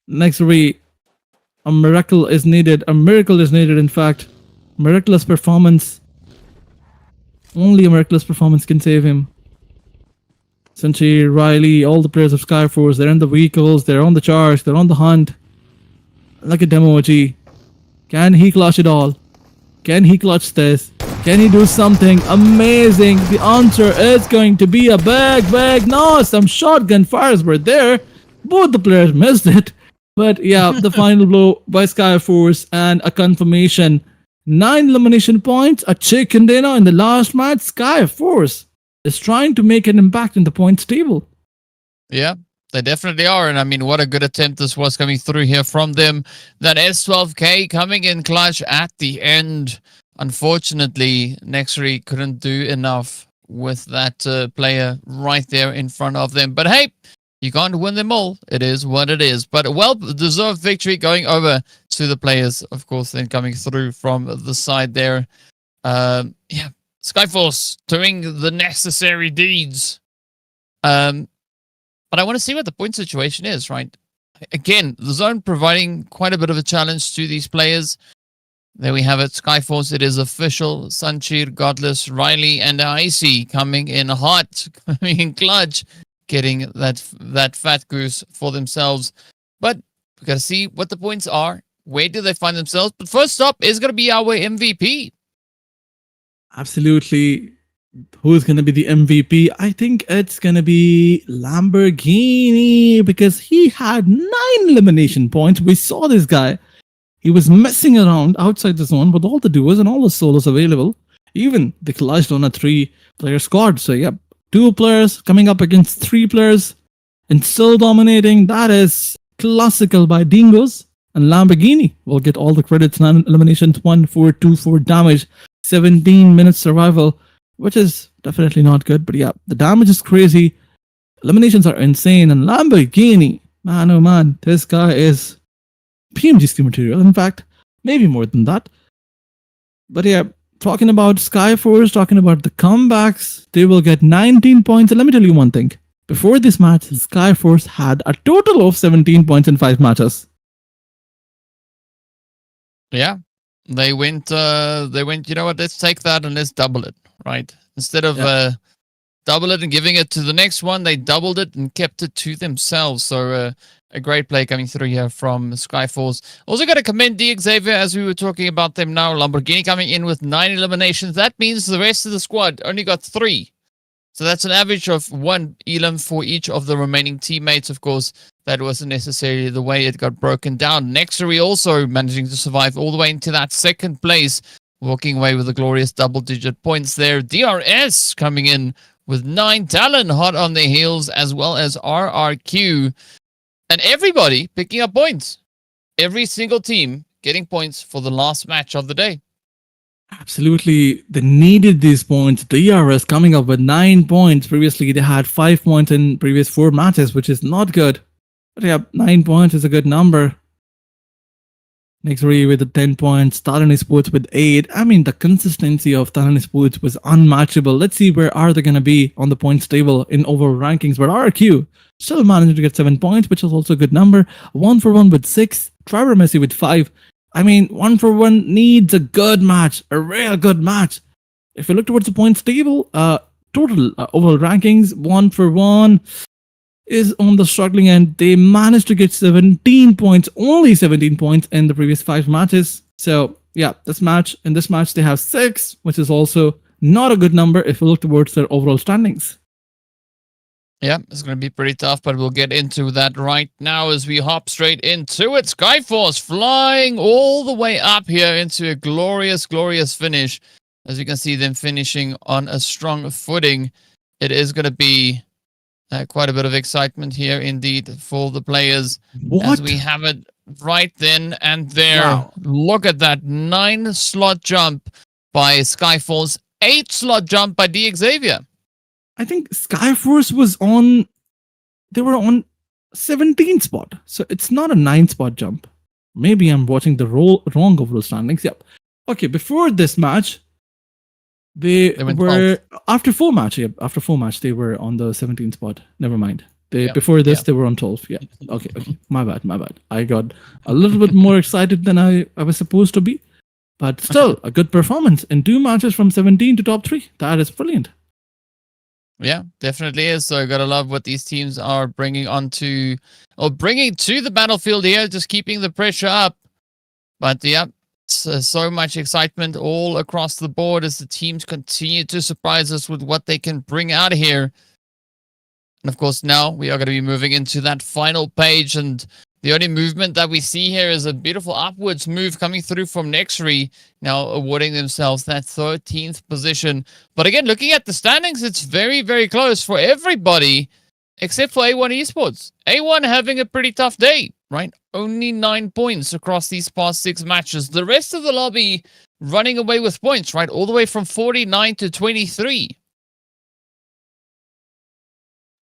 NEXORY, a miracle is needed. A miracle is needed, in fact. Miraculous performance. Only a miraculous performance can save him. Senchi, Riley, all the players of Skyforce, they're in the vehicles, they're on the charge, they're on the hunt. Look at Demo OG. Can he clutch it all? Can he clutch this? Can he do something amazing? The answer is going to be a big no. Some shotgun fires were there. Both the players missed it. But yeah, the final blow by Skyforce and a confirmation. 9 elimination points, a chicken dinner in the last match. Skyforce is trying to make an impact in the points table. Yeah, they definitely are. And I mean, what a good attempt this was coming through here from them. That S12K coming in clutch at the end. Unfortunately, NEXORY couldn't do enough with that player right there in front of them. But hey, you can't win them all. It is what it is. But a well-deserved victory going over to the players, of course, then coming through from the side there. Yeah, Skyforce doing the necessary deeds. But I want to see what the point situation is, right? Again, the zone providing quite a bit of a challenge to these players. There we have it. Skyforce, it is official. Suncheer, Godless, Riley, and Icy coming in hot, coming in clutch, getting that fat goose for themselves. But we got to see what the points are. Where do they find themselves? But first up is going to be our MVP. Absolutely. Who's going to be the MVP? I think it's going to be Lamborghini because he had 9 elimination points. We saw this guy. He was messing around outside the zone with all the duos and all the solos available. Even they clutched on a 3-player squad. So yeah, 2 players coming up against 3 players and still dominating. That is classical by Dingoes. And Lamborghini will get all the credits. 9 eliminations, 1-4-2-4 damage, 17 minutes survival, which is definitely not good. But yeah, the damage is crazy. Eliminations are insane. And Lamborghini, man, oh man, this guy is PMGC material. In fact, maybe more than that. But yeah, talking about Skyforce, talking about the comebacks, they will get 19 points. And let me tell you one thing. Before this match, Skyforce had a total of 17 points in 5 matches. Yeah, they went, you know what, let's take that and let's double it, right? Instead of double it and giving it to the next one, they doubled it and kept it to themselves. So a great play coming through here from Skyforce. Also got to commend XAVIER as we were talking about them now. Lamborghini coming in with 9 eliminations. That means the rest of the squad only got 3. So that's an average of 1 elim for each of the remaining teammates. Of course, that wasn't necessarily the way it got broken down. NEXORY also managing to survive all the way into that 2nd place, walking away with a glorious double-digit points there. DRS coming in with 9, TALON hot on their heels, as well as RRQ, and everybody picking up points. Every single team getting points for the last match of the day. Absolutely, they needed these points. DRS coming up with 9 points. Previously, they had 5 points in previous 4 matches, which is not good. But yeah, 9 points is a good number. NEXORY with the 10 points, TALON Esports with 8. I mean, the consistency of TALON Esports was unmatchable. Let's see where are they going to be on the points table in overall rankings. But RQ still managed to get 7 points, which is also a good number. 1-for-1 with 6. AEROMACY with 5. I mean, 1-for-1 needs a good match, a real good match. If you look towards the points table, total overall rankings, 1-for-1 is on the struggling end. They managed to get 17 points, only 17 points in the previous 5 matches. So yeah, in this match they have 6, which is also not a good number if you look towards their overall standings. Yeah, it's going to be pretty tough, but we'll get into that right now as we hop straight into it. Skyforce flying all the way up here into a glorious, glorious finish. As you can see them finishing on a strong footing. It is going to be quite a bit of excitement here indeed for the players. As we have it right then and there. Wow. Look at that 9-slot jump by Skyforce, 8-slot jump by XAVIER. I think Skyforce was on, they were on 17th spot. So it's not a 9-spot jump. Maybe I'm watching the wrong overall standings. Yep. Okay, before this match, they were, after 4 match, they were on the 17th spot. Never mind. Before this, they were on 12. Yeah. Okay. My bad. I got a little bit more excited than I was supposed to be. But still, a good performance in 2 matches from 17 to top 3. That is brilliant. Yeah, definitely is. So gotta love what these teams are bringing to the battlefield here, just keeping the pressure up. But yeah, so much excitement all across the board as the teams continue to surprise us with what they can bring out of here. And of course, now we are going to be moving into that final page, and the only movement that we see here is a beautiful upwards move coming through from NEXORY, now awarding themselves that 13th position. But again, looking at the standings, it's very, very close for everybody except for A1 Esports. A1 having a pretty tough day, right? Only 9 points across these past 6 matches. The rest of the lobby running away with points, right? All the way from 49 to 23.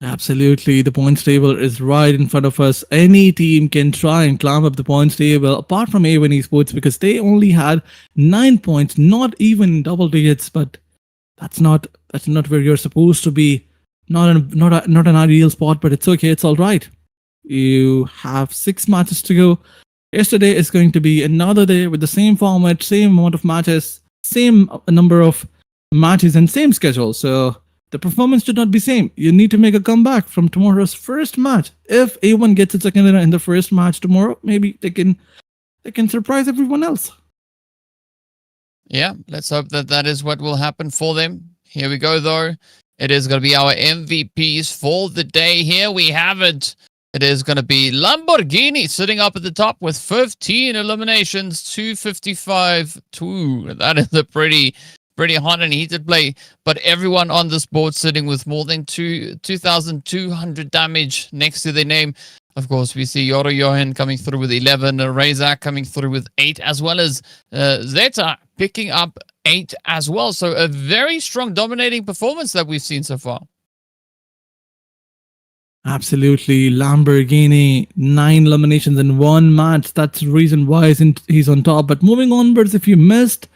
Absolutely. The points table is right in front of us. Any team can try and climb up the points table, apart from A1 Esports, because they only had 9 points, not even double digits, but that's not where you're supposed to be. Not an ideal spot, but it's okay. It's all right. You have 6 matches to go. Yesterday is going to be another day with the same format, same amount of matches, same number of matches, and same schedule. So the performance should not be same. You need to make a comeback from tomorrow's first match. If A1 gets a second winner in the first match tomorrow, maybe they can surprise everyone else. Yeah, let's hope that is what will happen for them. Here we go, though. It is going to be our MVPs for the day. Here we have it. It is going to be Lamborghini sitting up at the top with 15 eliminations, 255-2. That is a pretty hot and heated play. But everyone on this board sitting with more than 2,200 damage next to their name. Of course, we see Yoro Johan coming through with 11, Razak coming through with 8, as well as Zeta picking up 8 as well. So a very strong dominating performance that we've seen so far. Absolutely. Lamborghini, 9 eliminations in 1 match. That's the reason why he's on top. But moving onwards, if you missed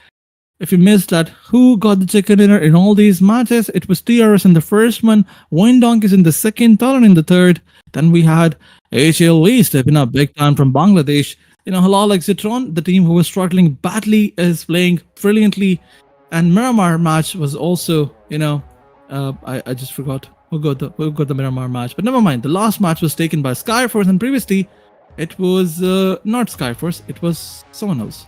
that, who got the chicken dinner in all these matches? It was TRS in the first one, VOIN Donkeys in the second, TALON in the third. Then we had HLV stepping up big time from Bangladesh. HALAL AXETRON, the team who was struggling badly, is playing brilliantly. And Miramar match was also, I just forgot who got the Miramar match. But never mind. The last match was taken by Skyforce, and previously it was not Skyforce, it was someone else.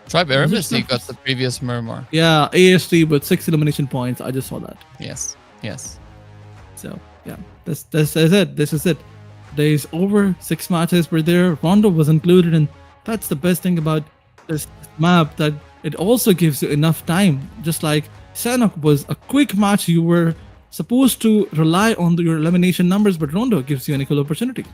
Tribe AEROMACY got the previous Miramar. Yeah, AST with 6 elimination points. I just saw that. Yes. So yeah, this is it. This is it. Days over, 6 matches were there. Rondo was included, and that's the best thing about this map, that it also gives you enough time. Just like Sanok was a quick match. You were supposed to rely on your elimination numbers, but Rondo gives you an equal opportunity.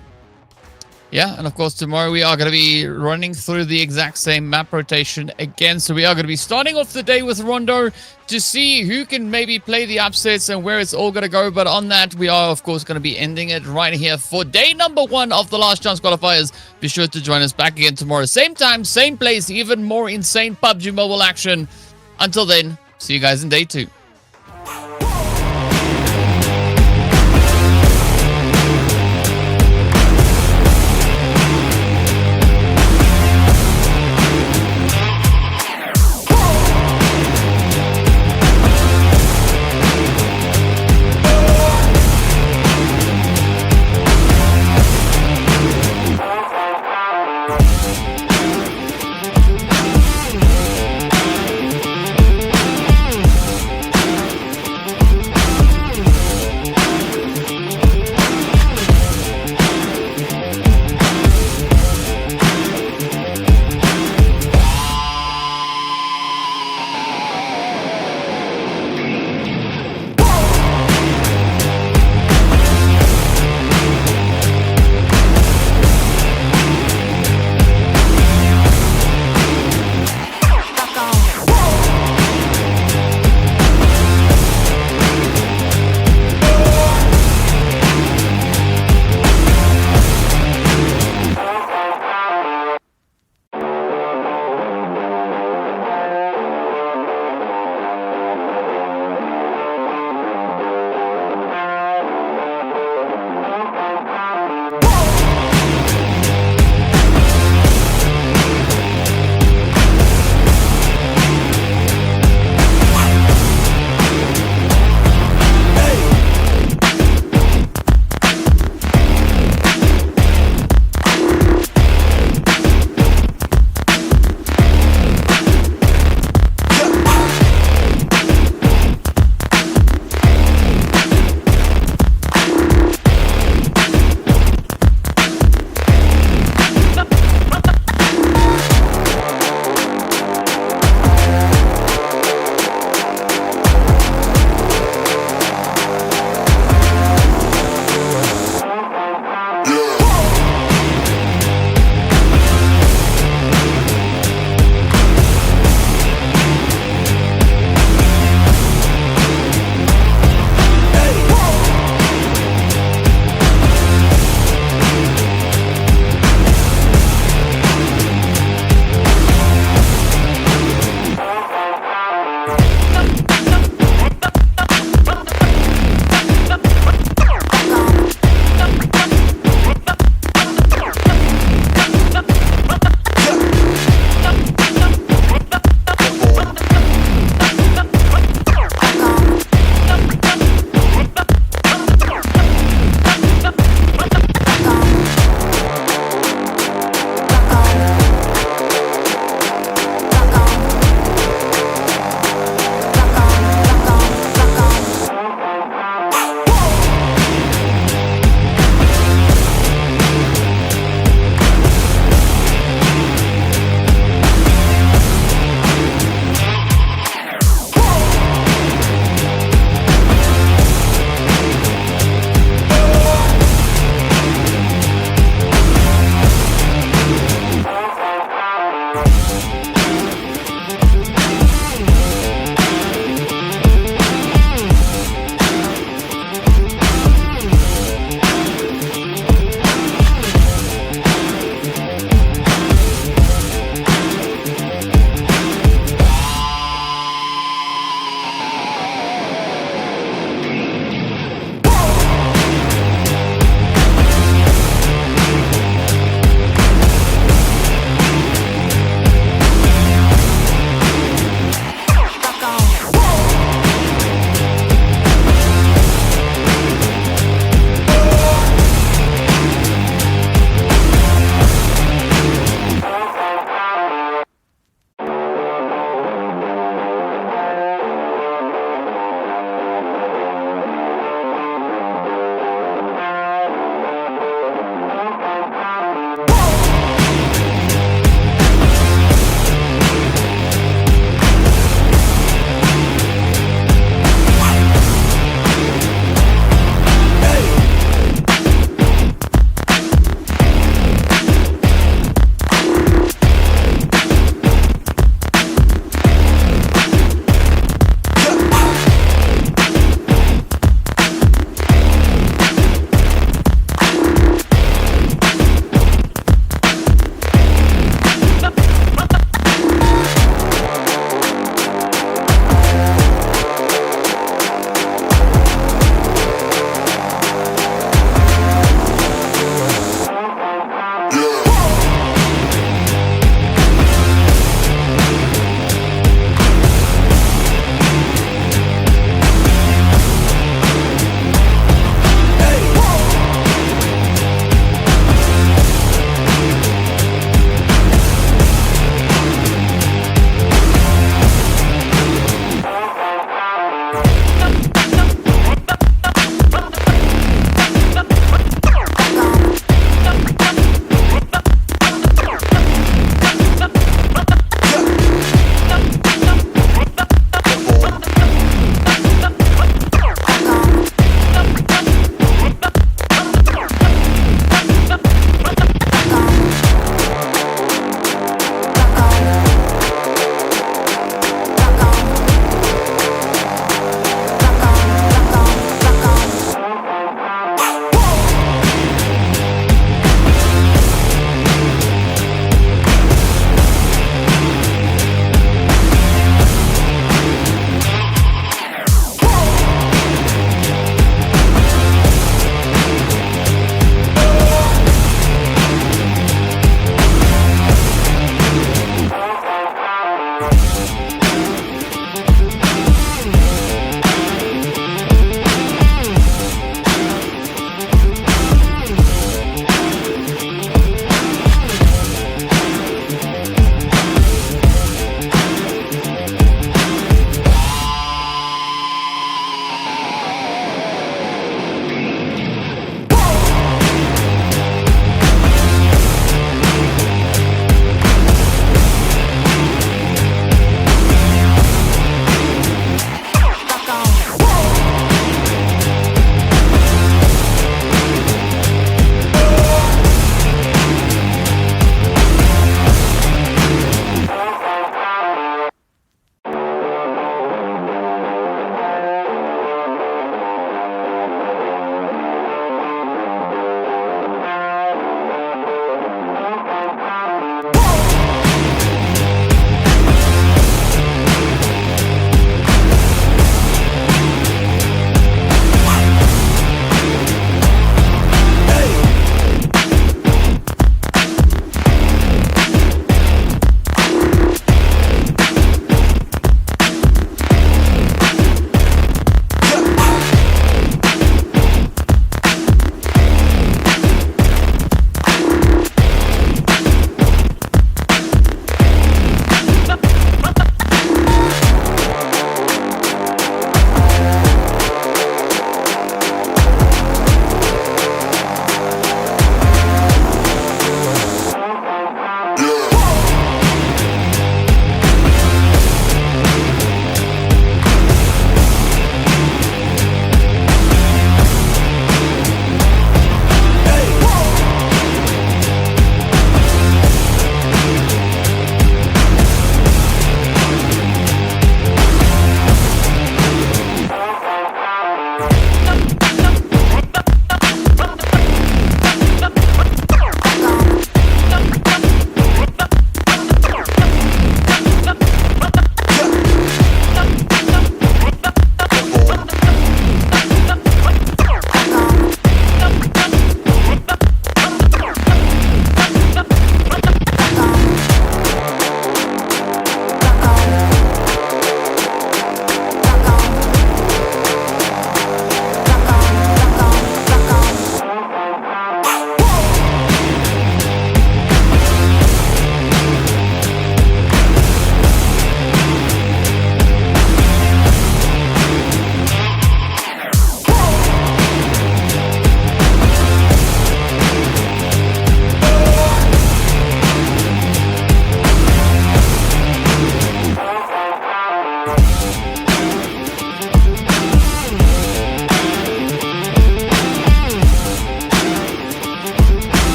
Yeah, and of course tomorrow we are going to be running through the exact same map rotation again. So we are going to be starting off the day with Rondo to see who can maybe play the upsets and where it's all going to go. But on that, we are of course going to be ending it right here for day number 1 of the Last Chance Qualifiers. Be sure to join us back again tomorrow. Same time, same place, even more insane PUBG Mobile action. Until then, see you guys in day 2.